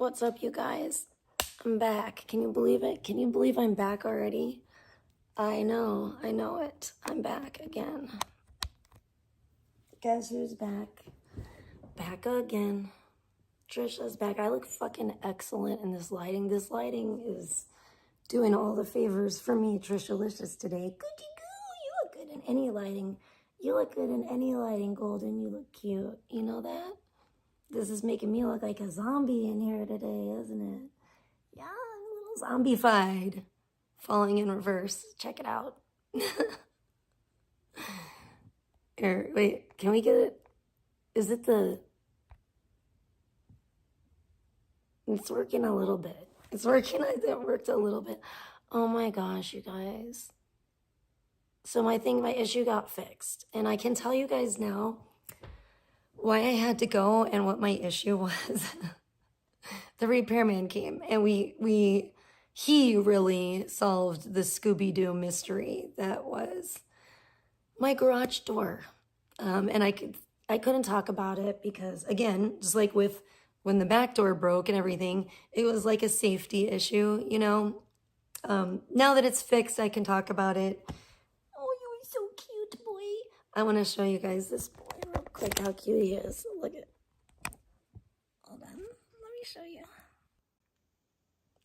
What's up, you guys? I'm back. Can you believe it? Can you believe I'm back already? I know it. I'm back again. Guess who's back? Back again. Trisha's back. I look fucking excellent in this lighting. This lighting is doing all the favors for me, Tricialicious, today. Goody goo, you look good in any lighting. You look good in any lighting, Golden. You look cute. You know that? This is making me look like a zombie in here today, isn't it? Yeah, I'm a little zombified. Falling in reverse. Check it out. Here, wait, can we get it? Is it the... It's working a little bit. It's working, it worked a little bit. Oh my gosh, you guys. So my issue got fixed. And I can tell you guys now why I had to go and what my issue was. The repairman came and he really solved the Scooby-Doo mystery that was my garage door. And I couldn't talk about it because, again, just like with when the back door broke and everything, it was like a safety issue, you know? Now that it's fixed, I can talk about it. Oh, you are so cute, boy. I want to show you guys this boy real quick, how cute he is. Look at, hold on, let me show you.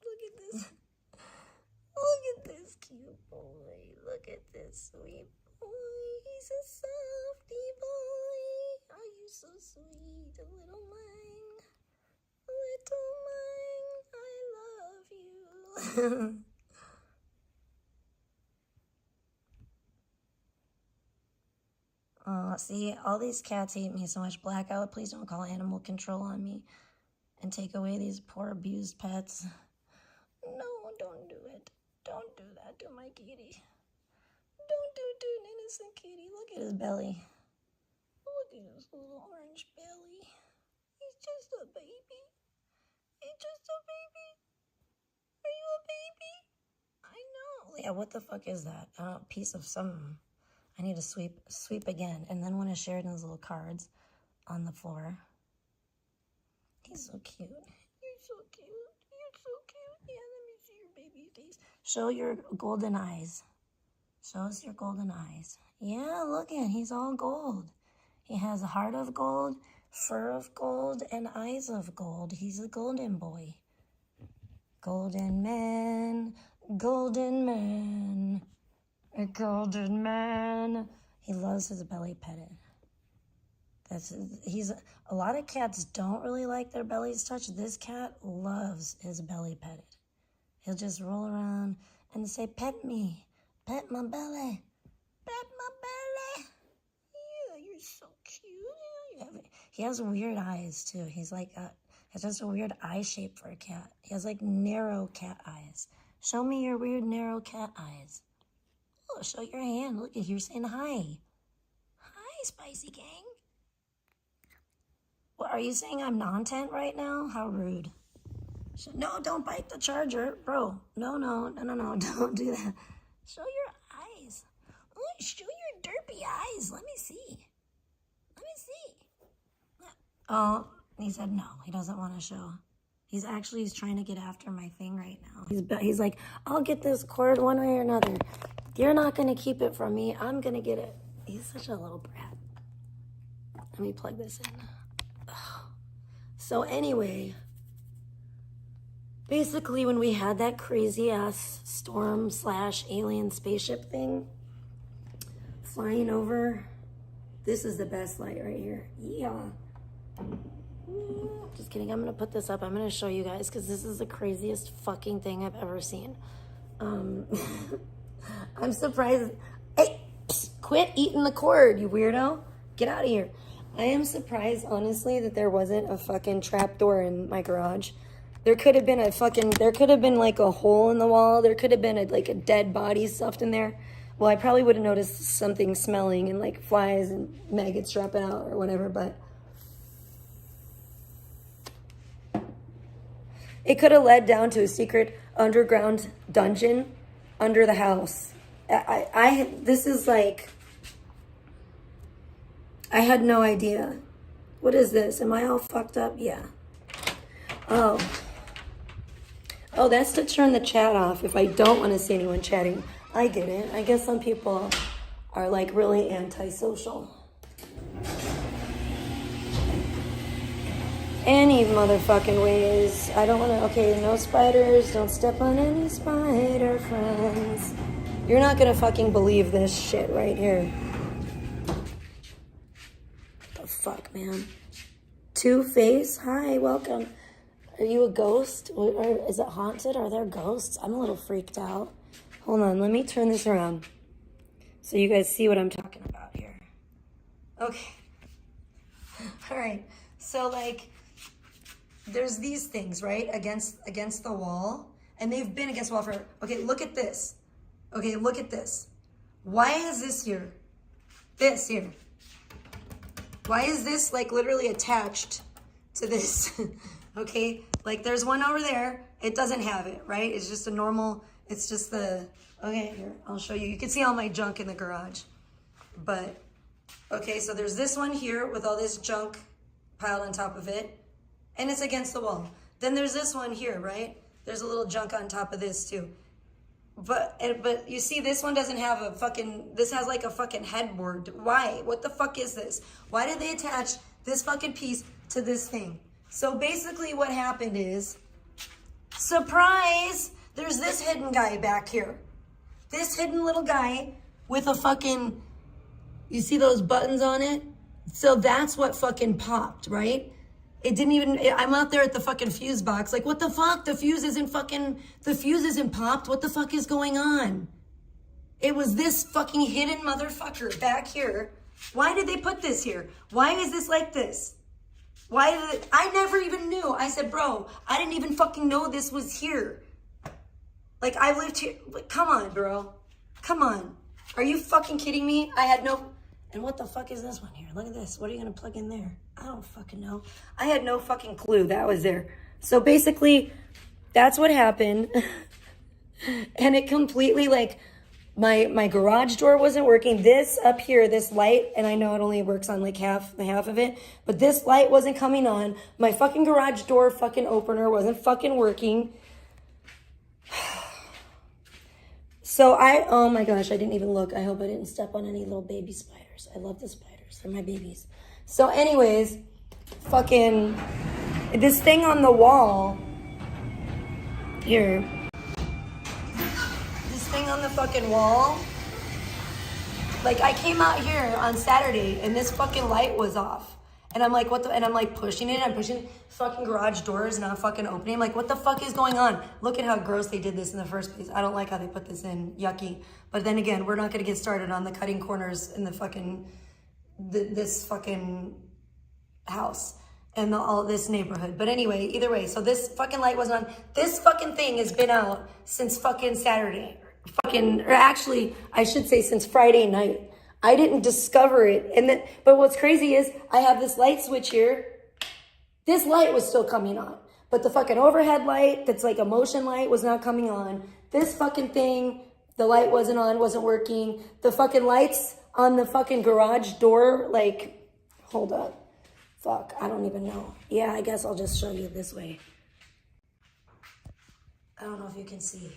Look at this. Look at this cute boy. Look at this sweet boy. He's a softy boy. Oh, you're so sweet, a little mine. Little mine, I love you. Oh, see, all these cats hate me so much. Blackout, please don't call animal control on me and take away these poor abused pets. No, don't do it. Don't do that to my kitty. Don't do it to an innocent kitty. Look at his belly. Look at his little orange belly. He's just a baby. He's just a baby. Are you a baby? I know. Yeah, what the fuck is that? A piece of something. I need to sweep again. And then one of Sheridan's little cards on the floor. He's so cute. You're so cute. You're so cute. Yeah, let me see your baby face. Show your golden eyes. Show us your golden eyes. Yeah, look at, he's all gold. He has a heart of gold, fur of gold, and eyes of gold. He's a golden boy. Golden man, golden man, a golden man. He loves his belly petted. A lot of cats don't really like their bellies touched. This cat loves his belly petted. He'll just roll around and say, pet me, pet my belly, pet my belly. Yeah, you're so cute. He has weird eyes too. He's like, has just a weird eye shape for a cat. He has like narrow cat eyes. Show me your weird narrow cat eyes. Oh, show your hand. Look at you're saying hi. Hi, Spicy Gang. What, are you saying I'm non-tent right now? How rude. No, don't bite the charger, bro. No, don't do that. Show your eyes. Oh, show your derpy eyes. Let me see. Let me see. Oh, he said no. He doesn't want to show. He's trying to get after my thing right now. He's like, I'll get this cord one way or another. You're not going to keep it from me. I'm going to get it. He's such a little brat. Let me plug this in. Ugh. So anyway, basically when we had that crazy ass storm / alien spaceship thing flying over, this is the best light right here. Yeah. Just kidding. I'm going to put this up. I'm going to show you guys because this is the craziest fucking thing I've ever seen. I'm surprised. Hey, psst, quit eating the cord, you weirdo. Get out of here. I am surprised, honestly, that there wasn't a fucking trapdoor in my garage. There could have been like a hole in the wall. There could have been like a dead body stuffed in there. Well, I probably would have noticed something smelling and like flies and maggots dropping out or whatever, but it could have led down to a secret underground dungeon under the house. This is like, I had no idea. What is this? Am I all fucked up? Yeah. Oh, Oh, that's to turn the chat off if I don't want to see anyone chatting. I get it. I guess some people are like really antisocial. Any motherfucking ways. I don't want to. Okay, no spiders. Don't step on any spider friends. You're not gonna fucking believe this shit right here. What the fuck, man? Two-Face? Hi, welcome. Are you a ghost? Or is it haunted? Are there ghosts? I'm a little freaked out. Hold on, let me turn this around so you guys see what I'm talking about here. Okay. All right. So, like, there's these things, right, against the wall. And they've been against the wall for... Okay, look at this. Okay, look at this. Why is this here? This here. Why is this, like, literally attached to this? Okay, like, there's one over there. It doesn't have it, right? It's just a normal, it's just the, okay, here, I'll show you. You can see all my junk in the garage. But, okay, so there's this one here with all this junk piled on top of it. And it's against the wall. Then there's this one here, right? There's a little junk on top of this, too. But you see, this one doesn't have a fucking, this has like a fucking headboard. Why? What the fuck is this? Why did they attach this fucking piece to this thing? So basically what happened is, surprise, there's this hidden guy back here. This hidden little guy with a fucking, you see those buttons on it? So that's what fucking popped, right? It didn't even, I'm out there at the fucking fuse box. Like, what the fuck? The fuse isn't popped. What the fuck is going on? It was this fucking hidden motherfucker back here. Why did they put this here? Why is this like this? Why did it, I never even knew. I said, bro, I didn't even fucking know this was here. Like, I lived here. Like, come on, bro. Come on. Are you fucking kidding me? I had no, and what the fuck is this one here? Look at this. What are you going to plug in there? I don't fucking know. I had no fucking clue that was there. So basically, that's what happened. And it completely, like, my garage door wasn't working. This up here, this light, and I know it only works on like half of it, but this light wasn't coming on. My fucking garage door fucking opener wasn't fucking working. So oh my gosh, I didn't even look. I hope I didn't step on any little baby spiders. I love the spiders. They're my babies. So anyways, fucking this thing on the wall here. This thing on the fucking wall. Like, I came out here on Saturday and this fucking light was off. And I'm like, what the, and I'm like pushing it. I'm pushing fucking garage doors and I'm fucking opening. I'm like, what the fuck is going on? Look at how gross they did this in the first place. I don't like how they put this in. Yucky. But then again, we're not going to get started on the cutting corners in the fucking, this fucking house and all this neighborhood. But anyway, either way, so this fucking light wasn't on. This fucking thing has been out since fucking Saturday. Or actually, I should say since Friday night. I didn't discover it. And then, but what's crazy is I have this light switch here. This light was still coming on, but the fucking overhead light that's like a motion light was not coming on. This fucking thing, the light wasn't on, wasn't working. The fucking lights on the fucking garage door, like, hold up. Fuck, I don't even know. Yeah, I guess I'll just show you this way. I don't know if you can see.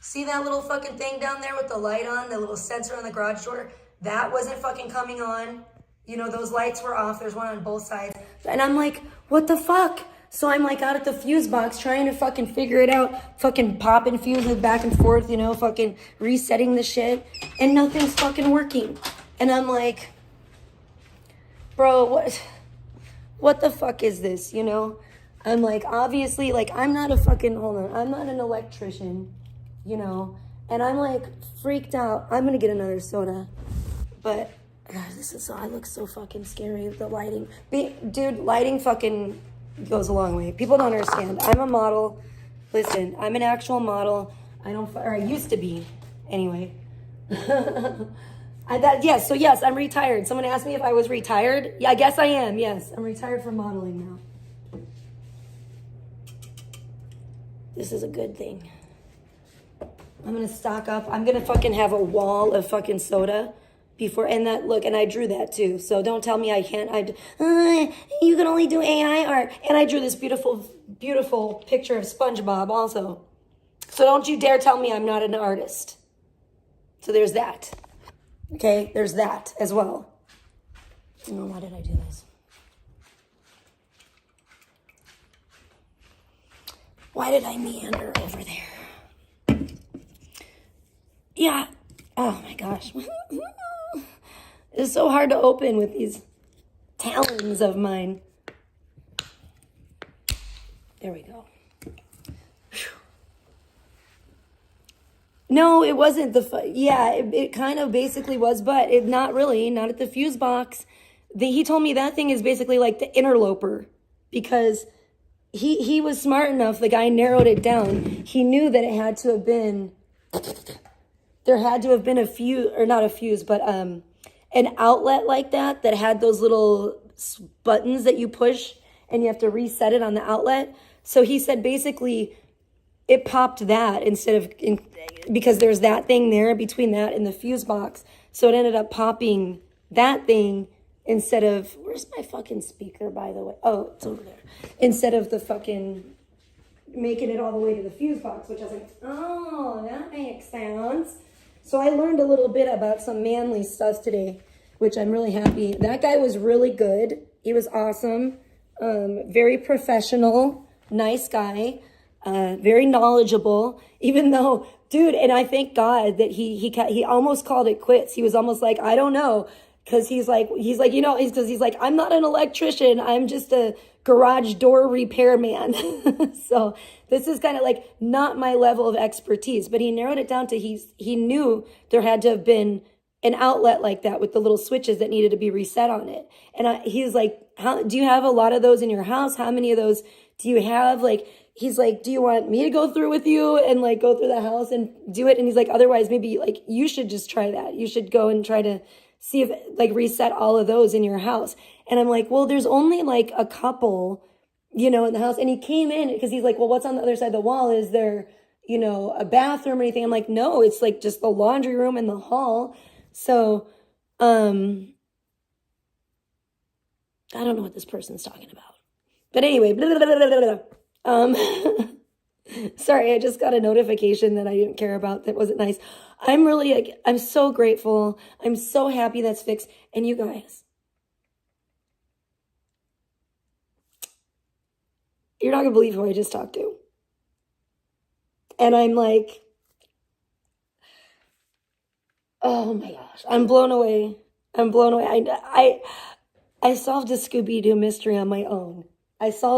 See that little fucking thing down there with the light on, the little sensor on the garage door? That wasn't fucking coming on. You know, those lights were off. There's one on both sides. And I'm like, what the fuck? So I'm like out at the fuse box trying to fucking figure it out. Fucking popping fuses back and forth, you know, fucking resetting the shit. And nothing's fucking working. And I'm like, bro, what the fuck is this, you know? I'm like, obviously, like, I'm not a fucking, hold on, I'm not an electrician. You know, and I'm like freaked out. I'm gonna get another soda, but this is so, I look so fucking scary. The lighting, dude, lighting fucking goes a long way. People don't understand. I'm a model. Listen, I'm an actual model. I used to be, anyway. Yes, so yes, I'm retired. Someone asked me if I was retired. Yeah, I guess I am. Yes, I'm retired from modeling now. This is a good thing. I'm gonna stock up. I'm gonna fucking have a wall of fucking soda before, and that look, and I drew that too. So don't tell me I can't. You can only do AI art, and I drew this beautiful, beautiful picture of SpongeBob also. So don't you dare tell me I'm not an artist. So there's that. Okay, there's that as well. Oh, why did I do this? Why did I meander over there? Yeah. Oh my gosh. It's so hard to open with these talons of mine. There we go. Whew. No, it wasn't it kind of basically was, but it not really, not at the fuse box. He told me that thing is basically like the interloper, because he was smart enough, the guy narrowed it down. He knew that it had to have been, there had to have been a fuse, or not a fuse, but an outlet like that had those little buttons that you push and you have to reset it on the outlet. So he said basically it popped that because there's that thing there between that and the fuse box. So it ended up popping that thing instead of, where's my fucking speaker, by the way? Oh, it's over there. Instead of the fucking making it all the way to the fuse box, which I was like, oh, that makes sense. So I learned a little bit about some manly stuff today, which I'm really happy. That guy was really good. He was awesome. Very professional, nice guy, very knowledgeable, even though, dude, and I thank God that he almost called it quits. He was almost like, I don't know. Cause he's like, you know, he's like, I'm not an electrician. I'm just a garage door repairman. So this is kind of like not my level of expertise, but he narrowed it down to, he knew there had to have been an outlet like that with the little switches that needed to be reset on it. And he's like, do you have a lot of those in your house? How many of those do you have? Like, he's like, do you want me to go through with you and like go through the house and do it? And he's like, otherwise maybe like you should just try that. You should go and try to see if like reset all of those in your house. And I'm like, well, there's only like a couple, you know, in the house. And he came in because he's like, well, what's on the other side of the wall? Is there, you know, a bathroom or anything? I'm like, no, it's like just the laundry room and the hall. So, I don't know what this person's talking about. But anyway, blah, blah, blah, blah, blah. Sorry, I just got a notification that I didn't care about that wasn't nice. I'm really, like, I'm so grateful. I'm so happy that's fixed. And you guys, you're not going to believe who I just talked to. And I'm like, oh my gosh, I'm blown away. I'm blown away. I solved a Scooby-Doo mystery on my own. And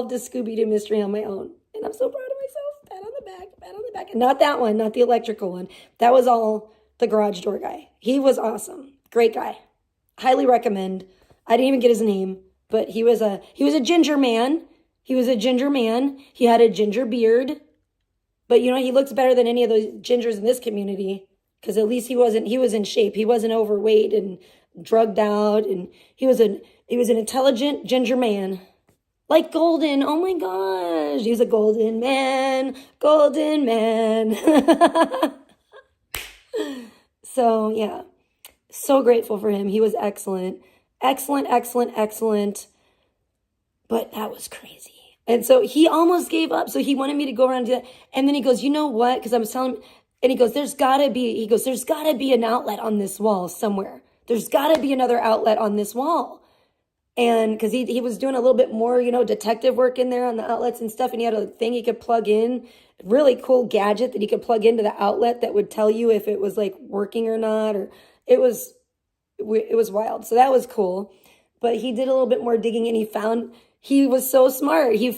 I'm so proud of myself. Pat on the back, pat on the back. And not that one, not the electrical one. That was all the garage door guy. He was awesome. Great guy. Highly recommend. I didn't even get his name, but he was a ginger man. He was a ginger man. He had a ginger beard. But, you know, he looks better than any of those gingers in this community, because at least he was in shape. He wasn't overweight and drugged out. And he was an intelligent ginger man. Like Golden. Oh my gosh. He's a golden man. Golden man. So, yeah. So grateful for him. He was excellent. Excellent, excellent, excellent. But that was crazy. And so he almost gave up. So he wanted me to go around and do that. And then he goes, you know what? Because I was telling him, and he goes, there's got to be an outlet on this wall somewhere. There's got to be another outlet on this wall. And because he was doing a little bit more, you know, detective work in there on the outlets and stuff. And he had a thing he could plug in, really cool gadget that he could plug into the outlet that would tell you if it was like working or not. Or it was wild. So that was cool. But he did a little bit more digging, and he was so smart. He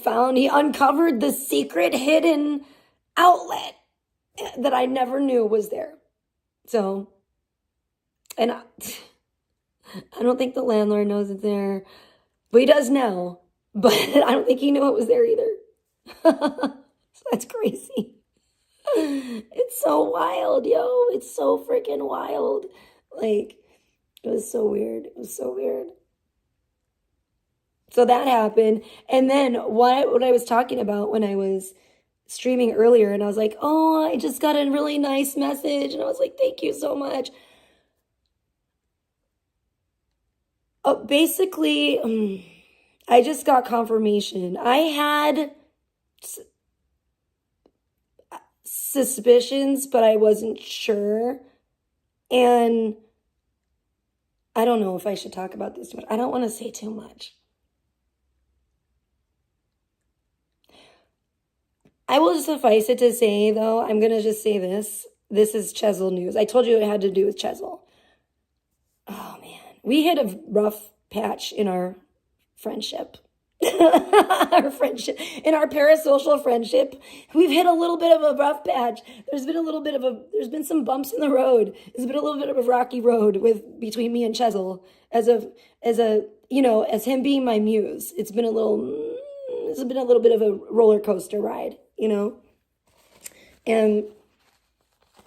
uncovered the secret hidden outlet that I never knew was there. So, and I don't think the landlord knows it's there, but he does now. But I don't think he knew it was there either. So that's crazy. It's so wild, yo. It's so freaking wild. Like, it was so weird. It was so weird. So that happened. And then what I was talking about when I was streaming earlier, and I was like, oh, I just got a really nice message. And I was like, thank you so much. Basically, I just got confirmation. I had suspicions, but I wasn't sure. And I don't know if I should talk about this too much. I don't want to say too much. I will suffice it to say, though, I'm going to just say this. This is Chzel news. I told you it had to do with Chzel. Oh, man. We hit a rough patch in our friendship. Our friendship, in our parasocial friendship, we've hit a little bit of a rough patch. There's been some bumps in the road. There's been a little bit of a rocky road between me and Chzel as him being my muse. It's been a little bit of a roller coaster ride, and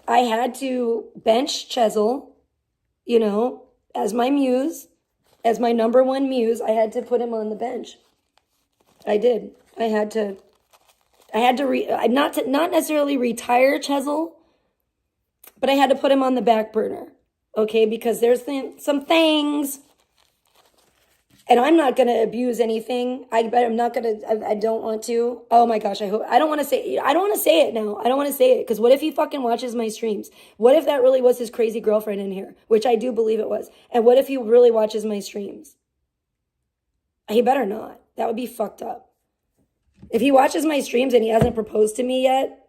I had to bench Chzel, as my muse, as my number one muse. I had to put him on the bench. I did. I had to not necessarily retire Chzel, but I had to put him on the back burner. Okay, because there's some things, and I'm not going to abuse anything. I don't want to. Oh my gosh, I don't want to say it now. I don't want to say it, because what if he fucking watches my streams? What if that really was his crazy girlfriend in here, which I do believe it was? And what if he really watches my streams? He better not. That would be fucked up. If he watches my streams and he hasn't proposed to me yet,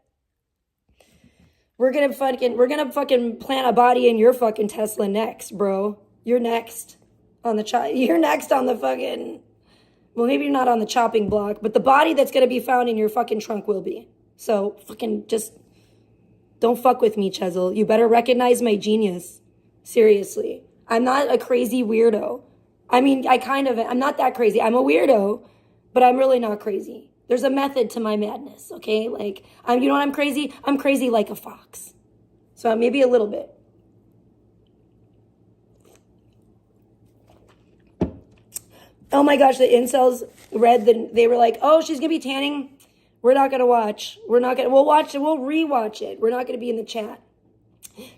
we're gonna fucking plant a body in your fucking Tesla next, bro. You're next on the You're next on the fucking. Well, maybe you're not on the chopping block, but the body that's gonna be found in your fucking trunk will be. So fucking just don't fuck with me, Chzel. You better recognize my genius. Seriously, I'm not a crazy weirdo. I mean, I'm not that crazy. I'm a weirdo, but I'm really not crazy. There's a method to my madness, okay? Like, you know what I'm crazy? I'm crazy like a fox. So maybe a little bit. Oh my gosh, the incels they were like, oh, she's going to be tanning. We're not going to watch. We'll rewatch it. We're not going to be in the chat.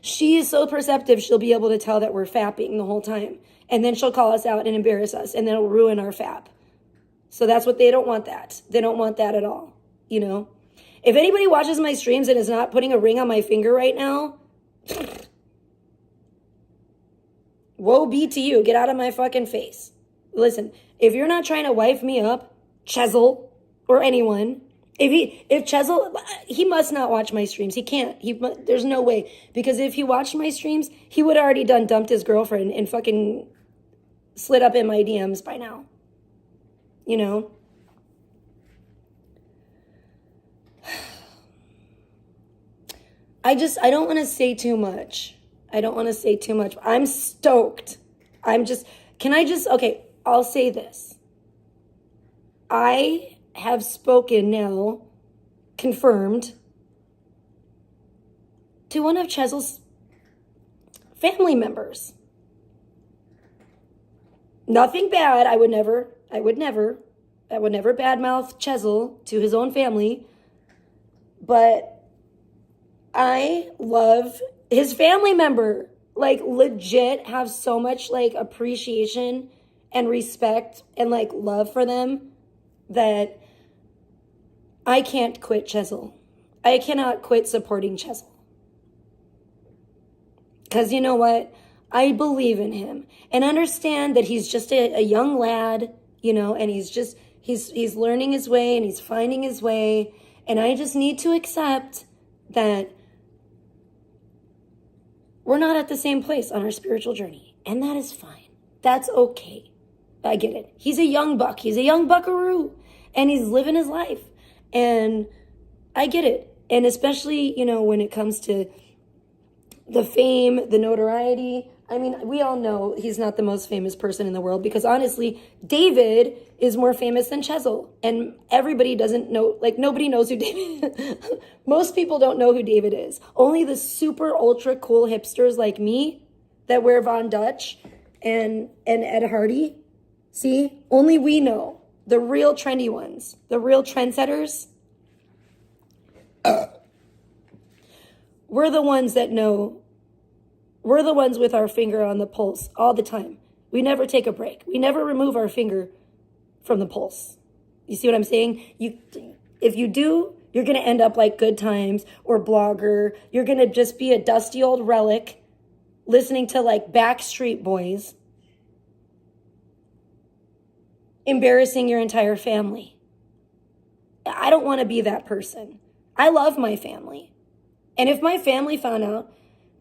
She is so perceptive, she'll be able to tell that we're fapping the whole time. And then she'll call us out and embarrass us, and then it'll ruin our fap. So that's what they don't want that. They don't want that at all, If anybody watches my streams and is not putting a ring on my finger right now, woe be to you. Get out of my fucking face. Listen, if you're not trying to wife me up, Chzel, or anyone, if Chzel, he must not watch my streams. He can't. There's no way. Because if he watched my streams, he would have already dumped his girlfriend and fucking slid up in my DMs by now. I don't want to say too much. I'm stoked. Okay, I'll say this. I have spoken now, confirmed, to one of Chzel's family members. Nothing bad. I would never badmouth Chzel to his own family. But I love his family member. Like, legit have so much, like, appreciation and respect and, like, love for them that I can't quit Chzel. I cannot quit supporting Chzel. Because you know what? I believe in him and understand that he's just a young lad, and he's learning his way and he's finding his way. And I just need to accept that we're not at the same place on our spiritual journey. And that is fine. That's okay. I get it. He's a young buck. He's a young buckaroo. And he's living his life. And I get it. And especially, when it comes to the fame, the notoriety. I mean, we all know he's not the most famous person in the world because honestly, David is more famous than Chzel. And everybody doesn't know, like nobody knows who David is. Most people don't know who David is. Only the super ultra cool hipsters like me that wear Von Dutch and Ed Hardy. See, only we know. The real trendy ones, the real trendsetters. We're the ones that know. We're the ones with our finger on the pulse all the time. We never take a break. We never remove our finger from the pulse. You see what I'm saying? If you do, you're going to end up like Good Times or Blogger. You're going to just be a dusty old relic listening to like Backstreet Boys, embarrassing your entire family. I don't want to be that person. I love my family. And if my family found out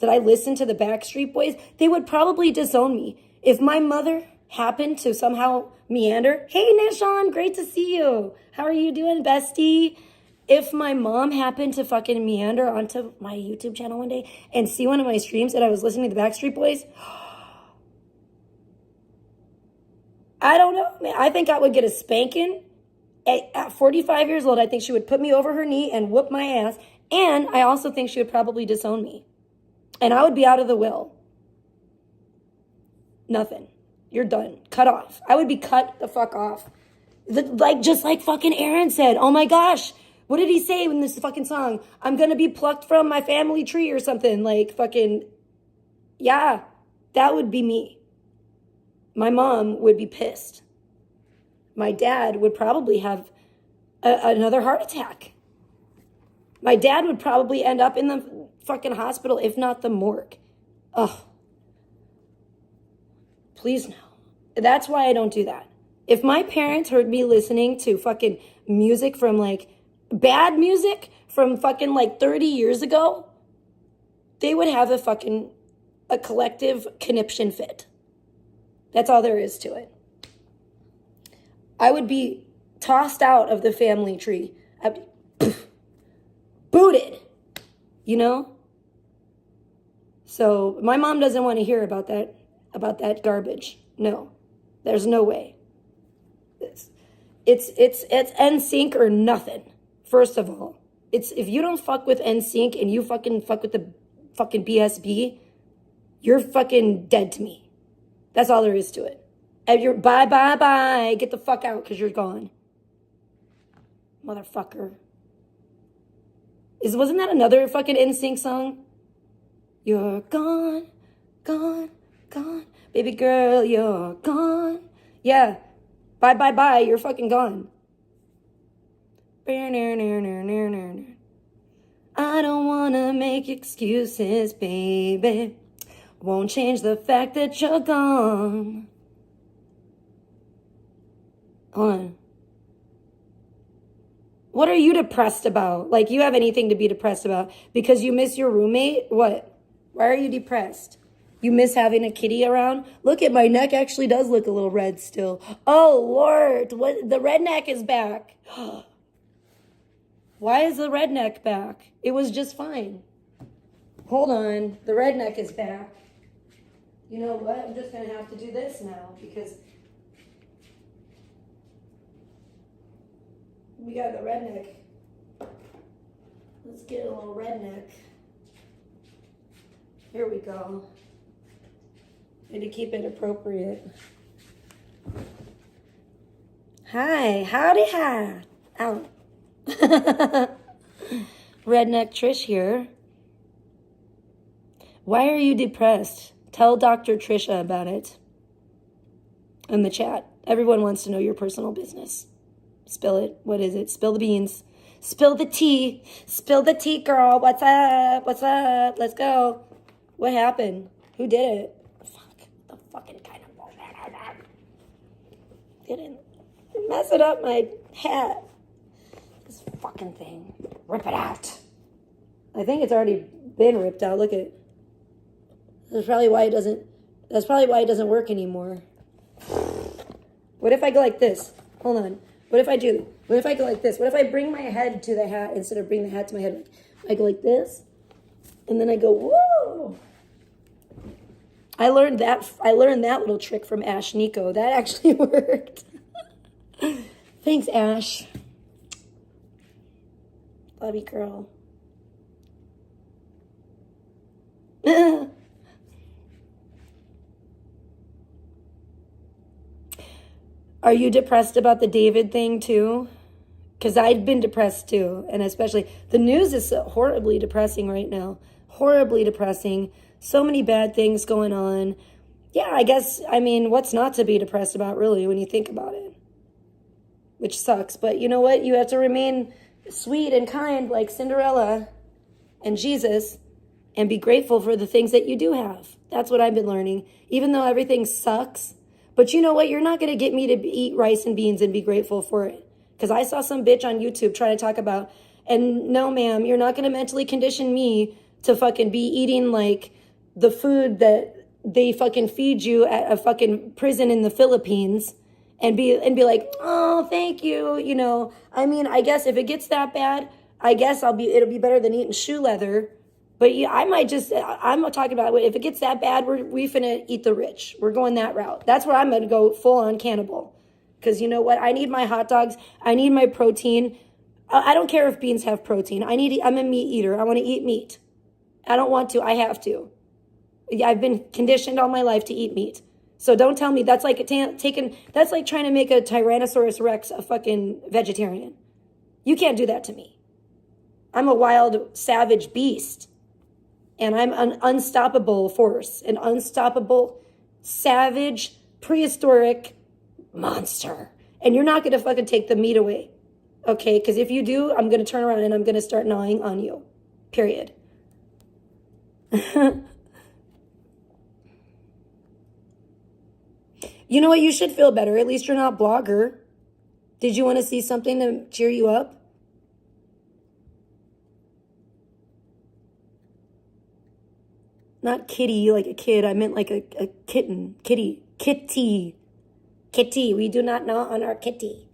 that I listened to the Backstreet Boys, they would probably disown me. If my mother happened to somehow meander, hey, Nishon, great to see you. How are you doing, bestie? If my mom happened to fucking meander onto my YouTube channel one day and see one of my streams and I was listening to the Backstreet Boys, I don't know, man. I think I would get a spanking. At 45 years old, I think she would put me over her knee and whoop my ass. And I also think she would probably disown me. And I would be out of the will. Nothing. You're done. Cut off. I would be cut the fuck off. Just like fucking Aaron said. Oh my gosh. What did he say in this fucking song? I'm going to be plucked from my family tree or something. Like fucking, yeah, that would be me. My mom would be pissed. My dad would probably have another heart attack. My dad would probably end up in the fucking hospital, if not the morgue. Oh, please no. That's why I don't do that. If my parents heard me listening to fucking music from like, bad music from fucking like 30 years ago, they would have a collective conniption fit. That's all there is to it. I would be tossed out of the family tree. I'd be booted, you know? So my mom doesn't want to hear about that garbage. No, there's no way. It's NSYNC or nothing. First of all, if you don't fuck with NSYNC and you fucking fuck with the fucking BSB, you're fucking dead to me. That's all there is to it. And you're bye. Get the fuck out because you're gone. Motherfucker. Wasn't that another fucking NSYNC song? You're gone. Baby girl, you're gone. Yeah. Bye. You're fucking gone. I don't want to make excuses, baby. Won't change the fact that you're gone. Hold on. What are you depressed about? Like, you have anything to be depressed about? Because you miss your roommate? What? Why are you depressed? You miss having a kitty around? Look at my neck actually does look a little red still. Oh, Lord. What? The redneck is back. Why is the redneck back? It was just fine. Hold on. The redneck is back. You know what? I'm just going to have to do this now because we got the redneck. Let's get a little redneck. Here we go. Need to keep it appropriate. Hi. Howdy, hi. Ow. Redneck Trish here. Why are you depressed? Tell Dr. Trisha about it. In the chat. Everyone wants to know your personal business. Spill it. What is it? Spill the beans. Spill the tea. Spill the tea, girl. What's up? Let's go. What happened? Who did it? Fuck. The fucking kind of bullshit. Didn't mess it up my hat. This fucking thing. Rip it out. I think it's already been ripped out. Look at it. That's probably why it doesn't work anymore. What if I go like this? Hold on. What if I go like this? What if I bring my head to the hat instead of bringing the hat to my head? I go like this, and then I go, whoa. I learned that little trick from Ash Nico. That actually worked. Thanks, Ash. Love you, girl. Are you depressed about the David thing too? Because I've been depressed too. And especially, the news is so horribly depressing right now. Horribly depressing. So many bad things going on. yeah, I guess, I mean, what's not to be depressed about, really, when you think about it? Which sucks. But you know what? You have to remain sweet and kind like Cinderella and Jesus and be grateful for the things that you do have. That's what I've been learning. Even though everything sucks. But you know what? You're not going to get me to eat rice and beans and be grateful for it. Because I saw some bitch on YouTube trying to talk about, and no, ma'am, you're not going to mentally condition me to fucking be eating like the food that they fucking feed you at a fucking prison in the Philippines and be like, oh, thank you. You know, I mean, I guess if it gets that bad, I guess it'll be better than eating shoe leather. But yeah, I'm talking about if it gets that bad, we finna eat the rich. We're going that route. That's where I'm going to go full on cannibal. Because you know what? I need my hot dogs. I need my protein. I don't care if beans have protein. I'm a meat eater. I want to eat meat. I don't want to. I have to. I've been conditioned all my life to eat meat. So don't tell me that's like that's like trying to make a Tyrannosaurus Rex a fucking vegetarian. You can't do that to me. I'm a wild, savage beast. And I'm an unstoppable force, an unstoppable, savage, prehistoric monster. And you're not going to fucking take the meat away. Okay? Because if you do, I'm going to turn around and I'm going to start gnawing on you. Period. You know what? You should feel better. At least you're not blogger. Did you want to see something to cheer you up? Not kitty, like a kid. I meant like a kitten. Kitty. Kitty. Kitty. We do not know on our kitty.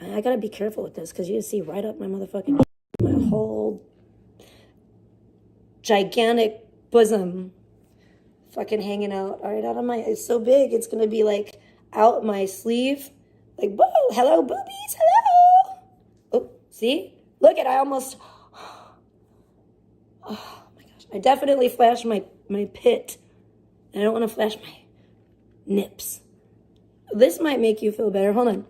I gotta be careful with this because you see right up my motherfucking my whole gigantic bosom fucking hanging out. All right, out of my, it's so big, it's gonna be like out my sleeve. Like, whoa, hello, boobies, hello. Oh, see? Look at, I almost, oh my gosh. I definitely flashed my pit. And I don't want to flash my nips. This might make you feel better. Hold on.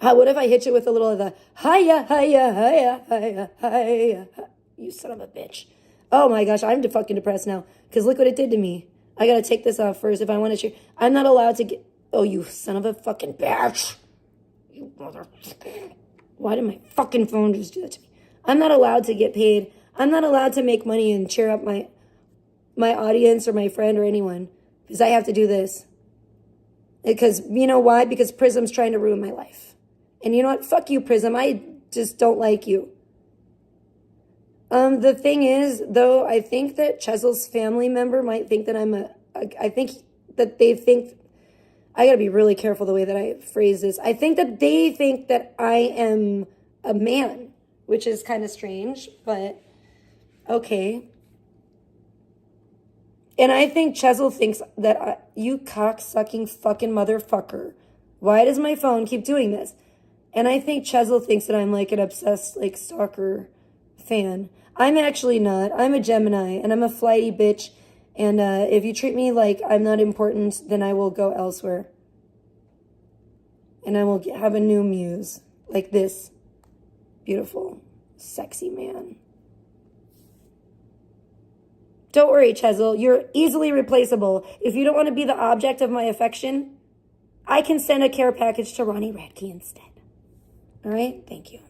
What if I hit you with a little of the hiya, hiya, hiya, hiya, hiya. You son of a bitch. Oh my gosh, I'm fucking depressed now. Because look what it did to me. I gotta take this off first if I want to cheer. I'm not allowed to get... Oh, you son of a fucking bitch. You motherfucker. Why did my fucking phone just do that to me? I'm not allowed to get paid. I'm not allowed to make money and cheer up my audience or my friend or anyone. Because I have to do this. Because, you know why? Because Prism's trying to ruin my life. And you know what? Fuck you, Prism. I just don't like you. The thing is, though, I think that Chzel's family member might think that I think that they think, I gotta be really careful the way that I phrase this. I think that they think that I am a man, which is kind of strange, but okay. And I think Chzel thinks that you cock-sucking fucking motherfucker. Why does my phone keep doing this? And I think Chzel thinks that I'm like an obsessed, like, stalker fan. I'm actually not. I'm a Gemini, and I'm a flighty bitch. And if you treat me like I'm not important, then I will go elsewhere. And I will have a new muse, like this beautiful, sexy man. Don't worry, Chzel. You're easily replaceable. If you don't want to be the object of my affection, I can send a care package to Ronnie Radke instead. All right? Thank you.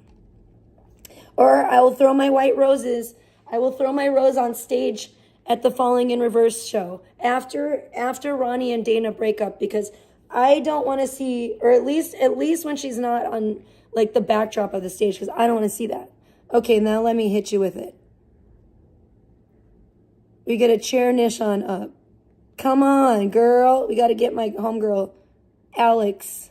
Or I will throw my white roses. I will throw my rose on stage at the Falling in Reverse show after Ronnie and Dana break up, because I don't want to see, or at least when she's not on like the backdrop of the stage, because I don't want to see that. Okay, now let me hit you with it. We get a chair niche on up. Come on, girl. We got to get my homegirl, Alex.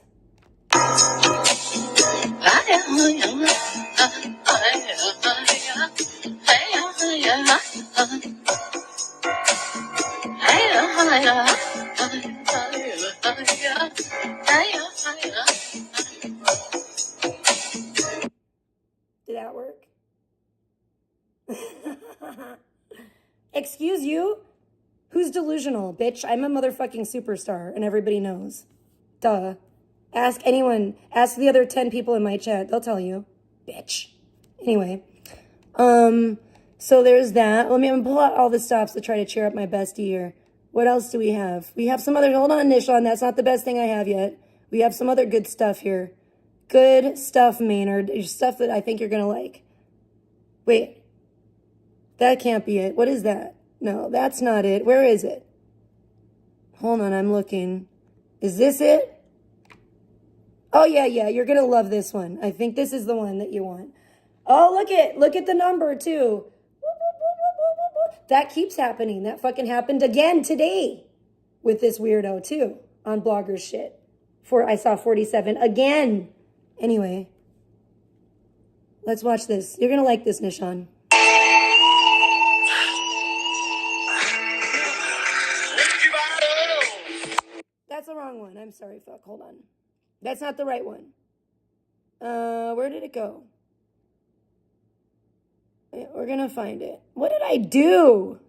Did that work? Excuse you? Who's delusional, bitch? I'm a motherfucking superstar, and everybody knows. Duh. Ask anyone. Ask the other 10 people in my chat. They'll tell you. Bitch. Anyway. So there's that. Let me pull out all the stops to try to cheer up my bestie here. What else do we have? We have some other, hold on, Nishan, that's not the best thing I have yet. We have some other good stuff here. Good stuff, Maynard. There's stuff that I think you're going to like. Wait. That can't be it. What is that? No, that's not it. Where is it? Hold on, I'm looking. Is this it? Oh, yeah, you're going to love this one. I think this is the one that you want. Oh, look at the number, too. That keeps happening. That fucking happened again today with this weirdo, too, on Blogger's shit. I saw 47 again. Anyway, let's watch this. You're going to like this, Nishan. That's the wrong one. I'm sorry, fuck. Hold on. That's not the right one. Where did it go? We're going to find it. What did I do?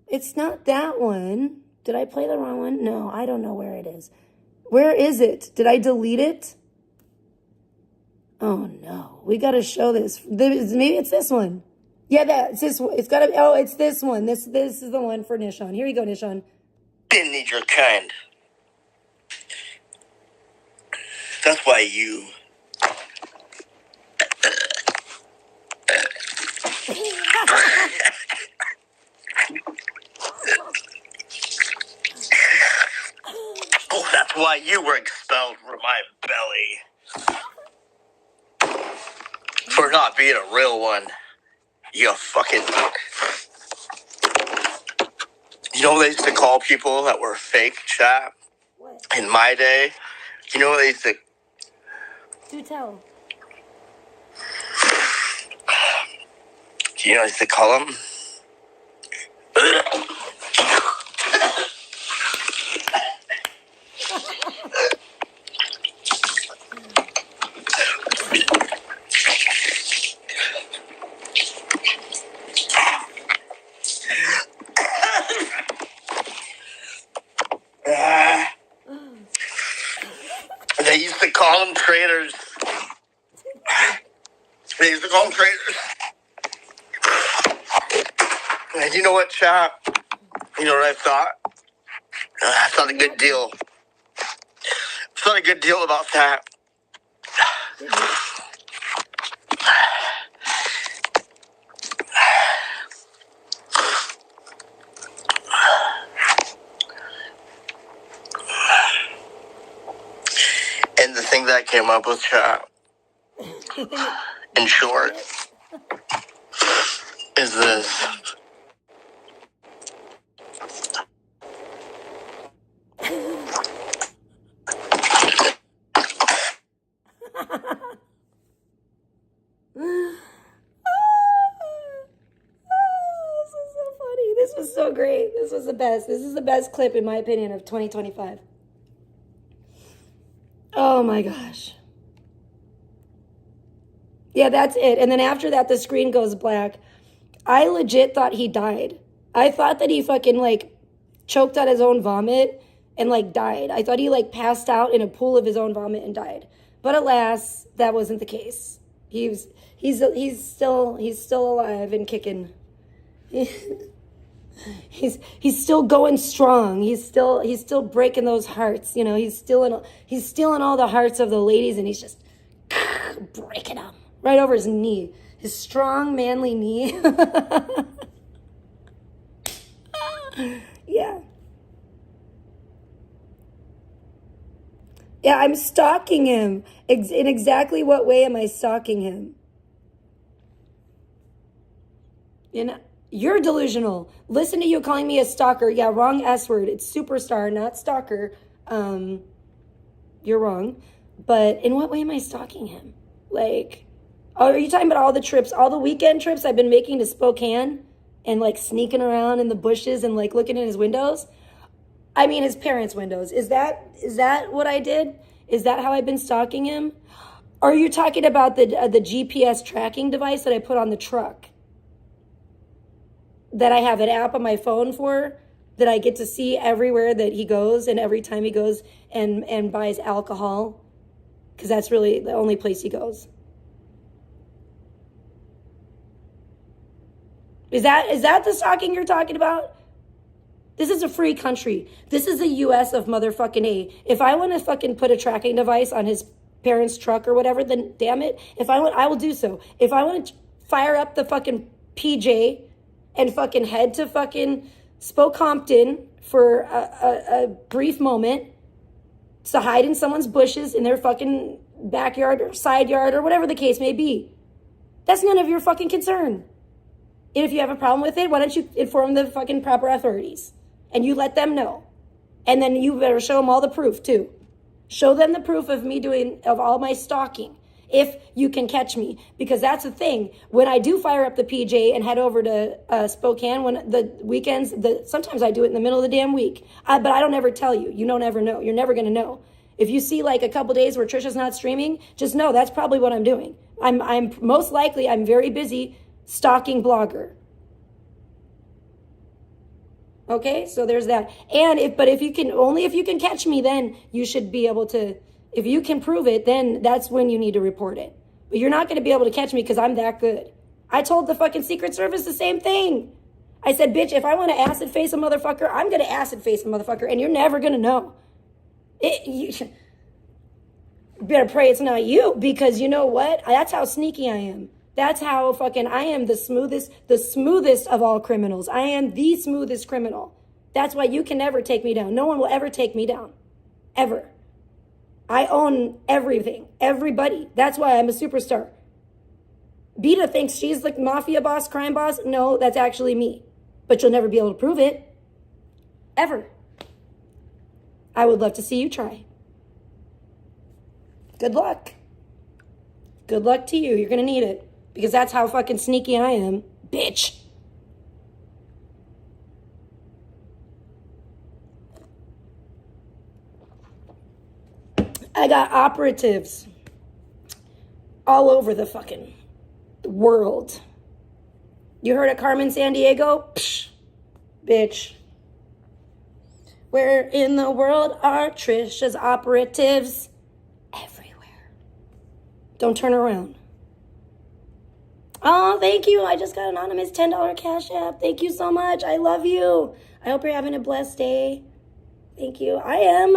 It's not that one. Did I play the wrong one? No, I don't know where it is. Where is it? Did I delete it? Oh, no. We got to show this. Maybe it's this one. Yeah, it's this one. It's got to, oh, it's this one. This is the one for Nishan. Here you go, Nishan. Didn't need your kind. That's why you... Oh, that's why you were expelled from my belly. For not being a real one. You fucking... You know what they used to call people that were fake, chat? What? In my day? You know what they used to... Do tell. Do you know what they used to call them? They used to call them traitors. They used to call them traitors. And you know what, chat? You know what I thought? It's not a good deal. It's not a good deal about that. And the thing that came up with chat, in short, is this. This was so great. This was the best. This is the best clip, in my opinion, of 2025. Oh my gosh. Yeah, that's it. And then after that, the screen goes black. I legit thought he died. I thought that he fucking, like, choked on his own vomit and, like, died. I thought he, like, passed out in a pool of his own vomit and died. But alas, that wasn't the case. He's still alive and kicking. He's still going strong. He's still breaking those hearts. You know, he's stealing all the hearts of the ladies, and he's just breaking them right over his knee, his strong, manly knee. Yeah. Yeah, I'm stalking him. In exactly what way am I stalking him? You know, you're delusional. Listen to you calling me a stalker. Yeah, wrong S word. It's superstar, not stalker. You're wrong. But in what way am I stalking him? Like, are you talking about all the trips, all the weekend trips I've been making to Spokane and, like, sneaking around in the bushes and, like, looking in his windows? I mean, his parents' windows. Is that what I did? Is that how I've been stalking him? Or are you talking about the GPS tracking device that I put on the truck? That I have an app on my phone for, that I get to see everywhere that he goes and every time he goes and buys alcohol, because that's really the only place he goes. Is that the stalking you're talking about? This is a free country. This is the US of motherfucking A. If I want to fucking put a tracking device on his parents' truck or whatever, then damn it. If I want, I will do so. If I want to fire up the fucking PJ and fucking head to fucking Spokompton for a brief moment to hide in someone's bushes in their fucking backyard or side yard or whatever the case may be, that's none of your fucking concern. And if you have a problem with it, why don't you inform the fucking proper authorities? And you let them know. And then you better show them all the proof too. Show them the proof of me of all my stalking, if you can catch me. Because that's the thing. When I do fire up the PJ and head over to Spokane, when the weekends, sometimes I do it in the middle of the damn week. But I don't ever tell you. You don't ever know. You're never going to know. If you see like a couple days where Trisha's not streaming, just know that's probably what I'm doing. I'm most likely, I'm very busy stalking blogger. Okay, so there's that. And if you can catch me, then you should be able to, if you can prove it, then that's when you need to report it. But you're not going to be able to catch me because I'm that good. I told the fucking Secret Service the same thing. I said, bitch, if I want to acid face a motherfucker, I'm going to acid face a motherfucker, and you're never going to know. You better pray it's not you, because you know what? That's how sneaky I am. That's how fucking I am the smoothest of all criminals. I am the smoothest criminal. That's why you can never take me down. No one will ever take me down. Ever. I own everything. Everybody. That's why I'm a superstar. Beta thinks she's the mafia boss, crime boss. No, that's actually me. But you'll never be able to prove it. Ever. I would love to see you try. Good luck. Good luck to you. You're going to need it. Because that's how fucking sneaky I am. Bitch. I got operatives all over the fucking world. You heard of Carmen Sandiego? Psh, bitch. Where in the world are Trisha's operatives? Everywhere. Don't turn around. Oh, thank you. I just got an anonymous $10 Cash App. Thank you so much. I love you. I hope you're having a blessed day. Thank you. I am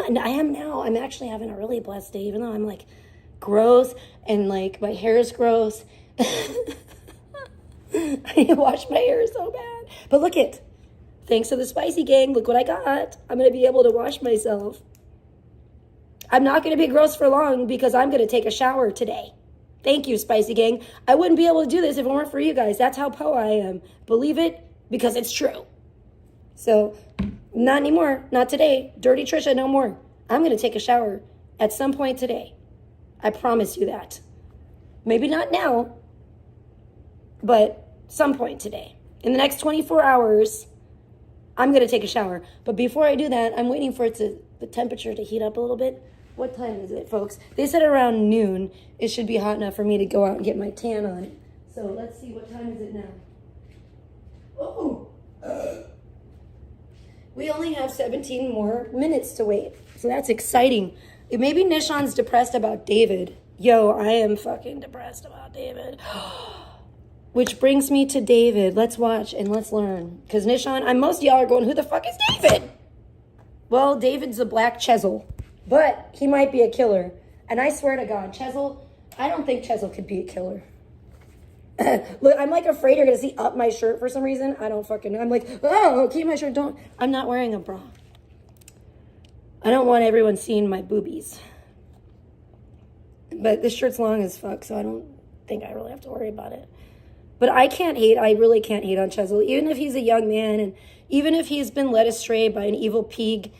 now. I'm actually having a really blessed day, even though I'm like gross and like my hair is gross. I need to wash my hair so bad. But look it. Thanks to the Spicy Gang, look what I got. I'm going to be able to wash myself. I'm not going to be gross for long because I'm going to take a shower today. Thank you, Spicy Gang. I wouldn't be able to do this if it weren't for you guys. That's how po I am. Believe it, because it's true. So, not anymore. Not today. Dirty Trisha, no more. I'm going to take a shower at some point today. I promise you that. Maybe not now, but some point today. In the next 24 hours, I'm going to take a shower. But before I do that, I'm waiting for the temperature to heat up a little bit. What time is it, folks? They said around noon. It should be hot enough for me to go out and get my tan on. So let's see, what time is it now? Oh! We only have 17 more minutes to wait. So that's exciting. Maybe Nishan's depressed about David. Yo, I am fucking depressed about David. Which brings me to David. Let's watch and let's learn. Because Nishan, most of y'all are going, who the fuck is David? Well, David's a black Chzel. But he might be a killer. And I swear to God, Chzel, I don't think Chzel could be a killer. Look, I'm like afraid you're going to see up my shirt for some reason. I don't fucking know. I'm like, oh, keep my shirt. I'm not wearing a bra. I don't want everyone seeing my boobies. But this shirt's long as fuck, so I don't think I really have to worry about it. But I really can't hate on Chzel. Even if he's a young man and even if he's been led astray by an evil pig,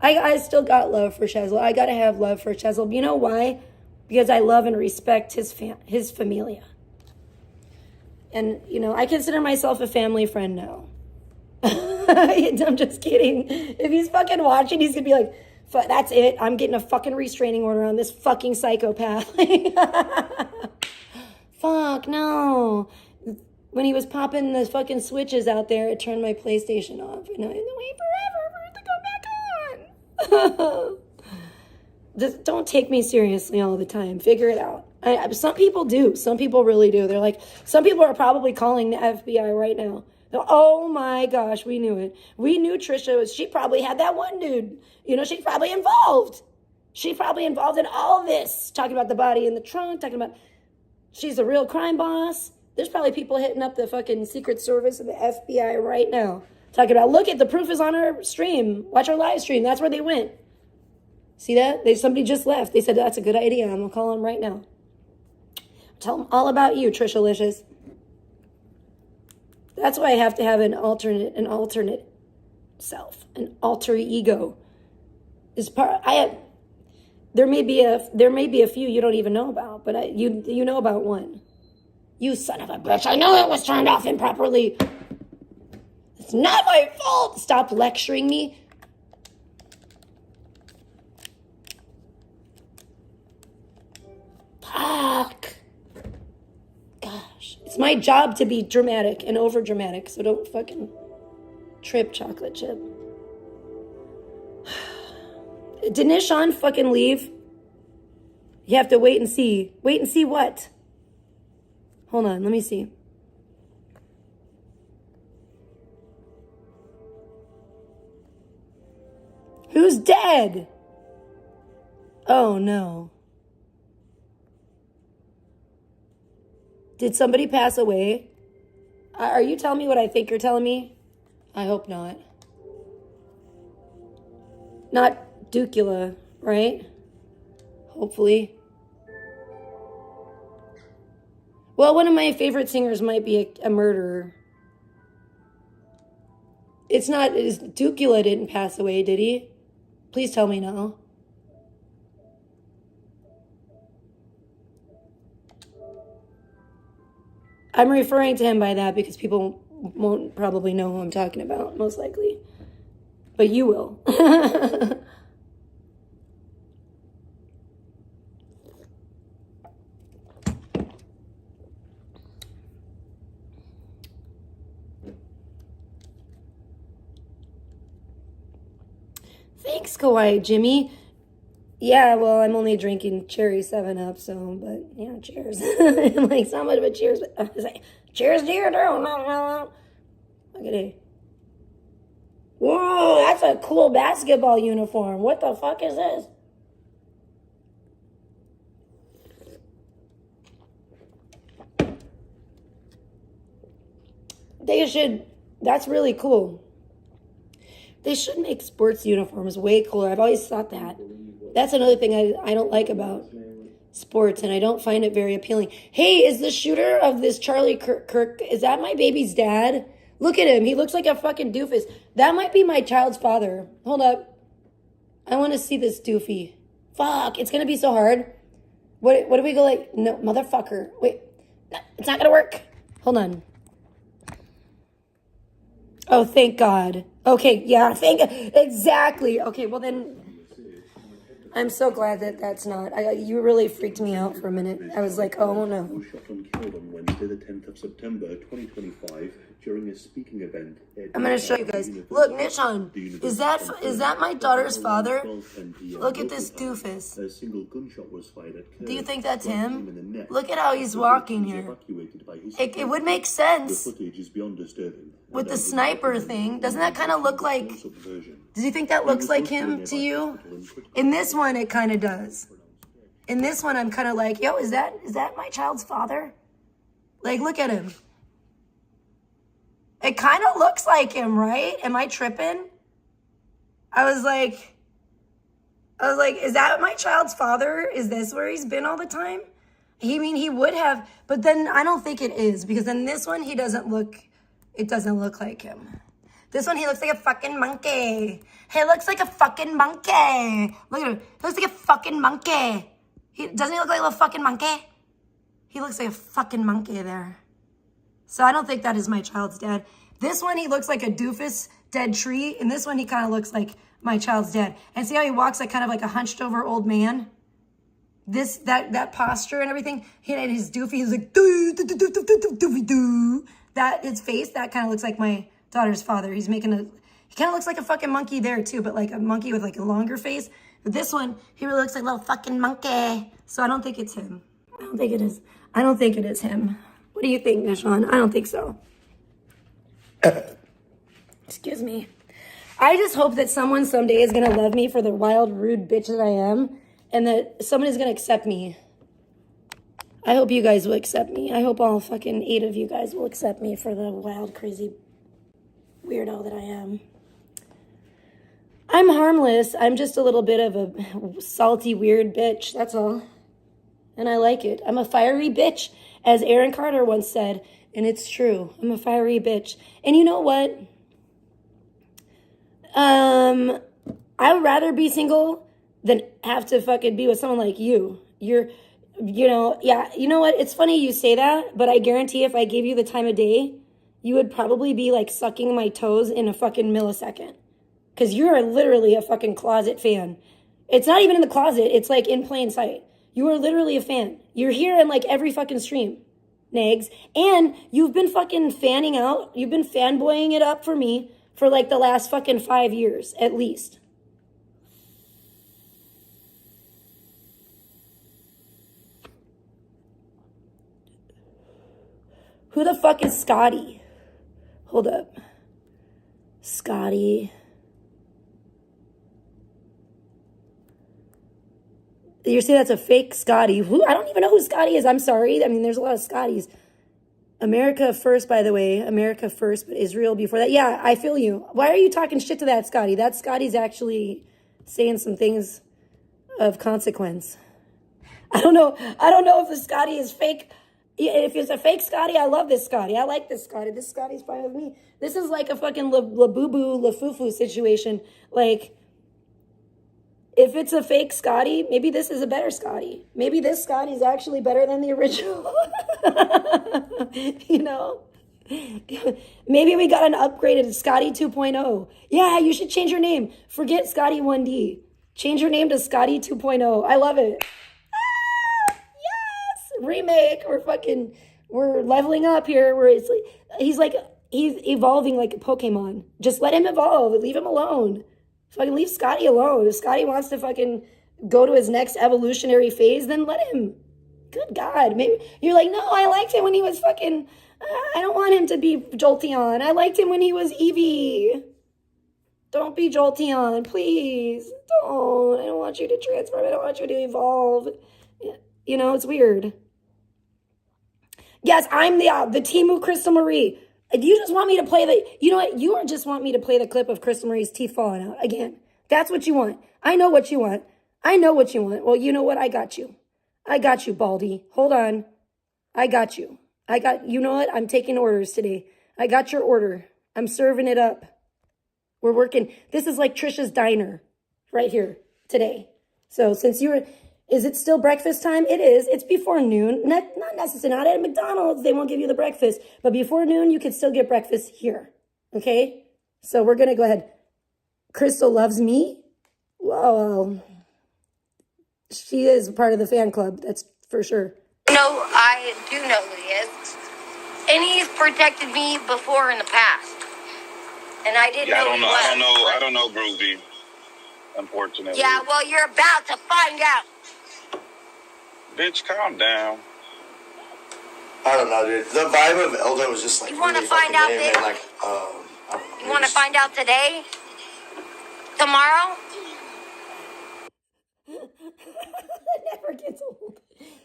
I still got love for Chzel. I gotta have love for Chzel. You know why? Because I love and respect his familia. And, I consider myself a family friend now. I'm just kidding. If he's fucking watching, he's gonna be like, that's it. I'm getting a fucking restraining order on this fucking psychopath. Fuck, no. When he was popping the fucking switches out there, it turned my PlayStation off. And I had to wait forever for it to go back on. Just don't take me seriously all the time. Figure it out. Some people do. Some people really do. They're like, some people are probably calling the FBI right now. Oh my gosh, we knew it. We knew Trisha she probably had that one dude. You know, she's probably involved. She's probably involved in all this. Talking about the body in the trunk, talking about she's a real crime boss. There's probably people hitting up the fucking Secret Service and the FBI right now. Talking about, look at the proof is on our stream. Watch our live stream. That's where they went. See that? Somebody just left. They said, that's a good idea. I'm going to call them right now. Tell them all about you, Tricialicious. That's why I have to have an alternate self, an alter ego. There may be a few you don't even know about, but you know about one. You son of a bitch! I know it was turned off improperly. It's not my fault. Stop lecturing me. Fuck. Gosh, it's my job to be dramatic and over dramatic, so don't fucking trip, chocolate chip. Did Nishan fucking leave? You have to wait and see. Wait and see what? Hold on, let me see. Who's dead? Oh no. Did somebody pass away? Are you telling me what I think you're telling me? I hope not. Not Ducula, right? Hopefully. Well, one of my favorite singers might be a murderer. It's not, Ducula didn't pass away, did he? Please tell me no. I'm referring to him by that because people won't probably know who I'm talking about, most likely. But you will. Thanks, Kawaii Jimmy. Yeah, well, I'm only drinking cherry 7-Up, so, but, yeah, cheers. Like, so much of a cheers, but I was like, cheers to you, too. Look at it. Whoa, that's a cool basketball uniform. What the fuck is this? They should, that's really cool. They should make sports uniforms way cooler. I've always thought that. That's another thing I don't like about sports, and I don't find it very appealing. Hey, is the shooter of this Charlie Kirk, is that my baby's dad? Look at him. He looks like a fucking doofus. That might be my child's father. Hold up. I want to see this doofy. Fuck, it's going to be so hard. What do we go like? No, motherfucker. Wait, no, it's not going to work. Hold on. Oh, thank God. Okay, yeah, exactly. Okay, well then, I'm so glad that that's not. You really freaked me out for a minute. I was like, oh no. Shot and killed on Wednesday, the 10th of September, 2025, during a speaking event. I'm gonna show you guys. Look, Nishan, is that my daughter's father? Look at this doofus. A single gunshot was fired at. Do you think that's him? Look at how he's walking here. It would make sense. The footage is beyond disturbing. With the sniper thing, doesn't that kind of look like? Do you think that looks like him to you? In this one, it kind of does. In this one, I'm kind of like, yo, is that my child's father? Like, look at him. It kind of looks like him, right? Am I tripping? I was like, is that my child's father? Is this where he's been all the time? He would have, but then I don't think it is, because in this one, it doesn't look like him. This one, he looks like a fucking monkey. He looks like a fucking monkey. Look at him. He looks like a fucking monkey. Doesn't he look like a little fucking monkey? He looks like a fucking monkey there. So I don't think that is my child's dad. This one, he looks like a doofus dead tree. And this one, he kind of looks like my child's dad. And see how he walks like kind of like a hunched over old man? That posture and everything. And his doofy, he's like, doo. That, his face, that kind of looks like my daughter's father. He kind of looks like a fucking monkey there too, but like a monkey with like a longer face. But this one, he really looks like a little fucking monkey. So I don't think it's him. I don't think it is him. What do you think, Nishan? I don't think so. Excuse me. I just hope that someone someday is going to love me for the wild, rude bitch that I am, and that someone is going to accept me. I hope you guys will accept me. I hope all fucking 8 of you guys will accept me for the wild, crazy weirdo that I am. I'm harmless. I'm just a little bit of a salty, weird bitch. That's all. And I like it. I'm a fiery bitch, as Aaron Carter once said, and it's true. I'm a fiery bitch. And you know what? I would rather be single than have to fucking be with someone like you. You know what? It's funny you say that, but I guarantee if I gave you the time of day, you would probably be like sucking my toes in a fucking millisecond. Because you are literally a fucking closet fan. It's not even in the closet. It's like in plain sight. You are literally a fan. You're here in like every fucking stream, Nags. And you've been fucking fanning out. You've been fanboying it up for me for like the last fucking 5 years, at least. Who the fuck is Scotty? Hold up. Scotty. You're saying that's a fake Scotty. Who? I don't even know who Scotty is. I'm sorry. I mean, there's a lot of Scotties. America first, by the way. America first, but Israel before that. Yeah, I feel you. Why are you talking shit to that Scotty? That Scotty's actually saying some things of consequence. I don't know if the Scotty is fake. If it's a fake Scotty, I love this Scotty. I like this Scotty. This Scotty's fine with me. This is like a fucking la-boo-boo, la-foo-foo situation. Like, if it's a fake Scotty, maybe this is a better Scotty. Maybe this Scotty's actually better than the original. You know? Maybe we got an upgraded Scotty 2.0. Yeah, you should change your name. Forget Scotty 1D. Change your name to Scotty 2.0. I love it. Ah, yes! Remake. We're leveling up here. Where he's evolving like a Pokemon. Just let him evolve. Leave him alone. Fucking leave Scotty alone. If Scotty wants to fucking go to his next evolutionary phase, then let him. Good God. Maybe you're like, no, I liked him when he was fucking, I don't want him to be Jolteon. I liked him when he was Eevee. Don't be Jolteon, please. Don't. I don't want you to transform. I don't want you to evolve. You know, it's weird. Yes, I'm the Timu Crystal Marie. Do you just want me to play you know what? You just want me to play the clip of Crystal Marie's teeth falling out again. That's what you want. I know what you want. Well, you know what? I got you. Baldy. Hold on. I got you. You know what? I'm taking orders today. I got your order. I'm serving it up. We're working. This is like Trisha's Diner right here today. So is it still breakfast time? It is. It's before noon. Not necessarily. Not at McDonald's. They won't give you the breakfast. But before noon, you can still get breakfast here. Okay? So we're going to go ahead. Crystal loves me. Well, she is part of the fan club. That's for sure. No, I do know who he is. And he's protected me before in the past. And I didn't know who he was. I don't know Groovy, unfortunately. Yeah, well, you're about to find out. Bitch, calm down. I don't know, dude. The vibe of Elder was just like, you want to really find out fucking this? like, I don't know. You want to find out today? Tomorrow? It never gets old.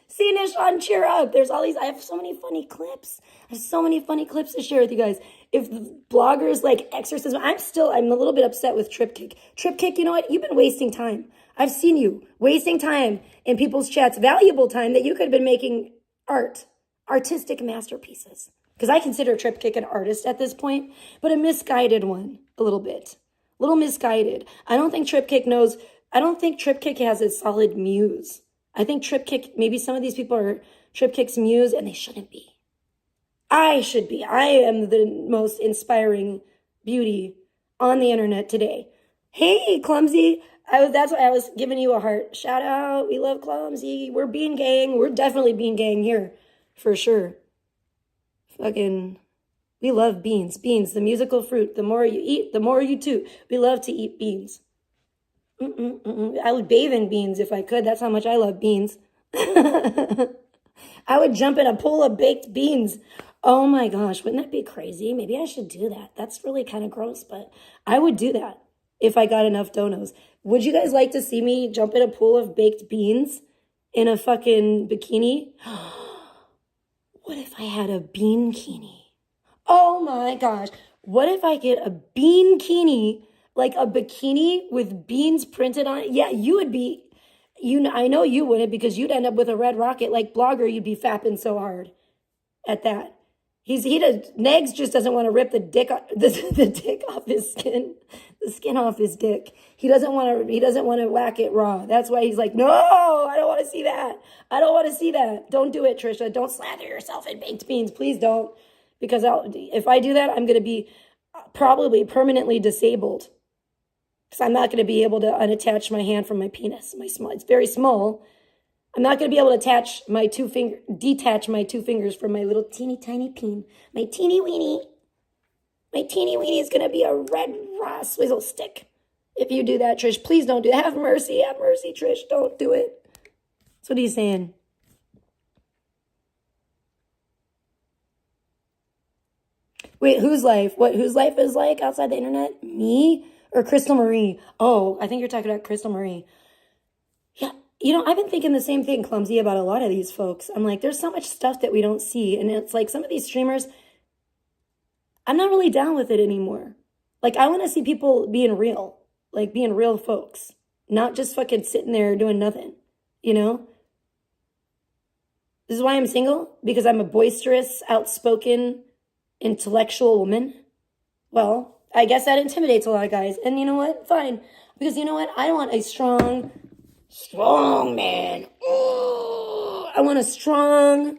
See, Nishan, cheer up. I have so many funny clips. I have so many funny clips to share with you guys. If bloggers like exorcism, I'm a little bit upset with Tripkick. Tripkick, you know what? You've been wasting time. I've seen you wasting time in people's chats, valuable time that you could have been making artistic masterpieces. Because I consider Tripkick an artist at this point, but a misguided one, a little bit. A little misguided. I don't think Tripkick has a solid muse. I think Tripkick, maybe some of these people are Tripkick's muse, and they shouldn't be. I should be. I am the most inspiring beauty on the internet today. Hey, Clumsy. That's why I was giving you a heart. Shout out. We love Clumsy. We're Bean Gang. We're definitely Bean Gang here. For sure. We love beans. Beans, the musical fruit. The more you eat, the more you toot. We love to eat beans. I would bathe in beans if I could. That's how much I love beans. I would jump in a pool of baked beans. Oh my gosh, wouldn't that be crazy? Maybe I should do that. That's really kind of gross, but I would do that if I got enough donos. Would you guys like to see me jump in a pool of baked beans in a fucking bikini? What if I had a beankini? Oh my gosh. What if I get a beankini, like a bikini with beans printed on it? Yeah, you would be, I know you wouldn't, because you'd end up with a red rocket like Blogger. You'd be fapping so hard at that. Negs just doesn't want to rip the dick off his skin, the skin off his dick. He doesn't want to whack it raw. That's why he's like, no, I don't want to see that. I don't want to see that. Don't do it, Trisha. Don't slather yourself in baked beans. Please don't. Because if I do that, I'm going to be probably permanently disabled. Because I'm not going to be able to unattach my hand from my penis. It's very small. I'm not going to be able to detach my two fingers from my little teeny tiny peen. My teeny weenie. My teeny weenie is going to be a red raw swizzle stick. If you do that, Trish, please don't do that. Have mercy, Trish. Don't do it. That's what he's saying. Wait, whose life? Whose life is like outside the internet? Me or Crystal Marie? Oh, I think you're talking about Crystal Marie. Yeah. I've been thinking the same thing, Clumsy, about a lot of these folks. I'm like, there's so much stuff that we don't see. And it's like some of these streamers, I'm not really down with it anymore. Like, I want to see people being real. Like, being real folks. Not just fucking sitting there doing nothing. This is why I'm single. Because I'm a boisterous, outspoken, intellectual woman. Well, I guess that intimidates a lot of guys. And you know what? Fine. Because you know what? I want a strong man. Ooh, I want a strong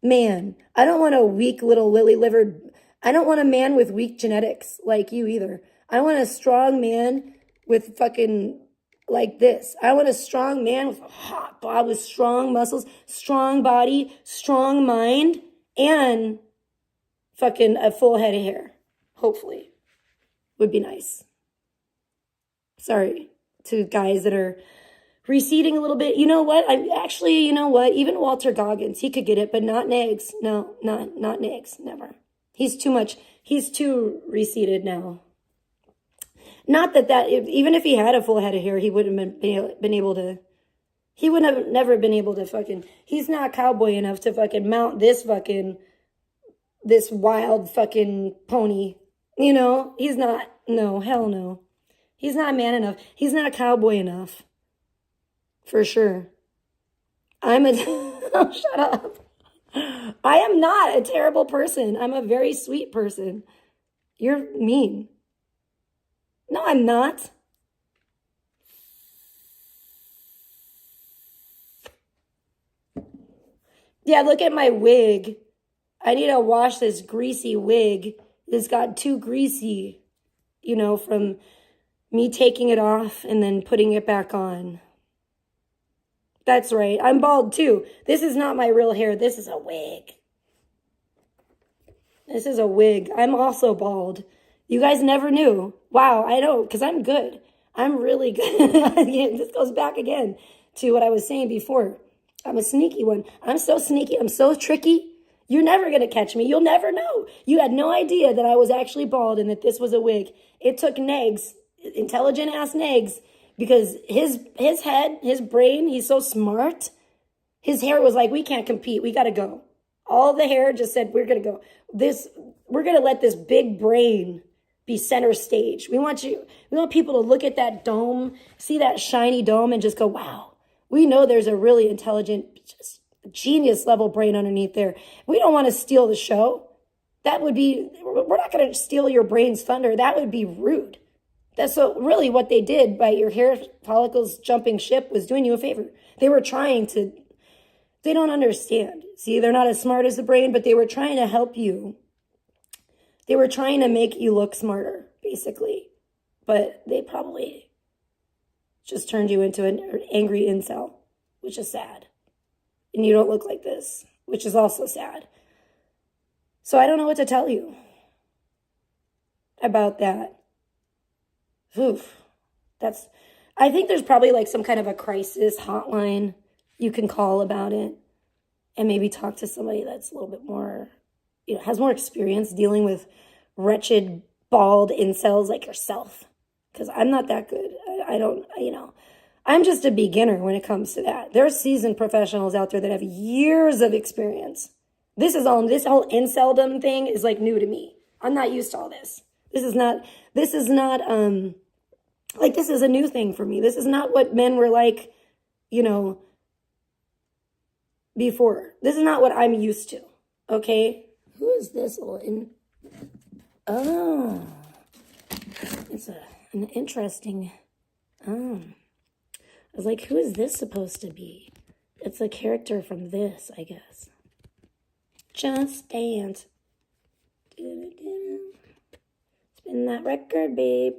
man. I don't want a weak little lily-livered. I don't want a man with weak genetics like you either. I want a strong man with fucking like this. I want a strong man with a hot bod, with strong muscles, strong body, strong mind, and fucking a full head of hair. Hopefully. Would be nice. Sorry to guys that are receding a little bit. You know what? Even Walter Goggins, he could get it, but not Negs. No, not Negs. Never. He's too receded now. Not that even if he had a full head of hair, he wouldn't have been able to, he would have never been able to fucking, he's not cowboy enough to fucking mount this wild fucking pony. He's not, no, hell no. He's not man enough. He's not cowboy enough. For sure. Oh, shut up. I am not a terrible person. I'm a very sweet person. You're mean. No, I'm not. Yeah, look at my wig. I need to wash this greasy wig. It's got too greasy, from me taking it off and then putting it back on. That's right. I'm bald too. This is not my real hair. This is a wig. This is a wig. I'm also bald. You guys never knew. Wow, I know, because I'm good. I'm really good. This goes back again to what I was saying before. I'm a sneaky one. I'm so sneaky. I'm so tricky. You're never going to catch me. You'll never know. You had no idea that I was actually bald and that this was a wig. It took Negs, intelligent ass Negs, because his head, his brain, he's so smart. His hair was like, we can't compete. We got to go. All the hair just said, we're going to go. We're going to let this big brain be center stage. We want people to look at that dome, see that shiny dome and just go, wow, we know there's a really intelligent, just genius level brain underneath there. We don't want to steal the show. We're not going to steal your brain's thunder. That would be rude. That's really what they did by your hair follicles jumping ship was doing you a favor. They don't understand. See, they're not as smart as the brain, but they were trying to help you. They were trying to make you look smarter, basically. But they probably just turned you into an angry incel, which is sad. And you don't look like this, which is also sad. So I don't know what to tell you about that. Oof. I think there's probably like some kind of a crisis hotline you can call about it and maybe talk to somebody that's a little bit more has more experience dealing with wretched, bald incels like yourself. Because I'm not that good. I don't, I'm just a beginner when it comes to that. There are seasoned professionals out there that have years of experience. This whole inceldom thing is like new to me. I'm not used to all this. This is not, this is a new thing for me. This is not what men were like, before. This is not what I'm used to. Okay? Who is this one? Oh, it's an interesting, I was like, who is this supposed to be? It's a character from this, I guess. Just Dance. Spin that record, babe.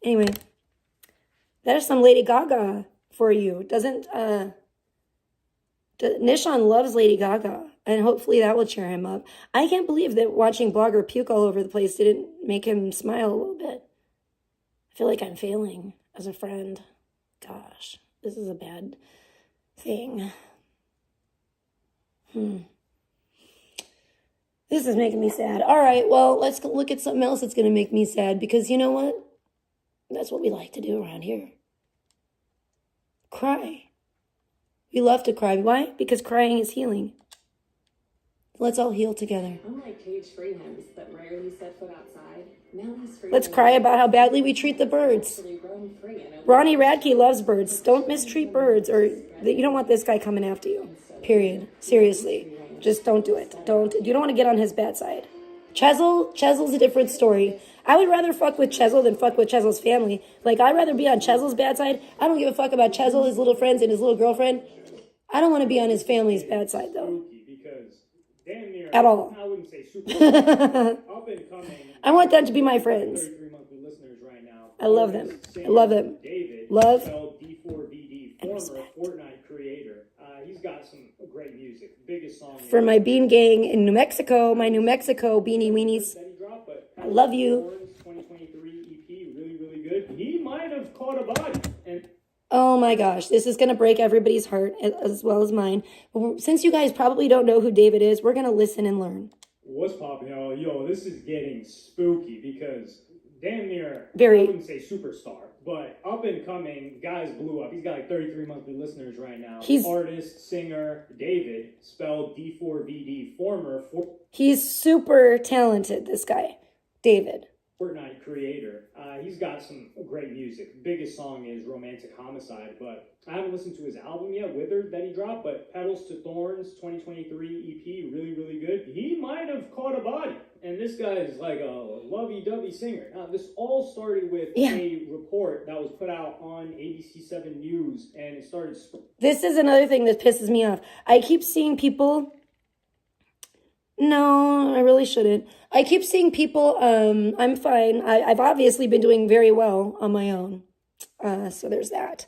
Anyway, there's some Lady Gaga for you. Nishan loves Lady Gaga, and hopefully that will cheer him up. I can't believe that watching Blogger puke all over the place didn't make him smile a little bit. I feel like I'm failing as a friend. Gosh, this is a bad thing. This is making me sad. All right, well, let's look at something else that's going to make me sad, because you know what? That's what we like to do around here. Cry. We love to cry. Why? Because crying is healing. Let's all heal together. Unlike cage-free hens that rarely set foot outside, Nelly's free. Let's cry about how badly we treat the birds. Ronnie Radke loves birds. Don't mistreat birds, or you don't want this guy coming after you. Period. Seriously. Just don't do it. You don't want to get on his bad side. Chzel's a different story. I would rather fuck with Chzel than fuck with Chzel's family. Like, I'd rather be on Chzel's bad side. I don't give a fuck about Chzel, his little friends, and his little girlfriend. I don't want to be on his family's bad side, though. At all. I wouldn't say super up and coming. I want them to be my friends. 33 monthly listeners right now. I love them. I love them. David, love, D4VD, former Fortnite creator. He's got some great music. Biggest song for my Bean Gang in New Mexico, my New Mexico Beanie Weenies. I love you. 2023 EP, really, really good. He might have caught a body. And oh my gosh, this is going to break everybody's heart as well as mine. Since you guys probably don't know who David is, we're going to listen and learn. what's popping? Yo, this is getting spooky because damn near, Very. I wouldn't say superstar, but up and coming, guys blew up. He's got like 33 monthly listeners right now. He's artist, singer, David, spelled D4VD, he's super talented, this guy, David. Fortnite creator. He's got some great music. Biggest song is Romantic Homicide, but I haven't listened to his album yet, Withered, that he dropped, but Petals to Thorns 2023 EP, really, really good. He might have caught a body, and this guy is like a lovey-dovey singer. Now, this all started with a report that was put out on ABC7 News, and it started... This is another thing that pisses me off. I keep seeing people... No, I really shouldn't. I keep seeing people, I'm fine. I've obviously been doing very well on my own. So there's that.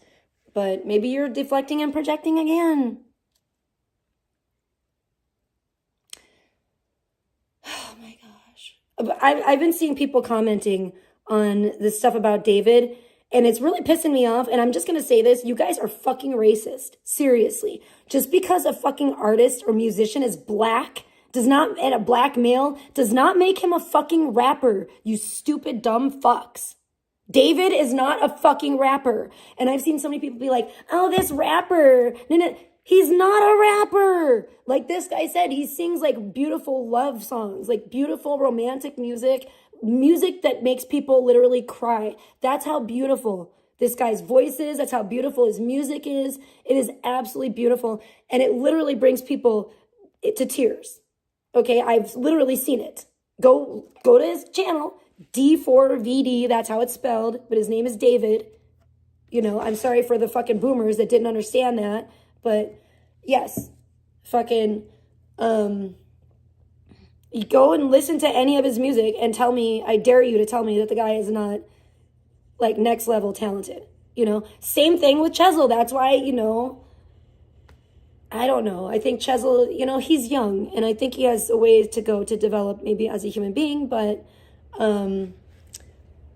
But maybe you're deflecting and projecting again. Oh my gosh. I've been seeing people commenting on this stuff about David, and it's really pissing me off. And I'm just going to say this. You guys are fucking racist. Seriously. Just because a fucking artist or musician is black... and a black male does not make him a fucking rapper, you stupid dumb fucks. David is not a fucking rapper. And I've seen so many people be like, oh, this rapper. No, he's not a rapper. Like this guy said, he sings like beautiful love songs, like beautiful romantic music that makes people literally cry. That's how beautiful this guy's voice is. That's how beautiful his music is. It is absolutely beautiful. And it literally brings people to tears. Okay, I've literally seen it. Go to his channel, D4VD, that's how it's spelled, but his name is David. You know, I'm sorry for the fucking boomers that didn't understand that, but yes, fucking, you go and listen to any of his music and tell me, I dare you to tell me that the guy is not, like, next level talented, you know? Same thing with Chzel, that's why, you know... I don't know. I think Chzel, you know, he's young, and I think he has a way to go to develop maybe as a human being, but I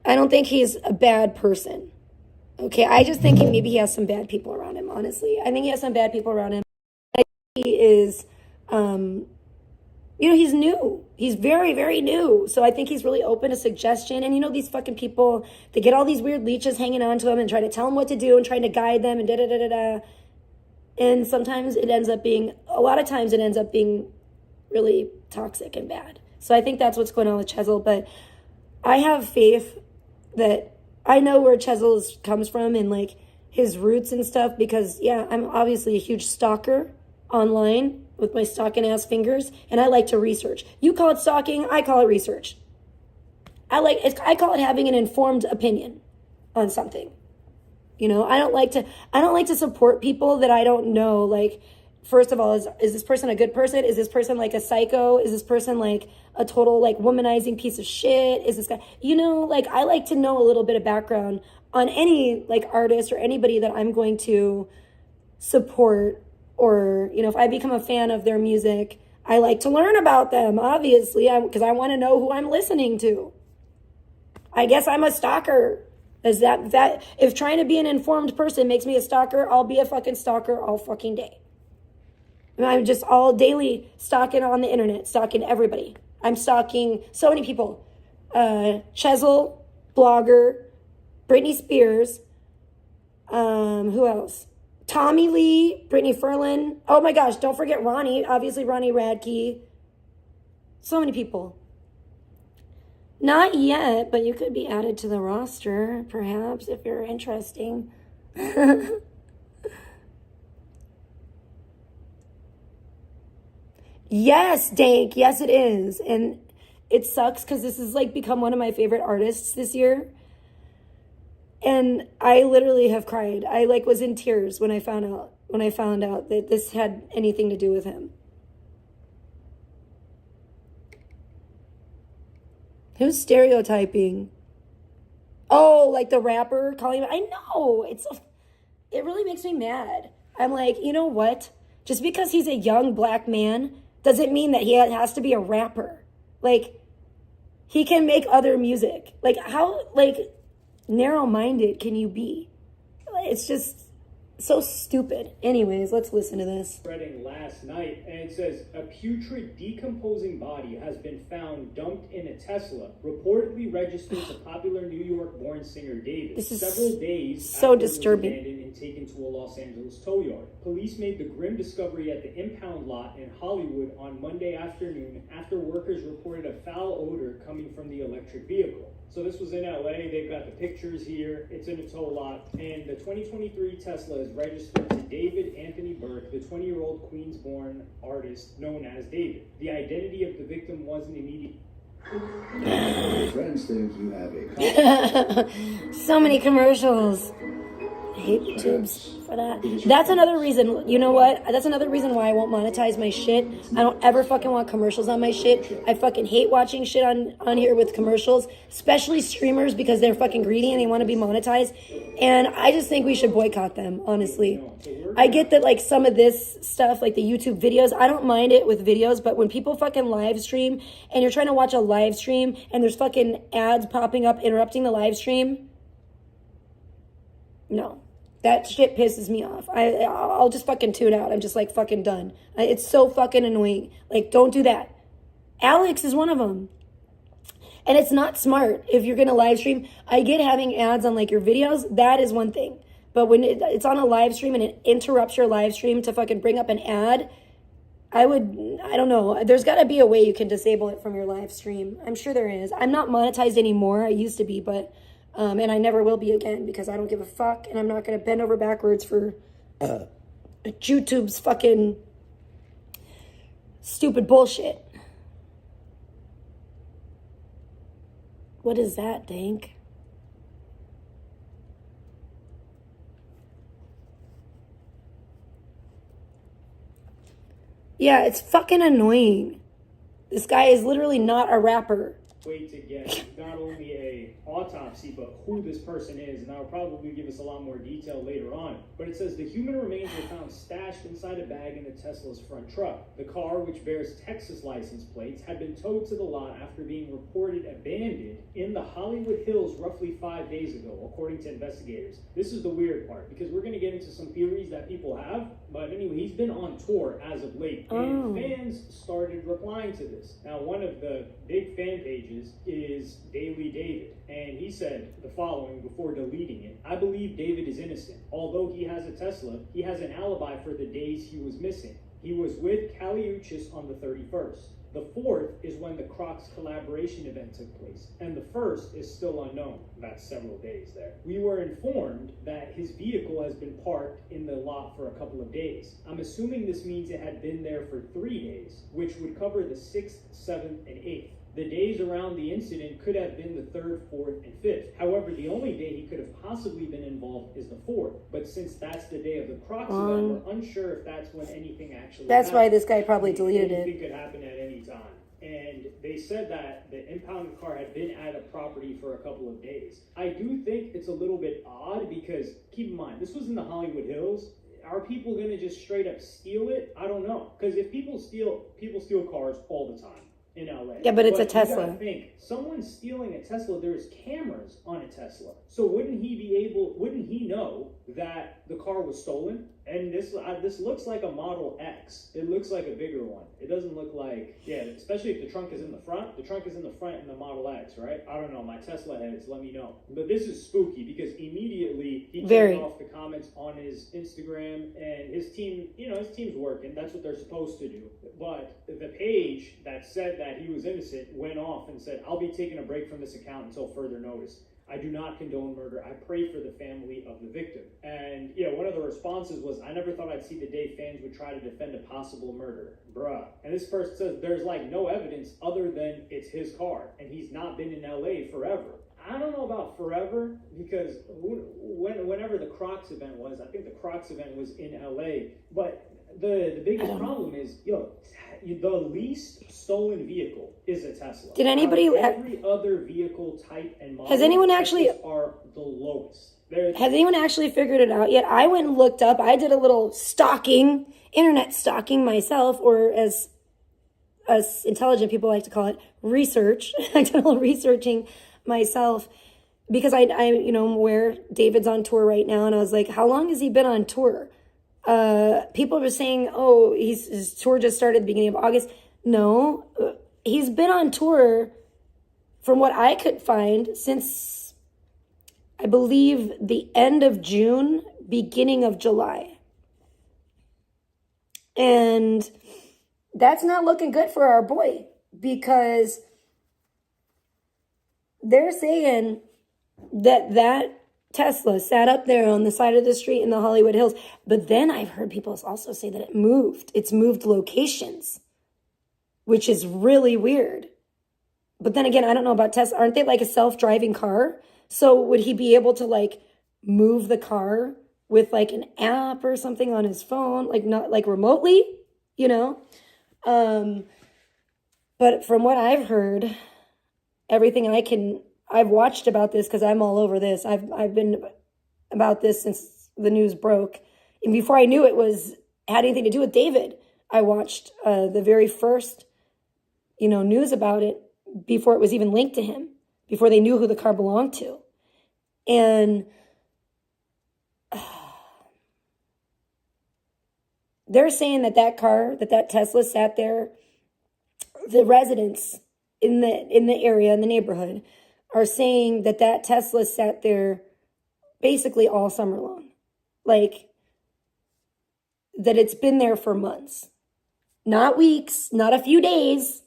don't think he's a bad person. Okay, I just think maybe he has some bad people around him, honestly. I think he has some bad people around him. He is he's new. He's very, very new. So I think he's really open to suggestion. And these fucking people, they get all these weird leeches hanging on to him and try to tell him what to do and trying to guide them and da-da-da-da-da. And sometimes a lot of times it ends up being really toxic and bad. So I think that's what's going on with Chzel. But I have faith that I know where Chzel comes from and like his roots and stuff, because yeah, I'm obviously a huge stalker online with my stalking ass fingers, and I like to research. You call it stalking, I call it research. I call it having an informed opinion on something. I don't like to support people that I don't know. Like, first of all, is this person a good person? Is this person like a psycho? Is this person like a total like womanizing piece of shit? Is this guy, I like to know a little bit of background on any like artist or anybody that I'm going to support, or, if I become a fan of their music, I like to learn about them, obviously, because I want to know who I'm listening to. I guess I'm a stalker. Is that if trying to be an informed person makes me a stalker, I'll be a fucking stalker all fucking day. And I'm just all daily stalking on the internet, stalking everybody. I'm stalking so many people. Chzel, blogger, Britney Spears, who else? Tommy Lee, Brittany Ferlin. Oh my gosh, don't forget Ronnie. Obviously, Ronnie Radke. So many people. Not yet, but you could be added to the roster, perhaps, if you're interesting. Yes, Dank. Yes, it is. And it sucks because this has like become one of my favorite artists this year. And I literally have cried. I like was in tears when I found out that this had anything to do with him. Who's stereotyping? Oh, like the rapper calling him. I know. It really makes me mad. I'm like, you know what? Just because he's a young black man doesn't mean that he has to be a rapper. Like, he can make other music. Like, how, like, narrow-minded can you be? It's just so stupid. Anyways, let's listen to this. Spreading last night, and it says a putrid decomposing body has been found dumped in a Tesla, reportedly registered to popular New York-born singer David. This is several days so after disturbing. It was abandoned and taken to a Los Angeles tow yard. Police made the grim discovery at the impound lot in Hollywood on Monday afternoon after workers reported a foul odor coming from the electric vehicle. So this was in LA. They've got the pictures here. It's in a tow lot. And the 2023 Tesla is registered to David Anthony Burke, the 20-year-old Queens-born artist known as David. The identity of the victim wasn't immediate. Friends think you have a So many commercials. I hate the tubes for that. That's another reason, you know what? That's another reason why I won't monetize my shit. I don't ever fucking want commercials on my shit. I fucking hate watching shit on here with commercials, especially streamers, because they're fucking greedy and they want to be monetized. And I just think we should boycott them, honestly. I get that, like, some of this stuff, like the YouTube videos, I don't mind it with videos, but when people fucking live stream and you're trying to watch a live stream and there's fucking ads popping up interrupting the live stream, no. That shit pisses me off. I'll just fucking tune out. I'm just like fucking done. It's so fucking annoying. Like, don't do that. Alex is one of them. And it's not smart if you're going to live stream. I get having ads on like your videos. That is one thing. But when it's on a live stream and it interrupts your live stream to fucking bring up an ad, I don't know. There's got to be a way you can disable it from your live stream. I'm sure there is. I'm not monetized anymore. I used to be, but... and I never will be again because I don't give a fuck, and I'm not going to bend over backwards for YouTube's fucking stupid bullshit. What is that, Dank? Yeah, it's fucking annoying. This guy is literally not a rapper. wait to get not only a autopsy, but who this person is, and that'll probably give us a lot more detail later on. But it says the human remains were found stashed inside a bag in the Tesla's front truck. The car, which bears Texas license plates, had been towed to the lot after being reported abandoned in the Hollywood Hills roughly 5 days ago, according to investigators. This is the weird part, because we're going to get into some theories that people have, but anyway, he's been on tour as of late, and fans started replying to this. Now, one of the big fan pages is Daily David, and he said the following before deleting it: I believe David is innocent. Although he has a Tesla, he has an alibi for the days he was missing. He was with Tricialicious on the 31st. The 4th is when the Crocs collaboration event took place, and the 1st is still unknown. That's several days there. We were informed that his vehicle has been parked in the lot for a couple of days. I'm assuming this means it had been there for 3 days, which would cover the 6th, 7th, and 8th. The days around the incident could have been the 3rd, 4th, and 5th. However, the only day he could have possibly been involved is the 4th. But since that's the day of the Crocs event, we're unsure if that's when anything actually That's happened. why this guy probably deleted it. Anything could happen at any time. And they said that the impounded car had been at a property for a couple of days. I do think it's a little bit odd because, keep in mind, this was in the Hollywood Hills. Are people going to just straight up steal it? I don't know. Because if people steal cars all the time in LA. Yeah, but it's a you Tesla. gotta think, someone stealing a Tesla, there's cameras on a Tesla. So wouldn't he know that the car was stolen? And this looks like a Model X. It looks like a bigger one. It doesn't look like, especially if the trunk is in the front. The trunk is in the front in the Model X, right? I don't know, my Tesla heads, let me know. But this is spooky because immediately he turned off the comments on his Instagram, and his team's working. That's what they're supposed to do. But the page that said that he was innocent went off and said, I'll be taking a break from this account until further notice. I do not condone murder. I pray for the family of the victim. And one of the responses was, I never thought I'd see the day fans would try to defend a possible murder. Bruh. And this person says there's like no evidence other than it's his car, and he's not been in LA forever. I don't know about forever, because whenever the Crocs event was, I think the Crocs event was in LA, but the biggest problem is, the least stolen vehicle is a Tesla. Did anybody? Every other vehicle type and model Has anyone actually are the lowest? Has anyone actually figured it out yet? I went and looked up. I did a little stalking, internet stalking myself, or as intelligent people like to call it, research. I did a little researching myself because I'm aware David's on tour right now, and I was like, how long has he been on tour? People were saying, oh, his tour just started at the beginning of August. No, he's been on tour, from what I could find, since I believe the end of June, beginning of July. And that's not looking good for our boy, because they're saying that Tesla sat up there on the side of the street in the Hollywood Hills. But then I've heard people also say that it's moved locations, which is really weird. But then again, I don't know about Tesla. Aren't they like a self-driving car? So would he be able to like move the car with like an app or something on his phone, like not like remotely, But from what I've heard, everything I've watched about this, because I'm all over this. I've been about this since the news broke. And before I knew it had anything to do with David, I watched the very first, news about it before it was even linked to him, before they knew who the car belonged to. And they're saying that car, that Tesla sat there, the residents in the area, in the neighborhood, are saying that Tesla sat there basically all summer long. Like, that it's been there for months. Not weeks, not a few days.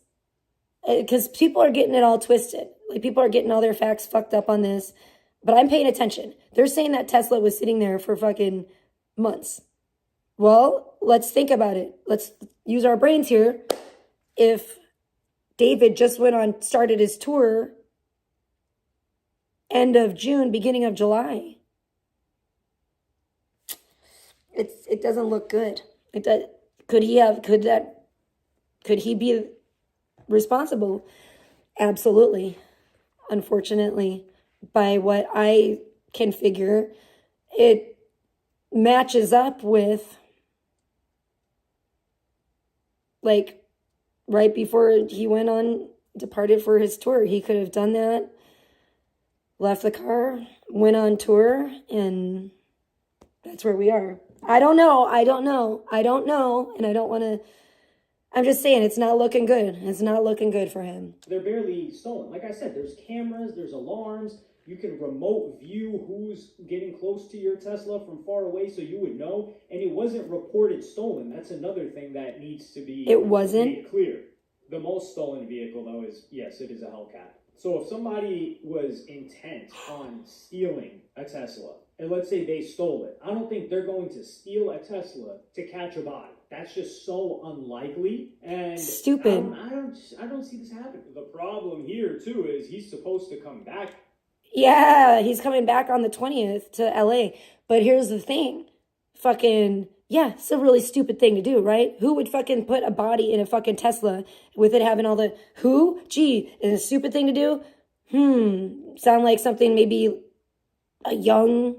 Because people are getting it all twisted. Like, people are getting all their facts fucked up on this. But I'm paying attention. They're saying that Tesla was sitting there for fucking months. Well, let's think about it. Let's use our brains here. If David just started his tour end of June, beginning of July, it doesn't look good. Could he be responsible? Absolutely. Unfortunately, by what I can figure, it matches up with like right before he departed for his tour. He could have done that, left the car, went on tour, and that's where we are. I don't know, and I don't want to, I'm just saying it's not looking good. It's not looking good for him. They're barely stolen. Like I said, there's cameras, there's alarms. You can remote view who's getting close to your Tesla from far away so you would know. And it wasn't reported stolen. That's another thing that needs to be made clear. The most stolen vehicle, though, is, yes, it is a Hellcat. So if somebody was intent on stealing a Tesla, and let's say they stole it, I don't think they're going to steal a Tesla to catch a body. That's just so unlikely and stupid. I don't see this happen. The problem here too is he's supposed to come back. Yeah, he's coming back on the 20th to LA. But here's the thing. Fucking, yeah, it's a really stupid thing to do, right? Who would fucking put a body in a fucking Tesla with it having all the, who? Gee, is it a stupid thing to do? Sound like something maybe a young,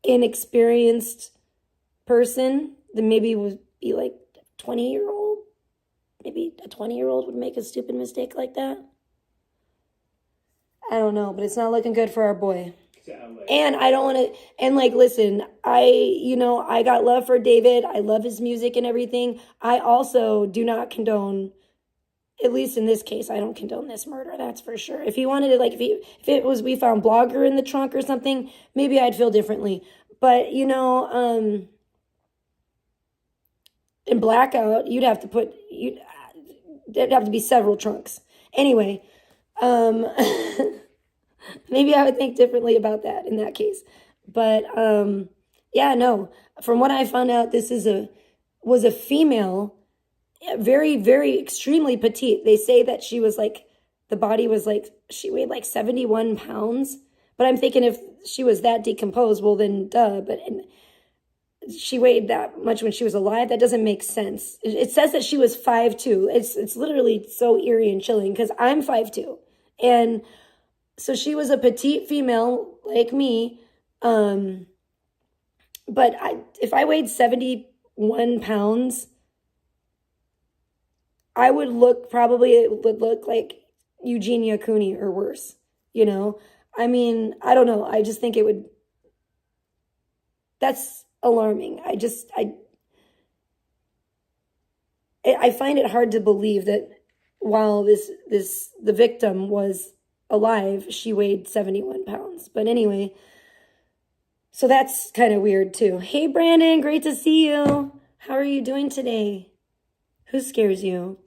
inexperienced person that maybe would be like a 20-year-old. Maybe a 20-year-old would make a stupid mistake like that. I don't know, but it's not looking good for our boy. And I don't want to, and like, listen, I got love for David. I love his music and everything. I also do not condone, at least in this case, I don't condone this murder. That's for sure. If he wanted to, like, if it was, we found Blogger in the trunk or something, maybe I'd feel differently. But, in Blackout, there'd have to be several trunks. Anyway, maybe I would think differently about that in that case. But yeah, no. From what I found out, this was a female, very, very extremely petite. They say that she was like, the body was like, she weighed like 71 pounds. But I'm thinking if she was that decomposed, well then duh. But she weighed that much when she was alive. That doesn't make sense. It says that she was 5'2". It's literally so eerie and chilling because I'm 5'2". And so she was a petite female like me. But if I weighed 71 pounds, it would look like Eugenia Cooney or worse, I mean, I don't know. I just think that's alarming. I find it hard to believe that while the victim was alive, she weighed 71 pounds. But anyway, so that's kind of weird too. Hey, Brandon, great to see you. How are you doing today? Who scares you?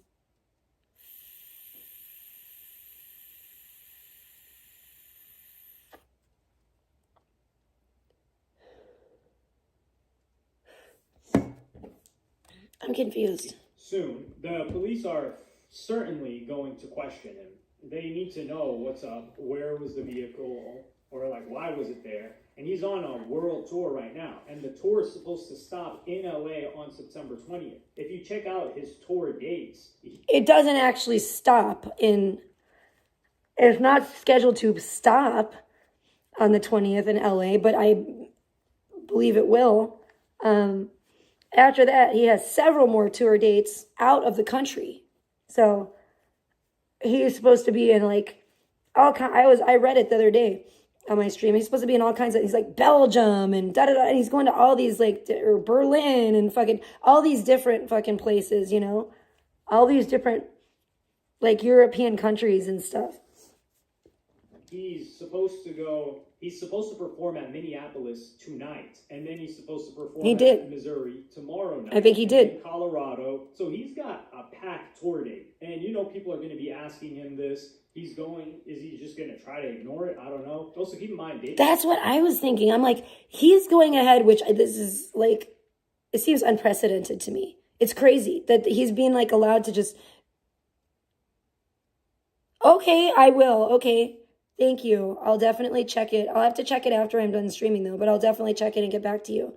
I'm confused. Soon, the police are certainly going to question him. They need to know what's up, where was the vehicle, or like why was it there? And he's on a world tour right now, and the tour is supposed to stop in LA on September 20th. If you check out his tour dates, it doesn't actually stop it's not scheduled to stop on the 20th in LA, but I believe it will. After that, he has several more tour dates out of the country. So he is supposed to be in like I read it the other day on my stream. He's supposed to be in all kinds of, he's like Belgium and and he's going to all these or Berlin and fucking all these different fucking places, all these different like European countries and stuff. He's supposed to perform at Minneapolis tonight, and then he's supposed to perform at Missouri tomorrow night. I think he did. In Colorado. So he's got a packed tour date. And people are going to be asking him this. Is he just going to try to ignore it? I don't know. Also, keep in mind, that's what I was thinking. I'm like, he's going ahead, which this is like, it seems unprecedented to me. It's crazy that he's being like allowed to just, okay, I will. Okay. Thank you. I'll definitely check it. I'll have to check it after I'm done streaming, though, but I'll definitely check it and get back to you.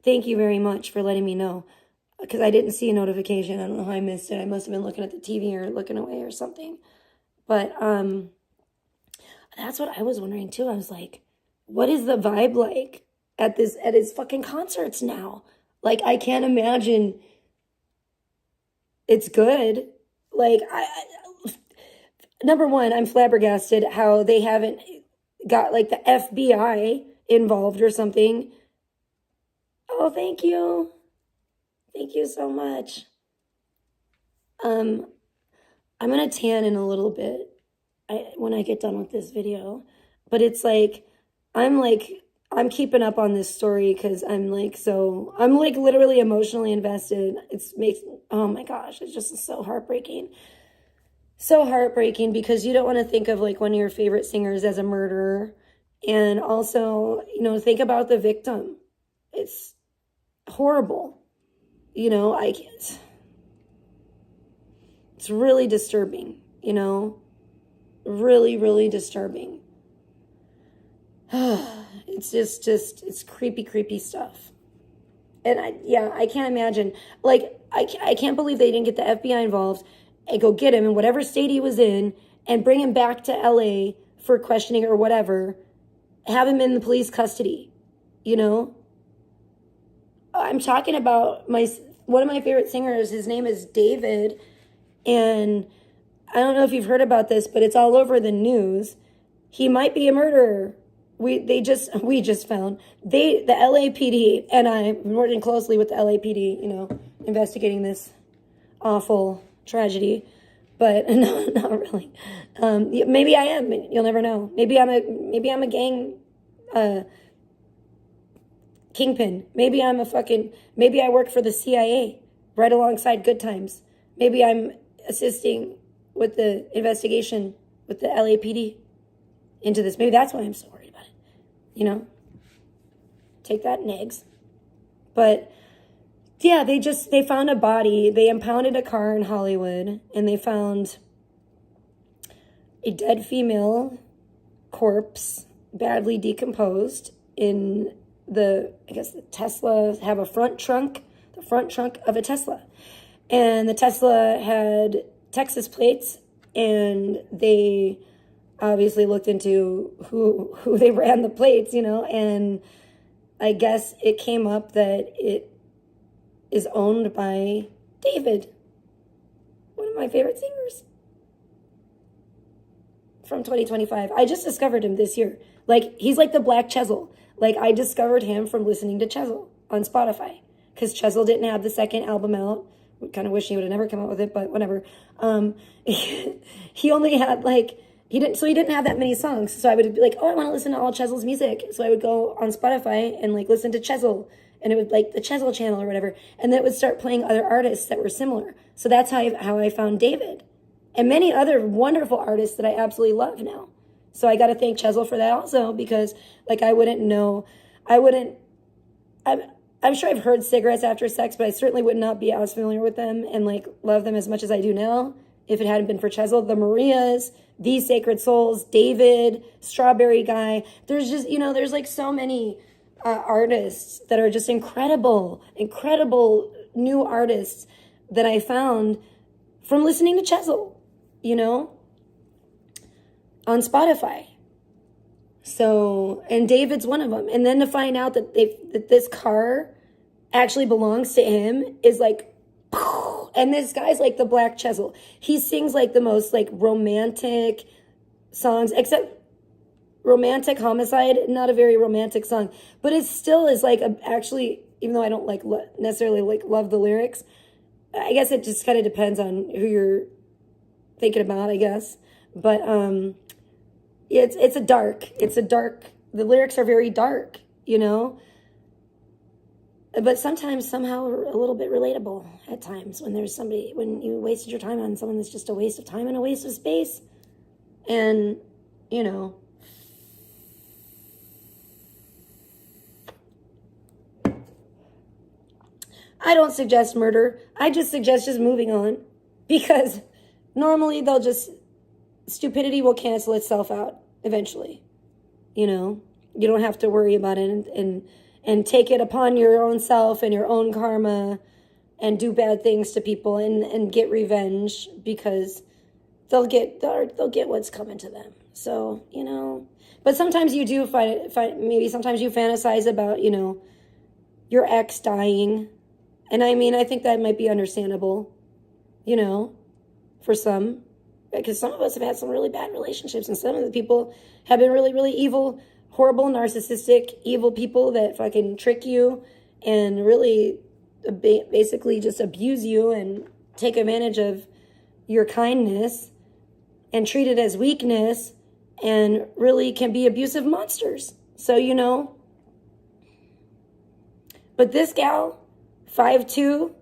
Thank you very much for letting me know, because I didn't see a notification. I don't know how I missed it. I must have been looking at the TV or looking away or something. But that's what I was wondering too. I was like, what is the vibe like at his fucking concerts now? Like, I can't imagine it's good. Like, number one, I'm flabbergasted how they haven't got like the FBI involved or something. Oh, thank you. Thank you so much. I'm gonna tan in a little bit when I get done with this video. But it's like, I'm keeping up on this story because I'm like literally emotionally invested. Oh my gosh, it's just so heartbreaking. So heartbreaking because you don't want to think of like one of your favorite singers as a murderer. And also, think about the victim. It's horrible. I can't. It's really disturbing, really, really disturbing. It's just it's creepy stuff. And I can't imagine. Like, I can't believe they didn't get the FBI involved and go get him in whatever state he was in and bring him back to LA for questioning or whatever. Have him in the police custody, I'm talking about one of my favorite singers. His name is David. And I don't know if you've heard about this, but it's all over the news. He might be a murderer. We just found the LAPD, and I'm working closely with the LAPD, investigating this awful tragedy. But no, not really. Maybe I am. You'll never know. Maybe I'm a gang kingpin. Maybe I work for the CIA right alongside Good Times. Maybe I'm assisting with the investigation with the LAPD into this. Maybe that's why I'm so worried about it. Take that, negs. But yeah, they found a body. They impounded a car in Hollywood and they found a dead female corpse, badly decomposed in the Tesla have a front trunk of a Tesla. And the Tesla had Texas plates, and they obviously looked into who they ran the plates, and I guess it came up that it is owned by David, one of my favorite singers from 2025. I just discovered him this year. Like, he's like the Black Chzel. Like, I discovered him from listening to Chzel on Spotify because Chzel didn't have the second album out. Kind of wish he would have never come out with it, but whatever. He only had he didn't have that many songs. So I would be like, oh, I want to listen to all Chzel's music. So I would go on Spotify and listen to Chzel, and it would the Chzel channel or whatever. And then it would start playing other artists that were similar. So that's how I found David and many other wonderful artists that I absolutely love now. So I got to thank Chzel for that also, because I'm sure I've heard Cigarettes After Sex, but I certainly would not be as familiar with them and love them as much as I do now if it hadn't been for Chzel. The Marias, These Sacred Souls, David, Strawberry Guy. There's just, there's so many artists that are just incredible new artists that I found from listening to Chzel, on Spotify. So, and David's one of them. And then to find out that this car actually belongs to him is and this guy's the Black Chzel. He sings the most romantic songs, except Romantic Homicide, not a very romantic song, but it still is actually, even though I don't necessarily love the lyrics, I guess it just kind of depends on who you're thinking about, I guess. But it's a dark, the lyrics are very dark, but sometimes somehow a little bit relatable at times when you wasted your time on someone that's just a waste of time and a waste of space. And, I don't suggest murder. I just suggest just moving on, because normally stupidity will cancel itself out eventually. You don't have to worry about it and take it upon your own self and your own karma and do bad things to people and get revenge, because they'll get what's coming to them. So, but sometimes you do maybe sometimes you fantasize about, your ex dying. And I mean, I think that might be understandable, for some, because some of us have had some really bad relationships, and some of the people have been really, really evil, horrible, narcissistic, evil people that fucking trick you and really basically just abuse you and take advantage of your kindness and treat it as weakness, and really can be abusive monsters. So, but this gal, 5'2",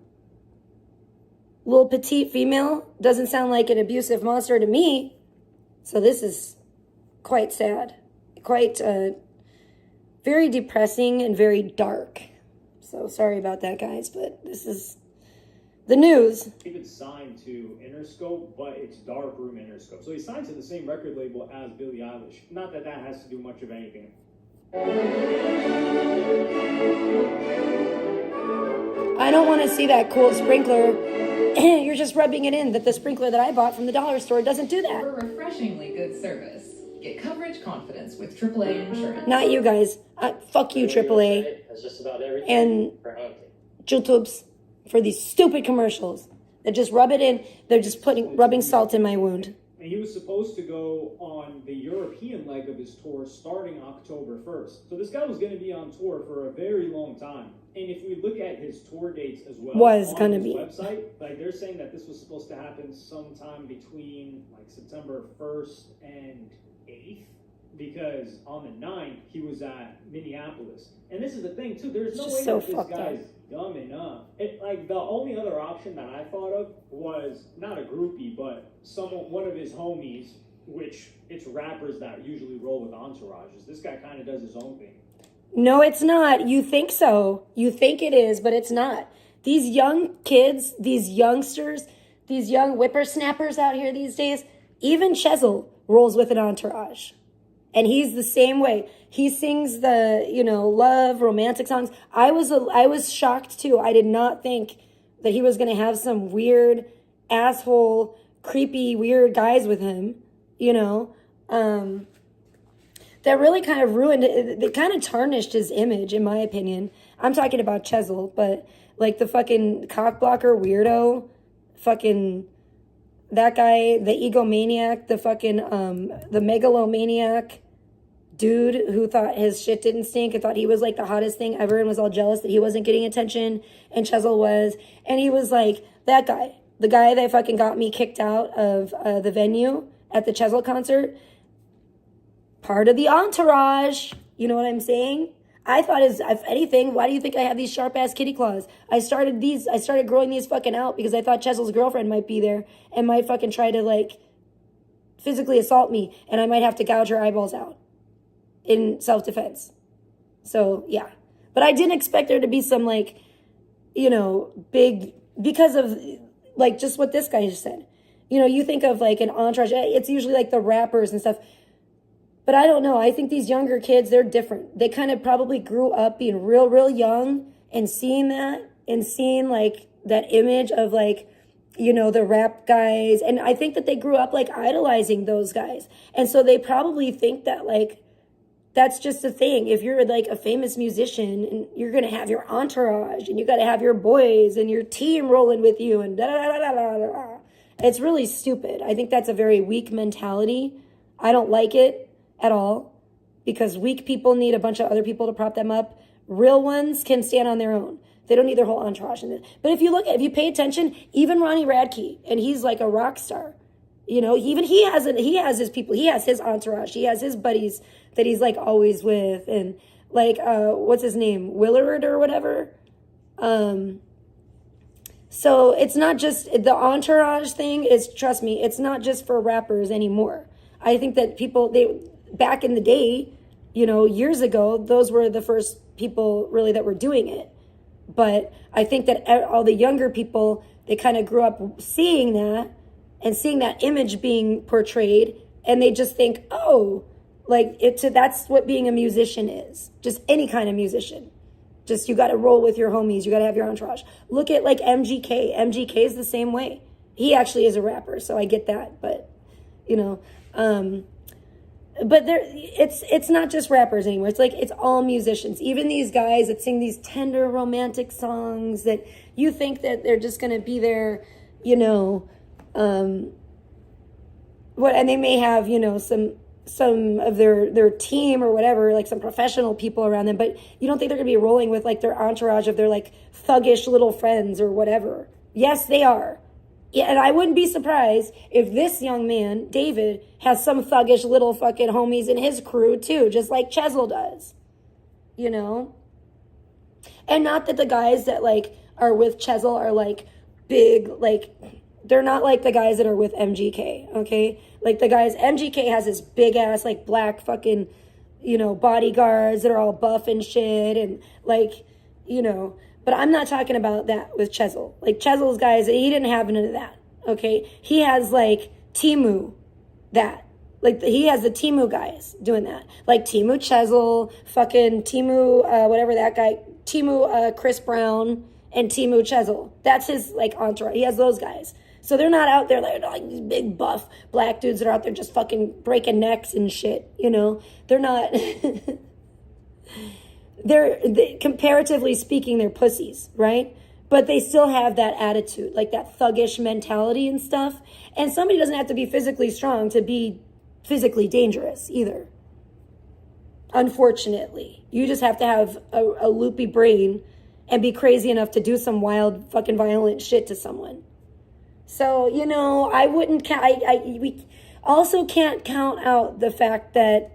little petite female, doesn't sound like an abusive monster to me. So this is quite sad, quite very depressing and very dark. So sorry about that, guys, but this is the news. Even signed to Interscope, but it's Darkroom Interscope. So he signed to the same record label as Billie Eilish. Not that that has to do much of anything. I don't want to see that cool sprinkler. You're just rubbing it in that the sprinkler that I bought from the dollar store doesn't do that. For refreshingly good service, get coverage confidence with AAA insurance. Not you guys. Fuck you, AAA. And YouTubes for these stupid commercials that just rub it in. They're just rubbing salt in my wound. And he was supposed to go on the European leg of his tour starting October 1st. So this guy was going to be on tour for a very long time. And if we look at his tour dates as well, on his website, like they're saying that this was supposed to happen sometime between like September 1st and 8th, because on the 9th he was at Minneapolis. And this is the thing too, there's no way that this guy's dumb enough. Like the only other option that I thought of was not a groupie, but one of his homies, which it's rappers that usually roll with entourages. This guy kind of does his own thing. No, it's not. You think so. You think it is, but it's not. These young kids, these youngsters, these young whippersnappers out here these days, even Chzel rolls with an entourage. And he's the same way. He sings the, love, romantic songs. I was shocked too. I did not think that he was going to have some weird, asshole, creepy, weird guys with him, that really kind of ruined it. It kind of tarnished his image, in my opinion. I'm talking about Chzel, but like the fucking cockblocker weirdo, fucking that guy, the egomaniac, the fucking, the megalomaniac dude who thought his shit didn't stink and thought he was like the hottest thing ever and was all jealous that he wasn't getting attention and Chzel was. And he was like, that guy, the guy that fucking got me kicked out of the venue at the Chzel concert, part of the entourage. You know what I'm saying? I thought, if anything, why do you think I have these sharp ass kitty claws? I started growing these fucking out because I thought Chzel's girlfriend might be there and might fucking try to like physically assault me, and I might have to gouge her eyeballs out in self-defense. So yeah, but I didn't expect there to be some like, big, because of like just what this guy just said. You think of like an entourage, it's usually like the rappers and stuff. But I don't know. I think these younger kids, they're different. They kind of probably grew up being real, real young and seeing that and seeing like that image of like, the rap guys. And I think that they grew up like idolizing those guys. And so they probably think that like, that's just a thing. If you're like a famous musician and you're going to have your entourage and you got to have your boys and your team rolling with you and da da da da da da. It's really stupid. I think that's a very weak mentality. I don't like it at all, because weak people need a bunch of other people to prop them up. Real ones can stand on their own. They don't need their whole entourage in it. But if you pay attention, even Ronnie Radke, and he's like a rock star, even he has his people, he has his entourage, he has his buddies that he's like always with, and like what's his name, Willard or whatever. So it's not just the entourage thing. Trust me, it's not just for rappers anymore. I think that back in the day, years ago, those were the first people really that were doing it. But I think that all the younger people, they kind of grew up seeing that and seeing that image being portrayed. And they just think, oh, like that's what being a musician is. Just any kind of musician. Just you got to roll with your homies. You got to have your entourage. Look at like MGK. MGK is the same way. He actually is a rapper, so I get that. But you know. But it's not just rappers anymore. It's like, it's all musicians. Even these guys that sing these tender romantic songs that you think that they're just going to be there, you know, and they may have, you know, some of their team or whatever, like some professional people around them, but you don't think they're going to be rolling with like their entourage of their like thuggish little friends or whatever. Yes, they are. Yeah, and I wouldn't be surprised if this young man, David, has some thuggish little fucking homies in his crew too, just like Chzel does, you know? And not that the guys that like are with Chzel are like big, like, they're not like the guys that are with MGK, okay? Like the guys, MGK has this big ass like black fucking, you know, bodyguards that are all buff and shit and like, you know. But I'm not talking about that with Chzel. Like Chzel's guys, he didn't have none of that, okay? He has like Timu, that. Like he has the Timu guys doing that. Like Timu Chzel, fucking Timu, whatever that guy, Timu Chris Brown, and Timu Chzel. That's his like entourage. He has those guys. So they're not out there like these big buff black dudes that are out there just fucking breaking necks and shit, you know? They're not... They, comparatively speaking, they're pussies, right? But they still have that attitude, like that thuggish mentality and stuff. And somebody doesn't have to be physically strong to be physically dangerous either. Unfortunately. You just have to have a loopy brain and be crazy enough to do some wild fucking violent shit to someone. So, you know, I wouldn't count, we also can't count out the fact that,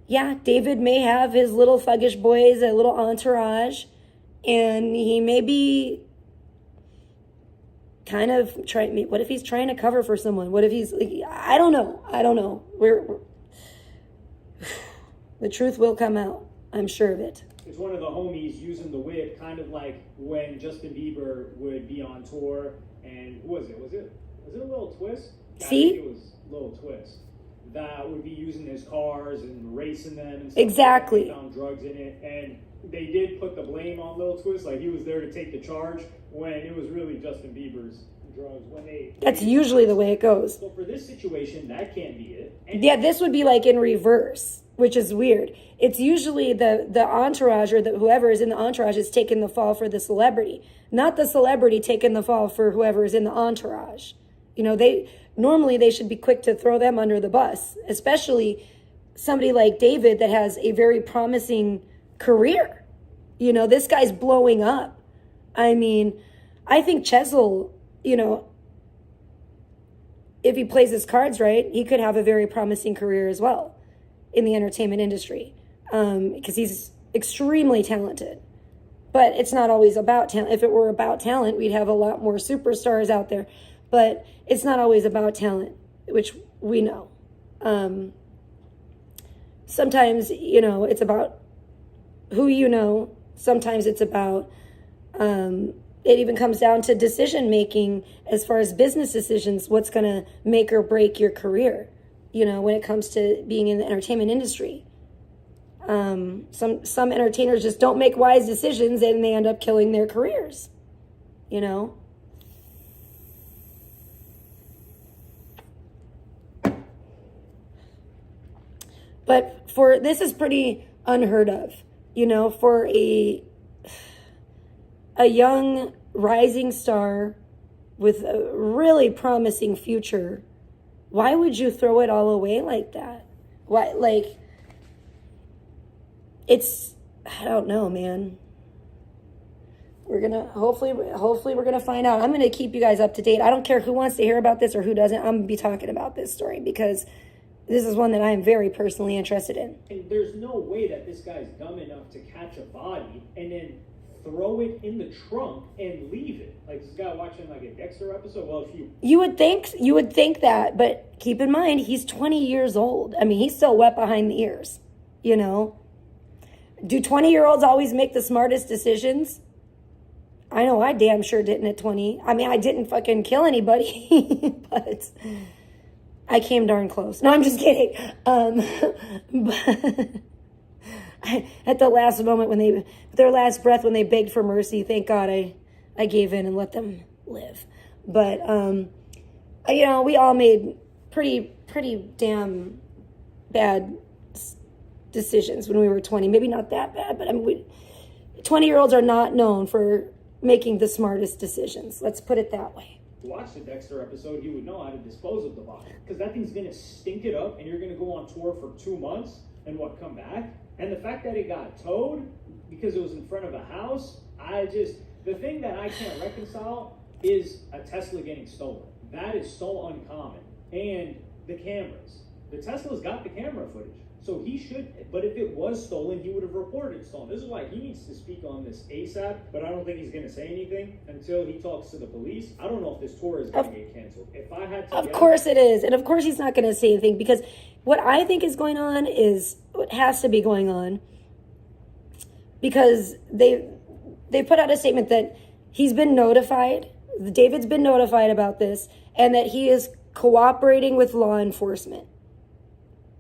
yeah, David may have his little thuggish boys, a little entourage, and he may be kind of trying, what if he's trying to cover for someone? What if he's, like, I don't know. We're the truth will come out. I'm sure of it. It's one of the homies using the whip, kind of like when Justin Bieber would be on tour, and who was it? Was it a Little Twist? Yeah, See? I think it was Little Twist. That would be using his cars and racing them and stuff. Exactly. They found drugs in it, and they did put the blame on Lil Twist, like he was there to take the charge, when it was really Justin Bieber's drugs. That's usually the way it goes. So for this situation, that can't be it. And yeah, this would be like in reverse, which is weird. It's usually the entourage or whoever is in the entourage is taking the fall for the celebrity, not the celebrity taking the fall for whoever is in the entourage. You know, normally they should be quick to throw them under the bus, especially somebody like David that has a very promising career. You know, this guy's blowing up. I mean, I think Chzel, you know, if he plays his cards right, he could have a very promising career as well in the entertainment industry, because he's extremely talented. But it's not always about talent. If it were about talent, we'd have a lot more superstars out there. But it's not always about talent, which we know. Sometimes, you know, it's about who you know. Sometimes it's about, it even comes down to decision making as far as business decisions, what's going to make or break your career, you know, when it comes to being in the entertainment industry. Some entertainers just don't make wise decisions and they end up killing their careers, you know. But this is pretty unheard of, you know, for a young rising star with a really promising future. Why would you throw it all away like that? Why, like, it's, I don't know, man. We're gonna, hopefully we're gonna find out. I'm gonna keep you guys up to date. I don't care who wants to hear about this or who doesn't. I'm gonna be talking about this story because this is one that I am very personally interested in. And there's no way that this guy's dumb enough to catch a body and then throw it in the trunk and leave it. Like this guy watching like a Dexter episode. Well, if you would think that, but keep in mind he's 20 years old. I mean, he's still wet behind the ears. You know, do 20-year-olds always make the smartest decisions? I know I damn sure didn't at 20. I mean, I didn't fucking kill anybody, but I came darn close. No, I'm just kidding. But at the last moment when their last breath, when they begged for mercy, thank God I gave in and let them live. But, you know, we all made pretty damn bad decisions when we were 20. Maybe not that bad, but 20-year-olds are not known for making the smartest decisions. Let's put it that way. Watch the Dexter episode, he would know how to dispose of the body. Because that thing's gonna stink it up, and you're gonna go on tour for 2 months and come back? And the fact that it got towed because it was in front of a house, the thing that I can't reconcile is a Tesla getting stolen. That is so uncommon. And the cameras. The Tesla's got the camera footage. So he should, but if it was stolen, he would have reported it stolen. This is why he needs to speak on this ASAP, but I don't think he's going to say anything until he talks to the police. I don't know if this tour is going to get canceled. If I had to Of course it is. And of course he's not going to say anything, because what I think is going on is what has to be going on, because they put out a statement that he's been notified, David's been notified about this, and that he is cooperating with law enforcement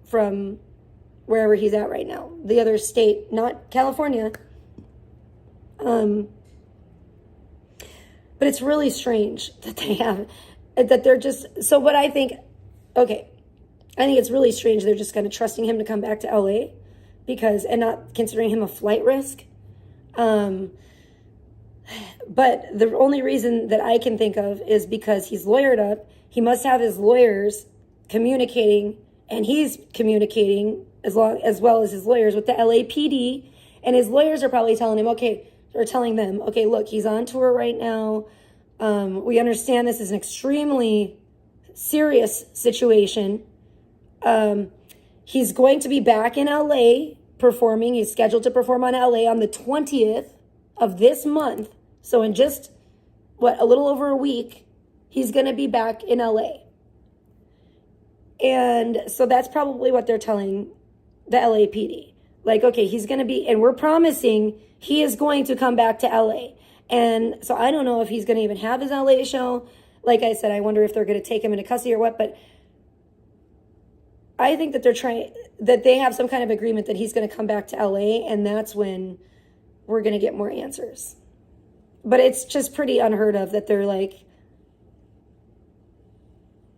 from wherever he's at right now, the other state, not California. But it's really strange that they're just, so what I think it's really strange they're just kind of trusting him to come back to LA and not considering him a flight risk. But the only reason that I can think of is because he's lawyered up. He must have his lawyers communicating, and he's communicating as well as his lawyers with the LAPD, and his lawyers are probably telling them, look, he's on tour right now. We understand this is an extremely serious situation. He's going to be back in LA performing. He's scheduled to perform on LA on the 20th of this month. So in just, a little over a week, he's going to be back in LA. And so that's probably what they're telling the LAPD. Like, okay, he's going to be, and we're promising he is going to come back to LA. And so I don't know if he's going to even have his LA show. Like I said, I wonder if they're going to take him into custody or what, but I think that that they have some kind of agreement that he's going to come back to LA, and that's when we're going to get more answers. But it's just pretty unheard of that they're like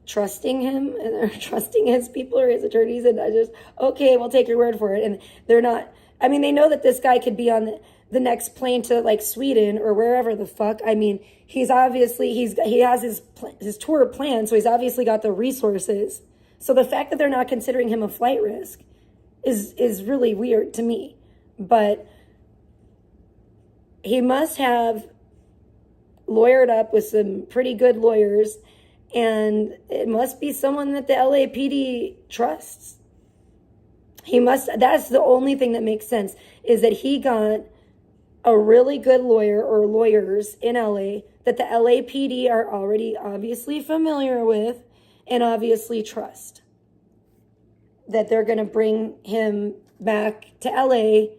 trusting him, and they're trusting his people or his attorneys, and okay, we'll take your word for it. And they're not, they know that this guy could be on the next plane to like Sweden or wherever the fuck. He's obviously, he has his tour planned, so he's obviously got the resources. So the fact that they're not considering him a flight risk is really weird to me. But he must have lawyered up with some pretty good lawyers, and it must be someone that the LAPD trusts. That's the only thing that makes sense, is that he got a really good lawyer or lawyers in LA that the LAPD are already obviously familiar with and obviously trust. That they're going to bring him back to LA,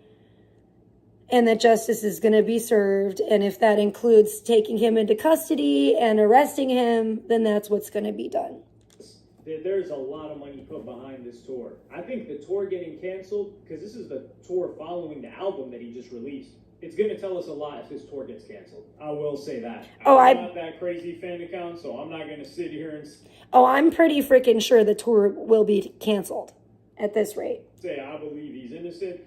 and that justice is going to be served. And if that includes taking him into custody and arresting him, then that's what's going to be done. There's a lot of money put behind this tour. I think the tour getting canceled, because this is the tour following the album that he just released, it's going to tell us a lot if this tour gets canceled. I will say that. I'm not that crazy fan account, so I'm not going to sit here and... I'm pretty freaking sure the tour will be canceled at this rate. Say I believe he's innocent,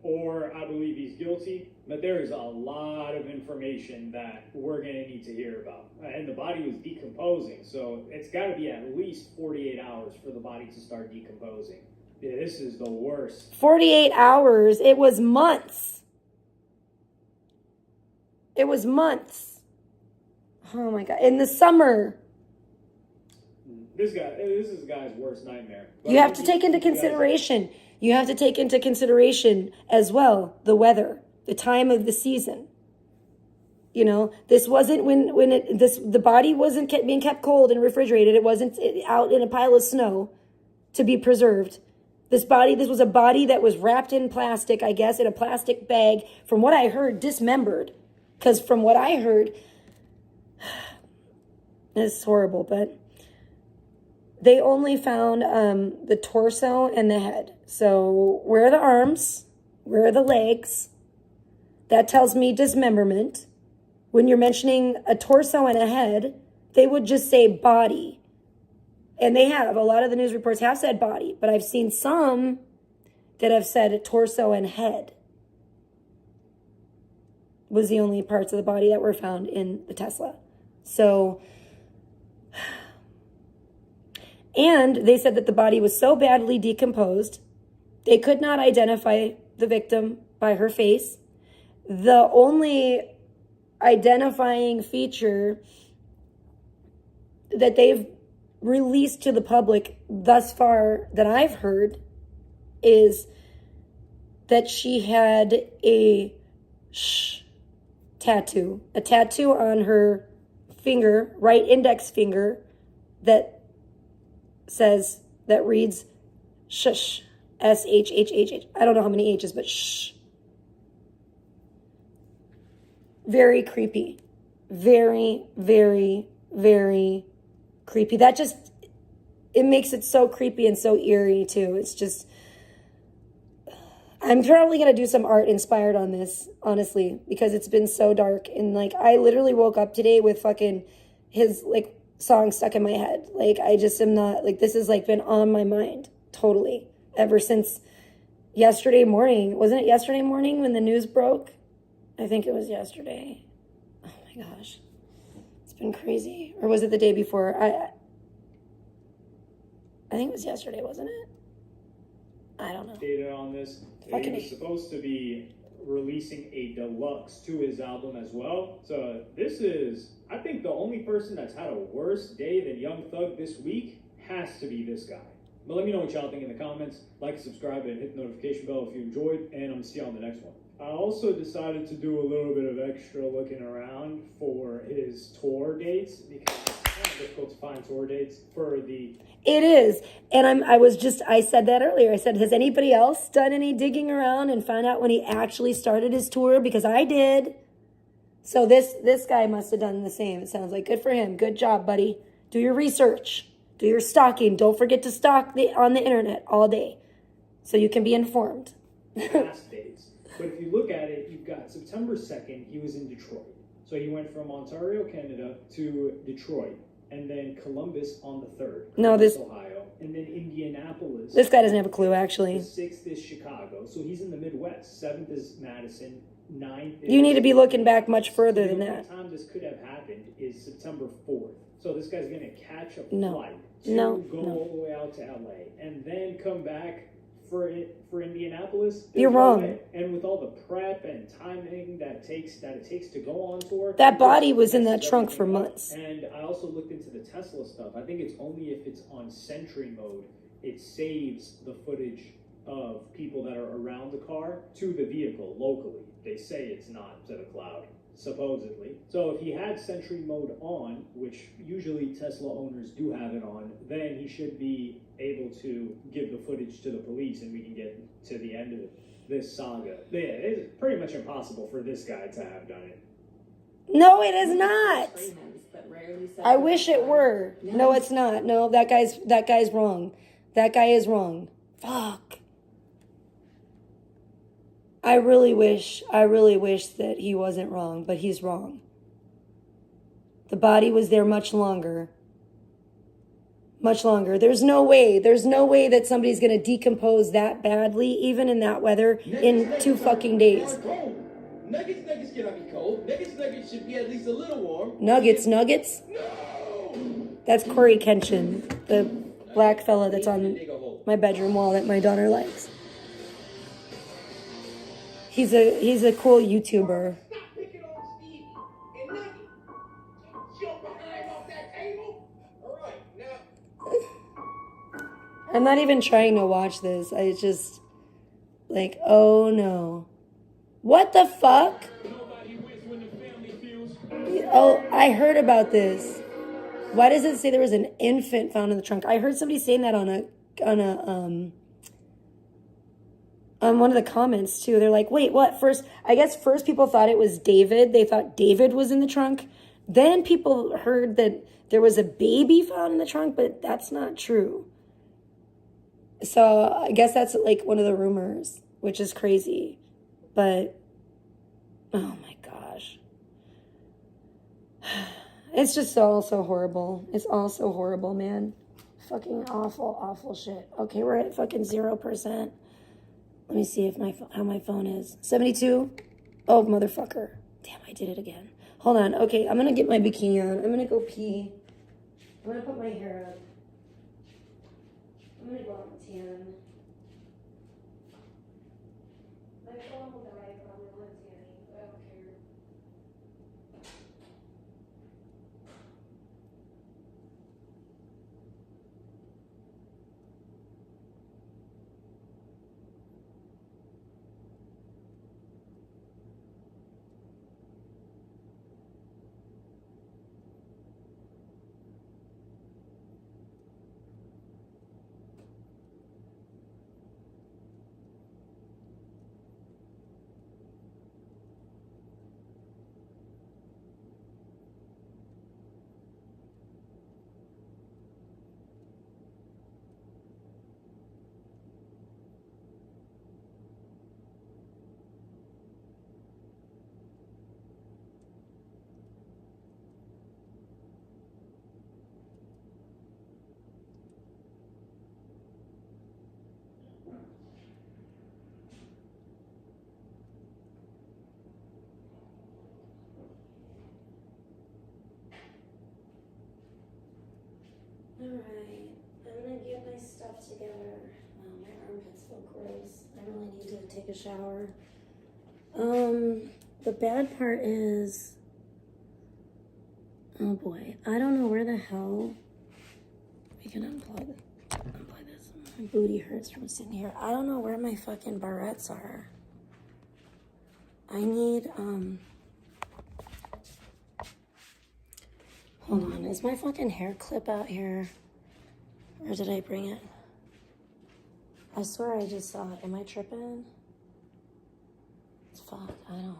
or I believe he's guilty, but there is a lot of information that we're going to need to hear about. And the body was decomposing, so it's got to be at least 48 hours for the body to start decomposing. Yeah, this is the worst. 48 hours? It was months. It was months. Oh my God. In the summer. This is the guy's worst nightmare. You have to take into consideration. You have to take into consideration as well the weather, the time of the season. This wasn't the body wasn't being kept cold and refrigerated. It wasn't out in a pile of snow to be preserved. This was a body that was wrapped in plastic, I guess, in a plastic bag. From what I heard, dismembered. Because from what I heard, it's horrible, but they only found the torso and the head. So where are the arms? Where are the legs? That tells me dismemberment. When you're mentioning a torso and a head, they would just say body. And they have. A lot of the news reports have said body, but I've seen some that have said torso and head was the only parts of the body that were found in the Tesla. So, and they said that the body was so badly decomposed, they could not identify the victim by her face. The only identifying feature that they've released to the public thus far that I've heard is that she had a tattoo on her finger, right index finger, that reads shush, S-H-H-H-H. I don't know how many H's, but shh. Very creepy. Very, very, very creepy. That just, it makes it so creepy and so eerie too. It's just, I'm probably going to do some art inspired on this, honestly, because it's been so dark. And like, I literally woke up today with fucking his like song stuck in my head. Like, I just am not, like, this has like been on my mind totally ever since yesterday morning. Wasn't it yesterday morning when the news broke? I think it was yesterday. Oh my gosh. It's been crazy. Or was it the day before? I think it was yesterday, wasn't it? I don't know. Data on this. He was supposed to be releasing a deluxe to his album as well. So this is, I think the only person that's had a worse day than Young Thug this week has to be this guy. But let me know what y'all think in the comments. Like, subscribe, and hit the notification bell if you enjoyed. And I'm going to see you on the next one. I also decided to do a little bit of extra looking around for his tour dates because it's kind of difficult to find tour dates for the... It is. And I said that earlier. I said, has anybody else done any digging around and found out when he actually started his tour? Because I did. So this guy must have done the same. It sounds like. Good for him. Good job, buddy. Do your research. Do your stalking. Don't forget to stalk on the internet all day so you can be informed. Past dates. But if you look at it, you've got September 2nd, he was in Detroit. So he went from Ontario, Canada to Detroit. And then Columbus on the 3rd. No, Ohio. And then Indianapolis. This guy doesn't have a clue, actually. The 6th is Chicago. So he's in the Midwest. 7th is Madison. 9th is... You need to be looking back much further than that. The only time this could have happened is September 4th. So this guy's going to catch a flight to go all the way out to LA. And then come back for Indianapolis. You're wrong. Way. And with all the prep and timing that it takes to go on tour. That body was in that trunk for months. And I also looked into the Tesla stuff. I think it's only if it's on Sentry mode, it saves the footage of people that are around the car to the vehicle locally. They say it's not to the cloud, supposedly. So if he had Sentry mode on, which usually Tesla owners do have it on, then he should be able to give the footage to the police and we can get to the end of this saga. Yeah, it's pretty much impossible for this guy to have done it. No, it is not. I wish it were. No, it's not. No, that guy's wrong. That guy is wrong. Fuck. I really wish that he wasn't wrong, but he's wrong. The body was there much longer. Much longer. There's no way that somebody's going to decompose that badly, even in that weather, in 2 fucking days. Nuggets cannot be cold. Nuggets should be at least a little warm. Nuggets? No! That's Corey Kenshin, the black fella that's on my bedroom wall that my daughter likes. He's a cool YouTuber. Stop picking on Steve and Nugget. Jump behind off that table. All right, now. I'm not even trying to watch this. I just, like, oh no. What the fuck? Oh, I heard about this. Why does it say there was an infant found in the trunk? I heard somebody saying that on one of the comments too. They're like, wait, what? First people thought it was David. They thought David was in the trunk. Then people heard that there was a baby found in the trunk, but that's not true. So I guess that's like one of the rumors, which is crazy. But, oh my gosh. It's just all so horrible. It's all so horrible, man. Fucking awful, awful shit. Okay, we're at fucking 0%. Let me see if how my phone is. 72? Oh, motherfucker. Damn, I did it again. Hold on. Okay, I'm gonna get my bikini on. I'm gonna go pee. I'm gonna put my hair up. I'm gonna go out and tan. My phone will die if I'm not tanning, but I don't care. Alright, I'm gonna get my stuff together. Wow, my armpits feel gross. I really need to take a shower. The bad part is, oh boy, I don't know where the hell we can unplug this. My booty hurts from sitting here. I don't know where my fucking barrettes are. I need, hold on, is my fucking hair clip out here? Or did I bring it? I swear I just saw it. Am I tripping? Fuck, I don't know.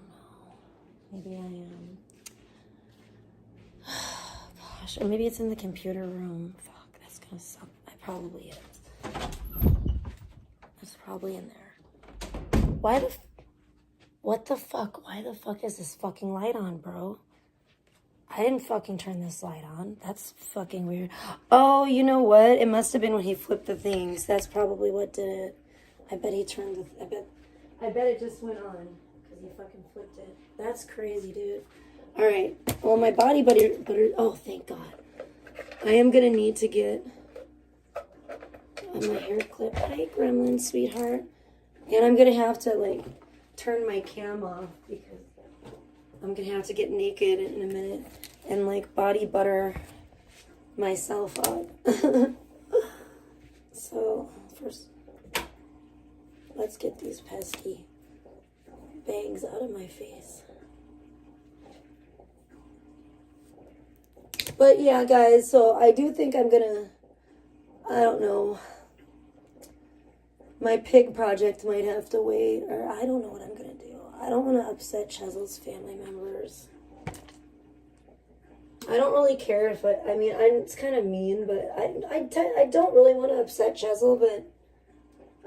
Maybe I am. Gosh, or maybe it's in the computer room. Fuck, that's gonna suck. It probably is. It's probably in there. What the fuck? Why the fuck is this fucking light on, bro? I didn't fucking turn this light on. That's fucking weird. Oh, you know what? It must have been when he flipped the things. That's probably what did it. I bet he turned the... I bet it just went on. Because he fucking flipped it. That's crazy, dude. Alright. Well, my body butter... Oh, thank God. I am going to need to get my hair clip. Hi, gremlin, sweetheart. And I'm going to have to, like, turn my cam off because I'm going to have to get naked in a minute and, like, body butter myself up. So, first, let's get these pesky bags out of my face. But, yeah, guys, so I do think I'm going to, I don't know, my pig project might have to wait, or I don't know what I'm going to do. I don't want to upset Chzel's family members. I don't really care if I mean, it's kind of mean, but I don't really want to upset Chzel, but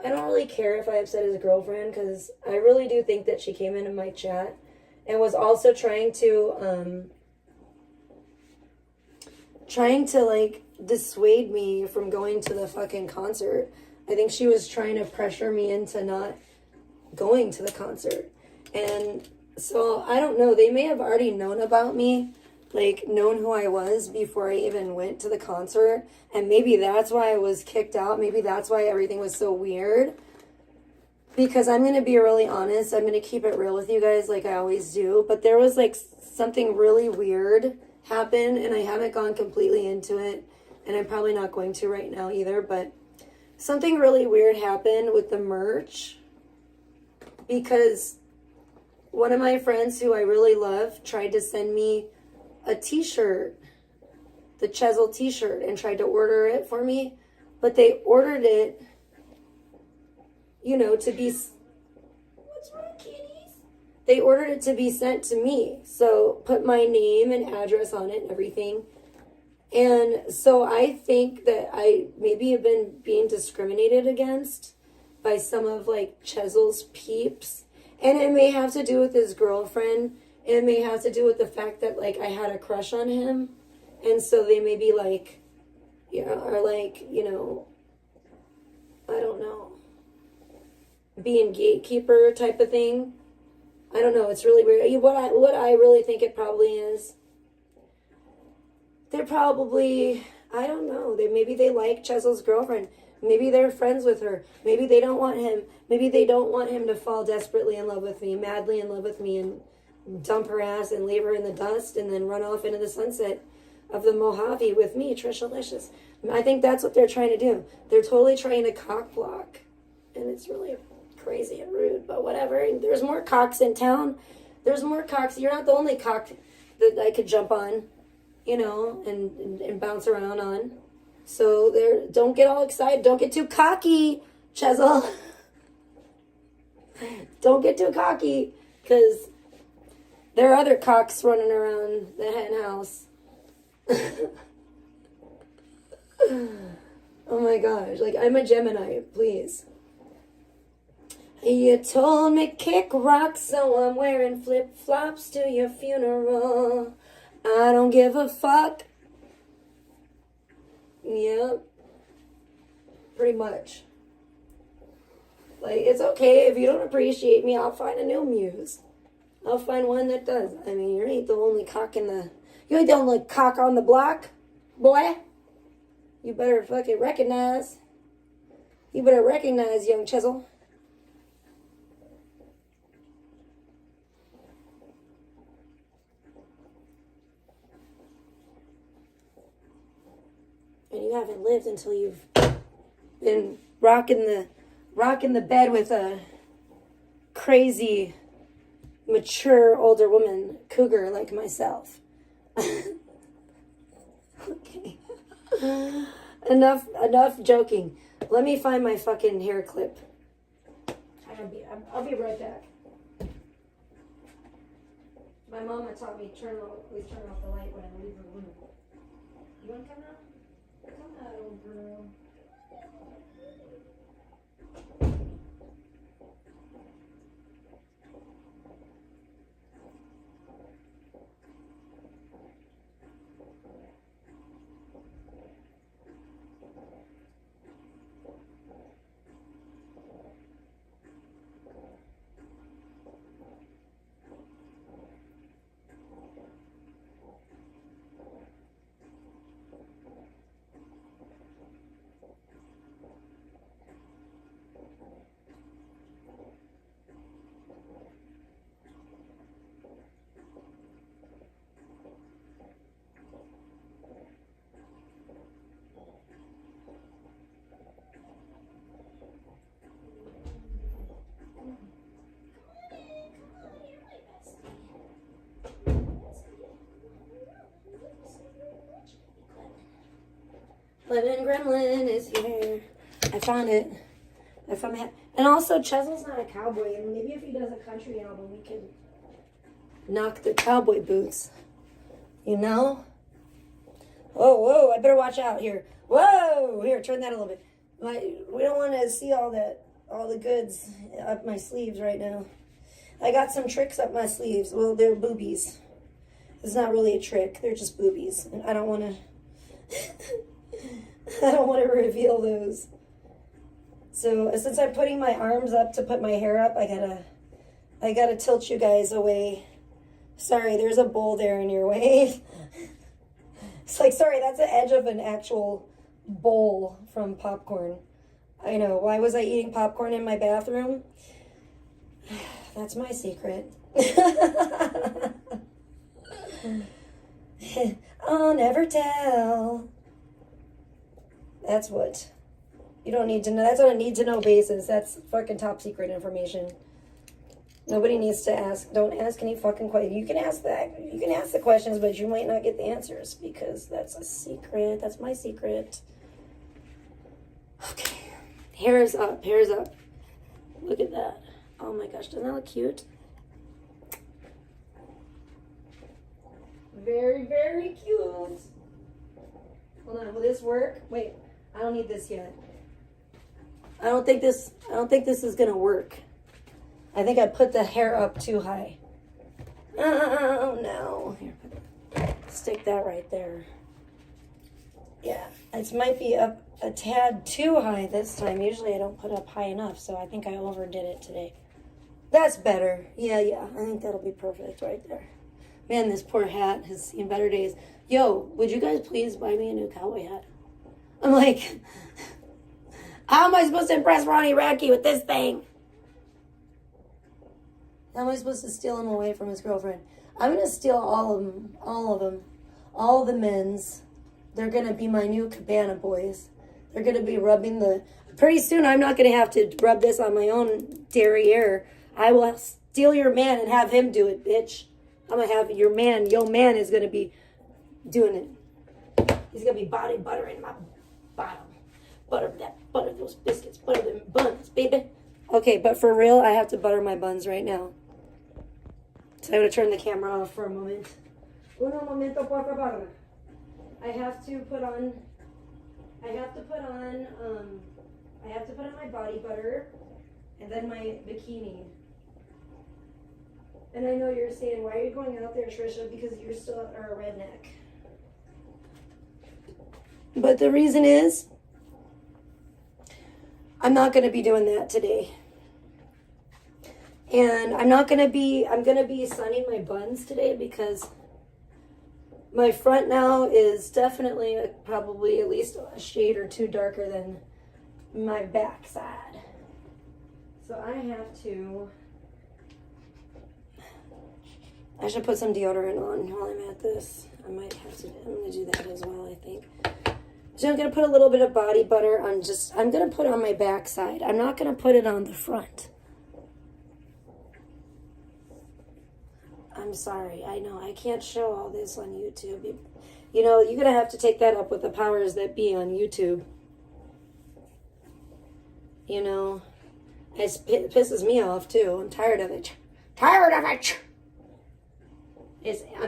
I don't really care if I upset his girlfriend, because I really do think that she came into my chat and was also trying to like, dissuade me from going to the fucking concert. I think she was trying to pressure me into not going to the concert. And so, I don't know. They may have already known about me, like, known who I was before I even went to the concert. And maybe that's why I was kicked out. Maybe that's why everything was so weird. Because I'm going to be really honest. I'm going to keep it real with you guys like I always do. But there was, like, something really weird happen. And I haven't gone completely into it. And I'm probably not going to right now either. But something really weird happened with the merch. Because one of my friends who I really love tried to send me a t-shirt, the Chzel t-shirt, and tried to order it for me. But they ordered it, you know, to be... What's wrong, kitties? They ordered it to be sent to me. So put my name and address on it and everything. And so I think that I maybe have been being discriminated against by some of, like, Chzel's peeps. And it may have to do with his girlfriend. It may have to do with the fact that, like, I had a crush on him. And so they may be like, Yeah, or like, you know, I don't know, being gatekeeper type of thing. I don't know. It's really weird. What I really think it probably is. They're probably, I don't know. Maybe they like Chzel's girlfriend. Maybe they're friends with her. Maybe they don't want him. Maybe they don't want him to fall desperately in love with me, madly in love with me, and dump her ass and leave her in the dust and then run off into the sunset of the Mojave with me, Tricialicious. I think that's what they're trying to do. They're totally trying to cock block. And it's really crazy and rude, but whatever. And there's more cocks in town. There's more cocks. You're not the only cock that I could jump on, you know, and bounce around on. So don't get all excited. Don't get too cocky, Chzel. Don't get too cocky, because there are other cocks running around the hen house. Oh my gosh, like, I'm a Gemini, please. You told me kick rock, so I'm wearing flip-flops to your funeral. I don't give a fuck. Yep. Pretty much. Like, it's okay if you don't appreciate me, I'll find a new muse. I'll find one that does. I mean, you ain't the only cock you ain't the only cock on the block, boy. You better fucking recognize. You better recognize, young Chzel. And you haven't lived until you've been rocking the bed with a crazy, mature, older woman, cougar like myself. Okay. Enough joking. Let me find my fucking hair clip. I'll be right back. My mama taught me always turn off the light when I leave the room. You want to come out? Come out, old girl. Lemon Gremlin is here. I found it. And also, Chzel's not a cowboy. And maybe if he does a country album, we can knock the cowboy boots. You know? Whoa, I better watch out here. Whoa, here, turn that a little bit. We don't want to see all the goods up my sleeves right now. I got some tricks up my sleeves. Well, they're boobies. It's not really a trick. They're just boobies. And I don't want to... I don't want to reveal those. So since I'm putting my arms up to put my hair up, I gotta tilt you guys away. Sorry, there's a bowl there in your way. It's like, sorry, that's the edge of an actual bowl from popcorn. I know. Why was I eating popcorn in my bathroom? That's my secret. I'll never tell. That's what. You don't need to know. That's on a need-to-know basis. That's fucking top secret information. Nobody needs to ask. Don't ask any fucking questions. You can ask that. You can ask the questions, but you might not get the answers because that's a secret. That's my secret. Okay. Hair is up. Hair is up. Look at that. Oh my gosh. Doesn't that look cute? Very, very cute. Hold on. Will this work? Wait. I don't need this yet. I don't think this is gonna work. I think I put the hair up too high. Oh no. Here, stick that right there. Yeah, it might be up a tad too high this time. Usually I don't put up high enough, so I think I overdid it today. That's better. Yeah, I think that'll be perfect right there. Man, this poor hat has seen better days. Yo, would you guys please buy me a new cowboy hat? I'm like, how am I supposed to impress Ronnie Radke with this thing? How am I supposed to steal him away from his girlfriend? I'm going to steal all of them, all the men's. They're going to be my new cabana boys. They're going to be rubbing pretty soon I'm not going to have to rub this on my own derriere. I will steal your man and have him do it, bitch. I'm going to have your man is going to be doing it. He's going to be body buttering my bottom. Butter those biscuits, butter them buns, baby. Okay, but for real, I have to butter my buns right now. So I'm going to turn the camera off for a moment. Uno momento, por favor. I have to put on my body butter and then my bikini. And I know you're saying, why are you going out there, Trisha? Because you still are a redneck. But the reason is, I'm not going to be doing that today. And I'm going to be sunning my buns today because my front now is definitely probably at least a shade or two darker than my back side. So I should put some deodorant on while I'm at this. I'm going to do that as well, I think. So I'm going to put a little bit of body butter on I'm going to put it on my back side. I'm not going to put it on the front. I'm sorry. I know I can't show all this on YouTube. You know, you're going to have to take that up with the powers that be on YouTube. You know, it pisses me off too. I'm tired of it. I'm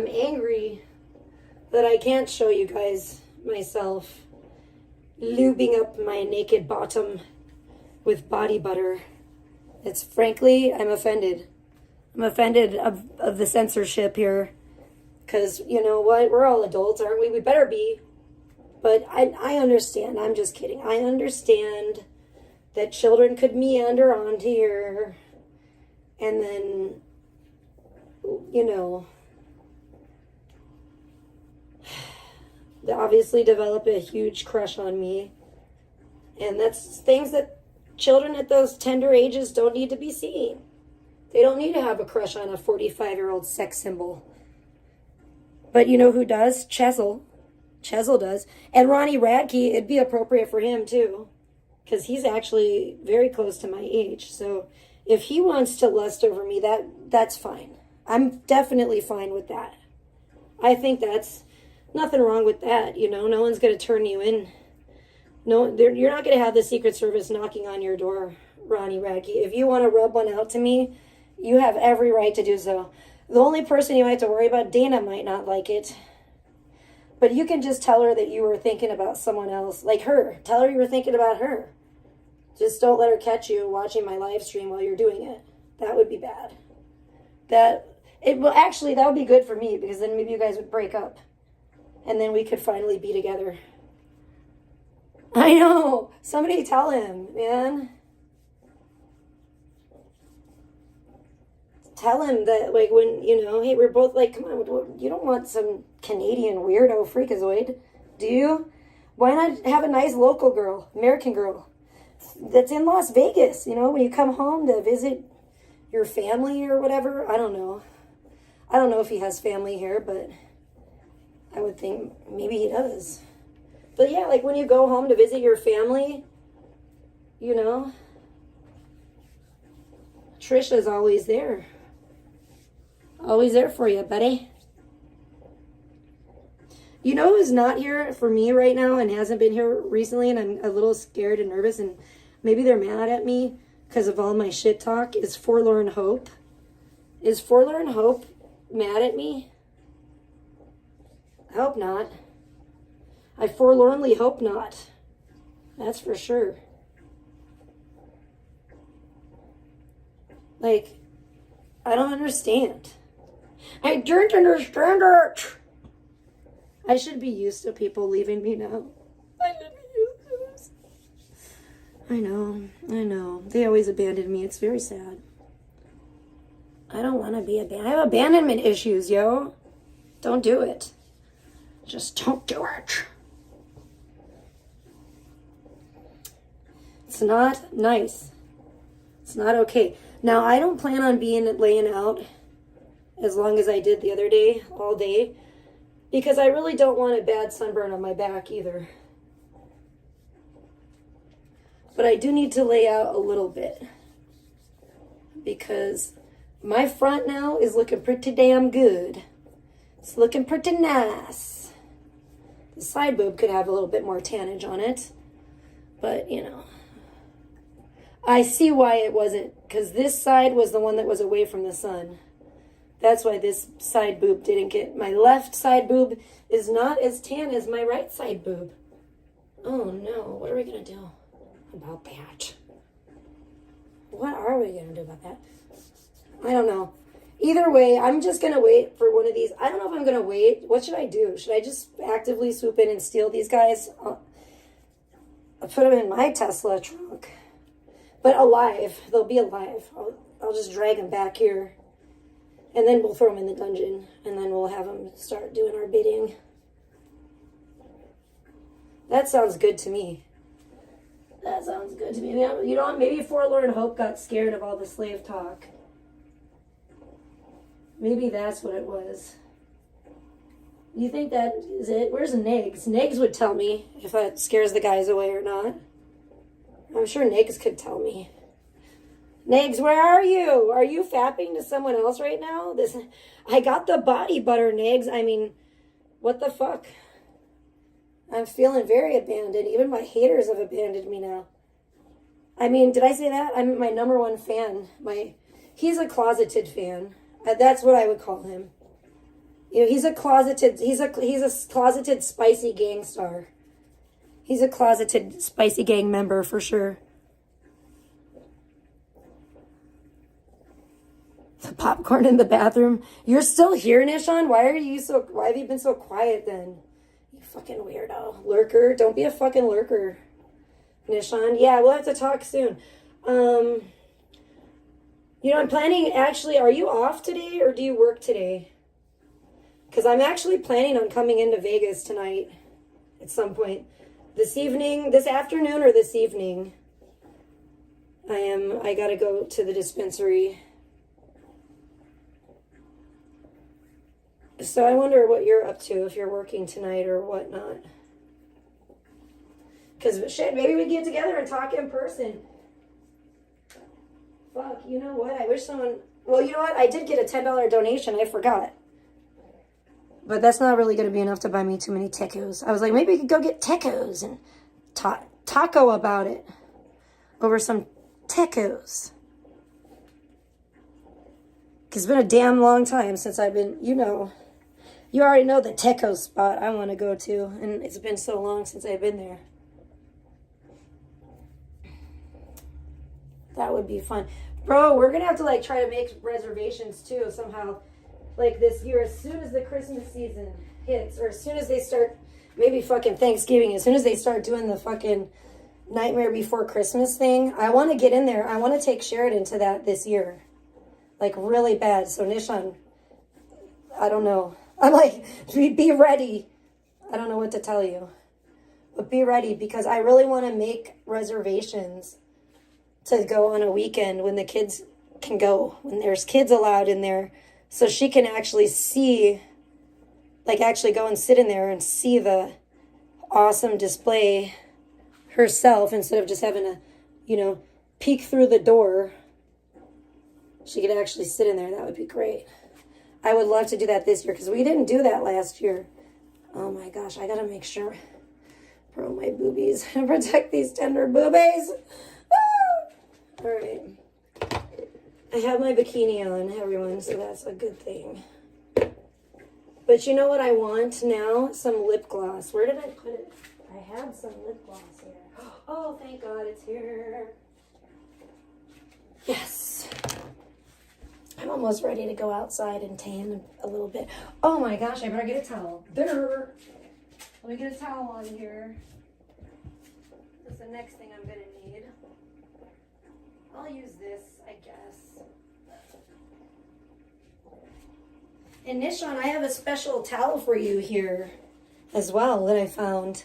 angry that I can't show you guys myself lubing up my naked bottom with body butter. It's frankly, I'm offended. I'm offended of the censorship here. Because, you know what? We're all adults, aren't we? We better be. But I understand. I'm just kidding. I understand that children could meander onto here. And then, you know, they obviously develop a huge crush on me. And that's things that children at those tender ages don't need to be seeing. They don't need to have a crush on a 45-year-old sex symbol. But you know who does? Chzel. Chzel does. And Ronnie Radke, it'd be appropriate for him too. Because he's actually very close to my age. So if he wants to lust over me, that's fine. I'm definitely fine with that. I think that's nothing wrong with that. You know, no one's going to turn you in. No, you're not going to have the Secret Service knocking on your door, Ronnie Radke. If you want to rub one out to me, you have every right to do so. The only person you have to worry about, Dana might not like it. But you can just tell her that you were thinking about someone else. Like her. Tell her you were thinking about her. Just don't let her catch you watching my live stream while you're doing it. That would be bad. That would be good for me, because then maybe you guys would break up. And then we could finally be together. I know. Somebody tell him, man. Tell him that, like, when, you know, hey, we're both like, come on, you don't want some Canadian weirdo freakazoid, do you? Why not have a nice local girl, American girl, that's in Las Vegas, you know, when you come home to visit your family or whatever? I don't know. I don't know if he has family here, but I would think maybe he does. But yeah, like when you go home to visit your family, you know, Trisha's always there. Always there for you, buddy. You know who's not here for me right now and hasn't been here recently, and I'm a little scared and nervous, and maybe they're mad at me because of all my shit talk, is Forlorn Hope. Is Forlorn Hope mad at me? I hope not. I forlornly hope not. That's for sure. Like, I don't understand. I don't understand it. I should be used to people leaving me now. I should be used to this. I know. They always abandon me. It's very sad. I don't want to be abandoned. I have abandonment issues, yo. Don't do it. Just don't do it. It's not nice. It's not okay. Now, I don't plan on laying out as long as I did the other day, all day, because I really don't want a bad sunburn on my back either. But I do need to lay out a little bit because my front now is looking pretty damn good. It's looking pretty nice. The side boob could have a little bit more tannage on it, but you know, I see why it wasn't, because this side was the one that was away from the sun. That's why this side boob didn't get, my left side boob is not as tan as my right side boob. Oh no, what are we going to do about that? What are we going to do about that? I don't know. Either way, I'm just going to wait for one of these. I don't know if I'm going to wait. What should I do? Should I just actively swoop in and steal these guys? I'll put them in my Tesla trunk. But alive. They'll be alive. I'll just drag them back here. And then we'll throw them in the dungeon. And then we'll have them start doing our bidding. That sounds good to me. That sounds good to me. You know, maybe Forlorn Hope got scared of all the slave talk. Maybe that's what it was. You think that is it? Where's Negs? Negs would tell me if that scares the guys away or not. I'm sure Negs could tell me. Negs, where are you? Are you fapping to someone else right now? I got the body butter, Negs. I mean, what the fuck? I'm feeling very abandoned. Even my haters have abandoned me now. I mean, did I say that? I'm my #1 fan. He's a closeted fan. That's what I would call him. You know, he's a closeted spicy gang star. He's a closeted spicy gang member for sure. The popcorn in the bathroom. You're still here, Nishan? Why have you been so quiet then? You fucking weirdo. Lurker. Don't be a fucking lurker, Nishan. Yeah, we'll have to talk soon. You know, I'm planning, actually, are you off today or do you work today? Because I'm actually planning on coming into Vegas tonight at some point. This afternoon or this evening. I gotta go to the dispensary. So I wonder what you're up to, if you're working tonight or whatnot. Because shit, maybe we get together and talk in person. Fuck, you know what? I wish someone... Well, you know what? I did get a $10 donation. I forgot. But that's not really going to be enough to buy me too many tacos. I was like, maybe we could go get tacos and taco about it. Over some tacos. Because it's been a damn long time since I've been, you know... You already know the taco spot I want to go to. And it's been so long since I've been there. That would be fun. Bro, we're going to have to, like, try to make reservations, too, somehow. Like, this year, as soon as the Christmas season hits, or as soon as they start, maybe fucking Thanksgiving, as soon as they start doing the fucking Nightmare Before Christmas thing, I want to get in there. I want to take Sheridan to that this year. Like, really bad. So, Nishan, I don't know. I'm like, be ready. I don't know what to tell you. But be ready, because I really want to make reservations to go on a weekend when the kids can go, when there's kids allowed in there, so she can actually see, like actually go and sit in there and see the awesome display herself instead of just having to, you know, peek through the door. She could actually sit in there. That would be great. I would love to do that this year because we didn't do that last year. Oh my gosh, I gotta make sure, bro, my boobies, protect these tender boobies. All right. I have my bikini on, everyone, so that's a good thing. But you know what I want now? Some lip gloss. Where did I put it? I had some lip gloss here. Oh, thank God it's here. Yes. I'm almost ready to go outside and tan a little bit. Oh my gosh, I better get a towel. Let me get a towel on here. next thing I'm gonna need. I'll use this, I guess. And Nishon, I have a special towel for you here as well that I found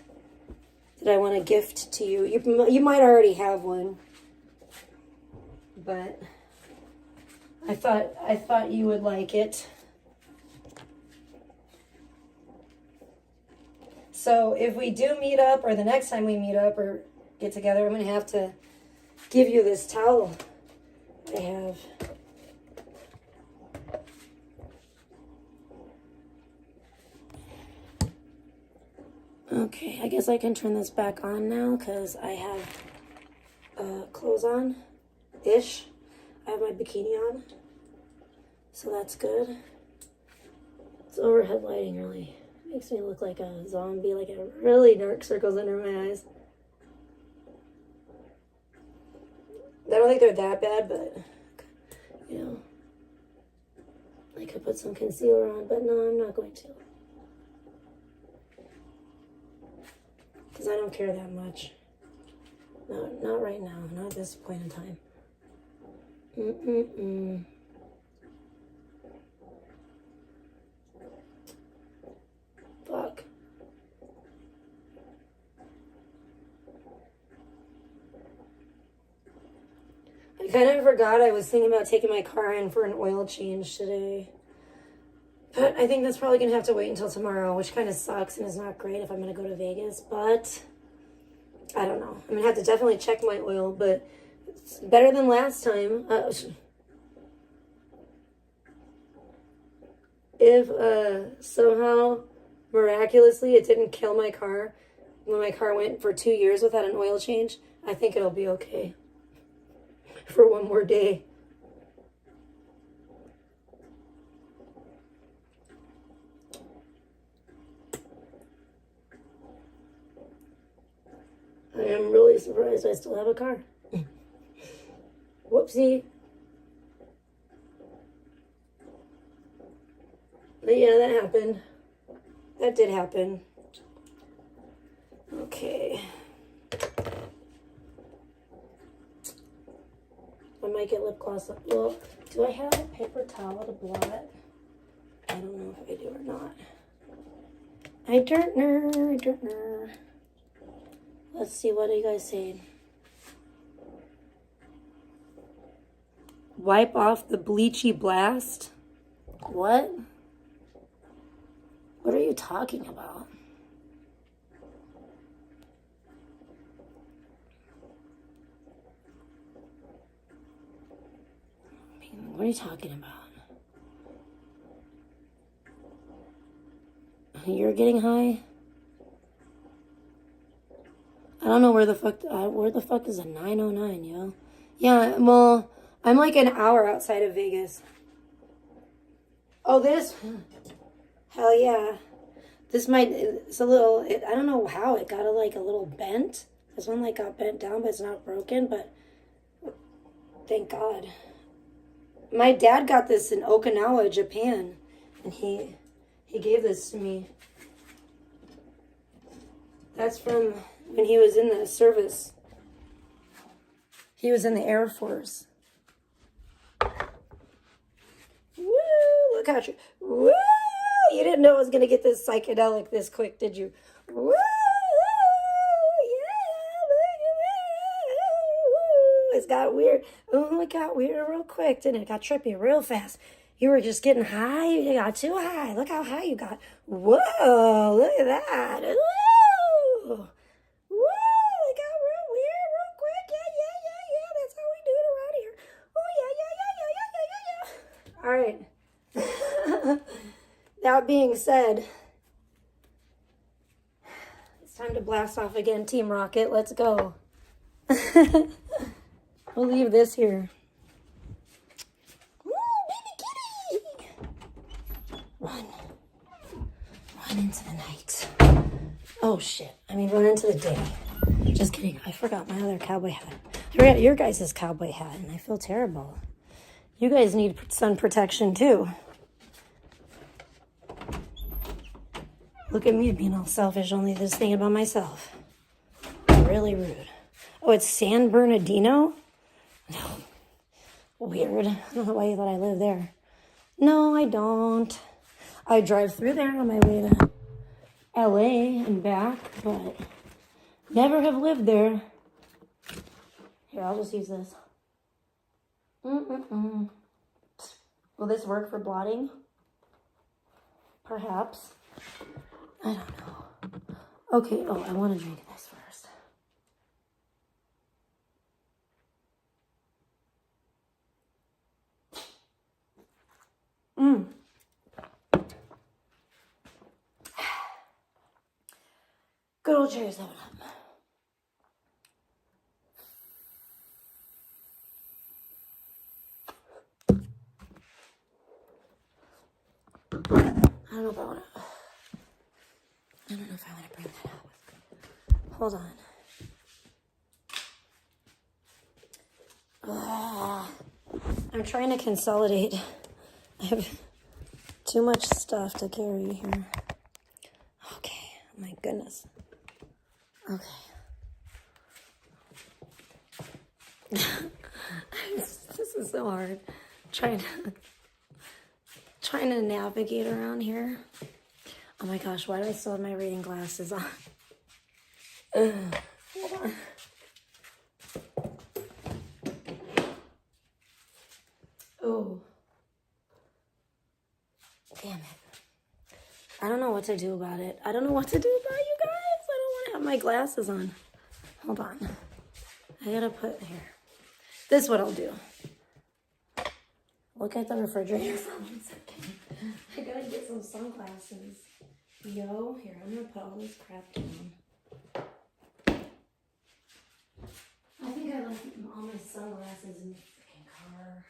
that I want to gift to you. You might already have one, but I thought you would like it. So if we do meet up, or the next time we meet up or get together, I'm going to have to give you this towel I have. Okay, I guess I can turn this back on now because I have clothes on-ish. I have my bikini on, so that's good. It's overhead lighting really makes me look like a zombie, like a really dark circles under my eyes. I don't think they're that bad, but, you know, I could put some concealer on, but no, I'm not going to. Because I don't care that much. No, not right now, not at this point in time. Fuck. I kind of forgot I was thinking about taking my car in for an oil change today. But I think that's probably going to have to wait until tomorrow, which kind of sucks and is not great if I'm going to go to Vegas. But I don't know. I'm going to have to definitely check my oil, but it's better than last time. If somehow, miraculously, it didn't kill my car when my car went for 2 years without an oil change, I think it'll be okay for one more day. I am really surprised I still have a car. Whoopsie. But yeah, that happened. That did happen. Okay. I might get lip gloss up. Well, do I have a paper towel to blot it? I don't know if I do or not. I don't know. Let's see, what are you guys saying? Wipe off the bleachy blast? What? What are you talking about? What are you talking about? You're getting high? I don't know where the fuck is a 909, yo? Yeah, well, I'm like an hour outside of Vegas. Oh, this? Hell yeah. This it's a little, I don't know how it got like a little bent. This one like got bent down, but it's not broken, but thank God. My dad got this in Okinawa, Japan, and he gave this to me. That's from when he was in the service. He was in the Air Force. Woo! Look how woo! You didn't know I was gonna get this psychedelic this quick, did you? Woo! It got weird. Oh, it got weird real quick, didn't it? It got trippy real fast. You were just getting high. You got too high. Look how high you got. Whoa, look at that. Woo! Woo! It got real weird real quick. Yeah. That's how we do it around here. Oh, yeah. All right. That being said, it's time to blast off again, Team Rocket. Let's go. We'll leave this here. Ooh, baby kitty! Run into the night. Oh, shit. I mean, run into the day. Just kidding. I forgot my other cowboy hat. I forgot your guys' cowboy hat, and I feel terrible. You guys need sun protection, too. Look at me being all selfish, only just thinking about myself. Really rude. Oh, it's San Bernardino? No. Weird. I don't know why you thought I lived there. No, I don't. I drive through there on my way to LA and back, but never have lived there. Here, I'll just use this. Will this work for blotting? Perhaps. I don't know. Okay, oh, I want to drink this first. Good old cherry 7 Up. I don't know if I want to. I don't know if I want to bring that up. Hold on. I'm trying to consolidate. I have too much stuff to carry here. Okay, my goodness. Okay. This is so hard. Trying to navigate around here. Oh my gosh, why do I still have my reading glasses on? Hold on. Oh. Damn it. I don't know what to do about it. I don't know what to do about you guys. I don't want to have my glasses on. Hold on. I gotta put here. This is what I'll do. Look at the refrigerator for 1 second. I gotta get some sunglasses. Yo, here, I'm gonna put all this crap down. I think I left all my sunglasses in the freaking car.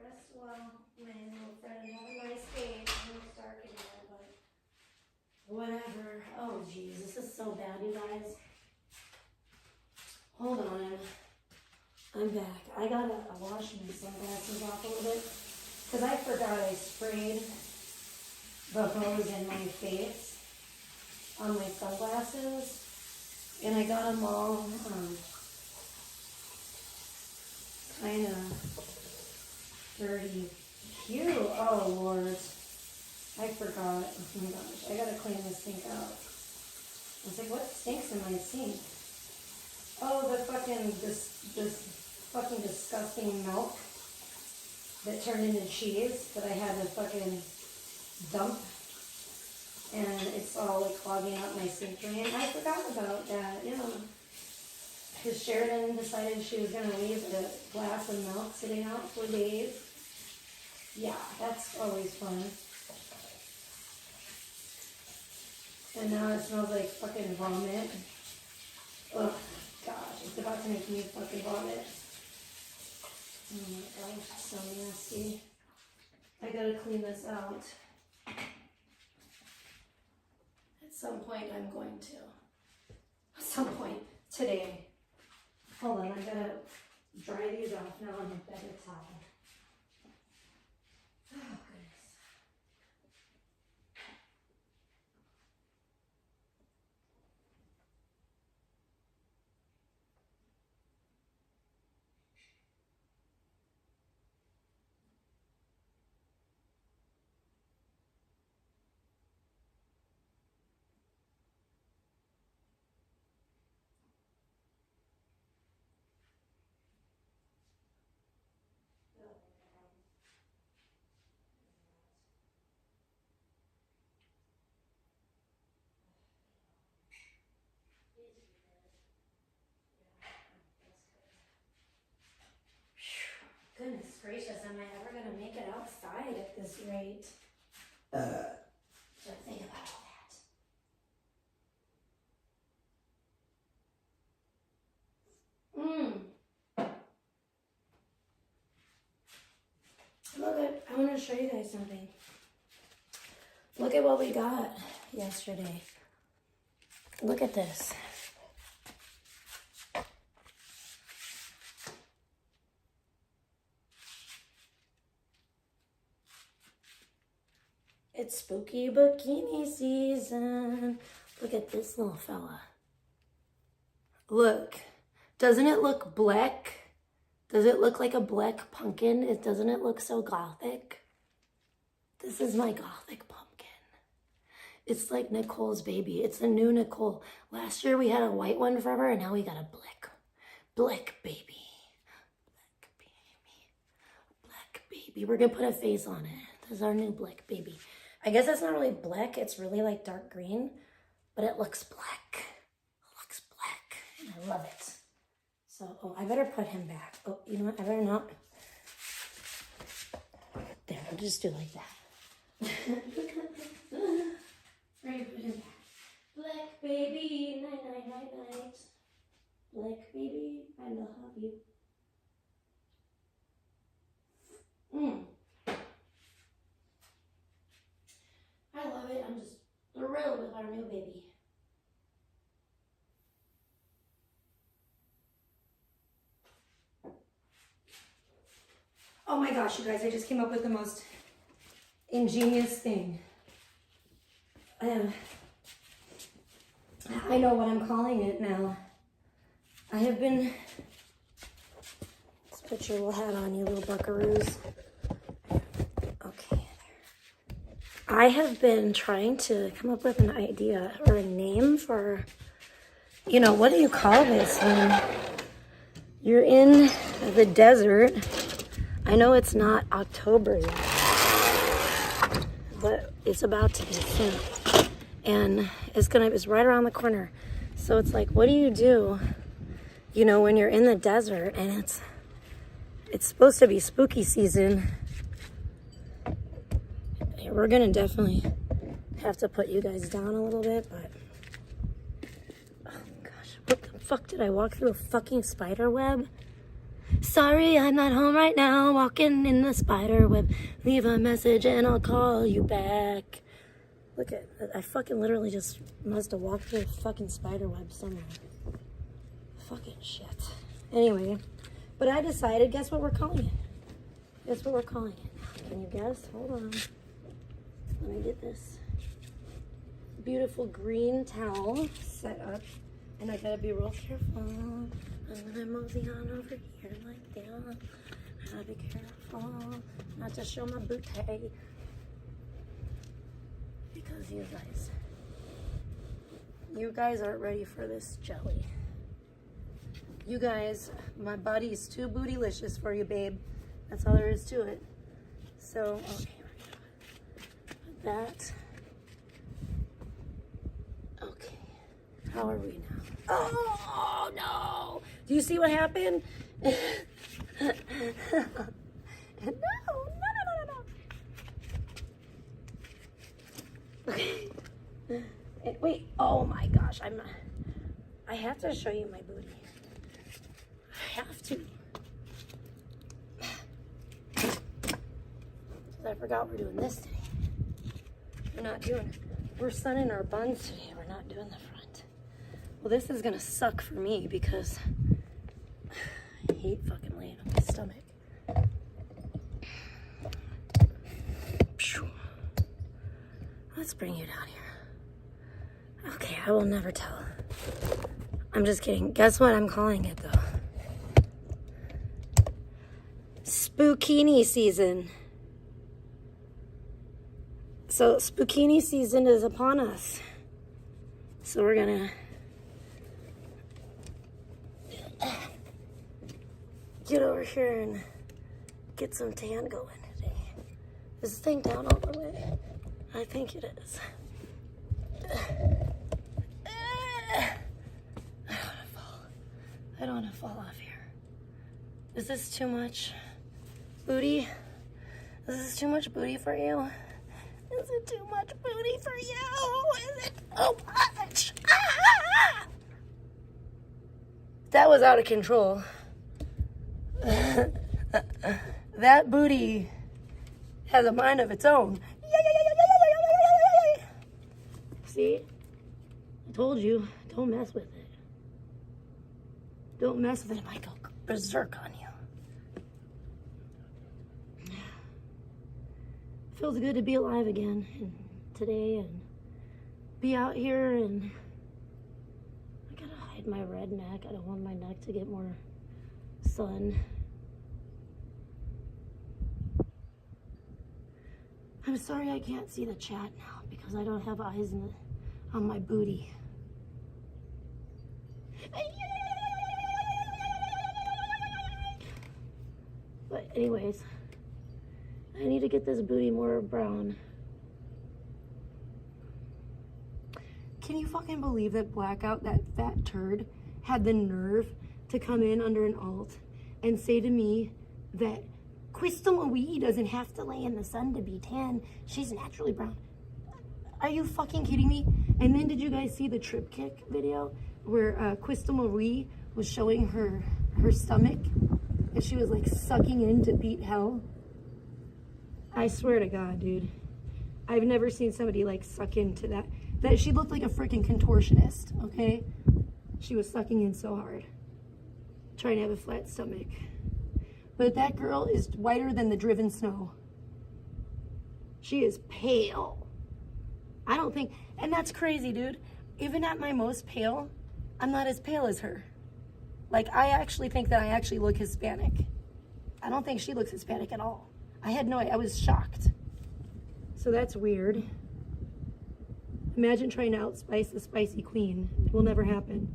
Rest well, my little friend. Have a nice day. I know it's dark in here, but whatever. Oh, jeez, this is so bad, you guys. Hold on. I'm back. I gotta wash my sunglasses off a little bit because I forgot I sprayed the hose in my face on my sunglasses, and I got them all kind of dirty. Phew. Oh, Lord. I forgot. Oh my gosh. I gotta clean this sink out. I was like, what stinks in my sink? Oh, the fucking, this fucking disgusting milk that turned into cheese that I had to fucking dump. And it's all like clogging up my sink drain. I forgot about that, you know. Because Sheridan decided she was going to leave a glass of milk sitting out for days. Yeah, that's always fun. And now it smells like fucking vomit. Ugh, gosh, it's about to make me fucking vomit. Oh my gosh, it's so nasty. I gotta clean this out. At some point, I'm going to. At some point today. Hold on, I gotta dry these off now on a better towel. Oh, goodness. gracious, am I ever gonna make it outside at this rate? So think about all that. Look at, I want to show you guys something. Look at what we got yesterday. Look at this. It's spooky bikini season. Look at this little fella. Look. Doesn't it look black? Does it look like a black pumpkin? Doesn't it look so gothic? This is my gothic pumpkin. It's like Nicole's baby. It's a new Nicole. Last year we had a white one for her, and now we got a black baby. Black baby. We're gonna put a face on it. This is our new black baby. I guess it's not really black. It's really like dark green, but it looks black. It looks black, and I love it. So, oh, I better put him back. Oh, you know what? I better not. There, I'll just do it like that. Right, put him back. Black baby, night, night, night, night. Black baby, I love you. I love it. I'm just thrilled with our new baby. Oh my gosh, you guys, I just came up with the most ingenious thing. I know what I'm calling it now. I have been, let's put your little hat on, you little buckaroos. Okay, I have been trying to come up with an idea or a name for, you know, what do you call this when you're in the desert? I know it's not October yet, but it's about to be soon. And it's right around the corner. So it's like, what do, you know, when you're in the desert and it's supposed to be spooky season. We're gonna definitely have to put you guys down a little bit, but oh gosh, what the fuck, did I walk through a fucking spider web? Sorry, I'm not home right now, walking in the spider web. Leave a message and I'll call you back. Look at, I fucking literally just must have walked through a fucking spider web somewhere. Fucking shit. Anyway, but I decided, guess what we're calling it? Guess what we're calling it? Can you guess? Hold on. Let me get this beautiful green towel set up. And I gotta be real careful. I'm gonna mosey on over here like that. I gotta be careful not to show my booty. Because you guys aren't ready for this jelly. You guys, my body's too bootylicious for you, babe. That's all there is to it. So, okay, put that. Okay, how are we now? Oh no! Do you see what happened? No. Okay. Wait, oh my gosh, I have to show you my booty. I have to. I forgot we're doing this today. We're sunning our buns today. We're not doing the front. Well, this is gonna suck for me because I hate fucking laying on my stomach. Let's bring you down here. Okay, I will never tell. I'm just kidding. Guess what I'm calling it though? Spookini season. So spookini season is upon us. So we're gonna get over here and get some tan going today. Is this thing down all the way? I think it is. I don't want to fall off here. Is this too much? booty? This is too much booty for you? Is it too much booty for you? Is it too much? Ah! That was out of control. That booty has a mind of its own. See? I told you, don't mess with it. Don't mess with it, it might go berserk on you. Feels good to be alive again and today and be out here, and I gotta hide my red neck. I don't want my neck to get more sun. I'm sorry I can't see the chat now because I don't have eyes on my booty. But anyways, I need to get this booty more brown. Can you fucking believe that Blackout, that fat turd, had the nerve to come in under an alt and say to me that Crystal Marie doesn't have to lay in the sun to be tan. She's naturally brown. Are you fucking kidding me? And then did you guys see the Trip Kick video where Crystal Marie was showing her stomach and she was like sucking in to beat hell? I swear to God, dude. I've never seen somebody like suck into that. That she looked like a freaking contortionist, okay? She was sucking in so hard. Trying to have a flat stomach. But that girl is whiter than the driven snow. She is pale. I don't think, and that's crazy, dude. Even at my most pale, I'm not as pale as her. Like, I actually think that I actually look Hispanic. I don't think she looks Hispanic at all. I had no idea. I was shocked. So that's weird. Imagine trying to outspice the spicy queen. It will never happen.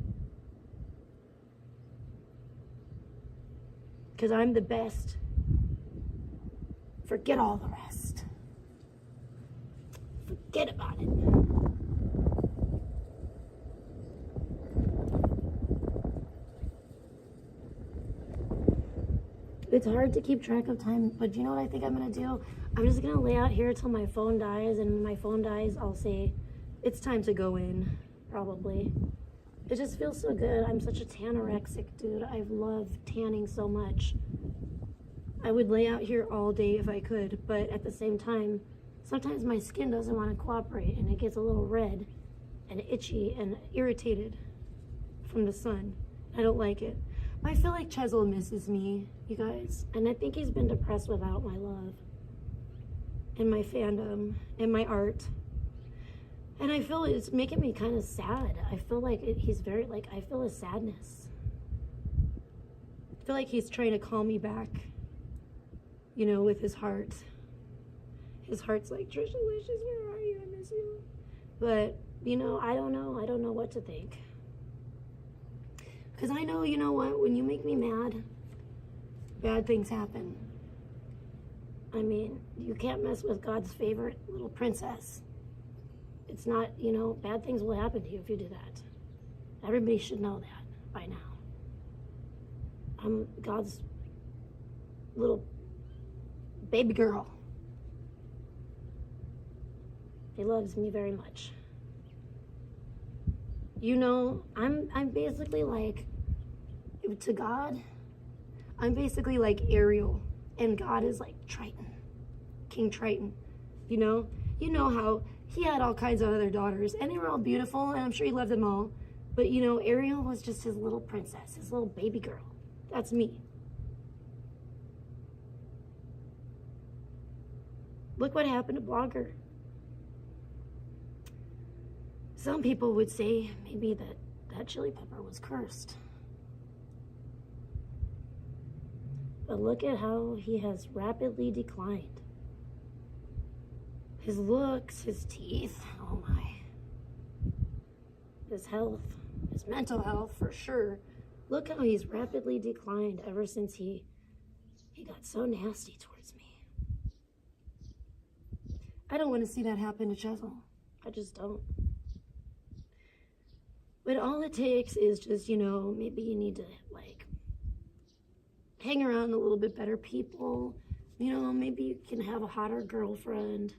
Because I'm the best. Forget all the rest. Forget about it. It's hard to keep track of time, but you know what I think I'm gonna do? I'm just gonna lay out here till my phone dies, and when my phone dies, I'll say, it's time to go in, probably. It just feels so good. I'm such a tanorexic, dude. I love tanning so much. I would lay out here all day if I could, but at the same time, sometimes my skin doesn't want to cooperate, and it gets a little red and itchy and irritated from the sun. I don't like it. I feel like Chzel misses me, you guys, and I think he's been depressed without my love and my fandom and my art. And I feel it's making me kind of sad. I feel like he's very, like, I feel his sadness. I feel like he's trying to call me back, you know, with his heart. His heart's like, Tricialicious, where are you? I miss you. But, you know, I don't know. I don't know what to think. Because I know, you know what, when you make me mad, bad things happen. I mean, you can't mess with God's favorite little princess. It's not, you know, bad things will happen to you if you do that. Everybody should know that by now. I'm God's little baby girl. He loves me very much. You know, I'm basically like, to God, I'm basically like Ariel, and God is like Triton, King Triton. You know how he had all kinds of other daughters, and they were all beautiful, and I'm sure he loved them all. But you know, Ariel was just his little princess, his little baby girl. That's me. Look what happened to Blogger. Some people would say maybe that chili pepper was cursed. But look at how he has rapidly declined. His looks, his teeth, oh my. His health, his mental health for sure. Look how he's rapidly declined ever since he got so nasty towards me. I don't want to see that happen to Chzel. I just don't. But all it takes is just, you know, maybe you need to, like, hang around a little bit better people. You know, maybe you can have a hotter girlfriend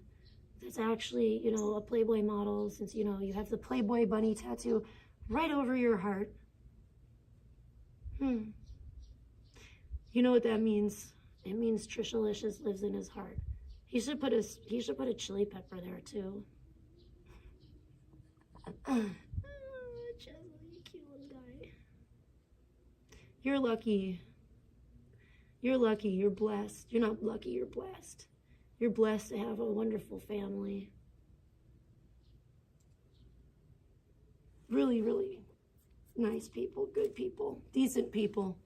that's actually, you know, a Playboy model, since, you know, you have the Playboy bunny tattoo right over your heart. You know what that means? It means Tricialicious lives in his heart. He should put a chili pepper there too. Chzel, you cute little guy. You're lucky. You're lucky. You're blessed. You're not lucky. You're blessed. You're blessed to have a wonderful family. Really, really nice people, good people, decent people.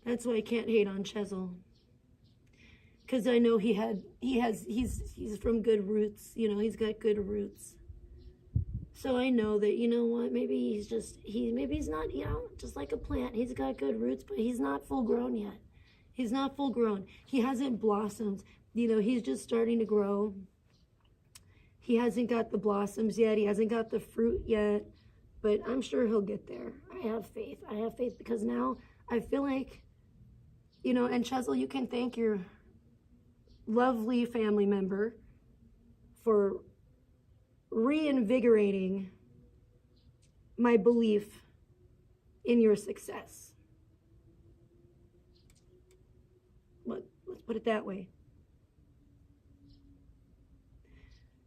That's why I can't hate on Chzel. Because I know he's from good roots. You know, he's got good roots. So I know that, you know what, maybe he's not, you know, just like a plant. He's got good roots, but he's not full grown yet. He's not full grown. He hasn't blossomed. You know, he's just starting to grow. He hasn't got the blossoms yet. He hasn't got the fruit yet. But I'm sure he'll get there. I have faith. I have faith because now I feel like, you know, and Chzel, you can thank your lovely family member for reinvigorating my belief in your success. Let's put it that way.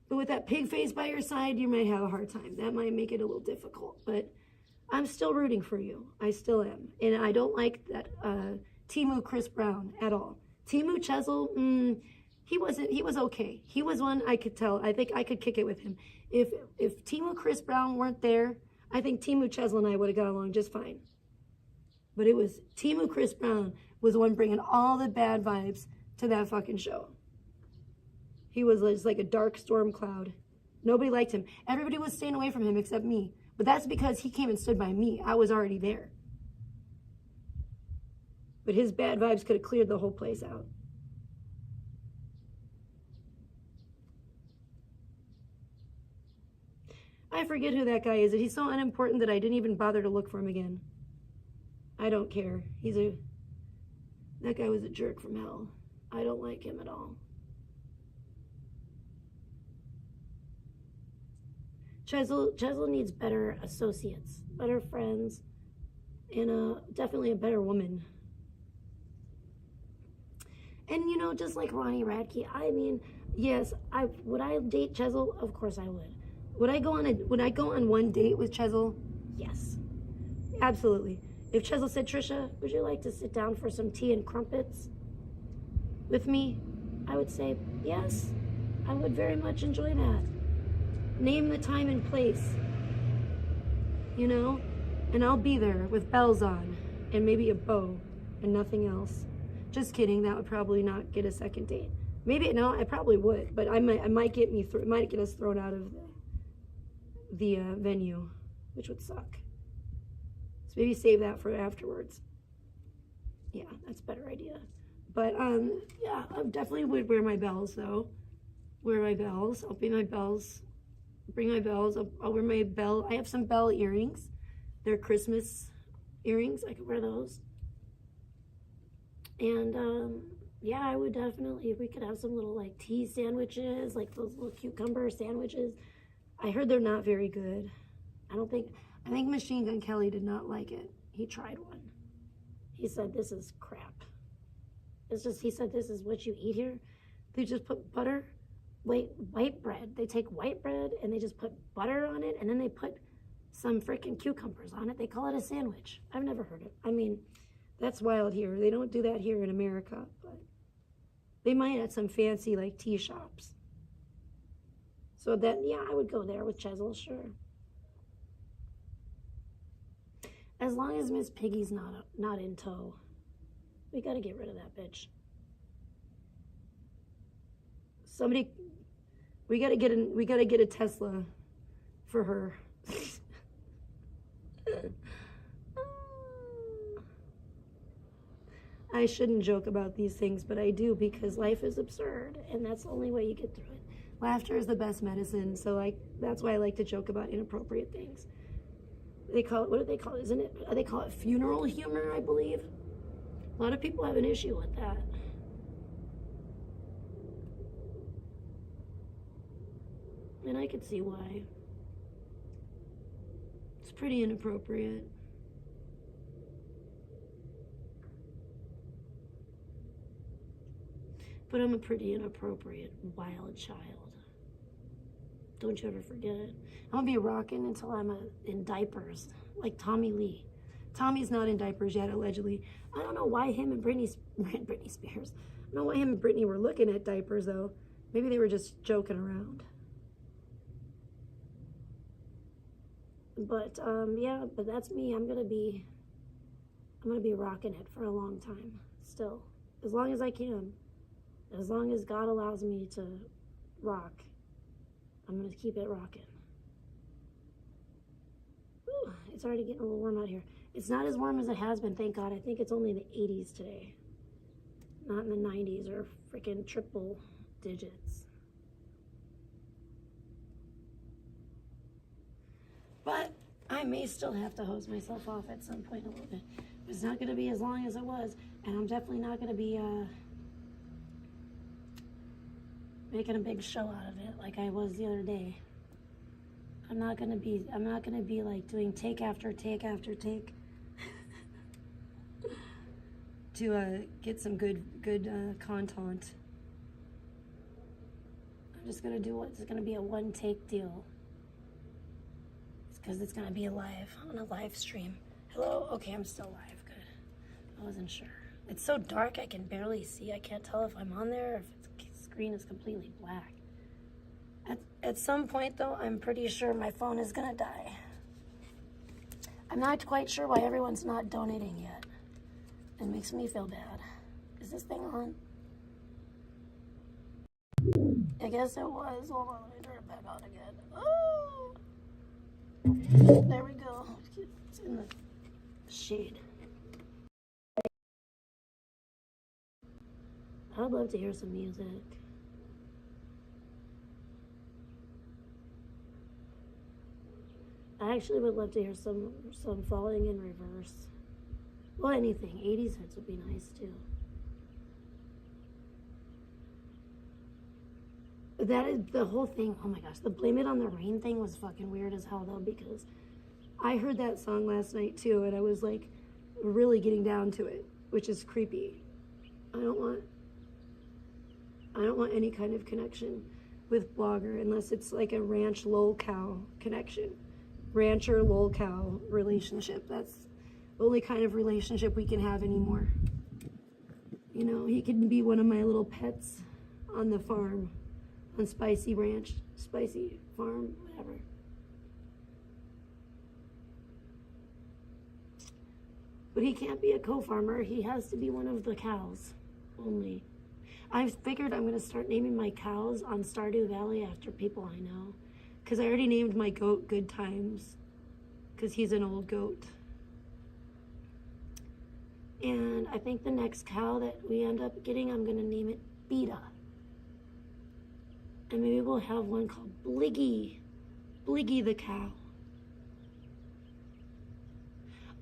But with that pig face by your side, you might have a hard time. That might make it a little difficult. But I'm still rooting for you. I still am. And I don't like that Temu Chris Brown at all. Temu Chzel, he was okay. He was one I could tell. I think I could kick it with him. If Temu Chris Brown weren't there, I think Temu Chzel and I would have got along just fine. But it was Temu Chris Brown was the one bringing all the bad vibes to that fucking show. He was just like a dark storm cloud. Nobody liked him. Everybody was staying away from him except me. But that's because he came and stood by me. I was already there. But his bad vibes could have cleared the whole place out. I forget who that guy is. He's so unimportant that I didn't even bother to look for him again. I don't care. That guy was a jerk from hell. I don't like him at all. Chzel needs better associates, better friends, and definitely a better woman. And you know, just like Ronnie Radke, I mean, yes, would I date Chzel? Of course I would. Would I go on one date with Chzel? Yes, absolutely. If Chzel said, Trisha, would you like to sit down for some tea and crumpets with me? I would say, yes, I would very much enjoy that. Name the time and place, you know, and I'll be there with bells on and maybe a bow and nothing else. Just kidding. That would probably not get a second date. Maybe no, I probably would, but it might get us thrown out of the venue, which would suck. So maybe save that for afterwards. Yeah, that's a better idea. But yeah, I definitely would wear my bells though. Wear my bells. I'll be my bells. Bring my bells. I'll wear my bell. I have some bell earrings. They're Christmas earrings. I could wear those. And yeah, I would definitely, we could have some little like tea sandwiches, like those little cucumber sandwiches. I heard they're not very good. I think Machine Gun Kelly did not like it. He tried one. He said, this is crap. He said, this is what you eat here. They just put butter. White bread. They take white bread and they just put butter on it and then they put some freaking cucumbers on it. They call it a sandwich. I've never heard it. I mean, that's wild here. They don't do that here in America, but they might at some fancy like tea shops. So that, yeah, I would go there with Chzel, sure. As long as Miss Piggy's not in tow. We gotta get rid of that bitch. We gotta get a Tesla for her. I shouldn't joke about these things, but I do because life is absurd, and that's the only way you get through it. Laughter is the best medicine, so that's why I like to joke about inappropriate things. They call it, what do they call it? They call it funeral humor, I believe. A lot of people have an issue with that. And I could see why. It's pretty inappropriate. But I'm a pretty inappropriate wild child. Don't you ever forget it. I'm gonna be rocking until I'm in diapers, like Tommy Lee. Tommy's not in diapers yet, allegedly. I don't know why him and Britney Spears. I don't know why him and Britney were looking at diapers though. Maybe they were just joking around. But yeah, but that's me. I'm gonna be rocking it for a long time still, as long as I can, as long as God allows me to rock. I'm gonna keep it rocking. Ooh, it's already getting a little warm out here. It's not as warm as it has been, thank God. I think it's only in the 80s today, not in the 90s or freaking triple digits. But I may still have to hose myself off at some point a little bit. It's not gonna be as long as it was, and I'm definitely not gonna be making a big show out of it like I was the other day. I'm not gonna be like doing take after take after take to get some good content. I'm just gonna do what's gonna be a one take deal. It's because it's gonna be live on a live stream. Hello? Okay, I'm still live. Good. I wasn't sure. It's so dark I can barely see. I can't tell if I'm on there or if the screen is completely black. At some point though, I'm pretty sure my phone is gonna die. I'm not quite sure why everyone's not donating yet. It makes me feel bad. Is this thing on? I guess it was. Hold on, let me turn it back on again. Oh! There we go. It's in the shade. I would love to hear some music. I actually would love to hear some Falling in Reverse. Well, anything. 80s hits would be nice too. That is the whole thing. Oh my gosh, the Blame It on the Rain thing was fucking weird as hell though, because I heard that song last night too, and I was like really getting down to it, which is creepy. I don't want any kind of connection with Blogger unless it's like a ranch lol cow connection. Rancher lol cow relationship. That's the only kind of relationship we can have anymore. You know, he can be one of my little pets on the farm, on Spicy Ranch, Spicy Farm, whatever. But he can't be a co-farmer. He has to be one of the cows only. I figured I'm gonna start naming my cows on Stardew Valley after people I know. Because I already named my goat Good Times, because he's an old goat. And I think the next cow that we end up getting, I'm going to name it Beta. And maybe we'll have one called Bliggy. Bliggy the cow.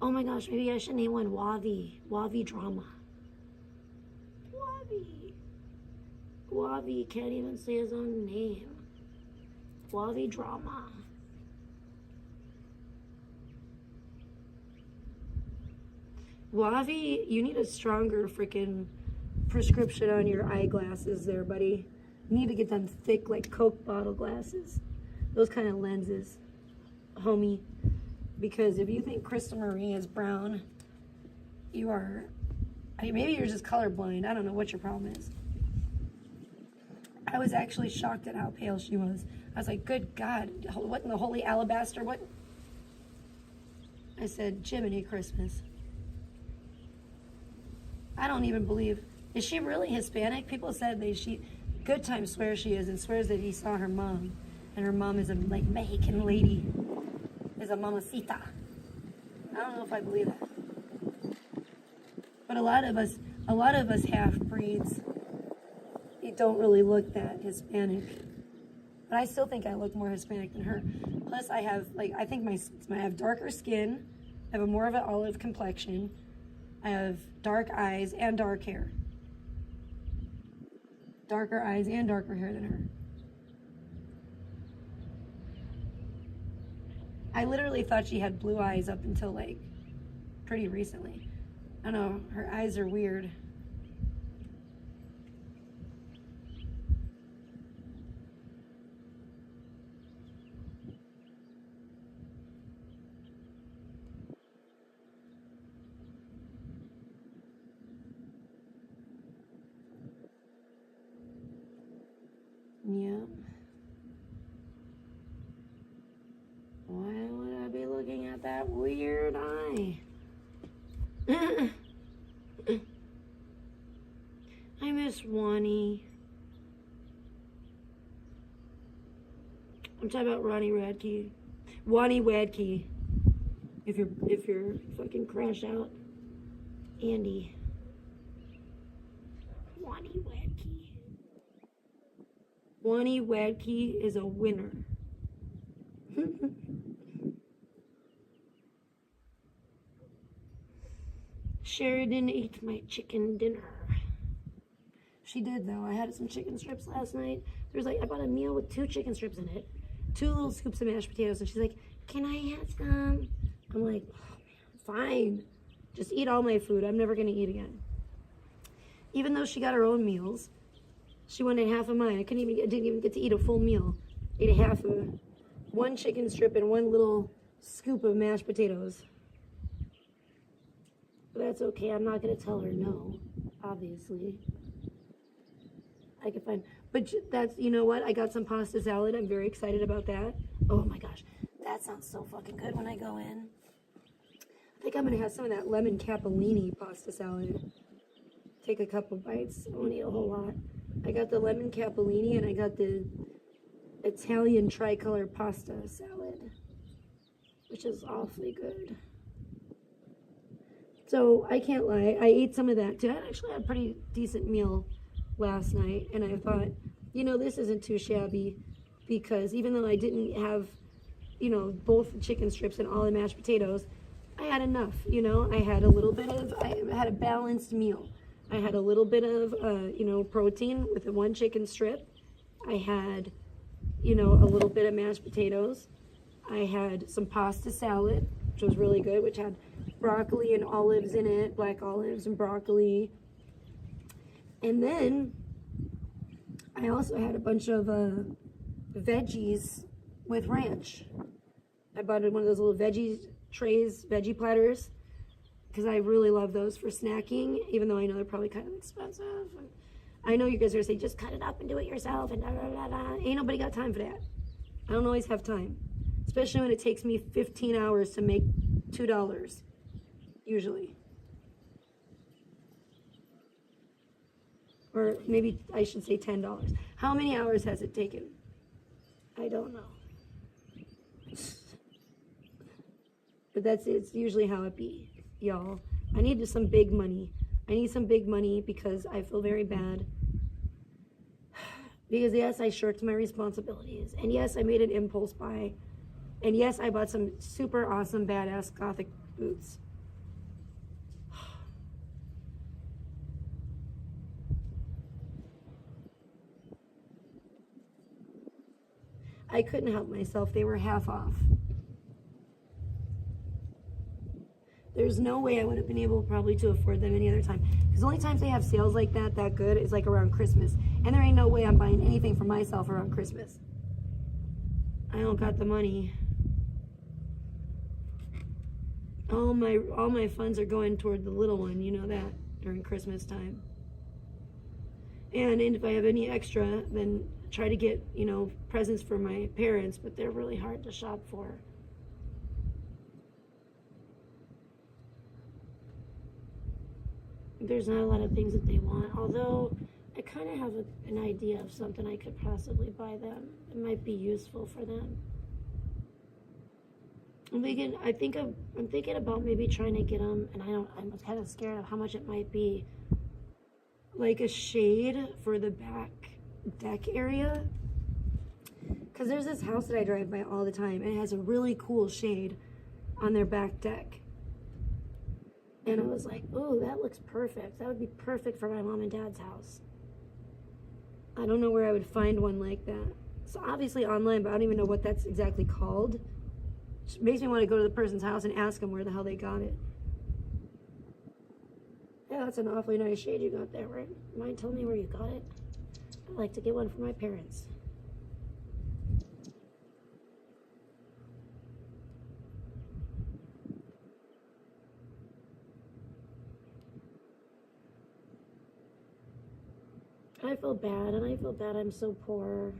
Oh my gosh, maybe I should name one Wavi. Wavi Drama. Wavi. Wavi can't even say his own name. Wavi Drama. Wavi, you need a stronger freaking prescription on your eyeglasses there, buddy. You need to get them thick, like Coke bottle glasses. Those kind of lenses, homie. Because if you think Krista Marie is brown, you are, I mean, maybe you're just colorblind. I don't know what your problem is. I was actually shocked at how pale she was. I was like, good God, what in the holy alabaster? What? I said, Jiminy Christmas. I don't even believe. Is she really Hispanic? People said Good Time swears she is, and swears that he saw her mom, and her mom is a like Mexican lady, is a mamacita. I don't know if I believe that. But a lot of us half breeds, you don't really look that Hispanic. But I still think I look more Hispanic than her. Plus, I have I have darker skin. I have more of an olive complexion. I have dark eyes and dark hair. Darker eyes and darker hair than her. I literally thought she had blue eyes up until like pretty recently. I don't know, her eyes are weird. Yeah. Why would I be looking at that weird eye? I miss Wani. I'm talking about Ronnie Radke. Wani Wadke. If you're fucking crash out. Andy. Wani Wadke. Wani Wadke is a winner. Sheridan ate my chicken dinner. She did though. I had some chicken strips last night. There's like, I bought a meal with 2 chicken strips in it, 2 little scoops of mashed potatoes, and she's like, can I have some? I'm like, oh, man, fine. Just eat all my food. I'm never gonna eat again. Even though she got her own meals, she wanted half of mine. I didn't even get to eat a full meal. Ate a half of 1 chicken strip and 1 little scoop of mashed potatoes. But that's okay. I'm not gonna tell her no, obviously. I could find, but that's, you know what? I got some pasta salad. I'm very excited about that. Oh my gosh, that sounds so fucking good when I go in. I think I'm gonna have some of that lemon capellini pasta salad. Take a couple bites. I won't eat a whole lot. I got the lemon capellini and I got the Italian tricolor pasta salad, which is awfully good. So I can't lie, I ate some of that too. I actually had a pretty decent meal last night, and I thought, you know, this isn't too shabby, because even though I didn't have, you know, both the chicken strips and all the mashed potatoes, I had enough, you know. I had a little bit of, I had a balanced meal. I had a little bit of, you know, protein with the 1 chicken strip. I had, you know, a little bit of mashed potatoes. I had some pasta salad, which was really good, which had broccoli and olives in it, black olives and broccoli. And then I also had a bunch of veggies with ranch. I bought one of those little veggie trays, veggie platters, because I really love those for snacking, even though I know they're probably kind of expensive. And I know you guys are going to say, just cut it up and do it yourself, and da, da, da, da. Ain't nobody got time for that. I don't always have time, especially when it takes me 15 hours to make $2, usually. Or maybe I should say $10. How many hours has it taken? I don't know. But it's usually how it be, y'all. I need some big money. I need some big money because I feel very bad. Because yes, I shirked my responsibilities. And yes, I made an impulse buy. And yes, I bought some super awesome badass gothic boots. I couldn't help myself. They were half off. There's no way I would have been able probably to afford them any other time. Because the only times they have sales like that good is like around Christmas. And there ain't no way I'm buying anything for myself around Christmas. I don't got the money. All my funds are going toward the little one, you know that, during Christmas time. And if I have any extra, then try to get, you know, presents for my parents, but they're really hard to shop for. There's not a lot of things that they want, although I kind of have an idea of something I could possibly buy them. It might be useful for them. I'm thinking about maybe trying to get them, and I'm kind of scared of how much it might be. Like a shade for the back deck area. Because there's this house that I drive by all the time, and it has a really cool shade on their back deck. And I was like, oh, that looks perfect. That would be perfect for my mom and dad's house. I don't know where I would find one like that. So obviously online, but I don't even know what that's exactly called. It makes me want to go to the person's house and ask them where the hell they got it. Yeah, that's an awfully nice shade you got there, right? Mind telling me where you got it? I'd like to get one for my parents. I feel bad, and I feel bad I'm so poor.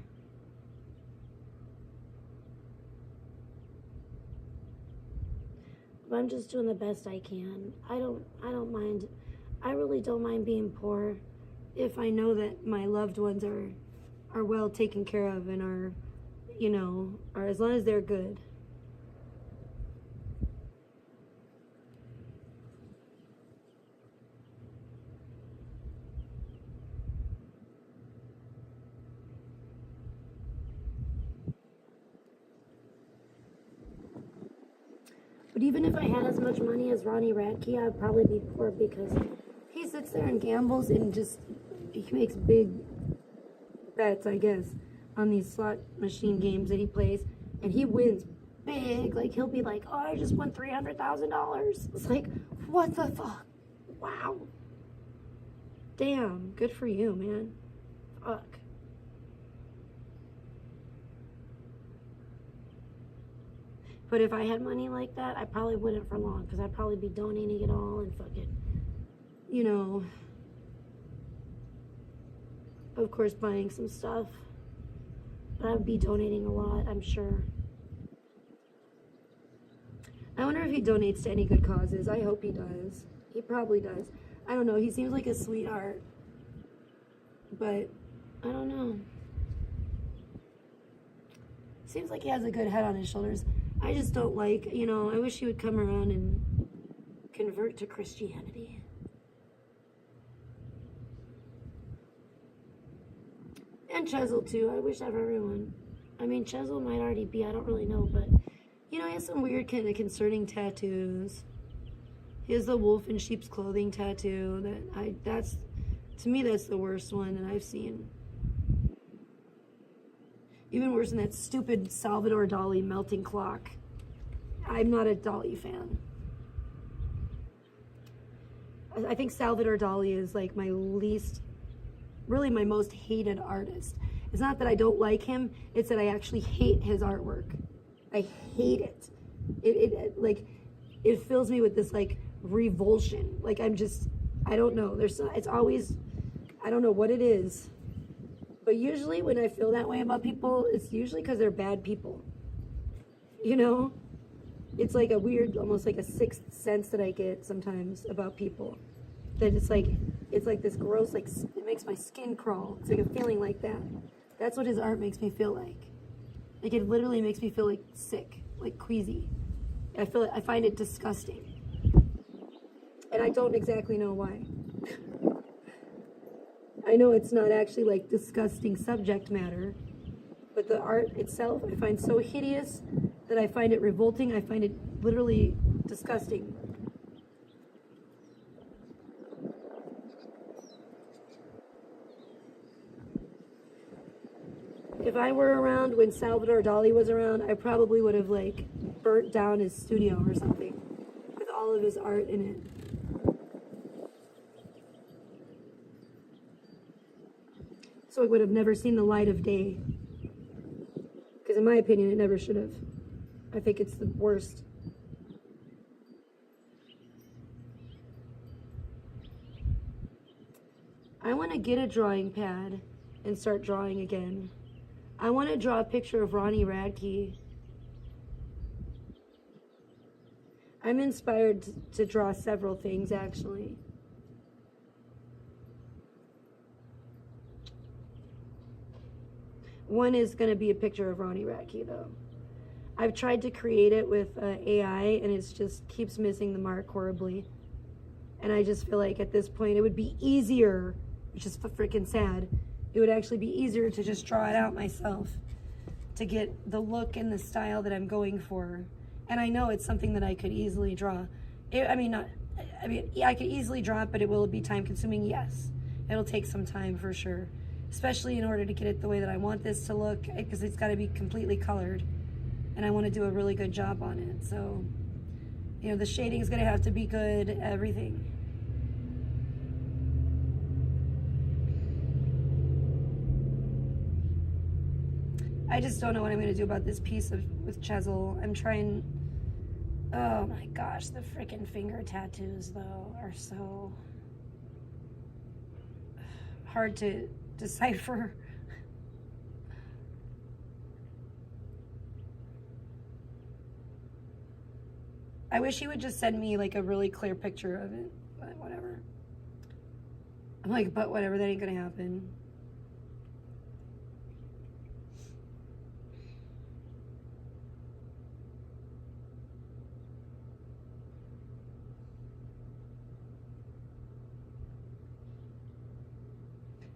But I'm just doing the best I can. I don't mind. I really don't mind being poor if I know that my loved ones are well taken care of and are, you know, are as long as they're good. But even if I had as much money as Ronnie Radke, I'd probably be poor because he sits there and gambles and just, he makes big bets, I guess, on these slot machine games that he plays, and he wins big. Like, he'll be like, oh, I just won $300,000. It's like, what the fuck? Wow. Damn, good for you, man. Fuck. But if I had money like that, I probably wouldn't for long, because I'd probably be donating it all and fucking, you know, of course, buying some stuff. But I would be donating a lot, I'm sure. I wonder if he donates to any good causes. I hope he does. He probably does. I don't know. He seems like a sweetheart. But I don't know. Seems like he has a good head on his shoulders. I just don't like, you know, I wish he would come around and convert to Christianity. And Chzel too. I wish of everyone. I mean, Chzel might already be, I don't really know, but, you know, he has some weird kind of concerning tattoos. He has the wolf in sheep's clothing tattoo. That's, to me, that's the worst one that I've seen. Even worse than that stupid Salvador Dali melting clock. I'm not a Dali fan. I think Salvador Dali is like my least, really my most hated artist. It's not that I don't like him, it's that I actually hate his artwork. I hate it. It fills me with this like revulsion. Like I don't know. It's always, I don't know what it is. But usually when I feel that way about people, it's usually because they're bad people. You know? It's like a weird, almost like a sixth sense that I get sometimes about people. That it's like this gross, like, it makes my skin crawl. It's like a feeling like that. That's what his art makes me feel like. Like, it literally makes me feel like sick, like queasy. I find it disgusting. And I don't exactly know why. I know it's not actually like disgusting subject matter, but the art itself I find so hideous that I find it revolting. I find it literally disgusting. If I were around when Salvador Dali was around, I probably would have like burnt down his studio or something with all of his art in it. So it would have never seen the light of day. Because in my opinion, it never should have. I think it's the worst. I want to get a drawing pad and start drawing again. I want to draw a picture of Ronnie Radke. I'm inspired to draw several things, actually. One is going to be a picture of Ronnie Radke, though. I've tried to create it with AI, and it just keeps missing the mark horribly. And I just feel like at this point it would be easier, which is freaking sad, it would actually be easier to just draw it out myself to get the look and the style that I'm going for. And I know it's something that I could easily draw. I could easily draw it, but it will be time consuming, yes. It'll take some time for sure. Especially in order to get it the way that I want this to look, because it's got to be completely colored. and I want to do a really good job on it. So, you know, the shading is going to have to be good, everything. I just don't know what I'm going to do about this piece with Chzel. I'm trying. Oh my gosh, the freaking finger tattoos though are so hard to decipher. I wish he would just send me like a really clear picture of it, but whatever. I'm like, but whatever, that ain't gonna happen.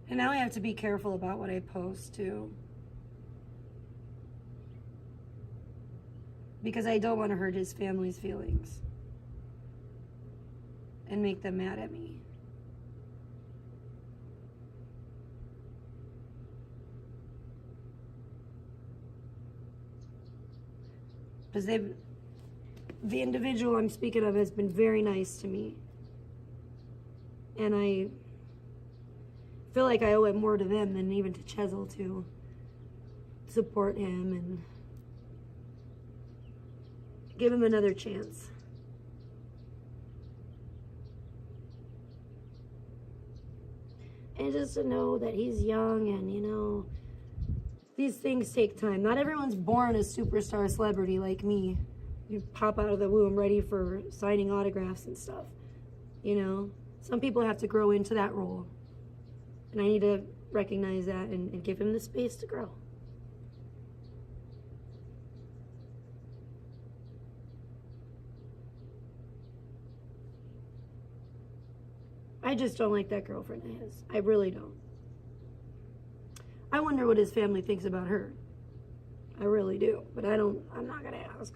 And now I have to be careful about what I post too. Because I don't want to hurt his family's feelings and make them mad at me. Because the individual I'm speaking of has been very nice to me. And I feel like I owe it more to them than even to Chzel to support him and give him another chance. And just to know that he's young and, you know, these things take time. Not everyone's born a superstar celebrity like me. You pop out of the womb ready for signing autographs and stuff. You know, some people have to grow into that role. And I need to recognize that and give him the space to grow. I just don't like that girlfriend of his. I really don't. I wonder what his family thinks about her. I really do. But I'm not going to ask.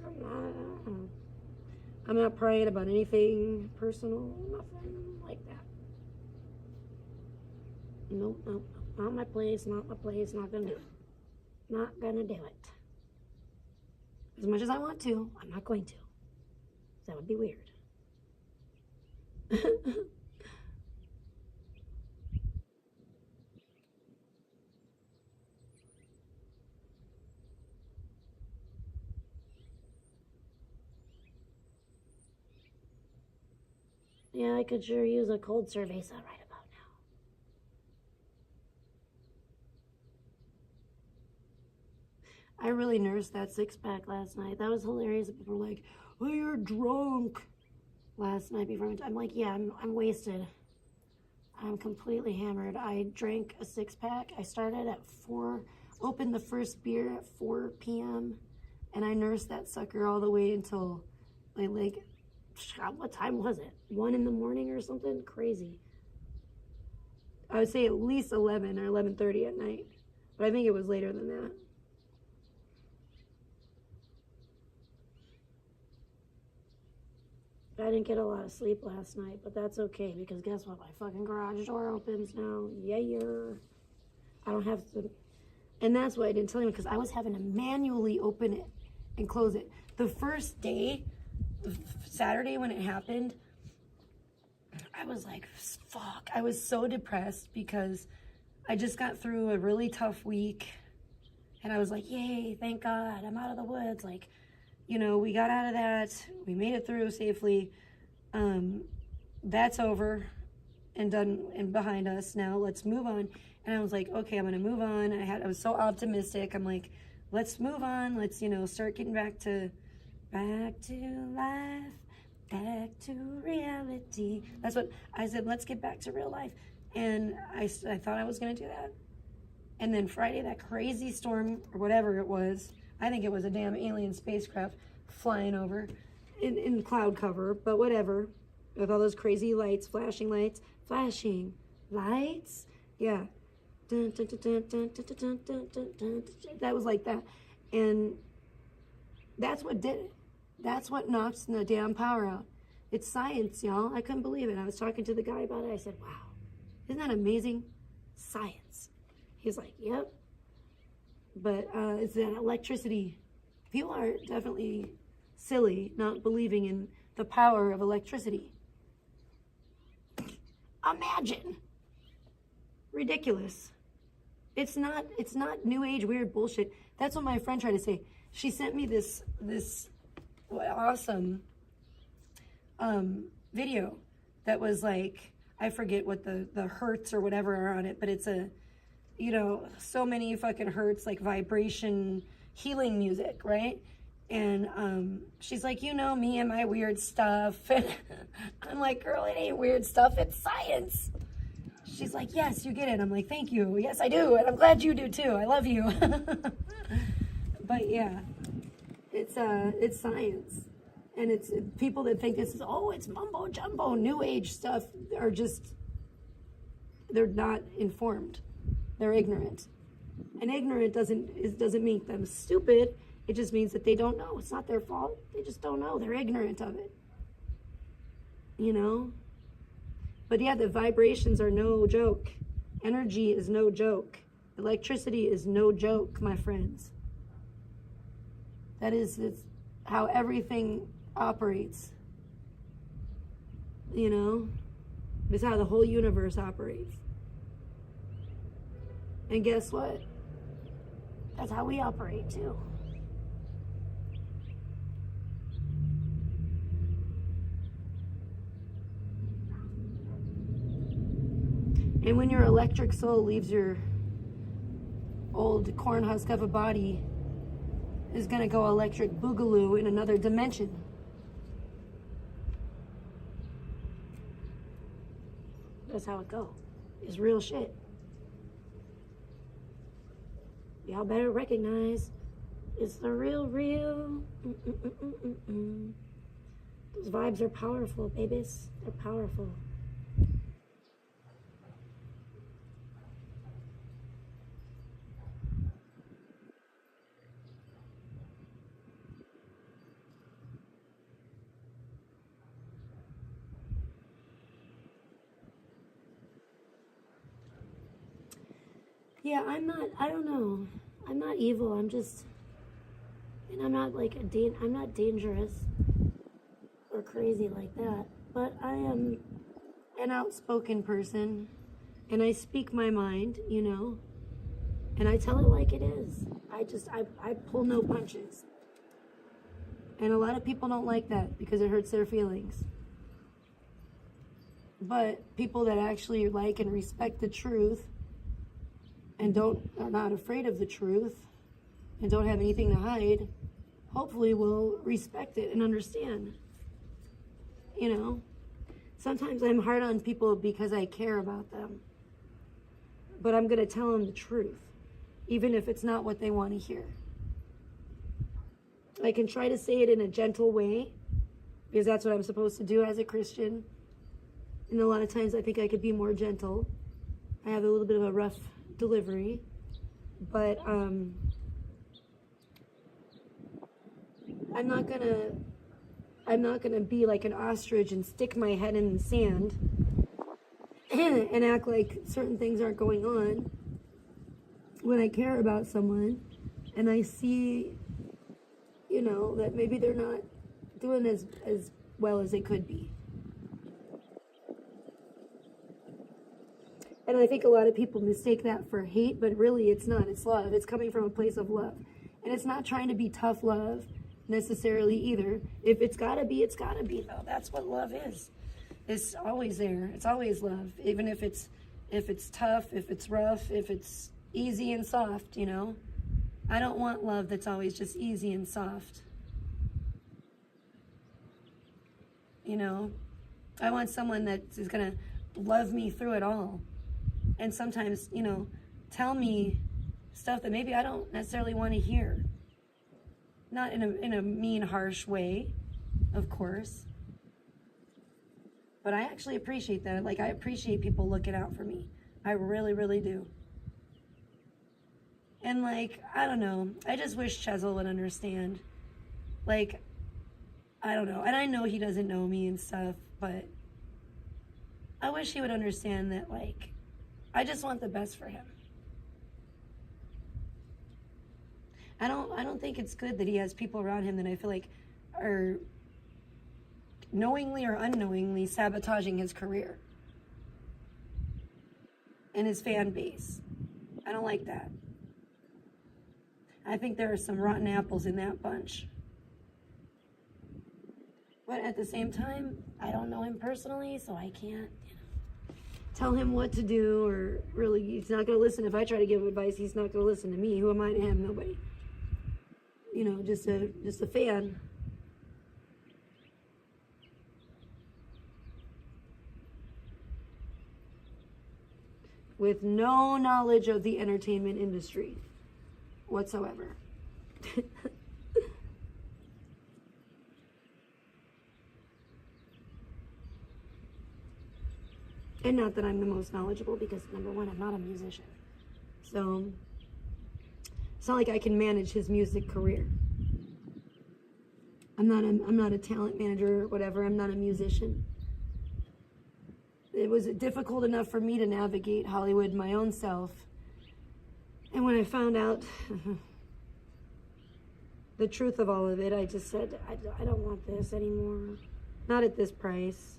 I'm not prying about anything personal, nothing like that. Nope, not my place, not gonna do it. Not gonna do it. As much as I want to, I'm not going to. That would be weird. Yeah, I could sure use a cold cerveza right about now. I really nursed that six-pack last night. That was hilarious. People were like, oh, you're drunk last night before. I'm like, yeah, I'm wasted. I'm completely hammered. I drank a six-pack. I started at 4, opened the first beer at 4 p.m., and I nursed that sucker all the way until, like what time was it? 1 in the morning or something? Crazy. I would say at least 11 or 11:30 at night, but I think it was later than that. I didn't get a lot of sleep last night, but that's okay because guess what? My fucking garage door opens now. Yeah. I don't have to, and that's why I didn't tell you because I was having to manually open it and close it. The first day, Saturday when it happened, I was like, fuck. I was so depressed because I just got through a really tough week and I was like, yay, thank God, I'm out of the woods. Like, you know, we got out of that. We made it through safely. That's over and done and behind us. Now let's move on. And I was like, okay, I'm going to move on. I was so optimistic. I'm like, let's move on. Let's, you know, start getting back to life, back to reality. That's what I said. Let's get back to real life. And I thought I was going to do that. And then Friday, that crazy storm or whatever it was, I think it was a damn alien spacecraft flying over in cloud cover, but whatever. With all those crazy lights, flashing lights. Yeah. That was like that. And that's what did it. That's what knocks the damn power out. It's science, y'all. I couldn't believe it. I was talking to the guy about it. I said, wow, isn't that amazing? Science. He's like, yep. But it's that electricity. People are definitely silly not believing in the power of electricity. Imagine. Ridiculous. It's not new age weird bullshit. That's what my friend tried to say. She sent me this awesome video that was like, I forget what the hertz or whatever are on it, but it's a, you know, so many fucking hertz, like vibration healing music, right? And she's like, you know me and my weird stuff. And I'm like, girl, it ain't weird stuff, it's science. She's like, yes, you get it. I'm like, thank you. Yes, I do. And I'm glad you do too. I love you. But yeah, it's science. And it's people that think this is, oh, it's mumbo jumbo, new age stuff are just, they're not informed. They're ignorant. And ignorant doesn't make them stupid. It just means that they don't know. It's not their fault. They just don't know. They're ignorant of it. You know? But yeah, the vibrations are no joke. Energy is no joke. Electricity is no joke, my friends. It's how everything operates. You know? It's how the whole universe operates. And guess what? That's how we operate too. And when your electric soul leaves your old corn husk of a body, is gonna go electric boogaloo in another dimension. That's how it goes. It's real shit. Y'all better recognize it's the real. Those vibes are powerful, babies. They're powerful. Yeah, I don't know. I'm not evil. I'm not I'm not dangerous or crazy like that. But I am an outspoken person and I speak my mind, you know, and I tell it like it is. I pull no punches. And a lot of people don't like that because it hurts their feelings. But people that actually like and respect the truth and are not afraid of the truth and don't have anything to hide, hopefully will respect it and understand. You know, sometimes I'm hard on people because I care about them, but I'm gonna tell them the truth, even if it's not what they want to hear. I can try to say it in a gentle way because that's what I'm supposed to do as a Christian. And a lot of times I think I could be more gentle. I have a little bit of a rough delivery, but I'm not gonna be like an ostrich and stick my head in the sand and act like certain things aren't going on when I care about someone and I see, you know, that maybe they're not doing as well as they could be. And I think a lot of people mistake that for hate, but really it's not. It's love. It's coming from a place of love. And it's not trying to be tough love necessarily either. If it's gotta be, it's gotta be though. That's what love is. It's always there. It's always love. Even if it's tough, if it's rough, if it's easy and soft, you know. I don't want love that's always just easy and soft. You know, I want someone that is gonna love me through it all. And sometimes, you know, tell me stuff that maybe I don't necessarily want to hear. Not in a mean, harsh way, of course. But I actually appreciate that. Like, I appreciate people looking out for me. I really, really do. And, like, I don't know. I just wish Chzel would understand. Like, I don't know. And I know he doesn't know me and stuff, but I wish he would understand that, like, I just want the best for him. I don't think it's good that he has people around him that I feel like are knowingly or unknowingly sabotaging his career and his fan base. I don't like that. I think there are some rotten apples in that bunch. But at the same time, I don't know him personally, so I can't, tell him what to do, or really, he's not going to listen. If I try to give advice, he's not going to listen to me. Who am I to him? Nobody. Just a fan. With no knowledge of the entertainment industry whatsoever. And not that I'm the most knowledgeable, because number one, I'm not a musician. So it's not like I can manage his music career. I'm not a talent manager or whatever. I'm not a musician. It was difficult enough for me to navigate Hollywood my own self. And when I found out the truth of all of it, I just said, I don't want this anymore. Not at this price.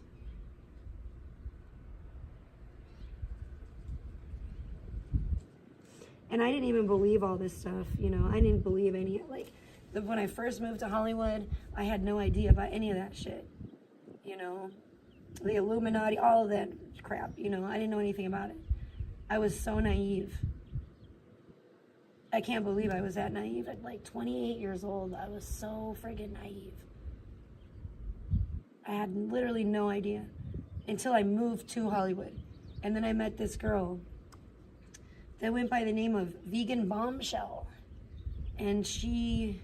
And I didn't even believe all this stuff, I didn't believe any, when I first moved to Hollywood, I had no idea about any of that shit, the Illuminati, all of that crap, I didn't know anything about it. I was so naive. I can't believe I was that naive at 28 years old. I was so friggin' naive. I had literally no idea until I moved to Hollywood. And then I met this girl that went by the name of Vegan Bombshell. And she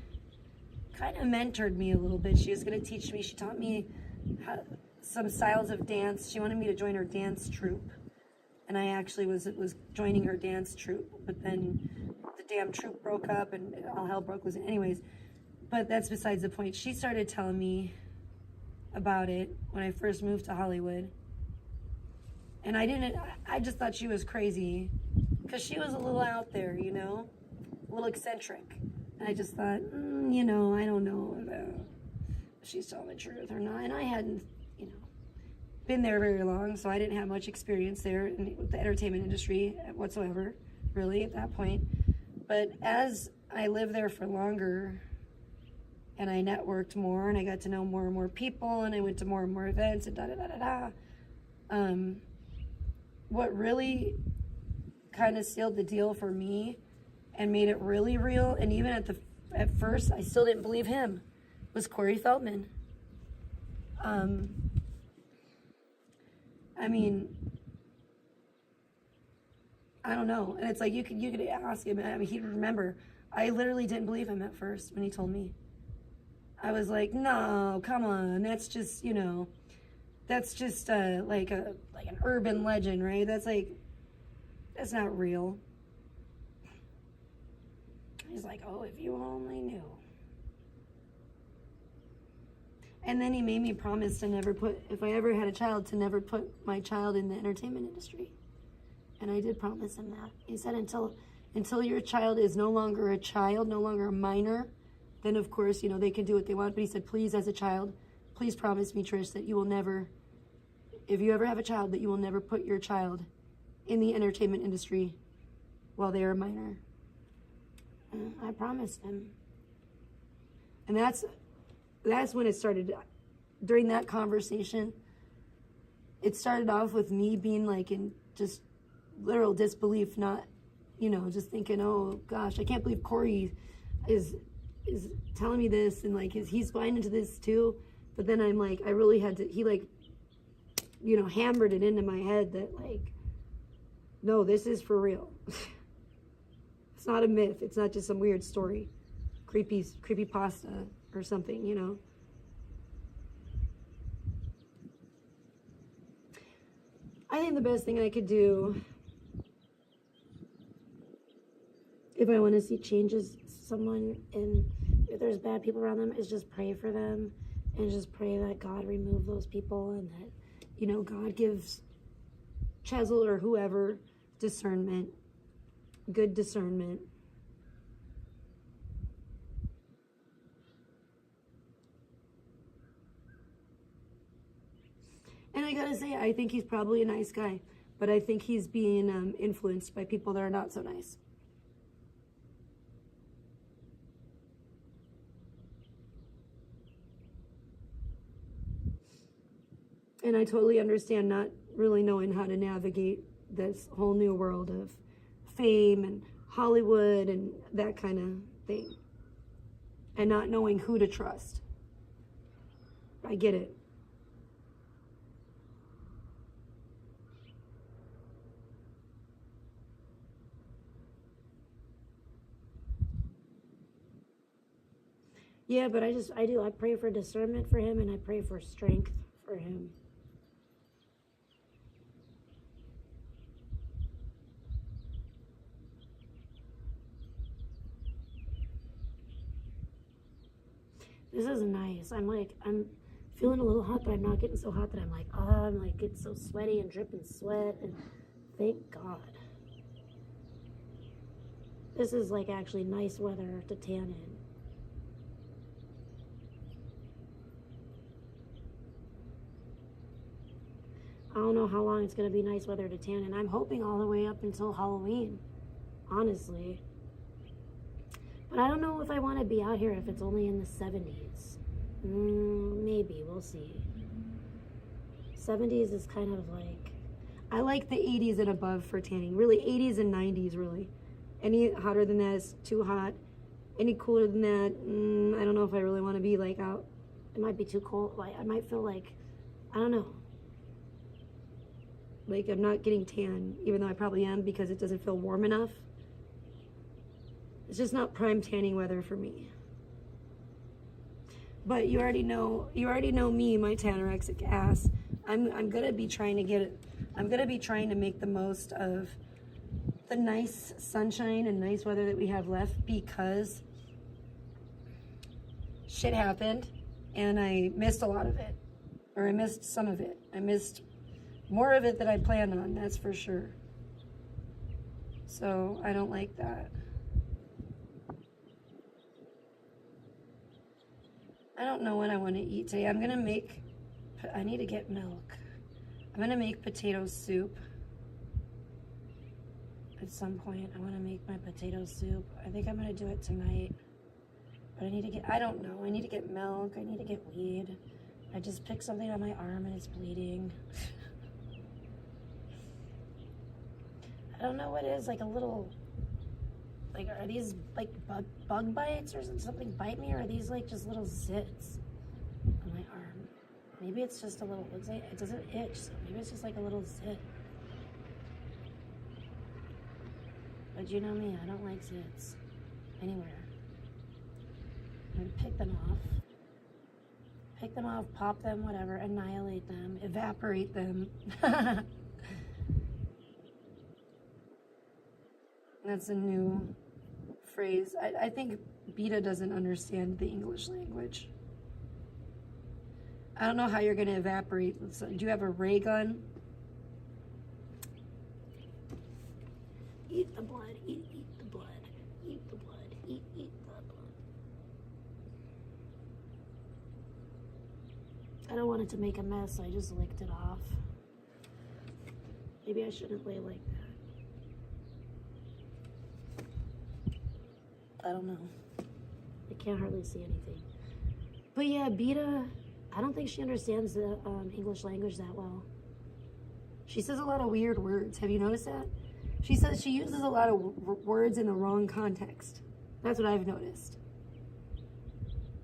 kind of mentored me a little bit. She was going to teach me. She taught me some styles of dance. She wanted me to join her dance troupe. And I actually was joining her dance troupe. But then the damn troupe broke up and all hell broke loose. Anyways, but that's besides the point. She started telling me about it when I first moved to Hollywood. And I just thought she was crazy. Because she was a little out there, a little eccentric. And I just thought, I don't know if she's telling the truth or not. And I hadn't, been there very long, so I didn't have much experience there with the entertainment industry whatsoever, really, at that point. But as I lived there for longer, and I networked more, and I got to know more and more people, and I went to more and more events, and da-da-da-da-da, what really kind of sealed the deal for me and made it really real, and even at first I still didn't believe him, was Corey Feldman. I mean, I don't know. And it's like you could ask him. I mean, he'd remember. I literally didn't believe him at first when he told me. I was like, no, come on. That's just, that's just like an urban legend, right? That's not real. He's like, oh, if you only knew. And then he made me promise to never if I ever had a child, to never put my child in the entertainment industry. And I did promise him that. He said, until your child is no longer a child, no longer a minor, then of course, they can do what they want. But he said, please, as a child, please promise me, Trish, that you will never, if you ever have a child, that you will never put your child in the entertainment industry while they are a minor. And I promised him. And that's when it started. During that conversation, it started off with me being in just literal disbelief, not, just thinking, oh gosh, I can't believe Corey is telling me this, and he's buying into this too. But then I'm I really had to, he hammered it into my head that no, this is for real. It's not a myth. It's not just some weird story, creepy pasta or something, I think the best thing I could do if I want to see changes someone, and if there's bad people around them, is just pray for them and just pray that God remove those people, and that, God gives Chzel or whoever discernment, good discernment. I gotta say, I think he's probably a nice guy, but I think he's being influenced by people that are not so nice. And I totally understand not really knowing how to navigate this whole new world of fame and Hollywood and that kind of thing. And not knowing who to trust. I get it. Yeah, but I pray for discernment for him, and I pray for strength for him. This is nice. I'm feeling a little hot, but I'm not getting so hot that I'm like, oh, I'm like getting so sweaty and dripping sweat, and thank God. This is like actually nice weather to tan in. I don't know how long it's going to be nice weather to tan in. I'm hoping all the way up until Halloween, honestly. But I don't know if I want to be out here if it's only in the 70s. Maybe, we'll see. 70s is kind of like, I like the 80s and above for tanning. Really, 80s and 90s, really. Any hotter than that is too hot. Any cooler than that, I don't know if I really want to be like out. It might be too cold. Like, I might feel like, I don't know. Like I'm not getting tan, even though I probably am because it doesn't feel warm enough. It's just not prime tanning weather for me. But you already know me, my tanorexic ass. I'm gonna be trying to make the most of the nice sunshine and nice weather that we have left because shit happened and I missed a lot of it. Or I missed some of it. I missed more of it than I planned on, that's for sure. So I don't like that. I don't know what I want to eat today. I need to get milk. I'm gonna make potato soup. At some point, I want to make my potato soup. I think I'm gonna do it tonight. But I don't know. I need to get milk. I need to get weed. I just picked something on my arm and it's bleeding. I don't know what it is, like a little, like, are these like bug bites or something bite me, or are these like just little zits on my arm? Maybe it's just a little, looks like it doesn't itch, so maybe it's just like a little zit. But you know me, I don't like zits anywhere. I'm gonna pick them off, pop them, whatever, annihilate them, evaporate them. That's a new phrase. I think Beta doesn't understand the English language. I don't know how you're going to evaporate. So, do you have a ray gun? Eat the blood, eat the blood, eat the blood, eat the blood. I don't want it to make a mess, so I just licked it off. Maybe I shouldn't lay like that. I don't know. I can't hardly see anything. But yeah, Beta, I don't think she understands the English language that well. She says a lot of weird words. Have you noticed that? She says she uses a lot of words in the wrong context. That's what I've noticed.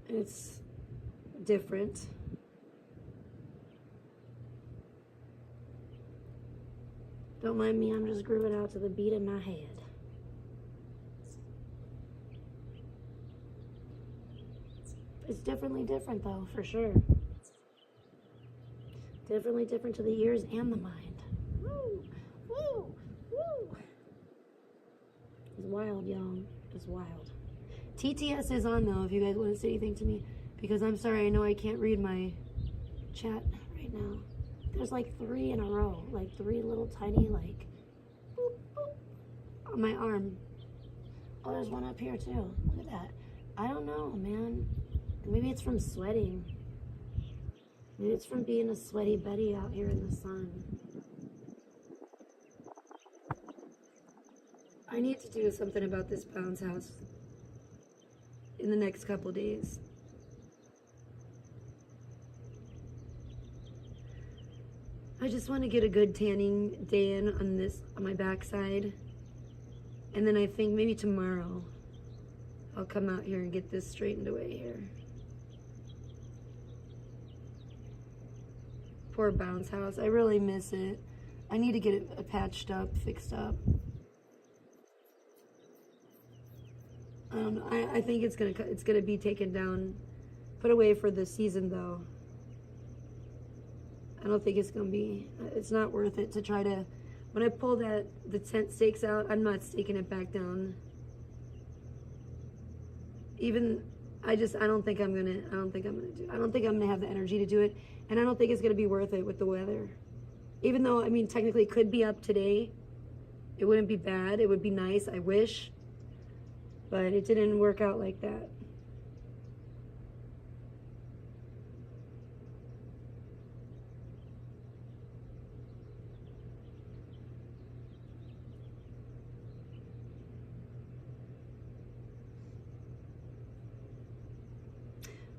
It's different. Don't mind me, I'm just grooving out to the beat in my head. It's definitely different though, for sure. Definitely different to the ears and the mind. Woo! Woo! Woo! It's wild, y'all. It's wild. TTS is on though, if you guys want to say anything to me. Because I'm sorry, I know I can't read my chat right now. There's like 3 in a row. Like 3 little tiny, like, boop, boop, on my arm. Oh, there's one up here too. Look at that. I don't know, man. Maybe it's from sweating. Maybe it's from being a sweaty Betty out here in the sun. I need to do something about this bounce house in the next couple days. I just want to get a good tanning day in on my backside. And then I think maybe tomorrow I'll come out here and get this straightened away here. Poor bounce house. I really miss it. I need to get it patched up, fixed up. I don't know. I think it's gonna be taken down, put away for the season though. I don't think it's not worth it to try to, when I pull the tent stakes out, I'm not staking it back down. I don't think I'm gonna have the energy to do it. And I don't think it's gonna be worth it with the weather. Even though, I mean, technically it could be up today. It wouldn't be bad, it would be nice, I wish. But it didn't work out like that.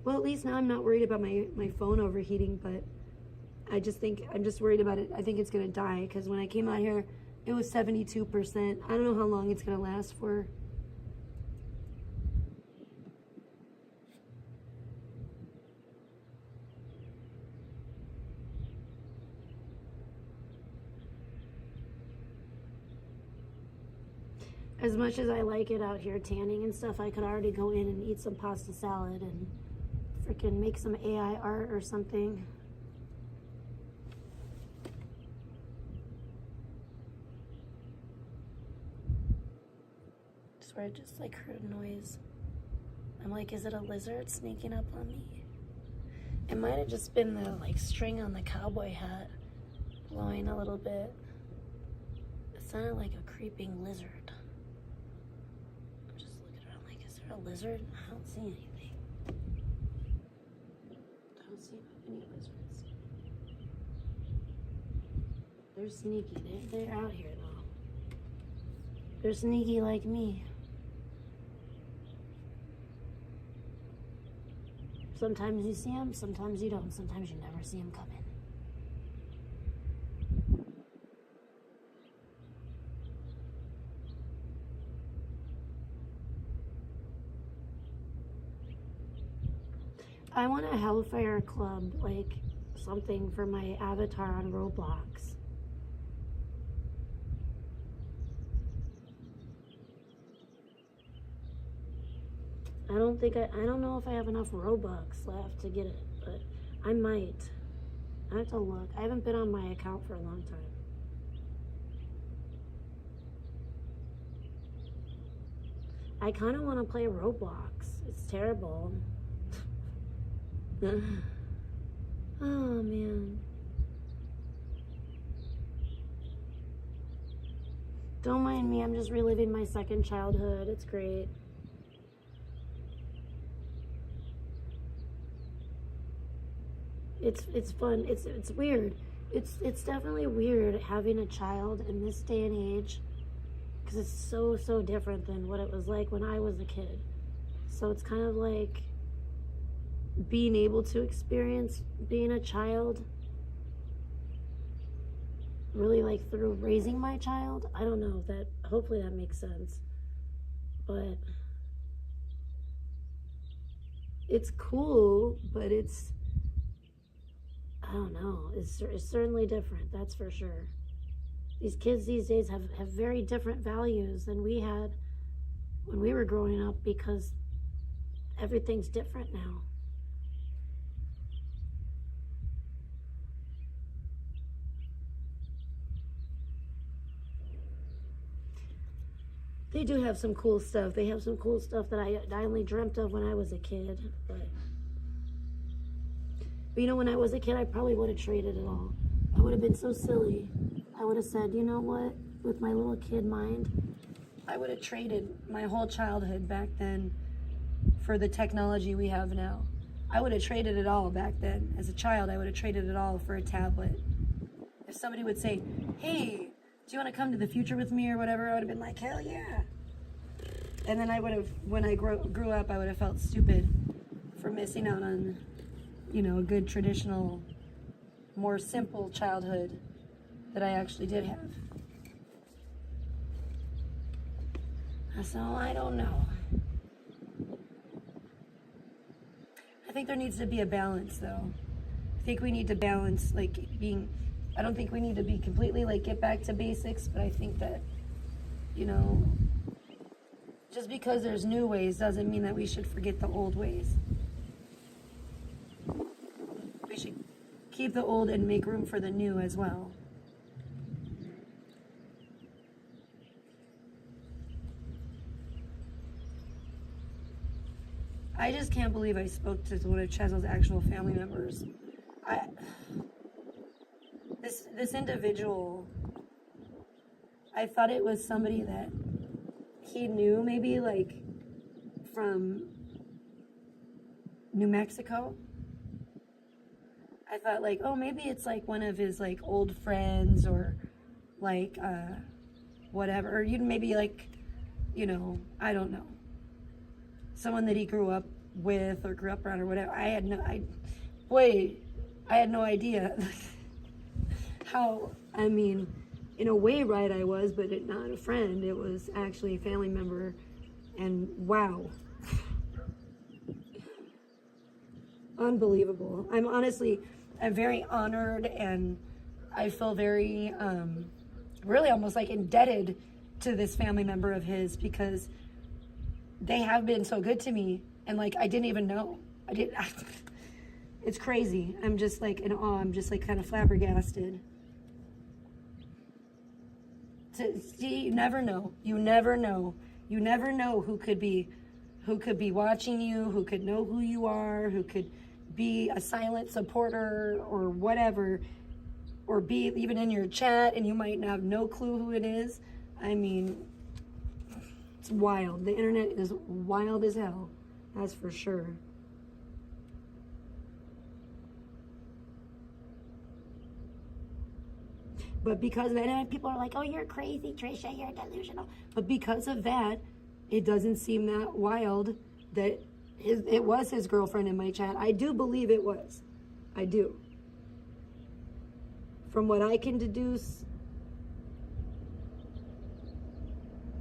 Well, at least now I'm not worried about my phone overheating, but I'm just worried about it. I think it's gonna die, because when I came out here, it was 72%. I don't know how long it's gonna last for. As much as I like it out here tanning and stuff, I could already go in and eat some pasta salad and freaking make some AI art or something. I swear I just like heard a noise. I'm like, is it a lizard sneaking up on me? It might have just been the like string on the cowboy hat blowing a little bit. It sounded like a creeping lizard. I'm just looking around like, is there a lizard? I don't see anything. I don't see any lizards. They're sneaky. They're out here though. They're sneaky like me. Sometimes you see them, sometimes you don't. Sometimes you never see them coming. I want a Hellfire Club, like something for my avatar on Roblox. I don't know if I have enough Robux left to get it, but I might. I have to look. I haven't been on my account for a long time. I kind of want to play Roblox. It's terrible. Oh, man. Don't mind me. I'm just reliving my second childhood. It's great. It's fun. It's weird. It's definitely weird having a child in this day and age, because it's so different than what it was like when I was a kid. So it's kind of like being able to experience being a child, really like through raising my child. I don't know if that, hopefully that makes sense, but it's cool, but it's, I don't know, it's certainly different, that's for sure. These kids these days have very different values than we had when we were growing up, because everything's different now. They do have some cool stuff. They have some cool stuff that I only dreamt of when I was a kid. But you know, when I was a kid, I probably would have traded it all. I would have been so silly. I would have said, you know what? With my little kid mind, I would have traded my whole childhood back then for the technology we have now. I would have traded it all back then. As a child, I would have traded it all for a tablet. If somebody would say, hey, do you want to come to the future with me or whatever, I would have been like, hell yeah. And then I would have, when I grew up, I would have felt stupid for missing out on, you know, a good traditional, more simple childhood that I actually did have. So I don't know. I think there needs to be a balance, though. I think we need to balance, like, being, I don't think we need to be completely, like, get back to basics, but I think that, you know, just because there's new ways doesn't mean that we should forget the old ways. We should keep the old and make room for the new as well. I just can't believe I spoke to one of Chzel's actual family members. This individual, I thought it was somebody that he knew, maybe like from New Mexico. I thought like, oh, maybe it's like one of his like old friends or like whatever, or you'd maybe like, you know, I don't know, someone that he grew up with or grew up around or whatever. I had no idea how, I mean, in a way right I was, but not a friend. It was actually a family member, and wow. Unbelievable. I'm very honored, and I feel very, really almost like indebted to this family member of his, because they have been so good to me, and like, I didn't even know. It's crazy. I'm just like in awe. I'm just like kind of flabbergasted. To see, you never know. You never know. You never know who could be watching you, who could know who you are, who could be a silent supporter or whatever, or be even in your chat and you might have no clue who it is. I mean, it's wild. The internet is wild as hell. That's for sure. But because of that, and people are like, oh, you're crazy, Trisha, you're delusional. But because of that, it doesn't seem that wild that it was his girlfriend in my chat. I do believe it was. I do. From what I can deduce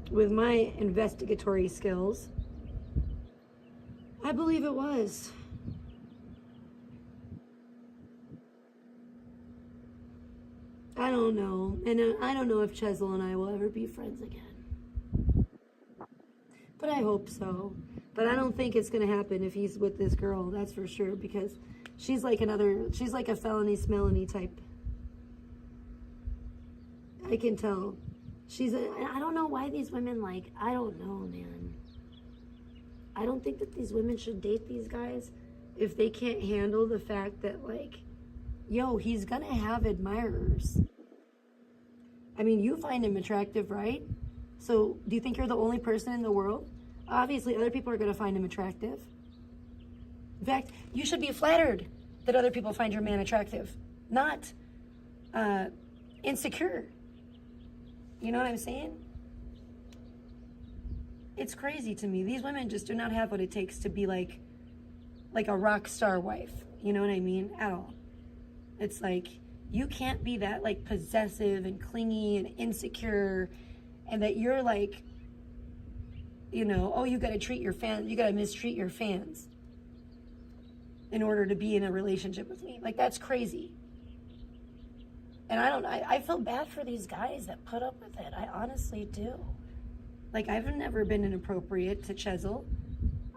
with my investigatory skills, I believe it was. I don't know. And I don't know if Chzel and I will ever be friends again. But I hope so. But I don't think it's going to happen if he's with this girl, that's for sure, because she's like a felony smelony type. I can tell. I don't know why these women, like, I don't know, man. I don't think that these women should date these guys if they can't handle the fact that, like, yo, he's gonna have admirers. I mean, you find him attractive, right? So do you think you're the only person in the world? Obviously, other people are gonna find him attractive. In fact, you should be flattered that other people find your man attractive, not insecure. You know what I'm saying? It's crazy to me. These women just do not have what it takes to be like a rock star wife. You know what I mean? At all. It's like, you can't be that like possessive and clingy and insecure, and that you're like, you know, oh, you gotta treat your fans, you gotta mistreat your fans in order to be in a relationship with me. Like, that's crazy. And I feel bad for these guys that put up with it. I honestly do. Like, I've never been inappropriate to Chzel.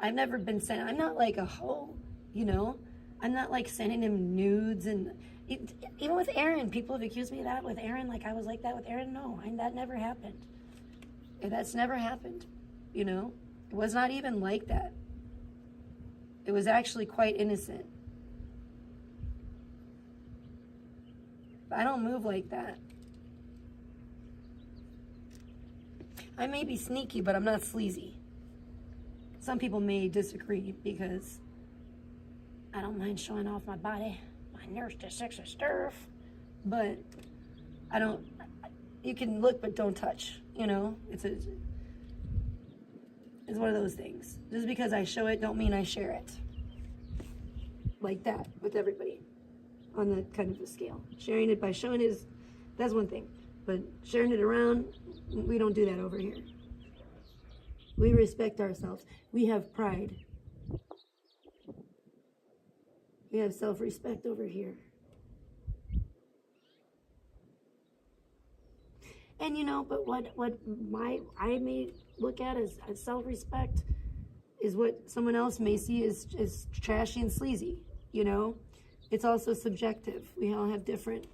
I've never been sent, I'm not like a hoe, you know? I'm not like sending him nudes, and even with Aaron, people have accused me of that with Aaron. Like, I was like that with Aaron. No, that never happened. That's never happened, you know? It was not even like that. It was actually quite innocent. I don't move like that. I may be sneaky, but I'm not sleazy. Some people may disagree because I don't mind showing off my body, my nurse to sexy stuff, but I don't, you can look but don't touch, you know? It's one of those things. Just because I show it don't mean I share it. Like that with everybody on that kind of a scale. Sharing it by showing it that's one thing. But sharing it around, we don't do that over here. We respect ourselves. We have pride. We have self-respect over here. And you know, but what I may look at as self-respect is what someone else may see as trashy and sleazy, you know? It's also subjective. We all have different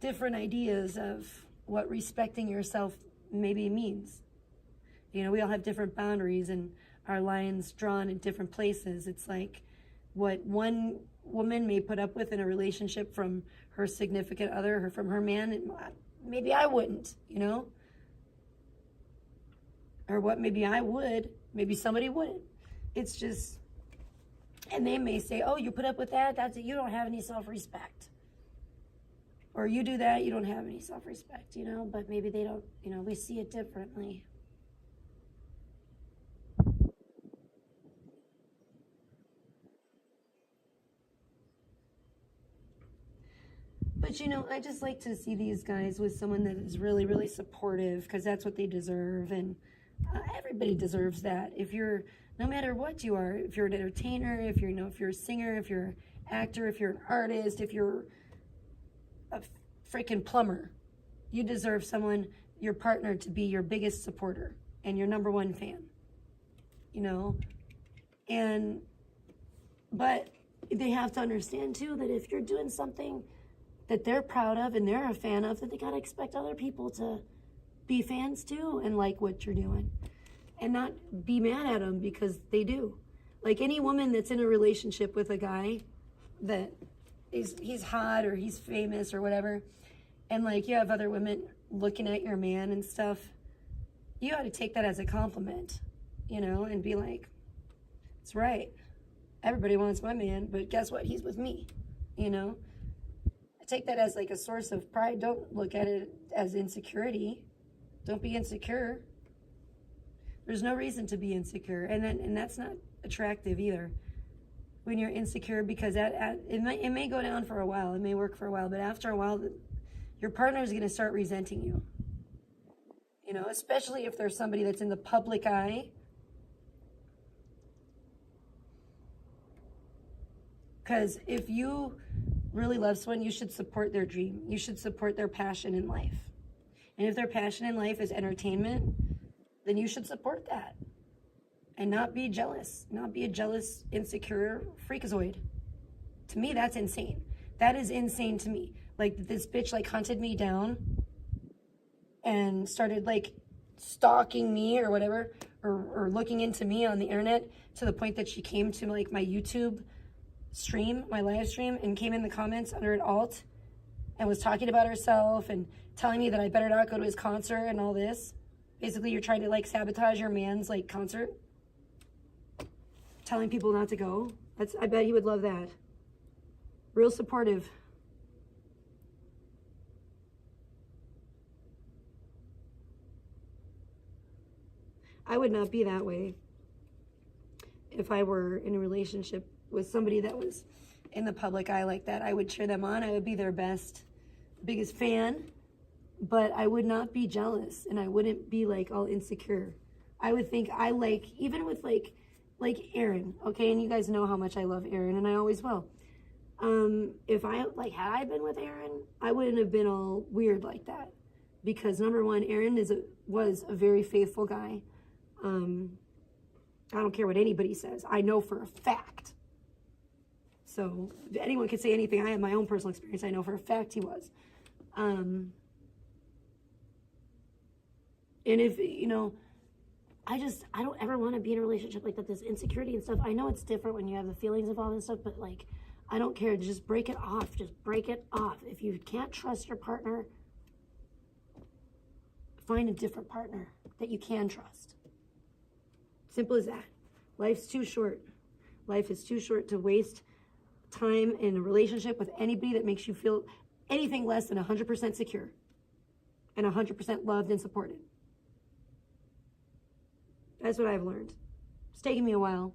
ideas of what respecting yourself maybe means. You know, we all have different boundaries and our lines drawn in different places. It's like what one woman may put up with in a relationship from her significant other or from her man, and maybe I wouldn't, you know? Or what maybe I would, maybe somebody wouldn't. It's just, and they may say, oh, you put up with that? That's it. You don't have any self-respect. Or you do that, you don't have any self-respect, you know? But maybe they don't, you know, we see it differently. But, you know, I just like to see these guys with someone that is really, really supportive, because that's what they deserve. And everybody deserves that. If you're, no matter what you are, if you're an entertainer, if you're, you know, if you're a singer, if you're an actor, if you're an artist, if you're a freaking plumber, you deserve someone, your partner, to be your biggest supporter and your number one fan, you know? And, but they have to understand too that if you're doing something that they're proud of and they're a fan of, that they gotta expect other people to be fans too and like what you're doing, and not be mad at them because they do. Like any woman that's in a relationship with a guy that he's hot or he's famous or whatever, and like you have other women looking at your man and stuff, you ought to take that as a compliment, you know, and be like, it's right. Everybody wants my man, but guess what? He's with me, you know? Take that as like a source of pride. Don't look at it as insecurity. Don't be insecure. There's no reason to be insecure, and that's not attractive either. When you're insecure, because it may go down for a while, it may work for a while, but after a while, your partner is going to start resenting you. You know, especially if there's somebody that's in the public eye. Because if you really love someone, you should support their dream. You should support their passion in life. And if their passion in life is entertainment, then you should support that. And not be jealous. Not be a jealous, insecure freakazoid. To me, that's insane. That is insane to me. Like, this bitch, like, hunted me down and started, like, stalking me or whatever, or looking into me on the internet to the point that she came to, like, my YouTube stream, my live stream, and came in the comments under an alt and was talking about herself and telling me that I better not go to his concert and all this. Basically, you're trying to like sabotage your man's like concert, telling people not to go. I bet he would love that. Real supportive. I would not be that way if I were in a relationship with somebody that was in the public eye like that. I would cheer them on. I would be their biggest fan, but I would not be jealous, and I wouldn't be like all insecure. I would think I like, even with like Aaron, okay? And you guys know how much I love Aaron, and I always will. If I, like, had I been with Aaron, I wouldn't have been all weird like that. Because number one, Aaron was a very faithful guy. I don't care what anybody says. I know for a fact. So if anyone could say anything, I have my own personal experience. I know for a fact he was. And if, you know, I don't ever want to be in a relationship like that, this insecurity and stuff. I know it's different when you have the feelings of all this stuff, but like, I don't care. Just break it off. Just break it off. If you can't trust your partner, find a different partner that you can trust. Simple as that. Life's too short. Life is too short to waste time in a relationship with anybody that makes you feel anything less than 100% secure and 100% loved and supported. That's what I've learned. It's taken me a while.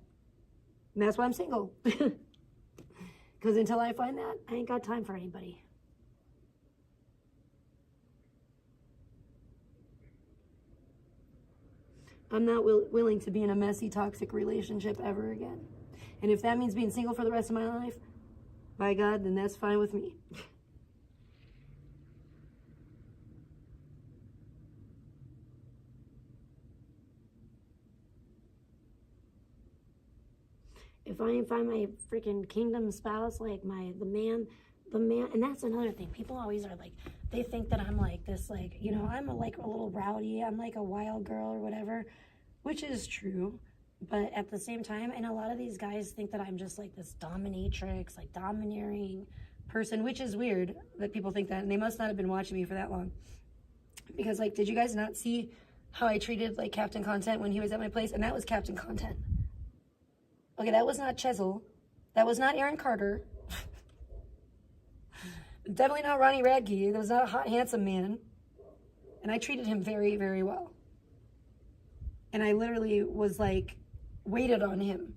And that's why I'm single. Because until I find that, I ain't got time for anybody. I'm not willing to be in a messy, toxic relationship ever again. And if that means being single for the rest of my life, by God, then that's fine with me. If I ain't find my freaking kingdom spouse, like the man, and that's another thing. People always are like, they think that I'm like this, like, you know, I'm like a little rowdy, I'm like a wild girl or whatever, which is true. But at the same time, and a lot of these guys think that I'm just like this dominatrix, like domineering person, which is weird that people think that, and they must not have been watching me for that long. Because, like, did you guys not see how I treated, like, Captain Content when he was at my place? And that was Captain Content. Okay, that was not Chzel. That was not Aaron Carter. Definitely not Ronnie Radke. That was not a hot, handsome man. And I treated him very, very well. And I literally was, like, waited on him.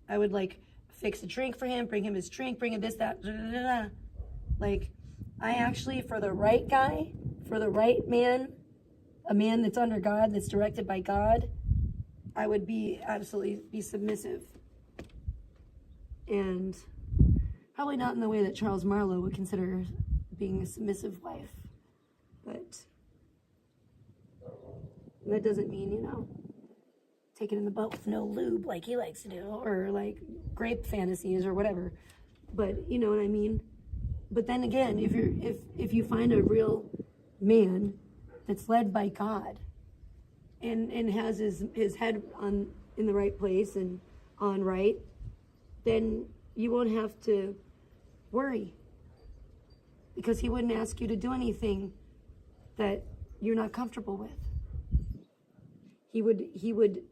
I would, like, fix a drink for him, bring him his drink, bring him this, that, da, da, da, da. Like, I actually, for the right guy, for the right man, a man that's under God, that's directed by God, I would be absolutely be submissive. And probably not in the way that Charles Marlowe would consider being a submissive wife. But that doesn't mean, you know, take it in the butt with no lube like he likes to do, or like grape fantasies or whatever. But you know what I mean? But then again, if you find a real man that's led by God and has his head in the right place and on right, then you won't have to worry, because he wouldn't ask you to do anything that you're not comfortable with. He would,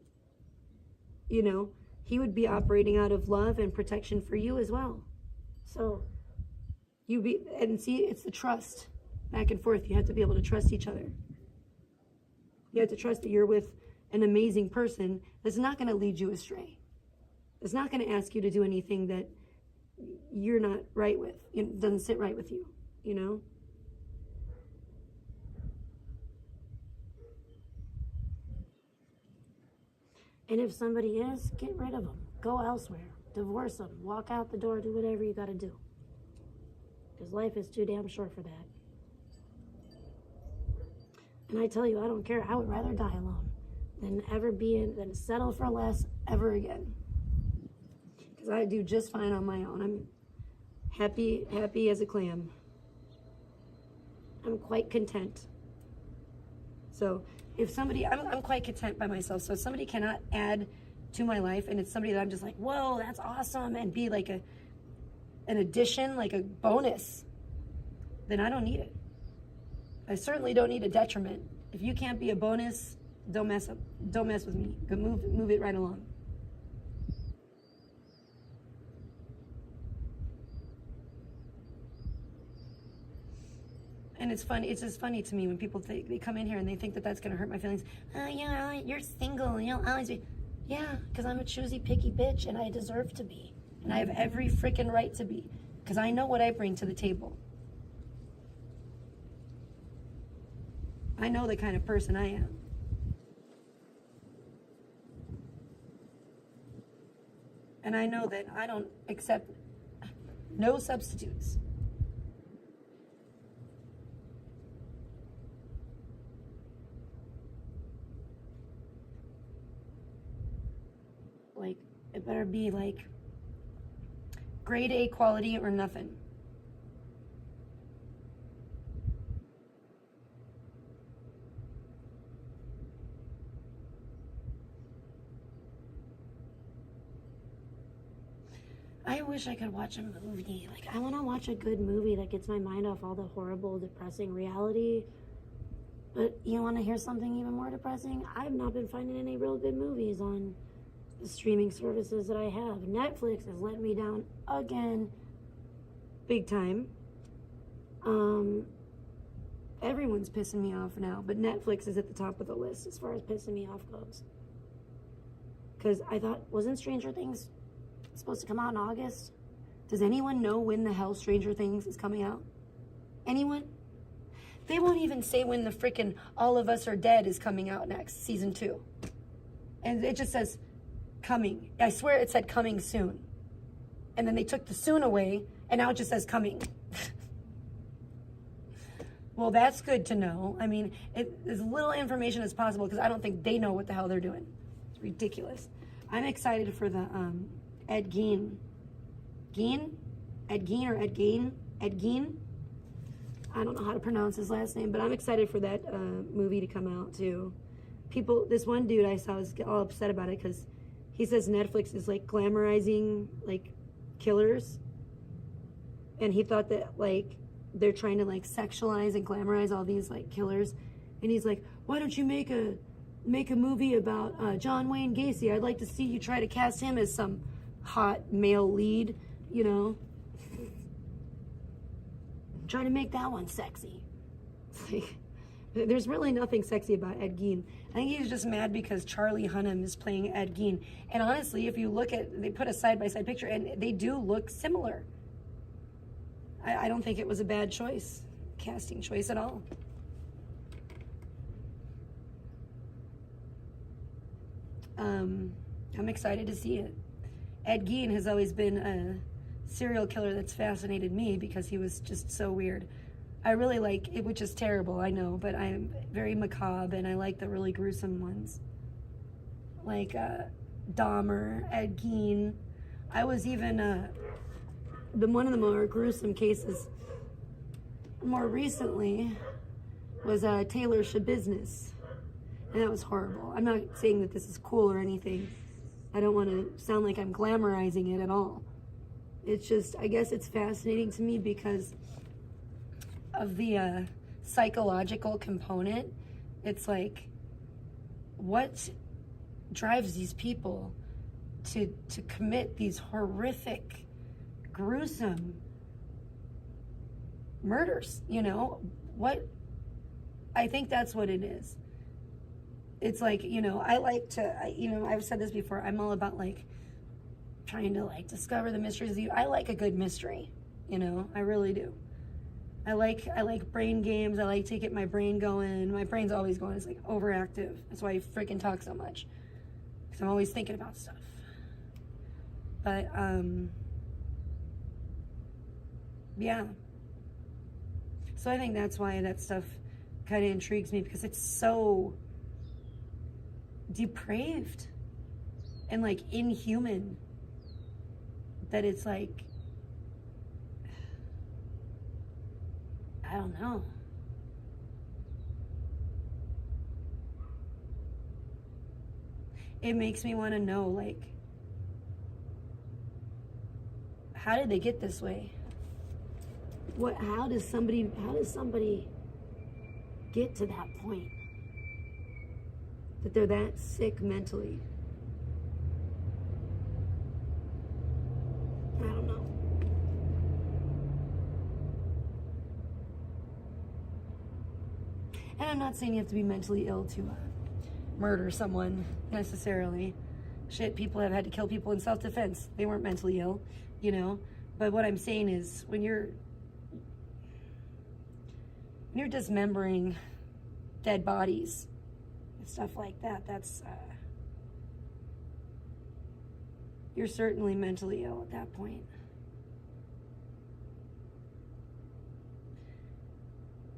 you know, he would be operating out of love and protection for you as well. So and see, it's the trust back and forth. You have to be able to trust each other. You have to trust that you're with an amazing person that's not going to lead you astray. It's not going to ask you to do anything that you're not right with. It doesn't sit right with you, you know? And if somebody is, get rid of them. Go elsewhere. Divorce them. Walk out the door. Do whatever you got to do. Because life is too damn short for that. And I tell you, I don't care. I would rather die alone than settle for less ever again. Because I do just fine on my own. I'm happy as a clam. I'm quite content. So if somebody, I'm quite content by myself. So if somebody cannot add to my life, and it's somebody that I'm just like, whoa, that's awesome, and be like an addition, like a bonus, then I don't need it. I certainly don't need a detriment. If you can't be a bonus, don't mess with me. Go move it right along. And it's funny. It's just funny to me when people they come in here and they think that that's going to hurt my feelings. Oh, yeah, you're single. You'll always be. Yeah, because I'm a choosy, picky bitch, and I deserve to be. And I have every freaking right to be. Because I know what I bring to the table. I know the kind of person I am. And I know that I don't accept no substitutes. Like, it better be like grade A quality or nothing. I wish I could watch a movie. Like, I want to watch a good movie that gets my mind off all the horrible, depressing reality. But you want to hear something even more depressing? I've not been finding any real good movies on the streaming services that I have. Netflix has let me down again, big time. Everyone's pissing me off now, but Netflix is at the top of the list as far as pissing me off goes. Because I thought, wasn't Stranger Things supposed to come out in August? Does anyone know when the hell Stranger Things is coming out? Anyone? They won't even say when the frickin' All of Us Are Dead is coming out next, season 2. And it just says coming. I swear it said coming soon. And then they took the soon away, and now it just says coming. Well, that's good to know. I mean, as little information as possible, because I don't think they know what the hell they're doing. It's ridiculous. I'm excited for the Ed Gein. Ed Gein? I don't know how to pronounce his last name, but I'm excited for that movie to come out too. This one dude I saw was all upset about it because he says Netflix is like glamorizing like killers, and he thought that like they're trying to like sexualize and glamorize all these like killers, and he's like, why don't you make a movie about John Wayne Gacy? I'd like to see you try to cast him as some hot male lead, you know, trying to make that one sexy. It's like, there's really nothing sexy about Ed Gein. I think he's just mad because Charlie Hunnam is playing Ed Gein. And honestly, if you look at, they put a side-by-side picture, and they do look similar. I don't think it was a bad choice, casting choice at all. I'm excited to see it. Ed Gein has always been a serial killer that's fascinated me because he was just so weird. I really like it, which is terrible, I know, but I'm very macabre, and I like the really gruesome ones. Like Dahmer, Ed Gein. I was even, one of the more gruesome cases more recently was Taylor Shabiznes. And that was horrible. I'm not saying that this is cool or anything. I don't want to sound like I'm glamorizing it at all. It's just, I guess it's fascinating to me because of the psychological component. It's like, what drives these people to commit these horrific, gruesome murders, you know? I think that's what it is. It's like, you know, I like to, you know, I've said this before, I'm all about like trying to like discover the mysteries of you. I like a good mystery, you know, I really do. I like brain games. I like to get my brain going. My brain's always going. It's like overactive. That's why I freaking talk so much, because I'm always thinking about stuff. But yeah. So I think that's why that stuff kind of intrigues me, because it's so depraved and like inhuman that it's like, I don't know. It makes me want to know, like, how did they get this way? How does somebody get to that point? That they're that sick mentally? I don't know. And I'm not saying you have to be mentally ill to murder someone, necessarily. Shit, people have had to kill people in self-defense. They weren't mentally ill, you know? But what I'm saying is, when you're dismembering dead bodies and stuff like that, that's, you're certainly mentally ill at that point.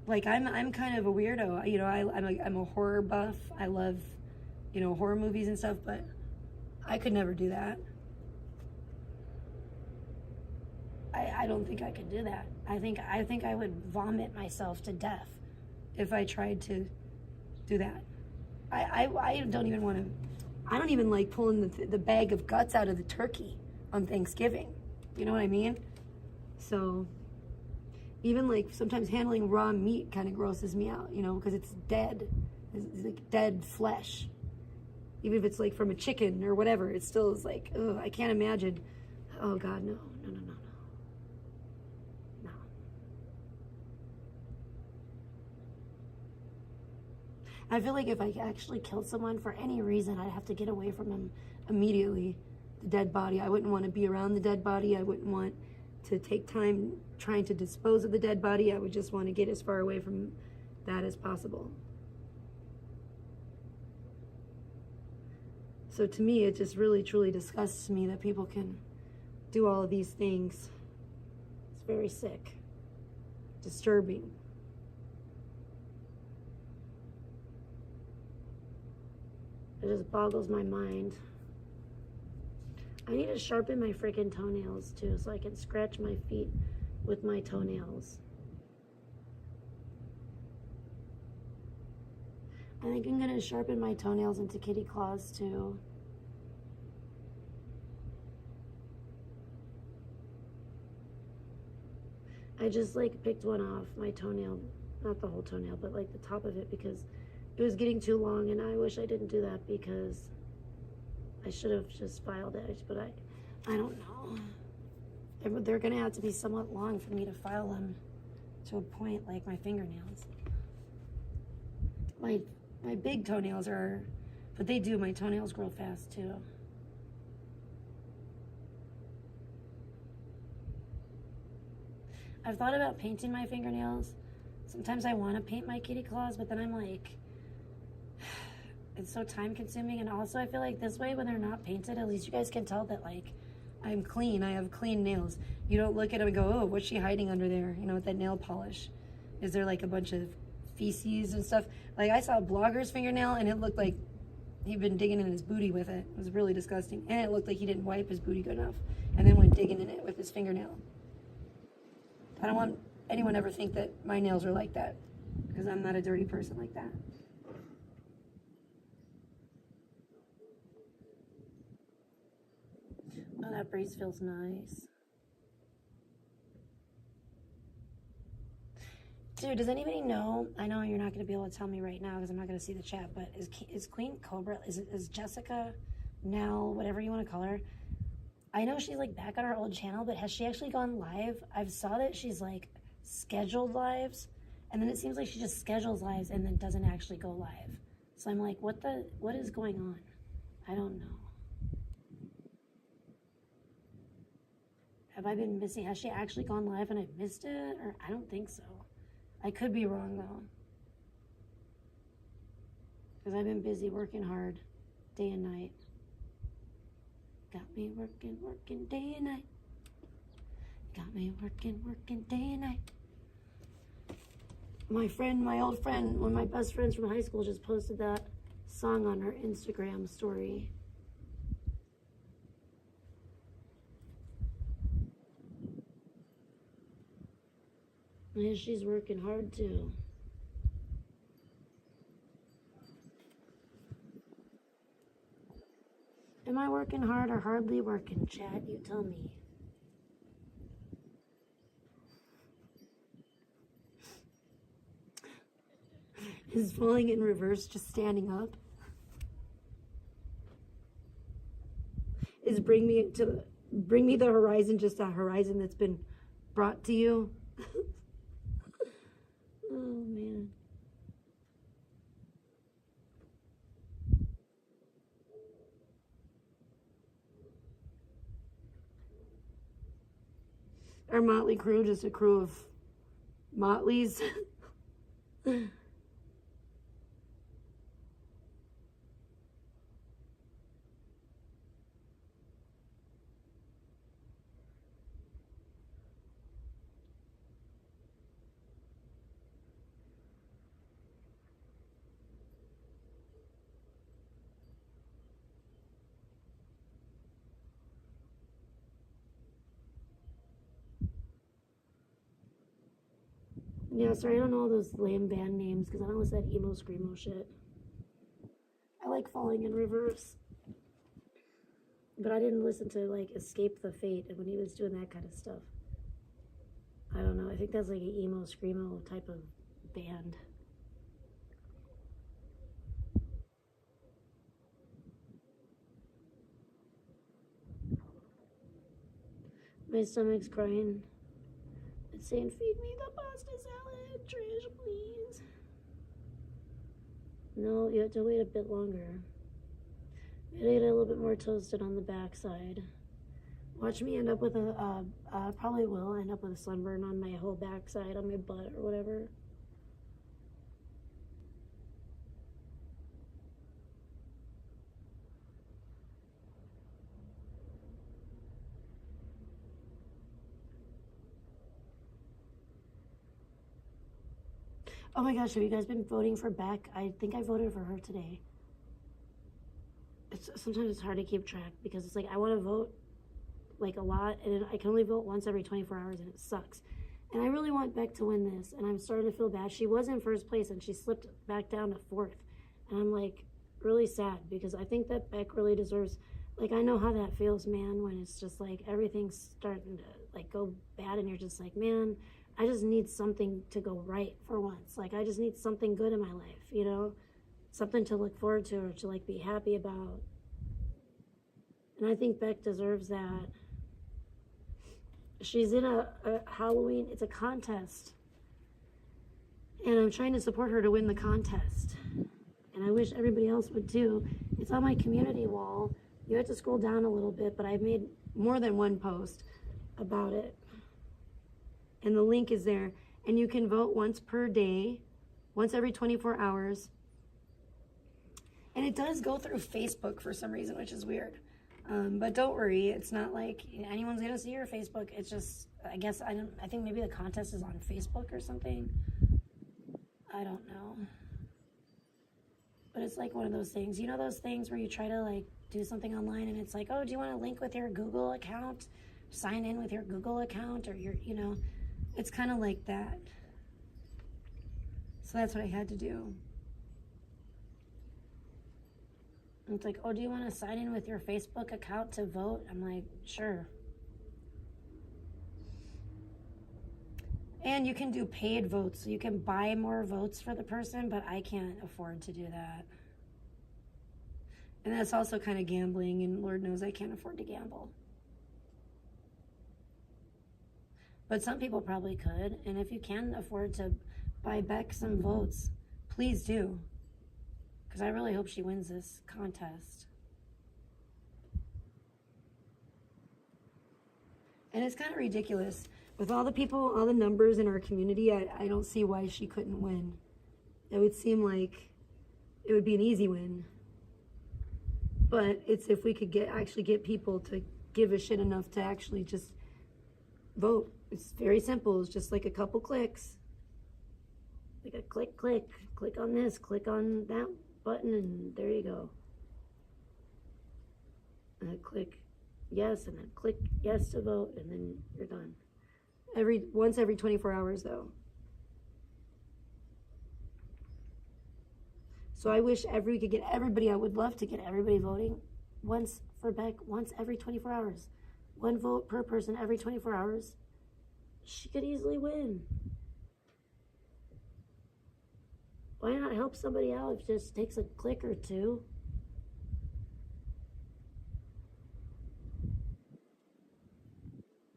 Like, I'm kind of a weirdo, you know. I'm a horror buff. I love, you know, horror movies and stuff, but I could never do that. I don't think I could do that. I think I would vomit myself to death if I tried to do that. I don't even want to. I don't even like pulling the bag of guts out of the turkey on Thanksgiving. You know what I mean? So even like sometimes handling raw meat kind of grosses me out, you know, because it's dead. It's like dead flesh. Even if it's like from a chicken or whatever, it still is like, oh, I can't imagine. Oh God, no. I feel like if I actually killed someone for any reason, I'd have to get away from him immediately. The dead body. I wouldn't want to be around the dead body. I wouldn't want to take time trying to dispose of the dead body. I would just want to get as far away from that as possible. So to me, it just really, truly disgusts me that people can do all of these things. It's very sick, disturbing. It just boggles my mind. I need to sharpen my freaking toenails too, so I can scratch my feet with my toenails. I think I'm gonna sharpen my toenails into kitty claws too. I just like picked one off my toenail, not the whole toenail, but like the top of it, because it was getting too long, and I wish I didn't do that because I should have just filed it, but I don't know. They're gonna have to be somewhat long for me to file them to a point, like my fingernails. My big toenails are, but my toenails grow fast too. I've thought about painting my fingernails. Sometimes I want to paint my kitty claws, but then I'm like, it's so time consuming. And also I feel like this way, when they're not painted, at least you guys can tell that like I'm clean. I have clean nails. You don't look at them and go, oh, what's she hiding under there? You know, with that nail polish. Is there like a bunch of feces and stuff? Like I saw a blogger's fingernail and it looked like he'd been digging in his booty with it. It was really disgusting. And it looked like he didn't wipe his booty good enough and then went digging in it with his fingernail. I don't want anyone to ever think that my nails are like that, because I'm not a dirty person like that. Oh, that breeze feels nice. Dude, does anybody know? I know you're not going to be able to tell me right now because I'm not going to see the chat, but is Queen Cobra, is Jessica, Nell, whatever you want to call her, I know she's like back on her old channel, but has she actually gone live? I've saw that she's like scheduled lives, and then it seems like she just schedules lives and then doesn't actually go live. So I'm like, what is going on? I don't know. Have I been missing? Has she actually gone live and I missed it? Or I don't think so. I could be wrong though. Because I've been busy working hard day and night. Got me working day and night. Got me working day and night. My old friend, one of my best friends from high school just posted that song on her Instagram story. Yeah, she's working hard too. Am I working hard or hardly working, chat? You tell me. Is falling in reverse just standing up? Is bring me the horizon just a horizon that's been brought to you? Oh man. Our motley crew, just a crew of motleys. Yeah, sorry, I don't know all those lame band names because I don't listen to that emo screamo shit. I like Falling in Reverse. But I didn't listen to like Escape the Fate when he was doing that kind of stuff. I don't know, I think that's like an emo screamo type of band. My stomach's crying. It's saying, feed me the pasta salad, Trish, please. No, you have to wait a bit longer. Gotta get it a little bit more toasted on the backside. Watch me end up with probably will end up with a sunburn on my whole backside, on my butt or whatever. Oh my gosh, have you guys been voting for Beck? I think I voted for her today. Sometimes it's hard to keep track because it's like I want to vote like a lot and I can only vote once every 24 hours and it sucks. And I really want Beck to win this and I'm starting to feel bad. She was in first place and she slipped back down to fourth. And I'm like really sad because I think that Beck really deserves, like I know how that feels, man, when it's just like everything's starting to like go bad and you're just like, man, I just need something to go right for once. Like I just need something good in my life, you know? Something to look forward to or to like be happy about. And I think Beck deserves that. She's in a Halloween, it's a contest. And I'm trying to support her to win the contest. And I wish everybody else would too. It's on my community wall. You have to scroll down a little bit, but I've made more than one post about it. And the link is there. And you can vote once per day, once every 24 hours. And it does go through Facebook for some reason, which is weird. But don't worry, it's not like anyone's gonna see your Facebook. It's just, I guess, I think maybe the contest is on Facebook or something. I don't know. But it's like one of those things. You know those things where you try to like do something online and it's like, oh, do you want to link with your Google account? Sign in with your Google account or your, you know, it's kind of like that. So that's what I had to do. And it's like, oh, do you want to sign in with your Facebook account to vote? I'm like, sure. And you can do paid votes. So you can buy more votes for the person, but I can't afford to do that. And that's also kind of gambling, and Lord knows I can't afford to gamble. But some people probably could, and if you can afford to buy Beck some votes, please do. Because I really hope she wins this contest. And it's kind of ridiculous. With all the people, all the numbers in our community, I don't see why she couldn't win. It would seem like it would be an easy win. But it's if we could actually get people to give a shit enough to actually just vote. It's very simple. It's just like a couple clicks. Like a click, click on this, click on that button, and there you go. And then click yes, and then click yes to vote, and then you're done. Once every 24 hours though. So I wish we could get everybody, I would love to get everybody voting once for Beck, once every 24 hours. One vote per person every 24 hours. She could easily win. Why not help somebody out if it just takes a click or two?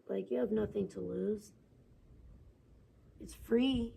Like, you have nothing to lose. It's free.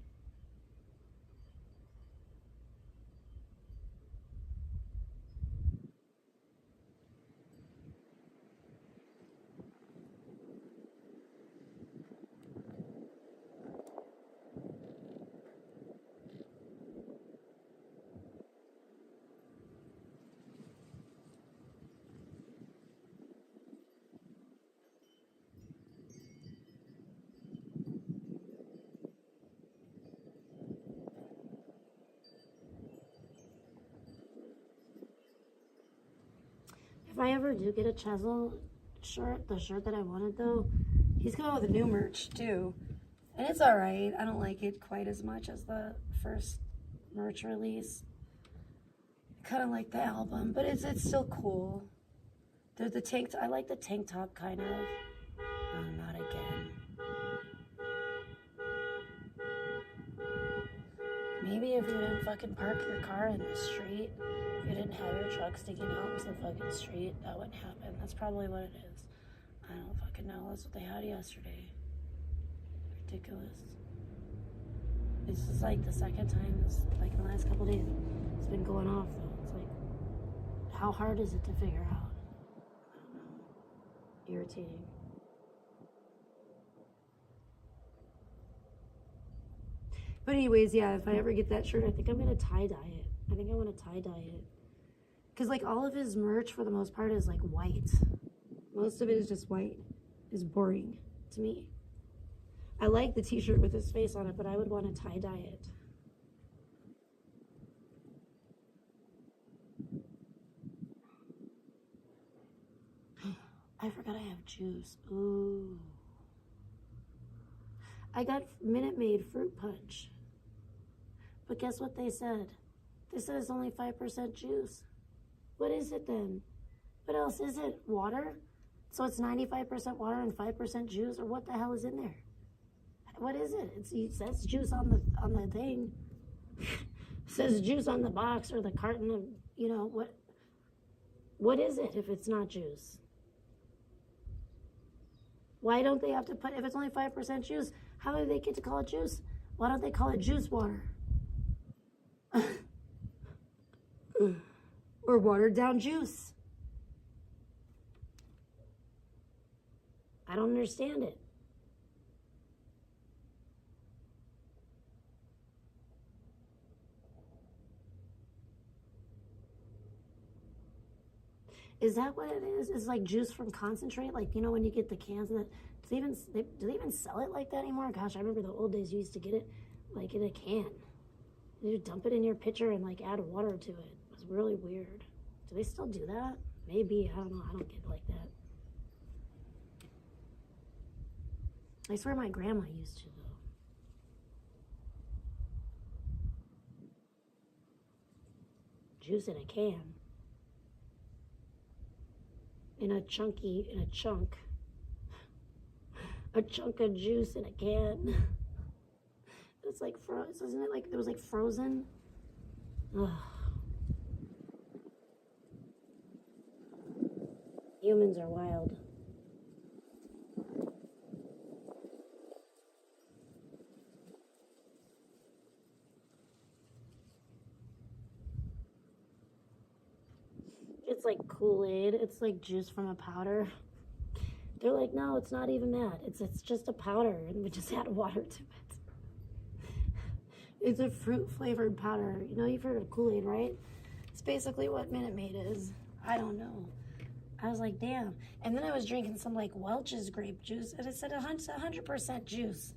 If I ever do get a Chzel shirt, the shirt that I wanted though, he's coming with a new merch too. And it's alright. I don't like it quite as much as the first merch release. I kind of like the album, but it's still cool. There's the tank, I like the tank top kind of. Oh, not again. Maybe if you didn't fucking park your car in the street, if you didn't have your truck sticking out into the fucking street, that wouldn't happen. That's probably what it is. I don't fucking Fucking hell, that's what they had yesterday. Ridiculous. This is like the second time, like in the last couple days, it's been going off though. It's like, how hard is it to figure out? I don't know. Irritating. But anyways, yeah, if I ever get that shirt, I think I'm gonna tie-dye it. I think I want to tie-dye it. Because like all of his merch for the most part is like white. Most of it is just white. It's boring to me. I like the t-shirt with his face on it, but I would want to tie-dye it. I forgot I have juice. Ooh. I got Minute Maid fruit punch. But guess what they said? They said it's only 5% juice. What is it then? What else is it? Water? So it's 95% water and 5% juice? Or what the hell is in there? What is it? It says juice on the thing. It says juice on the box or the carton of, you know, what is it if it's not juice? Why don't they have to put, if it's only 5% juice, how do they get to call it juice? Why don't they call it juice water? Or watered down juice? I don't understand it. Is that what it is? It's like juice from concentrate? Like, you know, when you get the cans and do they even sell it like that anymore? Gosh, I remember the old days you used to get it like in a can. You dump it in your pitcher and like add water to it. It was really weird. Do they still do that? Maybe. I don't know. I don't get it like that. I swear my grandma used to, though. Juice in a can. In a chunk. A chunk of juice in a can. It's like isn't it like it was like frozen? Ugh. Humans are wild. It's like Kool-Aid. It's like juice from a powder. They're like, no, it's not even that. It's just a powder, and we just add water to it. It's a fruit-flavored powder. You know, you've heard of Kool-Aid, right? It's basically what Minute Maid is. I don't know. I was like, damn. And then I was drinking some, like, Welch's grape juice, and it said 100% juice.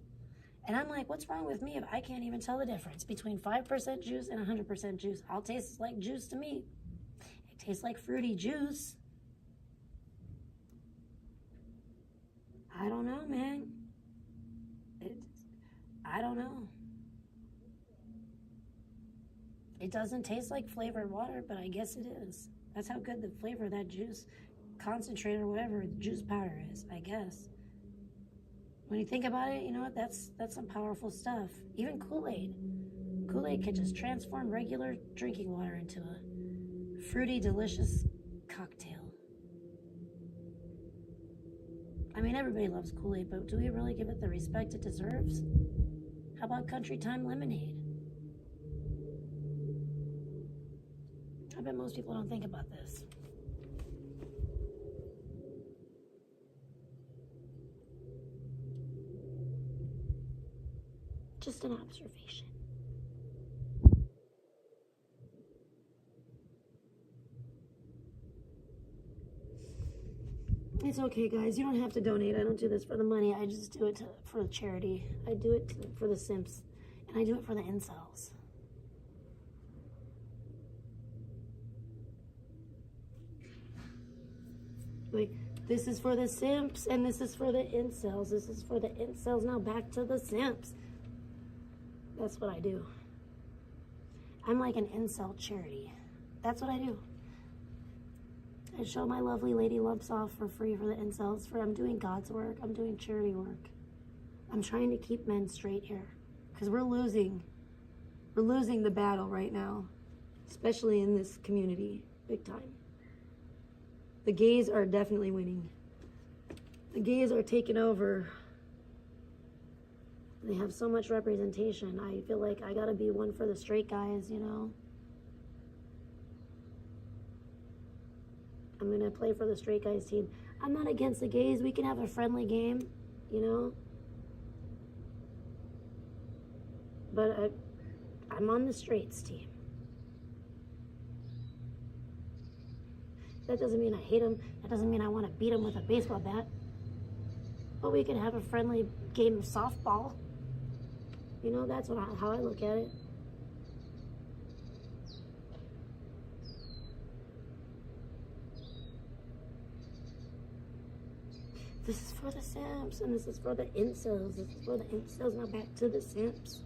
And I'm like, what's wrong with me if I can't even tell the difference between 5% juice and 100% juice? All tastes like juice to me. It tastes like fruity juice. I don't know, man. I don't know. It doesn't taste like flavored water, but I guess it is. That's how good the flavor of that juice concentrate or whatever juice powder is, I guess. When you think about it, you know what? That's some powerful stuff. Even Kool-Aid. Kool-Aid could just transform regular drinking water into a fruity, delicious cocktail. I mean, everybody loves Kool-Aid, but do we really give it the respect it deserves? How about Country Time Lemonade? I bet most people don't think about this. Just an observation. It's okay, guys. You don't have to donate. I don't do this for the money. I just do it for the charity. I do it for the simps. And I do it for the incels. Like, this is for the simps, and this is for the incels. This is for the incels. Now back to the simps. That's what I do. I'm like an incel charity. That's what I do. I show my lovely lady lumps off for free for the incels. I'm doing God's work. I'm doing charity work. I'm trying to keep men straight here. Because we're losing. We're losing the battle right now. Especially in this community. Big time. The gays are definitely winning. The gays are taking over. They have so much representation. I feel like I gotta be one for the straight guys, you know? I'm gonna play for the straight guys team. I'm not against the gays. We can have a friendly game, you know? But I'm on the straights team. That doesn't mean I hate them. That doesn't mean I want to beat them with a baseball bat. But we can have a friendly game of softball. You know, that's how I look at it. This is for the simps, and this is for the incels. This is for the incels. Now back to the simps.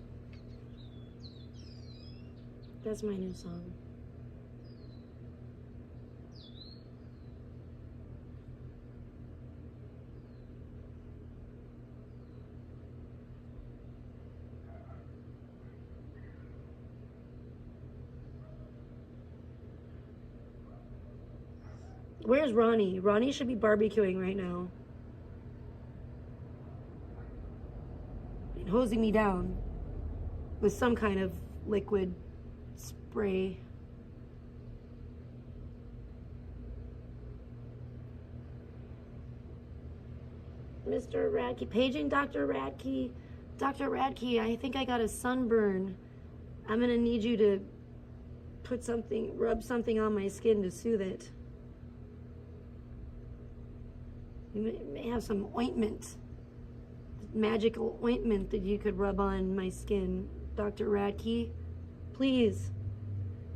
That's my new song. Where's Ronnie? Ronnie should be barbecuing right now. And hosing me down with some kind of liquid spray. Mr. Radke, paging Dr. Radke. Dr. Radke, I think I got a sunburn. I'm gonna need you to rub something on my skin to soothe it. You may have some ointment, magical ointment that you could rub on my skin, Dr. Radke. Please,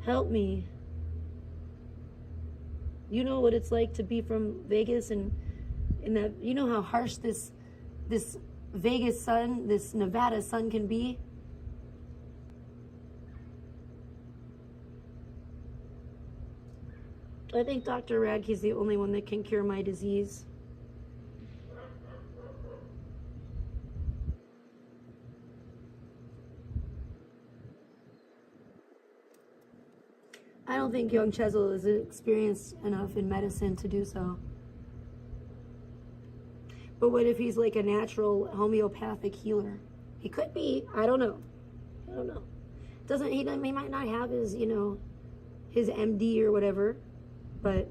help me. You know what it's like to be from Vegas, and in that, you know how harsh this Vegas sun, this Nevada sun can be. I think Dr. Radke's the only one that can cure my disease. I don't think young Chzel is experienced enough in medicine to do so. But what if he's like a natural homeopathic healer? He could be. I don't know. He might not have his, his MD or whatever, but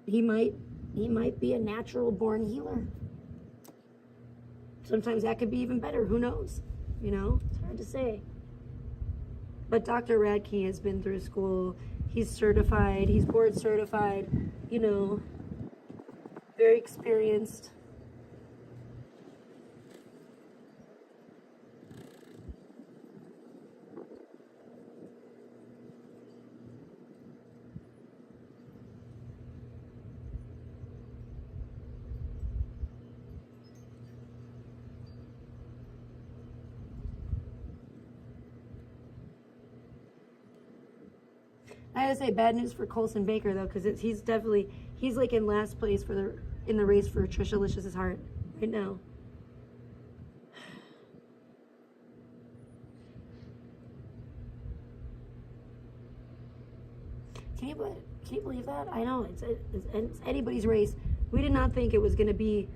he might be a natural born healer. Sometimes that could be even better. Who knows? It's hard to say. But Dr. Radke has been through school. He's certified. He's board certified. Very experienced. I gotta say, bad news for Colson Baker though, because he's like in last place in the race for Tricialicious' heart right now. Can you believe that? I know it's anybody's race. We did not think it was gonna be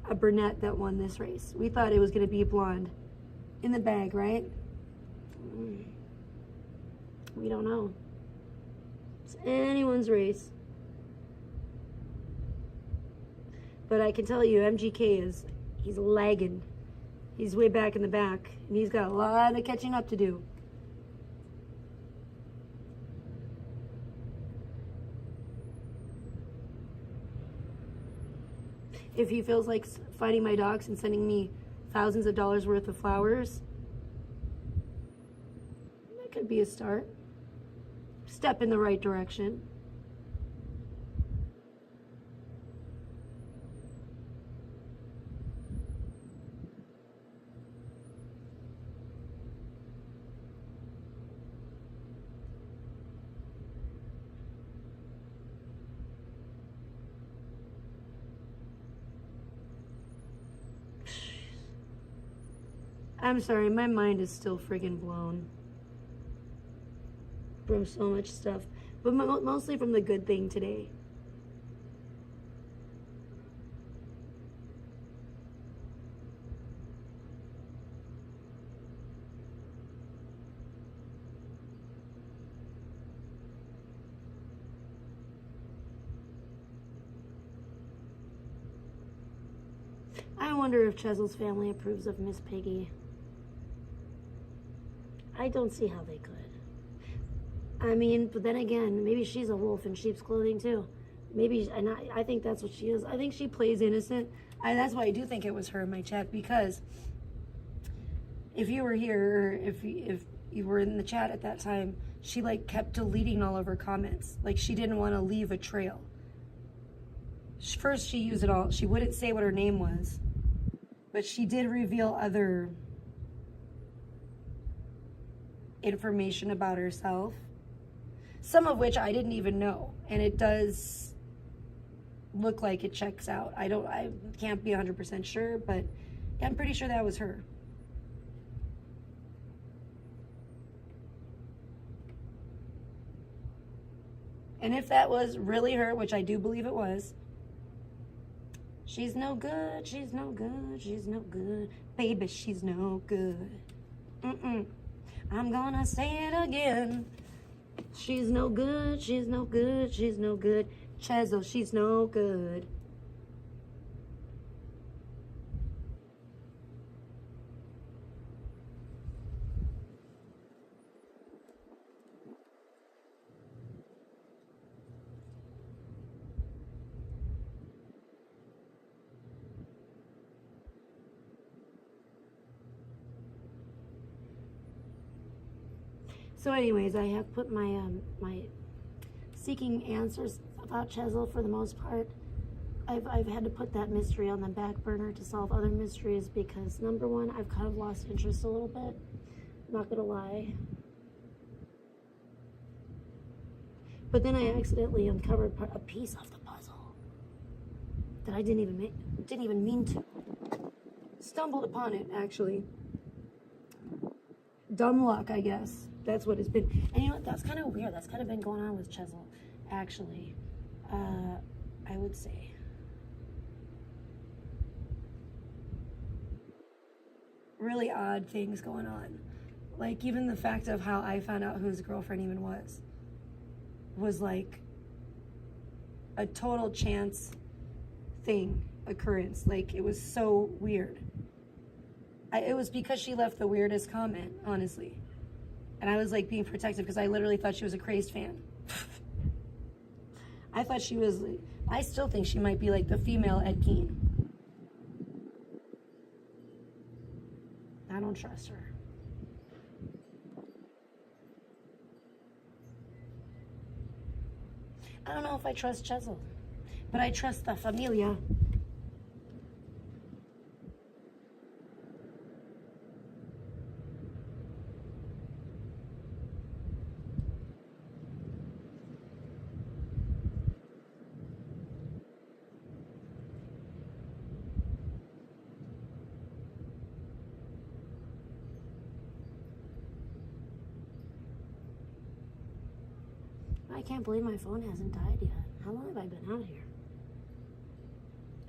a brunette that won this race. We thought it was gonna be a blonde in the bag, right? We don't know. It's anyone's race. But I can tell you, MGK he's lagging. He's way back in the back, and he's got a lot of catching up to do. If he feels like fighting my dogs and sending me thousands of dollars worth of flowers, that could be a start. Step in the right direction. I'm sorry, my mind is still friggin' blown from so much stuff, but mostly from the good thing today. wonder if Chzel's family approves of Miss Piggy. I don't see how they could. I mean, but then again, maybe she's a wolf in sheep's clothing too. Maybe, and I think that's what she is. I think she plays innocent. That's why I do think it was her in my chat, because if you were here, or if you were in the chat at that time, she like kept deleting all of her comments. Like she didn't want to leave a trail. First she used it all. She wouldn't say what her name was, but she did reveal other information about herself, some of which I didn't even know, and it does look like it checks out. I can't be 100% sure, but yeah, I'm pretty sure that was her. And if that was really her, which I do believe it was, she's no good, she's no good, she's no good. Baby, she's no good. I'm gonna say it again. She's no good, she's no good, she's no good. Chzel, she's no good. So anyways, I have put my my seeking answers about Chzel for the most part. I've had to put that mystery on the back burner to solve other mysteries because number one, I've kind of lost interest a little bit. Not gonna lie. But then I accidentally uncovered a piece of the puzzle that I didn't even mean to. Stumbled upon it actually. Dumb luck, I guess. That's what it's been. And you know what? That's kind of weird. That's kind of been going on with Chzel, actually. I would say. Really odd things going on. Like, even the fact of how I found out who his girlfriend even was like a total chance occurrence. Like, it was so weird. It was because she left the weirdest comment, honestly. And I was like being protective because I literally thought she was a crazed fan. I thought she was, I still think she might be like the female Ed Gein. I don't trust her. I don't know if I trust Chzel, but I trust the familia. I can't believe my phone hasn't died yet. How long have I been out here?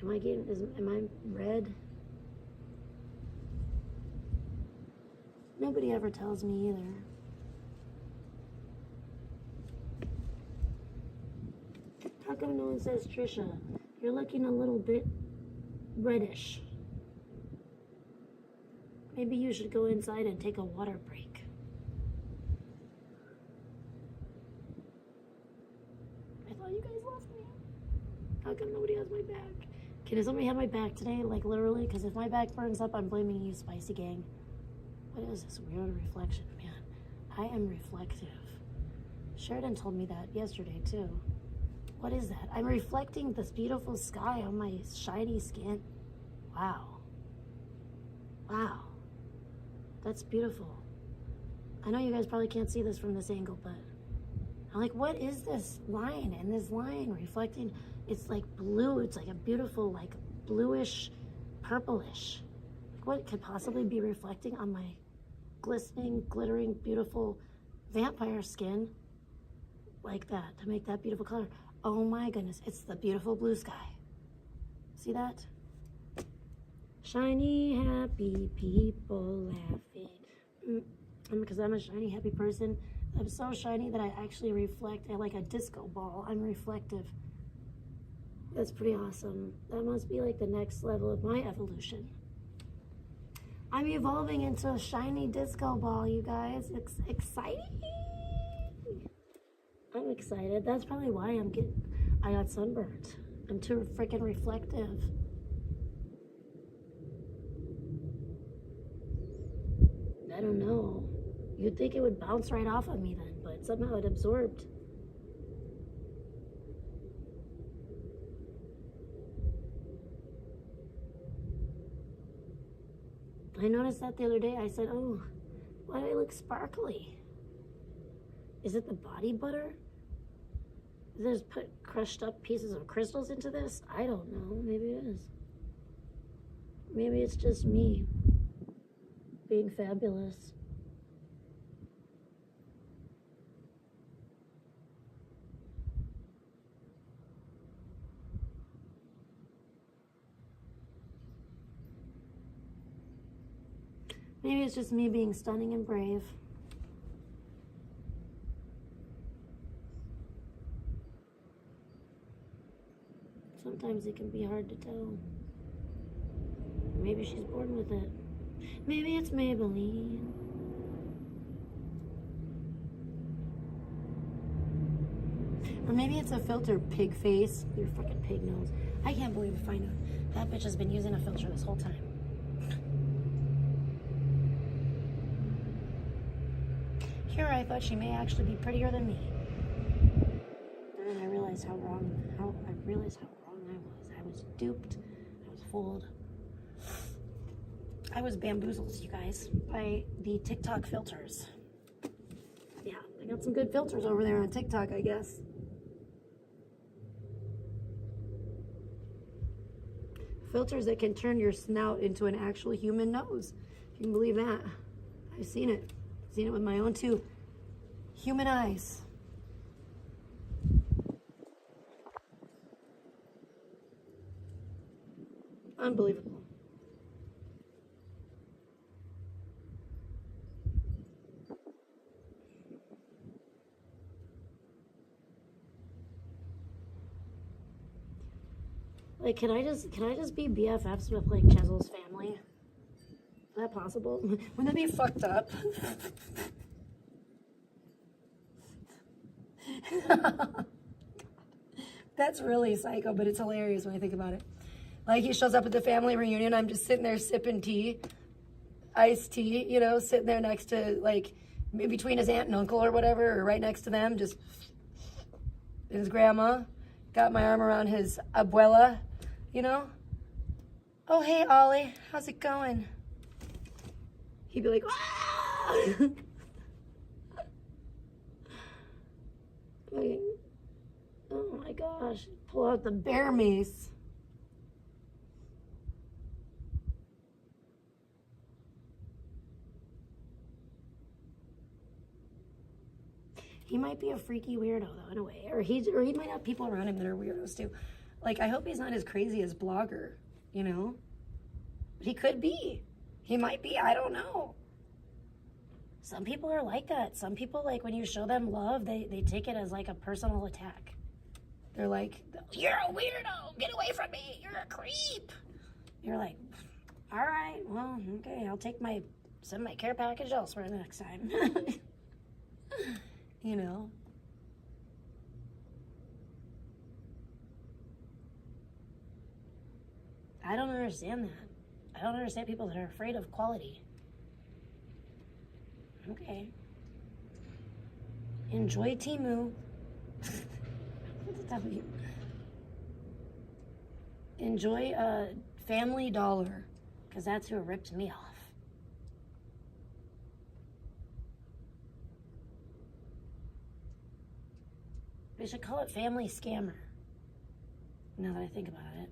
Am I red? Nobody ever tells me either. How come no one says, Trisha, you're looking a little bit reddish. Maybe you should go inside and take a water break. You guys left me. How come nobody has my back? Can somebody have my back today? Like literally, because if my back burns up, I'm blaming you, Spicy Gang. What is this weird reflection, man? I am reflective. Sheridan told me that yesterday too. What is that? I'm reflecting this beautiful sky on my shiny skin. Wow. Wow. That's beautiful. I know you guys probably can't see this from this angle, but I'm like, what is this line? And this line reflecting, it's like blue. It's like a beautiful, like bluish, purplish. Like what could possibly be reflecting on my glistening, glittering, beautiful vampire skin like that to make that beautiful color? Oh my goodness, it's the beautiful blue sky. See that? Shiny, happy people laughing. Because I'm a shiny, happy person. I'm so shiny that I actually reflect like a disco ball. I'm reflective. That's pretty awesome. That must be like the next level of my evolution. I'm evolving into a shiny disco ball, you guys. It's exciting. I'm excited. That's probably why I got sunburnt. I'm too freaking reflective. I don't know. You'd think it would bounce right off of me then, but somehow it absorbed. I noticed that the other day. I said, oh, why do I look sparkly? Is it the body butter? Did they just put crushed up pieces of crystals into this? I don't know. Maybe it is. Maybe it's just me being fabulous. Maybe it's just me being stunning and brave. Sometimes it can be hard to tell. Maybe she's born with it. Maybe it's Maybelline. Or maybe it's a filter, pig face. Your fucking pig nose. I can't believe if I know. That bitch has been using a filter this whole time. Here I thought she may actually be prettier than me. And then I realized how wrong I was. I was duped. I was fooled. I was bamboozled, you guys, by the TikTok filters. Yeah, I got some good filters over there on TikTok, I guess. Filters that can turn your snout into an actual human nose. If you can believe that. I've seen it. I've seen it with my own two human eyes. Unbelievable. Like, can I just be BFFs with like Chzel's family? Is that possible? Wouldn't that be fucked up? That's really psycho, but it's hilarious when I think about it. Like, he shows up at the family reunion, I'm just sitting there sipping tea, iced tea, you know, sitting there next to, like, between his aunt and uncle or whatever, or right next to them, just his grandma. Got my arm around his abuela, you know? Oh, hey, Ollie, how's it going? He'd be like, ah! Like, oh my gosh, pull out the bear mace. He might be a freaky weirdo though, in a way, or he might have people around him that are weirdos too. Like, I hope he's not as crazy as Blogger, you know? But he could be. He might be, I don't know. Some people are like that. Some people, like, when you show them love, they take it as like a personal attack. They're like, you're a weirdo, get away from me, you're a creep. You're like, all right, well, okay, I'll send my care package elsewhere the next time. You know? I don't understand that. I don't understand people that are afraid of quality. Okay. Enjoy Temu. What's W? Enjoy Family Dollar, because that's who ripped me off. They should call it Family Scammer, now that I think about it.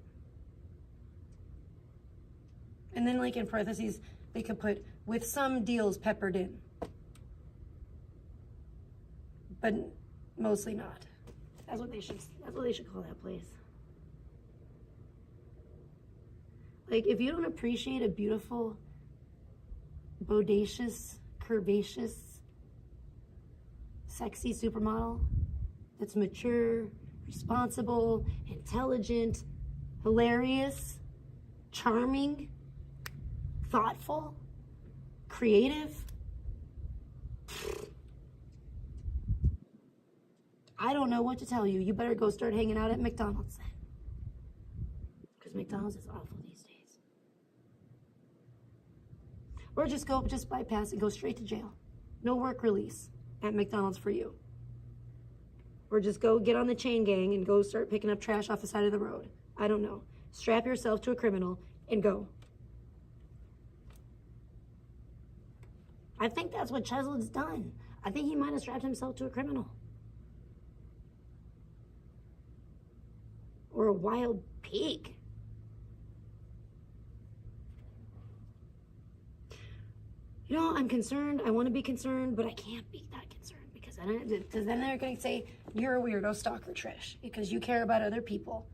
And then, like, in parentheses, they could put, with some deals peppered in. But mostly not. That's what they should call that place. Like, if you don't appreciate a beautiful, bodacious, curvaceous, sexy supermodel that's mature, responsible, intelligent, hilarious, charming, thoughtful, creative. I don't know what to tell you. You better go start hanging out at McDonald's then. Because McDonald's is awful these days. Or just bypass and go straight to jail. No work release at McDonald's for you. Or just go get on the chain gang and go start picking up trash off the side of the road. I don't know. Strap yourself to a criminal and go. I think that's what Chzel's done. I think he might have strapped himself to a criminal. Or a wild pig. You know, I'm concerned. I want to be concerned, but I can't be that concerned because then they're going to say, you're a weirdo stalker, Trish, because you care about other people.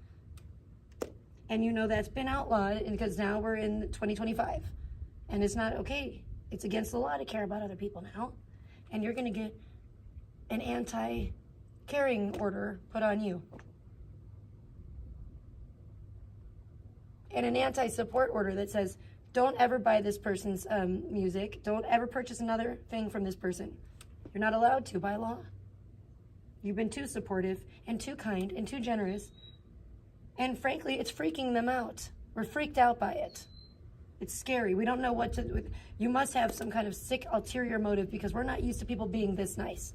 And you know that's been outlawed because now we're in 2025. And it's not okay. It's against the law to care about other people now. And you're going to get an anti-caring order put on you. And an anti-support order that says, don't ever buy this person's music. Don't ever purchase another thing from this person. You're not allowed to by law. You've been too supportive and too kind and too generous. And frankly, it's freaking them out. We're freaked out by it. It's scary. We don't know what to do. You must have some kind of sick ulterior motive because we're not used to people being this nice.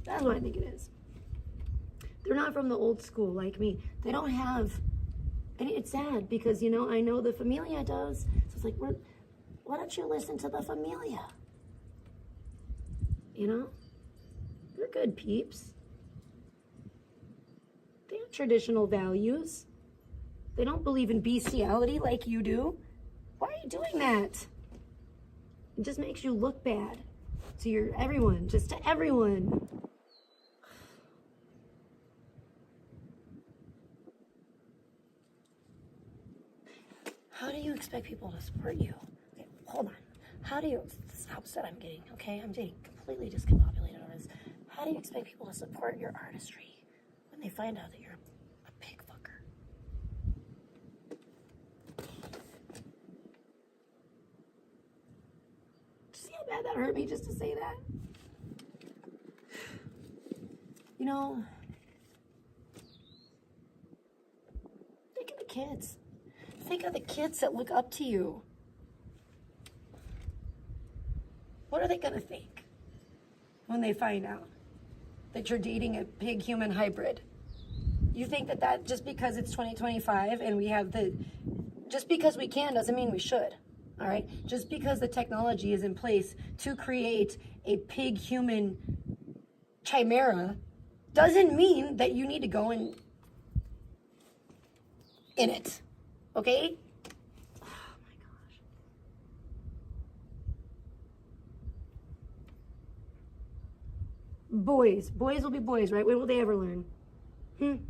That's what I think it is. They're not from the old school like me. They don't have... And it's sad because, you know, I know the Familia does. So it's like, why don't you listen to the Familia? You know? They're good peeps. They have traditional values. They don't believe in bestiality like you do. Why are you doing that? It just makes you look bad to everyone, just to everyone. How do you expect people to support you? Okay, hold on. How do you, this is how upset I'm getting, okay? I'm getting completely discombobulated on this. How do you expect people to support your artistry when they find out that you're a pig fucker? See how bad that hurt me just to say that? You know, think of the kids. Think of the kids that look up to you. What are they going to think when they find out that you're dating a pig-human hybrid? You think that just because it's 2025 and we have just because we can doesn't mean we should, all right? Just because the technology is in place to create a pig-human chimera doesn't mean that you need to go in it. Okay? Oh my gosh. Boys will be boys, right? When will they ever learn? And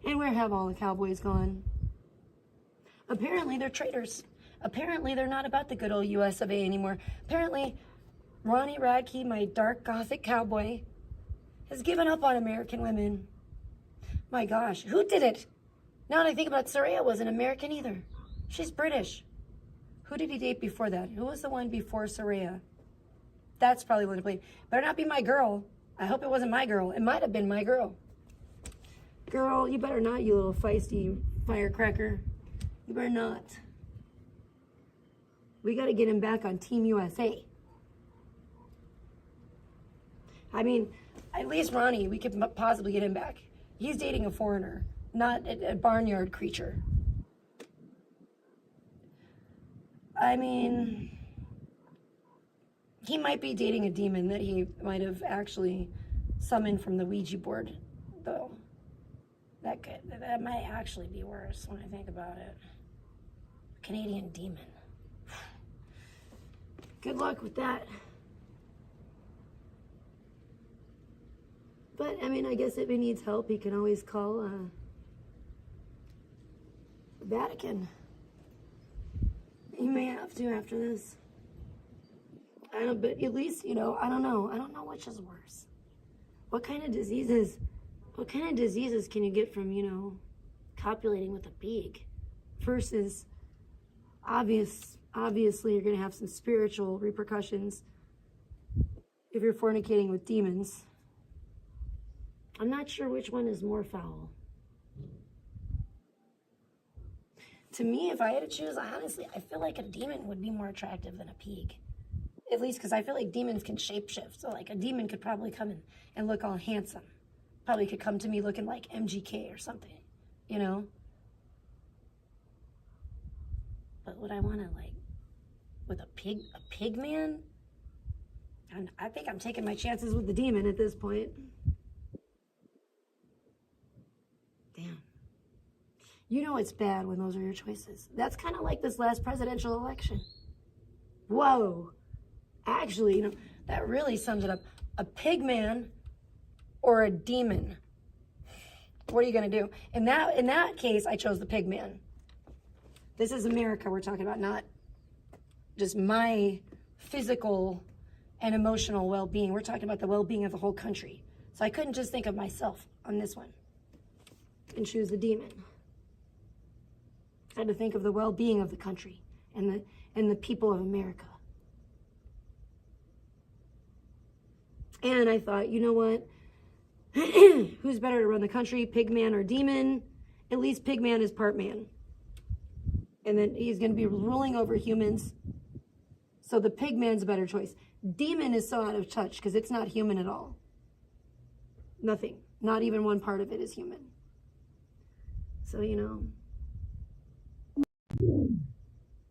where have all the cowboys gone? Apparently they're traitors. Apparently they're not about the good old US of A anymore. Apparently Ronnie Radke, my dark gothic cowboy, has given up on American women. My gosh, who did it? Now that I think about it, Saraya wasn't American either. She's British. Who did he date before that? Who was the one before Saraya? That's probably what it played. Better not be my girl. I hope it wasn't my girl. It might have been my girl. Girl, you better not, you little feisty firecracker. You better not. We got to get him back on Team USA. I mean, at least Ronnie, we could possibly get him back. He's dating a foreigner, not a barnyard creature. I mean, he might be dating a demon that he might have actually summoned from the Ouija board, though. That might actually be worse when I think about it. Canadian demon. Good luck with that. But, I mean, I guess if he needs help, he can always call the Vatican. He may have to after this. But at least, you know, I don't know. I don't know which is worse. What kind of diseases can you get from, you know, copulating with a pig versus obviously you're going to have some spiritual repercussions if you're fornicating with demons. I'm not sure which one is more foul. To me, if I had to choose, I feel like a demon would be more attractive than a pig. At least because I feel like demons can shapeshift. So like a demon could probably come in and look all handsome. Probably could come to me looking like MGK or something, you know? But would I want to like, with a pig man? And I think I'm taking my chances with the demon at this point. Damn. You know it's bad when those are your choices. That's kind of like this last presidential election. Whoa. Actually, you know, that really sums it up. A pig man or a demon. What are you going to do? In that case, I chose the pig man. This is America we're talking about, not just my physical and emotional well-being. We're talking about the well-being of the whole country. So I couldn't just think of myself on this one and choose the demon. I had to think of the well-being of the country and the people of America. And I thought, you know what? Who's better to run the country, Pigman or Demon? At least Pigman is part man. And then he's going to be ruling over humans. So the Pigman's a better choice. Demon is so out of touch because it's not human at all. Nothing. Not even one part of it is human. So, you know.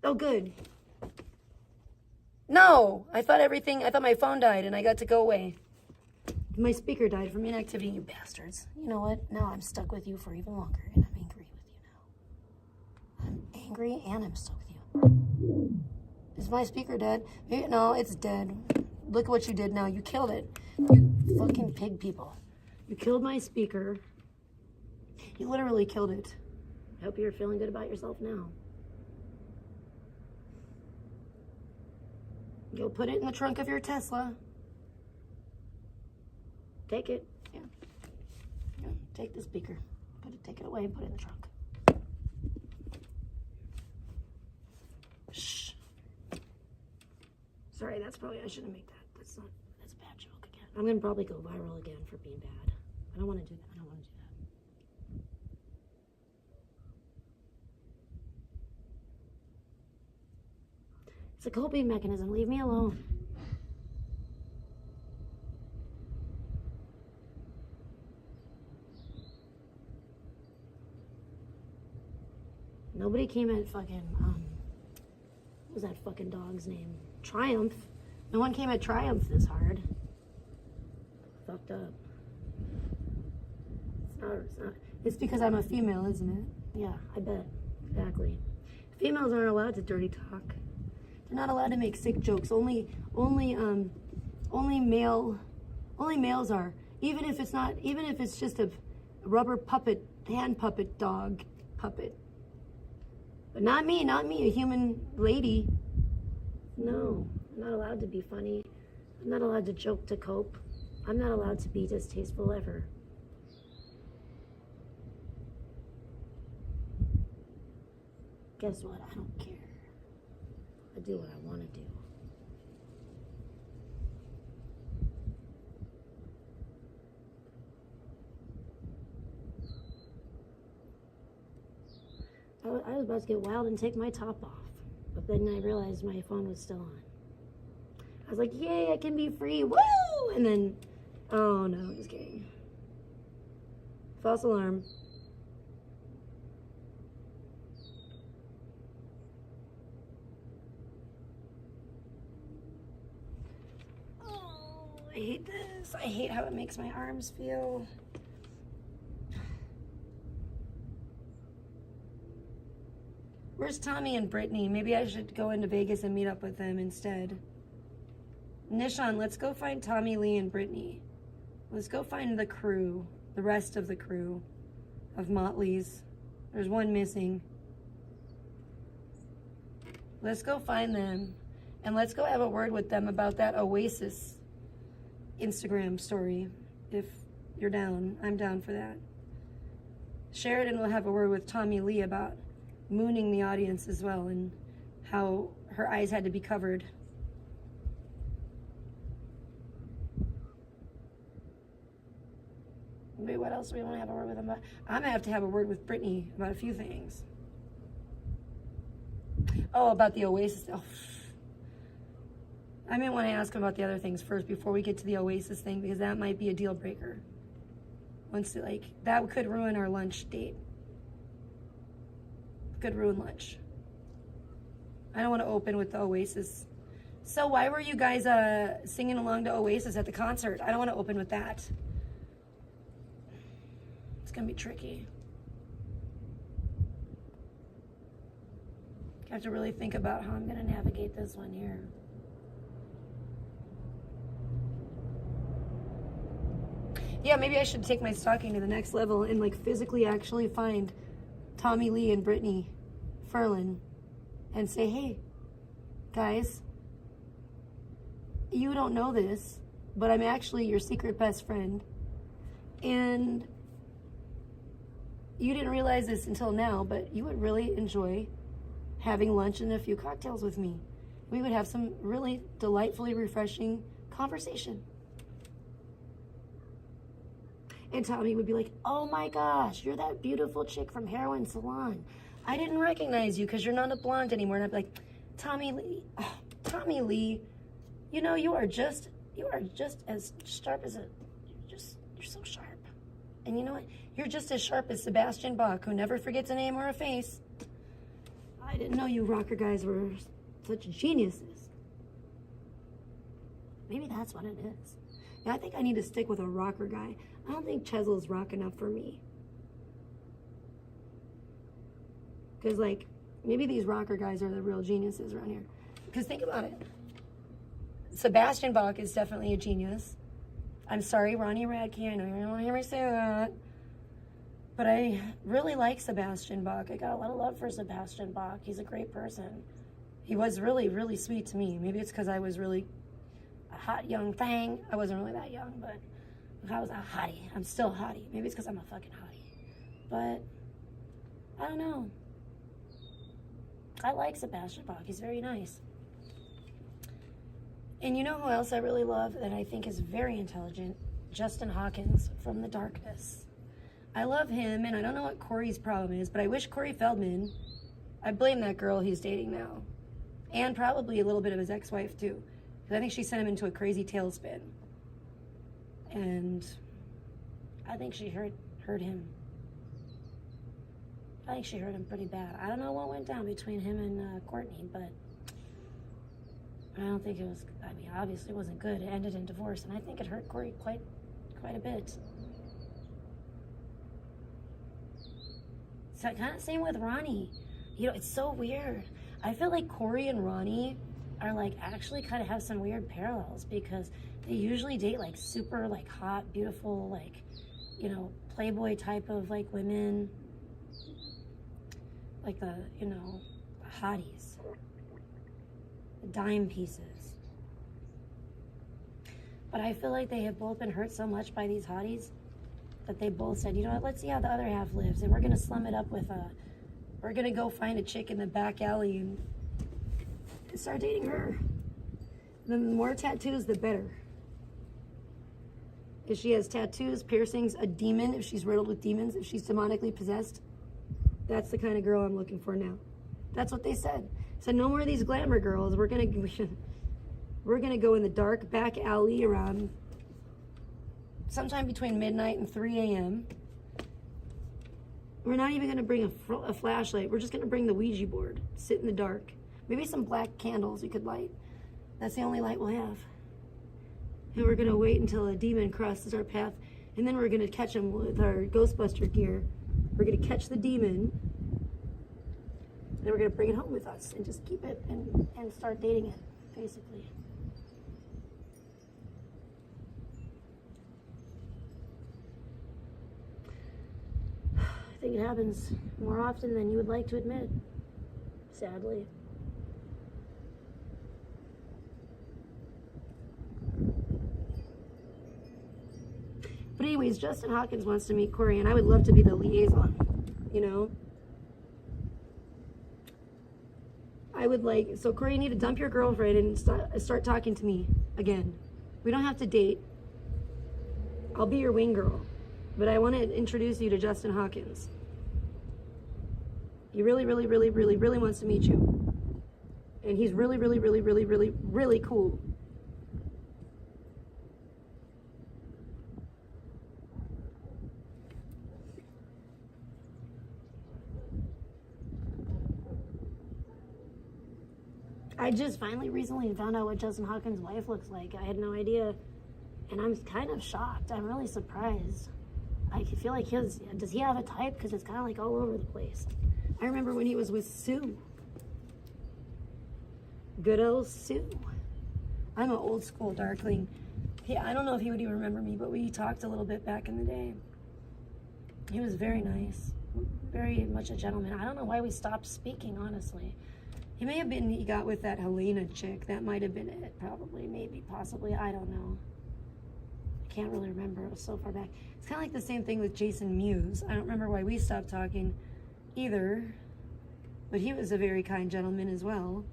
Oh, good. No, I thought my phone died and I got to go away. My speaker died from inactivity, you bastards. You know what? Now I'm stuck with you for even longer and I'm angry with you now. I'm angry and I'm stuck with you. Is my speaker dead? Maybe, no, it's dead. Look what you did now. You killed it. You fucking pig people. You killed my speaker. You literally killed it. I hope you're feeling good about yourself now. Go put it in the trunk of your Tesla. Take it. Yeah. Take the speaker. Take it away and put it in the trunk. Shh. Sorry, that's probably, I shouldn't make that. That's a bad joke again. I'm going to probably go viral again for being bad. I don't want to do that. It's a coping mechanism. Leave me alone. Nobody came at fucking, what was that fucking dog's name? Triumph. No one came at Triumph this hard. Fucked up. It's not. It's because I'm a female, isn't it? Yeah, I bet. Exactly. Females aren't allowed to dirty talk. They're not allowed to make sick jokes. Only males are. Even if it's just a rubber puppet, hand puppet, dog puppet. But not me, a human lady. No, I'm not allowed to be funny. I'm not allowed to joke to cope. I'm not allowed to be distasteful ever. Guess what? I don't care. I do what I want to do. I was about to get wild and take my top off, but then I realized my phone was still on. I was like, yay, I can be free, woo! And then, oh no, just kidding. False alarm. I hate this. I hate how it makes my arms feel. Where's Tommy and Brittany? Maybe I should go into Vegas and meet up with them instead. Nishan, let's go find Tommy, Lee, and Brittany. Let's go find the crew, the rest of the crew of Motley's. There's one missing. Let's go find them And let's go have a word with them about that Oasis Instagram story. If you're down, I'm down for that. Sheridan will have a word with Tommy Lee about mooning the audience as well and how her eyes had to be covered. Wait, what else do we want to have a word with them about? I'm going to have a word with Brittany about a few things. Oh, about the Oasis. Oh. I may want to ask him about the other things first before we get to the Oasis thing, because that might be a deal breaker. Once, like, that could ruin our lunch date. Could ruin lunch. I don't want to open with the Oasis. So why were you guys singing along to Oasis at the concert? I don't want to open with that. It's going to be tricky. I have to really think about how I'm going to navigate this one here. Yeah, maybe I should take my stalking to the next level and like physically actually find Tommy Lee and Brittany Ferlin and say, hey, guys, you don't know this, but I'm actually your secret best friend. And you didn't realize this until now, but you would really enjoy having lunch and a few cocktails with me. We would have some really delightfully refreshing conversation. And Tommy would be like, oh my gosh, you're that beautiful chick from Heroin Salon. I didn't recognize you because you're not a blonde anymore. And I'd be like, Tommy Lee, you know, you are just as sharp as you're so sharp. And you know what? You're just as sharp as Sebastian Bach, who never forgets a name or a face. I didn't know you rocker guys were such geniuses. Maybe that's what it is. Yeah, I think I need to stick with a rocker guy. I don't think Chzel's rock enough for me. Because, like, maybe these rocker guys are the real geniuses around here. Because think about it. Sebastian Bach is definitely a genius. I'm sorry, Ronnie Radke, I know you don't want to hear me say that. But I really like Sebastian Bach. I got a lot of love for Sebastian Bach. He's a great person. He was really, really sweet to me. Maybe it's because I was really a hot young thing. I wasn't really that young, but if I was a hottie, I'm still a hottie. Maybe it's because I'm a fucking hottie. But I don't know. I like Sebastian Bach. He's very nice. And you know who else I really love that I think is very intelligent? Justin Hawkins from The Darkness. I love him, and I don't know what Corey's problem is, but I wish Corey Feldman, I blame that girl he's dating now. And probably a little bit of his ex-wife, too. Because I think she sent him into a crazy tailspin. And I think she hurt him. I think she hurt him pretty bad. I don't know what went down between him and Courtney, but I don't think it was, I mean, obviously it wasn't good. It ended in divorce, and I think it hurt Corey quite a bit. So kind of same with Ronnie. You know, it's so weird. I feel like Corey and Ronnie are like actually kind of have some weird parallels because they usually date like super like hot, beautiful, like, you know, Playboy type of like women. Like the, you know, hotties. The dime pieces. But I feel like they have both been hurt so much by these hotties that they both said, you know what, let's see how the other half lives. And we're going to slum it up with we're going to go find a chick in the back alley and start dating her. The more tattoos, the better. If she has tattoos, piercings, a demon, if she's riddled with demons, if she's demonically possessed, that's the kind of girl I'm looking for now. That's what they said. So no more of these glamour girls. We're gonna go in the dark back alley around sometime between midnight and 3 a.m. We're not even gonna bring a flashlight. We're just gonna bring the Ouija board. Sit in the dark. Maybe some black candles we could light. That's the only light we'll have. And we're gonna wait until a demon crosses our path, and then we're gonna catch him with our Ghostbuster gear. We're gonna catch the demon, and we're gonna bring it home with us and just keep it and start dating it, basically. I think it happens more often than you would like to admit, sadly. anyways, Justin Hawkins wants to meet Corey, and I would love to be the liaison, you know? I would like, so Corey, you need to dump your girlfriend and start talking to me again. We don't have to date. I'll be your wing girl, but I want to introduce you to Justin Hawkins. He really, really, really, really, really wants to meet you. And he's really, really, really, really, really, really cool. I just finally recently found out what Justin Hawkins' wife looks like. I had no idea. And I'm kind of shocked. I'm really surprised. I feel like does he have a type? Because it's kind of like all over the place. I remember when he was with Sue. Good old Sue. I'm an old school darkling. Yeah, I don't know if he would even remember me, but we talked a little bit back in the day. He was very nice. Very much a gentleman. I don't know why we stopped speaking, honestly. He got with that Helena chick. That might have been it, probably, maybe, possibly. I don't know. I can't really remember. It was so far back. It's kind of like the same thing with Jason Mewes. I don't remember why we stopped talking either, but he was a very kind gentleman as well.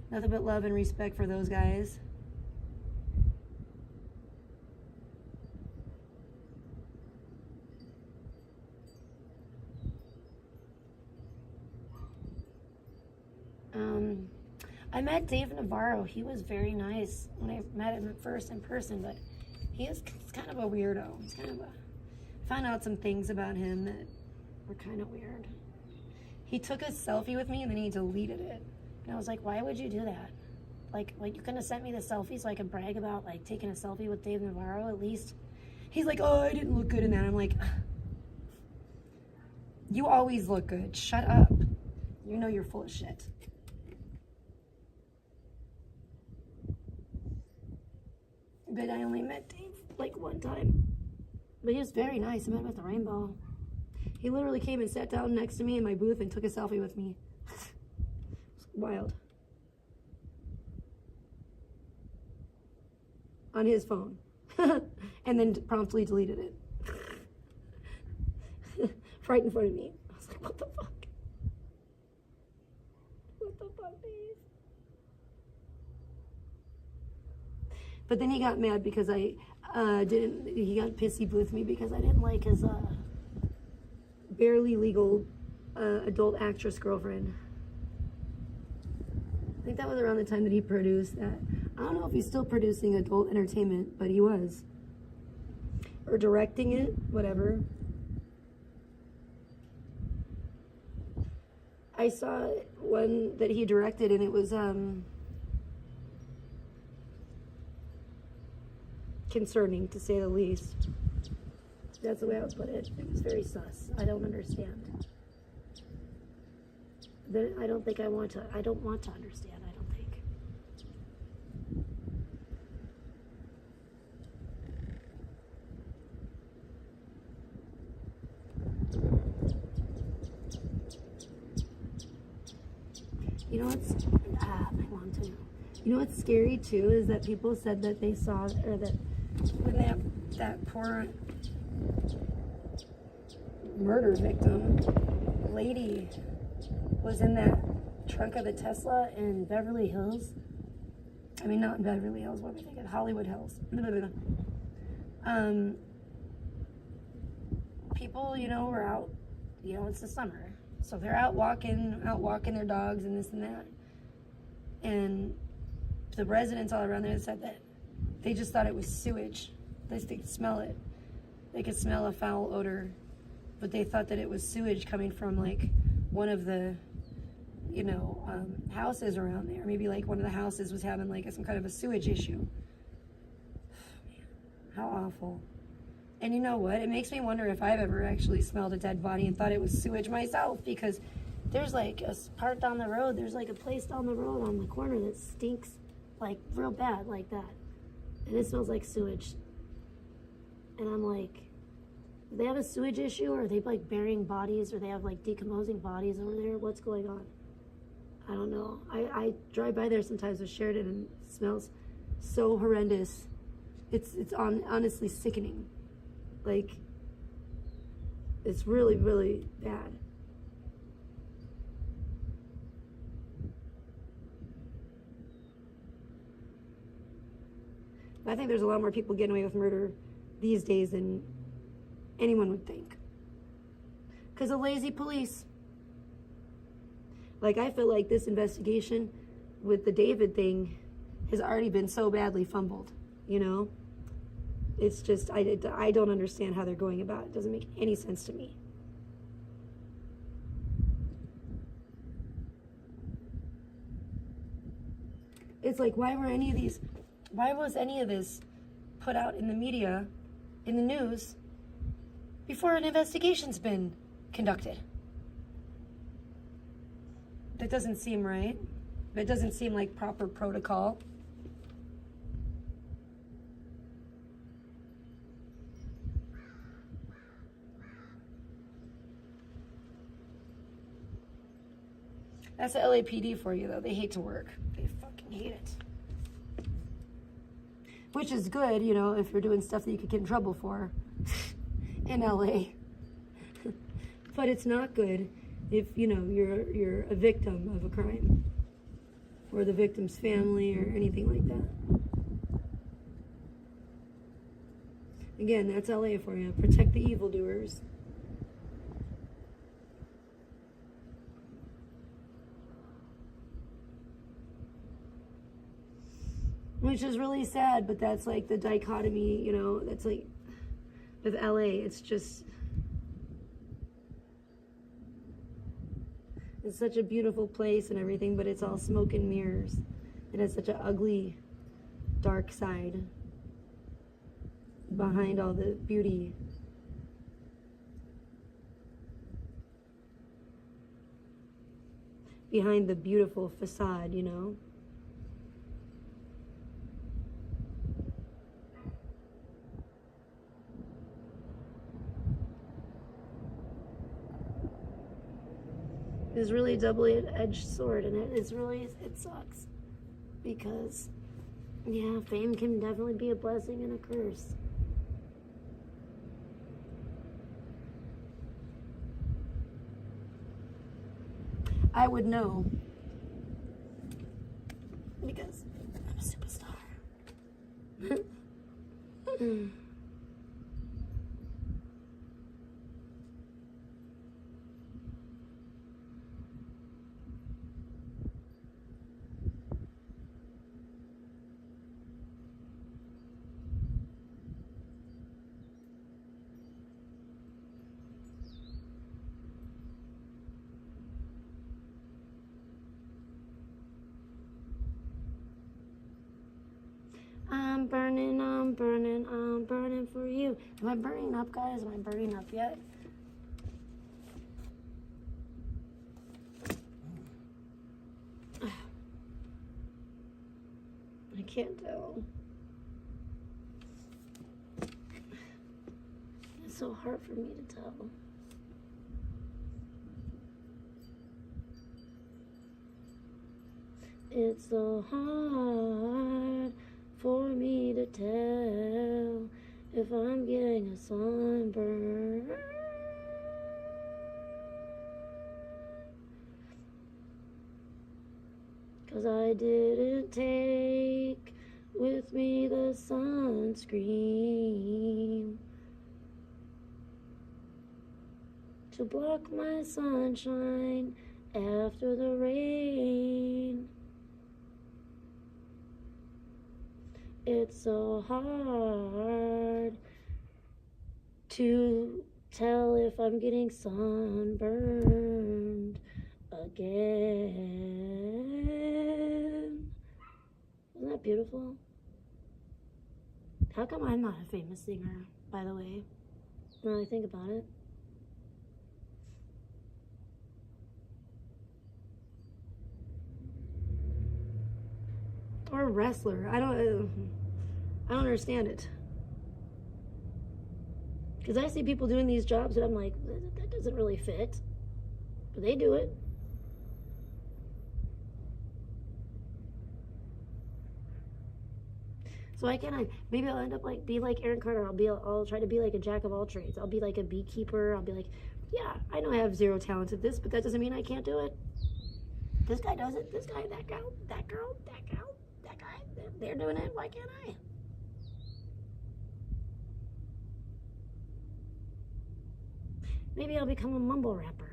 Nothing but love and respect for those guys. I met Dave Navarro. He was very nice when I met him at first in person, but he is kind of a weirdo. He's kind of found out some things about him that were kind of weird. He took a selfie with me and then he deleted it. And I was like, why would you do that? Like you couldn't have sent me the selfie so I could brag about like taking a selfie with Dave Navarro at least. He's like, oh, I didn't look good in that. I'm like, you always look good. Shut up. You know you're full of shit. But I only met Dave like one time. But he was very nice. I met him at the Rainbow. He literally came and sat down next to me in my booth and took a selfie with me. It's wild. On his phone. And then promptly deleted it. Right in front of me. I was like, what the fuck? What the fuck, Dave? But then he got mad because he got pissy with me because I didn't like his barely legal adult actress girlfriend. I think that was around the time that he produced that. I don't know if he's still producing adult entertainment, but he was. Or directing it, whatever. I saw one that he directed and it was concerning, to say the least. That's the way I would put it. It was very sus. I don't understand. I don't want to understand, I don't think. You know what's, my mom too. You know what's scary too is that people said that they saw, or that when that poor murder victim lady was in that trunk of the Tesla in Beverly Hills. I mean, not in Beverly Hills, what am I thinking? Hollywood Hills. People, were out, it's the summer. So they're out walking their dogs and this and that. And the residents all around there said that they just thought it was sewage. They could smell it. They could smell a foul odor. But they thought that it was sewage coming from like one of the, houses around there. Maybe like one of the houses was having like some kind of a sewage issue. How awful. And you know what? It makes me wonder if I've ever actually smelled a dead body and thought it was sewage myself, because there's like a part down the road, there's like a place down the road on the corner that stinks like real bad like that. And it smells like sewage. And I'm like, do they have a sewage issue, or are they like burying bodies, or they have like decomposing bodies over there? What's going on? I don't know. I drive by there sometimes with Sheridan and it smells so horrendous. It's honestly sickening. Like, it's really, really bad. I think there's a lot more people getting away with murder these days than anyone would think. Because of lazy police. Like, I feel like this investigation with the David thing has already been so badly fumbled, you know? It's just, I don't understand how they're going about it. It doesn't make any sense to me. It's like, why was any of this put out in the media, in the news, before an investigation's been conducted? That doesn't seem right. That doesn't seem like proper protocol. That's the LAPD for you, though. They hate to work. They fucking hate it. Which is good, you know, if you're doing stuff that you could get in trouble for in LA. But it's not good if, you know, you're a victim of a crime, or the victim's family, or anything like that. Again, that's LA for you. Protect the evildoers. Which is really sad, but that's like the dichotomy, you know, that's like with LA. It's just, it's such a beautiful place and everything, but it's all smoke and mirrors. It has such an ugly, dark side behind all the beauty. Behind the beautiful facade, you know? Is really a double-edged sword, and it sucks, because yeah, fame can definitely be a blessing and a curse. I would know, because I'm a superstar. I'm burning for you. Am I burning up, guys? Am I burning up yet? I can't tell. It's so hard for me to tell. It's so hard for me to tell if I'm getting a sunburn. Cause I didn't take with me the sunscreen to block my sunshine after the rain. It's so hard to tell if I'm getting sunburned again. Isn't that beautiful? How come I'm not a famous singer, by the way? Now I think about it. Or a wrestler. I don't understand it. Because I see people doing these jobs and I'm like, that doesn't really fit. But they do it. So why can't I? Maybe I'll end up like be like Aaron Carter. I'll try to be like a jack of all trades. I'll be like a beekeeper. I'll be like, yeah, I know I have zero talent at this, but that doesn't mean I can't do it. This guy does it. This guy, that girl, that girl, that girl, that guy. They're doing it. Why can't I? Maybe I'll become a mumble rapper.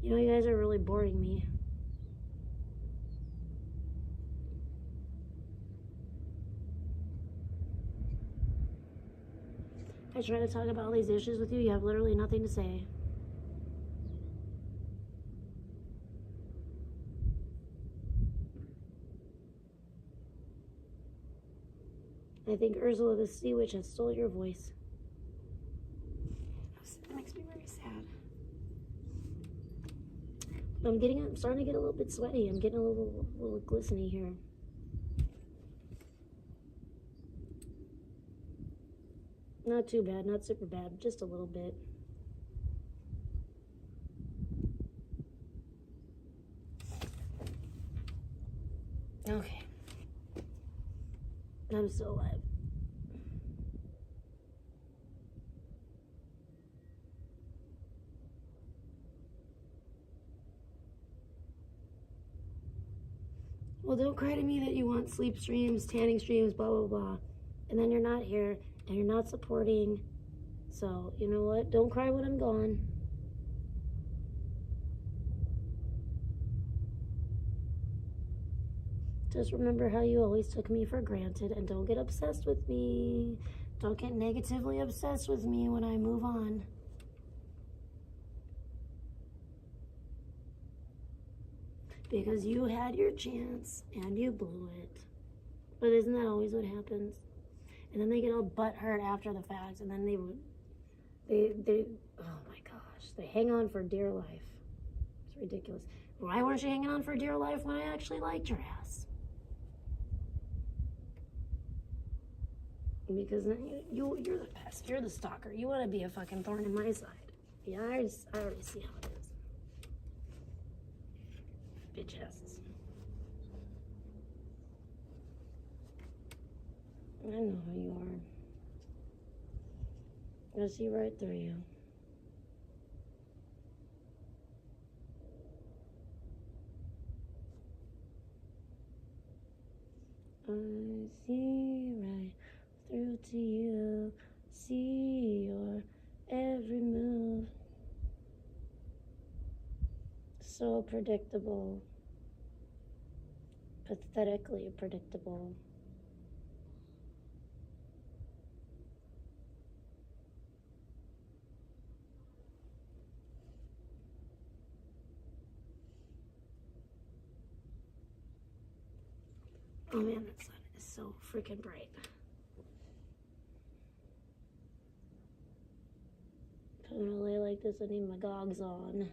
You know, you guys are really boring me. I try to talk about all these issues with you. You have literally nothing to say. I think Ursula the Sea Witch has stole your voice. That makes me very sad. I'm starting to get a little bit sweaty. I'm getting a little glistening here. Not too bad, not super bad, just a little bit. Okay. I'm still alive. Well, don't cry to me that you want sleep streams, tanning streams, blah, blah, blah. And then you're not here, and you're not supporting. So, you know what? Don't cry when I'm gone. Just remember how you always took me for granted, and don't get obsessed with me. Don't get negatively obsessed with me when I move on. Because you had your chance, and you blew it. But isn't that always what happens? And then they get all butthurt after the fact, and then they oh my gosh, they hang on for dear life. It's ridiculous. Why weren't you hanging on for dear life when I actually liked your ass? Because you're the pest. You're the stalker. You want to be a fucking thorn in my side. Yeah, I already see how it is. Bitch asses. I know who you are. I see right through you. I see right through to you. See your every move. So predictable. Pathetically predictable. Oh man, that sun is so freaking bright. If I'm gonna lay like this, I need my gogs on.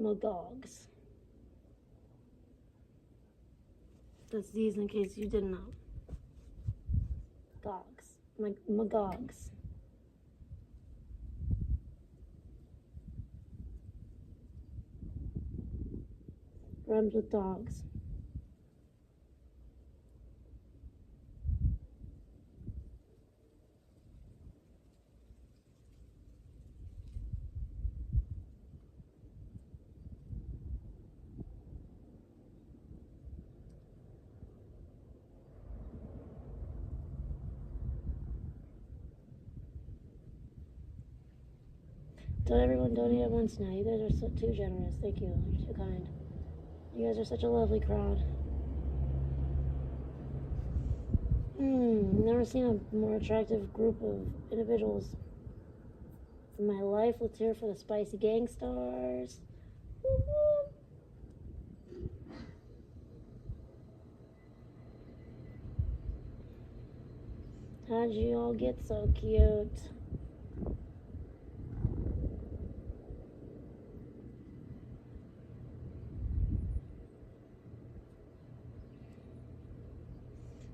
My gogs. That's these in case you didn't know. Gogs. My gogs. Rhymes with dogs. Don't everyone donate at once now. You guys are so too generous. Thank you. You're too kind. You guys are such a lovely crowd. Never seen a more attractive group of individuals in my life. Let's hear for the spicy gang stars. Woo woo. How'd you all get so cute?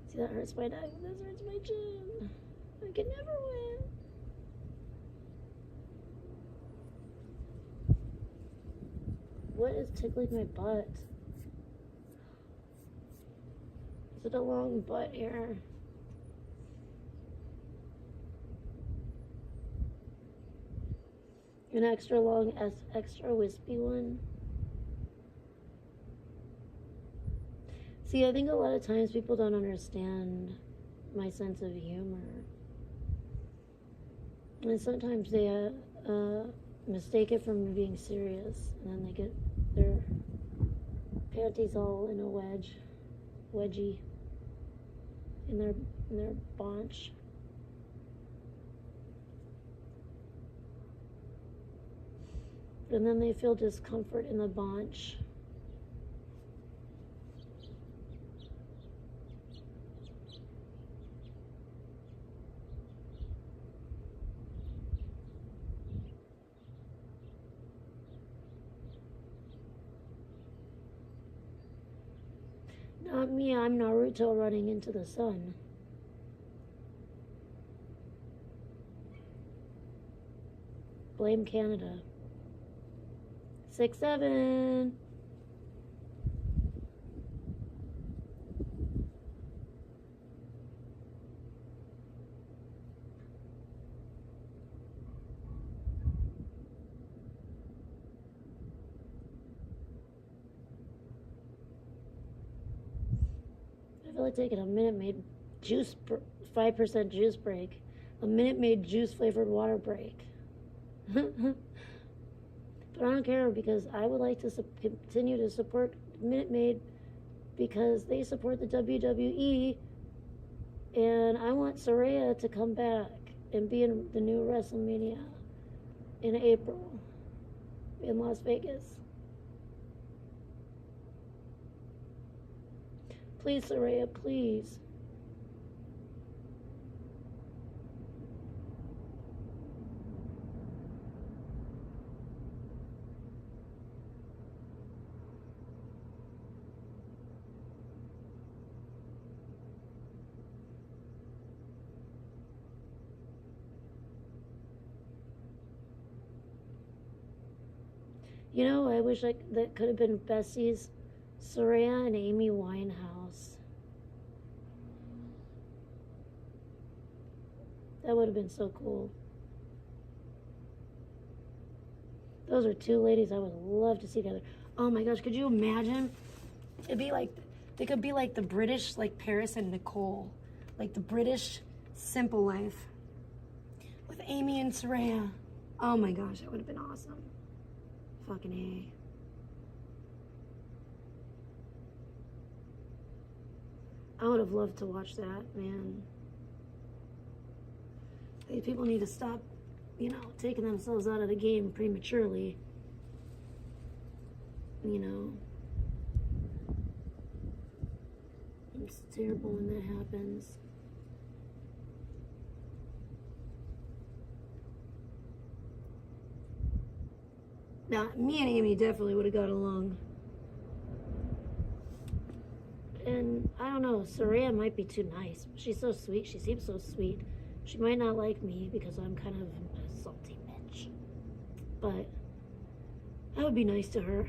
See, that hurts my neck. This hurts my chin. I can never win. What is tickling my butt? Is it a long butt here? An extra long, extra wispy one. See, I think a lot of times people don't understand my sense of humor. And sometimes they mistake it from being serious, and then they get their panties all in a wedgie in their bunch. And then they feel discomfort in the bunch. Not me, I'm Naruto running into the sun. Blame Canada. 6-7. I feel like taking a Minute Maid juice, 5% juice break. A Minute Maid juice flavored water break. But I don't care, because I would like to continue to support Minute Maid because they support the WWE, and I want Saraya to come back and be in the new WrestleMania in April in Las Vegas. Please, Saraya, please. You know, I wish that could have been Bessie's, Saraya and Amy Winehouse. That would have been so cool. Those are two ladies I would love to see together. Oh my gosh, could you imagine? It'd be like, they could be like the British, like Paris and Nicole. Like the British Simple Life with Amy and Saraya. Oh my gosh, that would have been awesome. Fucking A. I would have loved to watch that, man. These people need to stop, you know, taking themselves out of the game prematurely. You know. It's terrible when that happens. Now, me and Amy definitely would have got along. And I don't know, Saraya might be too nice. She's so sweet. She seems so sweet. She might not like me because I'm kind of a salty bitch. But I would be nice to her.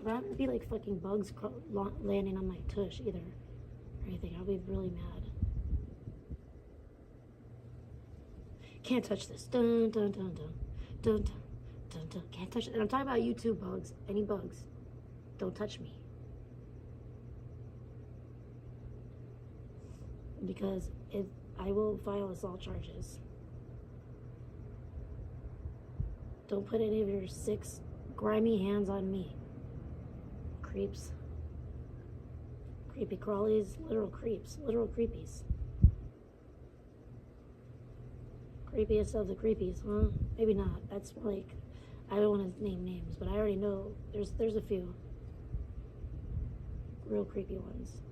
But I don't be like fucking bugs landing on my tush either. Or anything. I'll be really mad. Can't touch this. Dun dun dun dun. Dun dun dun dun. Can't touch it. And I'm talking about YouTube bugs. Any bugs. Don't touch me. Because I will file assault charges. Don't put any of your 6 grimy hands on me. Creeps. Creepy crawlies, literal creeps, literal creepies. Creepiest of the creepies. Well, maybe not. That's like, I don't want to name names, but I already know there's a few real creepy ones.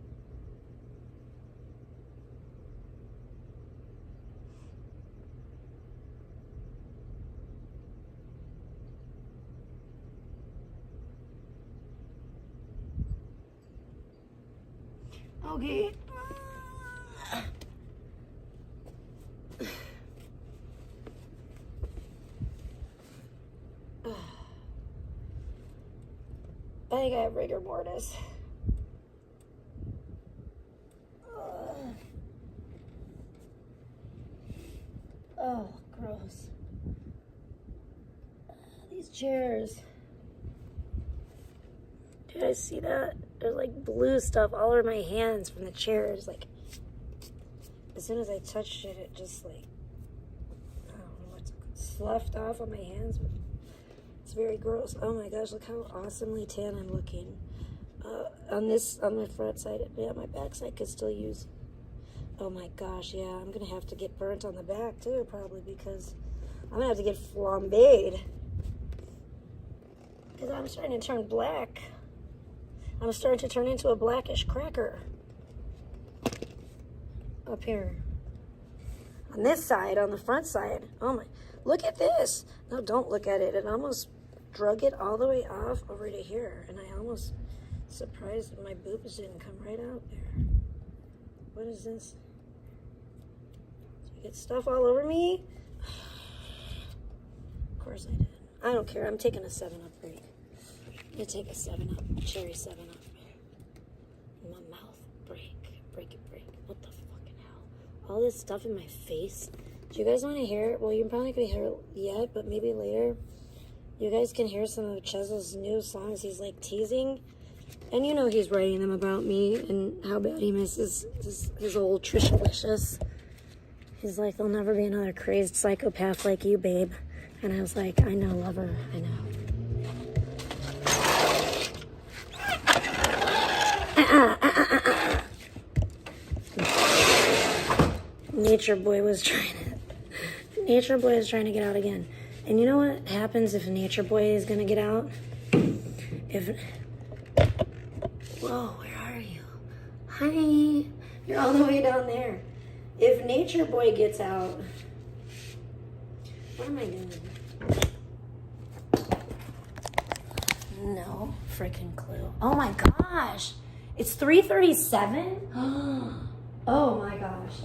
Okay. I think I have rigor mortis. Oh, gross. These chairs. Did I see that? There's like blue stuff all over my hands from the chairs. Like, as soon as I touched it, it just like, I don't know what's sloughed off on my hands. But it's very gross. Oh my gosh, look how awesomely tan I'm looking. On my front side, yeah, my back side could still use. Oh my gosh, yeah, I'm gonna have to get burnt on the back too, probably, because I'm gonna have to get flambéed. Because I'm starting to turn black. I'm starting to turn into a blackish cracker. Up here. On this side, on the front side. Oh my, look at this. No, don't look at it. It almost drug it all the way off over to here. And I almost surprised that my boobs didn't come right out there. What is this? Did you get stuff all over me? Of course I did. I don't care. I'm taking a 7-Up break. I'm gonna take a 7-Up, cherry 7-Up. My mouth break it. What the fucking hell? All this stuff in my face. Do you guys want to hear it? Well, you're probably not gonna hear it yet, but maybe later. You guys can hear some of Chzel's new songs. He's like teasing, and you know he's writing them about me and how bad he misses his old Tricialicious. He's like, there'll never be another crazed psychopath like you, babe. And I was like, I know, lover, I know. Nature Boy was trying to get out again. And you know what happens if Nature Boy is gonna get out? Whoa, where are you? Hi, you're all the way down there. If Nature Boy gets out, what am I doing? No freaking clue. Oh my gosh, it's 3:37. Oh my gosh.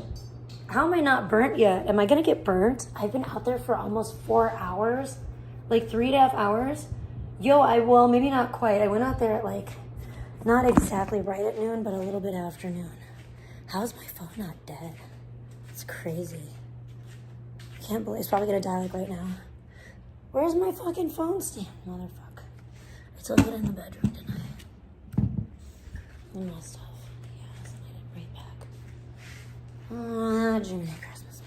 How am I not burnt yet? Am I gonna get burnt? I've been out there for almost 4 hours, like 3.5 hours. Well, maybe not quite. I went out there at like, not exactly right at noon, but a little bit after noon. How's my phone not dead? It's crazy. I can't believe it's probably gonna die like right now. Where's my fucking phone stand, motherfucker? I took it in the bedroom, didn't I? And my stuff. Yes, I did right back. Jiminy Christmas.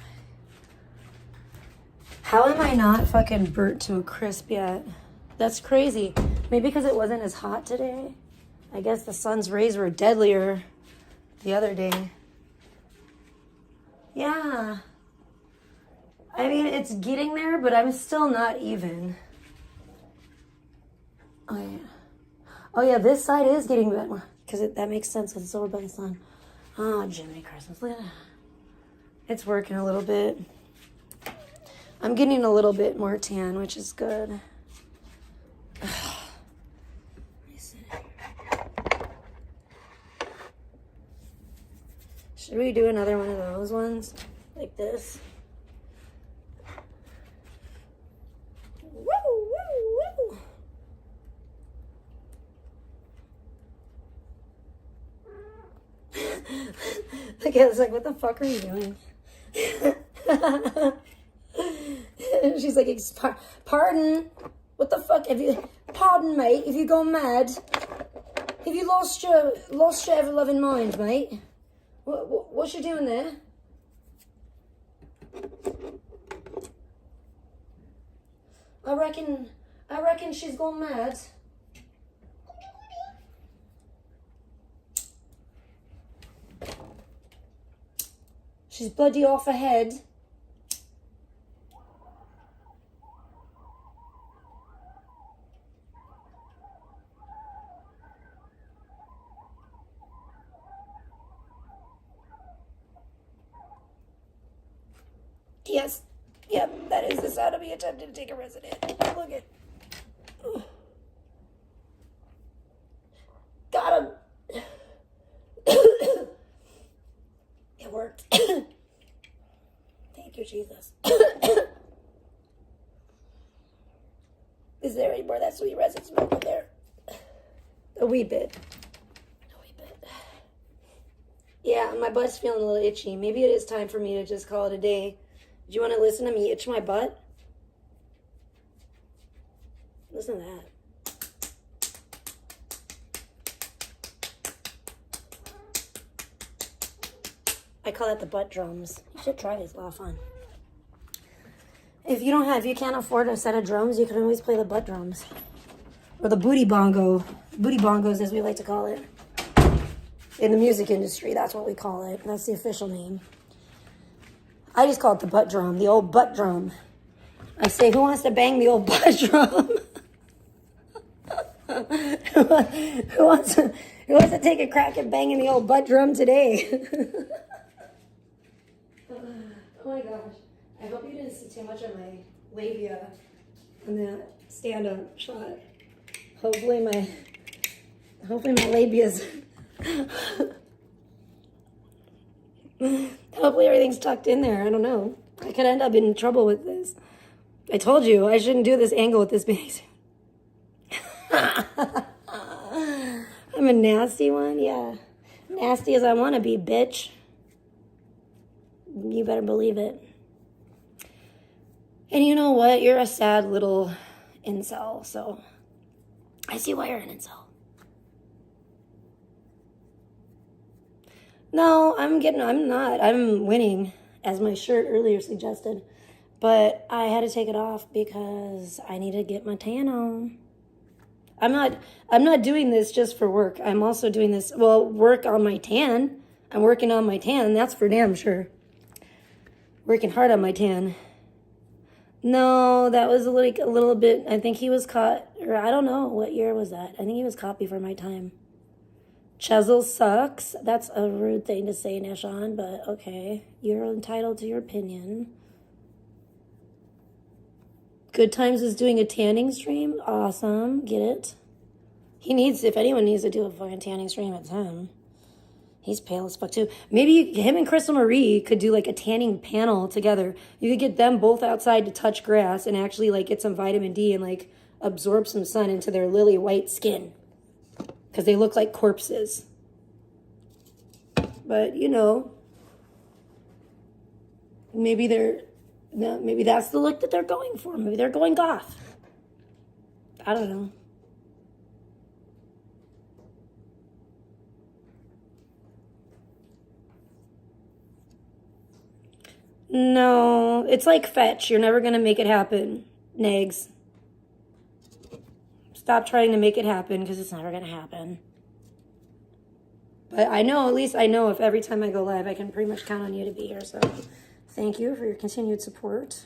How am I not fucking burnt to a crisp yet? That's crazy. Maybe because it wasn't as hot today. I guess the sun's rays were deadlier the other day. Yeah. I mean, it's getting there, but I'm still not even. Oh, yeah. Oh, yeah, this side is getting better. Because that makes sense because it's over by the sun. Oh, Jiminy Christmas. Look at that. It's working a little bit. I'm getting a little bit more tan, which is good. Should we do another one of those ones? Like this? Woo, woo, woo. Look at it's like, what the fuck are you doing? She's like, pardon? What the fuck? Pardon, mate, if you gone mad? Have you lost your ever-loving mind, mate? What you doing there? I I reckon she's gone mad. She's bloody off her head. Yes. Yep, that is the sound of me attempting to take a resident. Look at. Ugh. Got him. It worked. Thank you, Jesus. Is there any more of that sweet resin smoke in there? A wee bit. A wee bit. Yeah, my butt's feeling a little itchy. Maybe it is time for me to just call it a day. Do you want to listen to me itch my butt? Listen to that. I call that the butt drums. You should try it. It's a lot of fun. If you can't afford a set of drums, you can always play the butt drums. Or the booty bongo. Booty bongos, as we like to call it. In the music industry, that's what we call it. That's the official name. I just call it the butt drum, the old butt drum. I say, who wants to bang the old butt drum? who wants to take a crack at banging the old butt drum today? Oh my gosh. I hope you didn't see too much of my labia in that stand-up shot. Hopefully my labia's... Hopefully everything's tucked in there. I don't know. I could end up in trouble with this. I told you I shouldn't do this angle with this bathing suit. I'm a nasty one, yeah. Nasty as I want to be, bitch. You better believe it. And you know what? You're a sad little incel, so I see why you're an incel. No, I'm not. I'm winning, as my shirt earlier suggested. But I had to take it off because I need to get my tan on. I'm not doing this just for work. I'm also doing this, work on my tan. I'm working on my tan, that's for damn sure. Working hard on my tan. No, that was a little bit, I think he was caught, or I don't know, what year was that? I think he was caught before my time. Chzel sucks. That's a rude thing to say, Nishan, but okay. You're entitled to your opinion. Good Times is doing a tanning stream. Awesome. Get it? If anyone needs to do a fucking tanning stream, it's him. He's pale as fuck too. Maybe him and Crystal Marie could do like a tanning panel together. You could get them both outside to touch grass and actually like get some vitamin D and like absorb some sun into their lily white skin. Because they look like corpses. But, maybe that's the look that they're going for. Maybe they're going goth. I don't know. No, it's like fetch. You're never going to make it happen, Nags. Stop trying to make it happen because it's never going to happen. But at least I know if every time I go live, I can pretty much count on you to be here. So thank you for your continued support.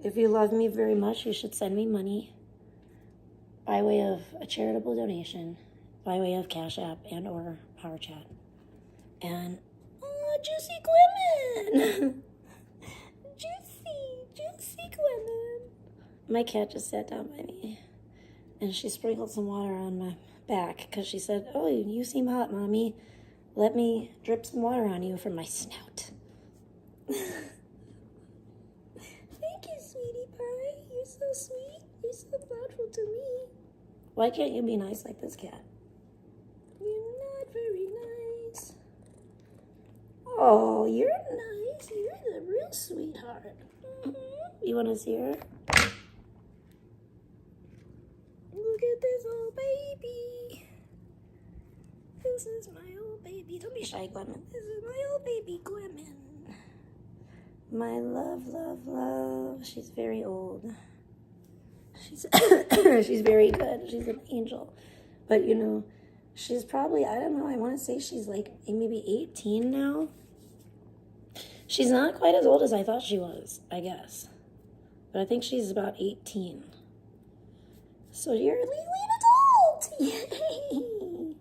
If you love me very much, you should send me money by way of a charitable donation, by way of Cash App and or Power Chat. And Juicy Gwen! Juicy Gwen! My cat just sat down by me, and she sprinkled some water on my back, because she said, oh, you seem hot, Mommy. Let me drip some water on you from my snout. Thank you, sweetie pie. You're so sweet. You're so thoughtful to me. Why can't you be nice like this cat? You're not very nice. Oh, you're nice. You're the real sweetheart. You want to see her? Look at this little baby. This is my old baby. Don't be shy, Glennon. This is my old baby, Glennon. My love, love, love. She's very old. She's she's very good. She's an angel. But, you know, she's probably, I don't know, I want to say she's like maybe 18 now. She's not quite as old as I thought she was, I guess. But I think she's about 18. So you're a legal adult! Yay! You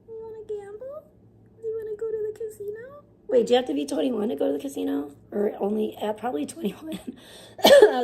want to gamble? You want to go to the casino? Wait, do you have to be 21 to go to the casino? Or only, probably 21.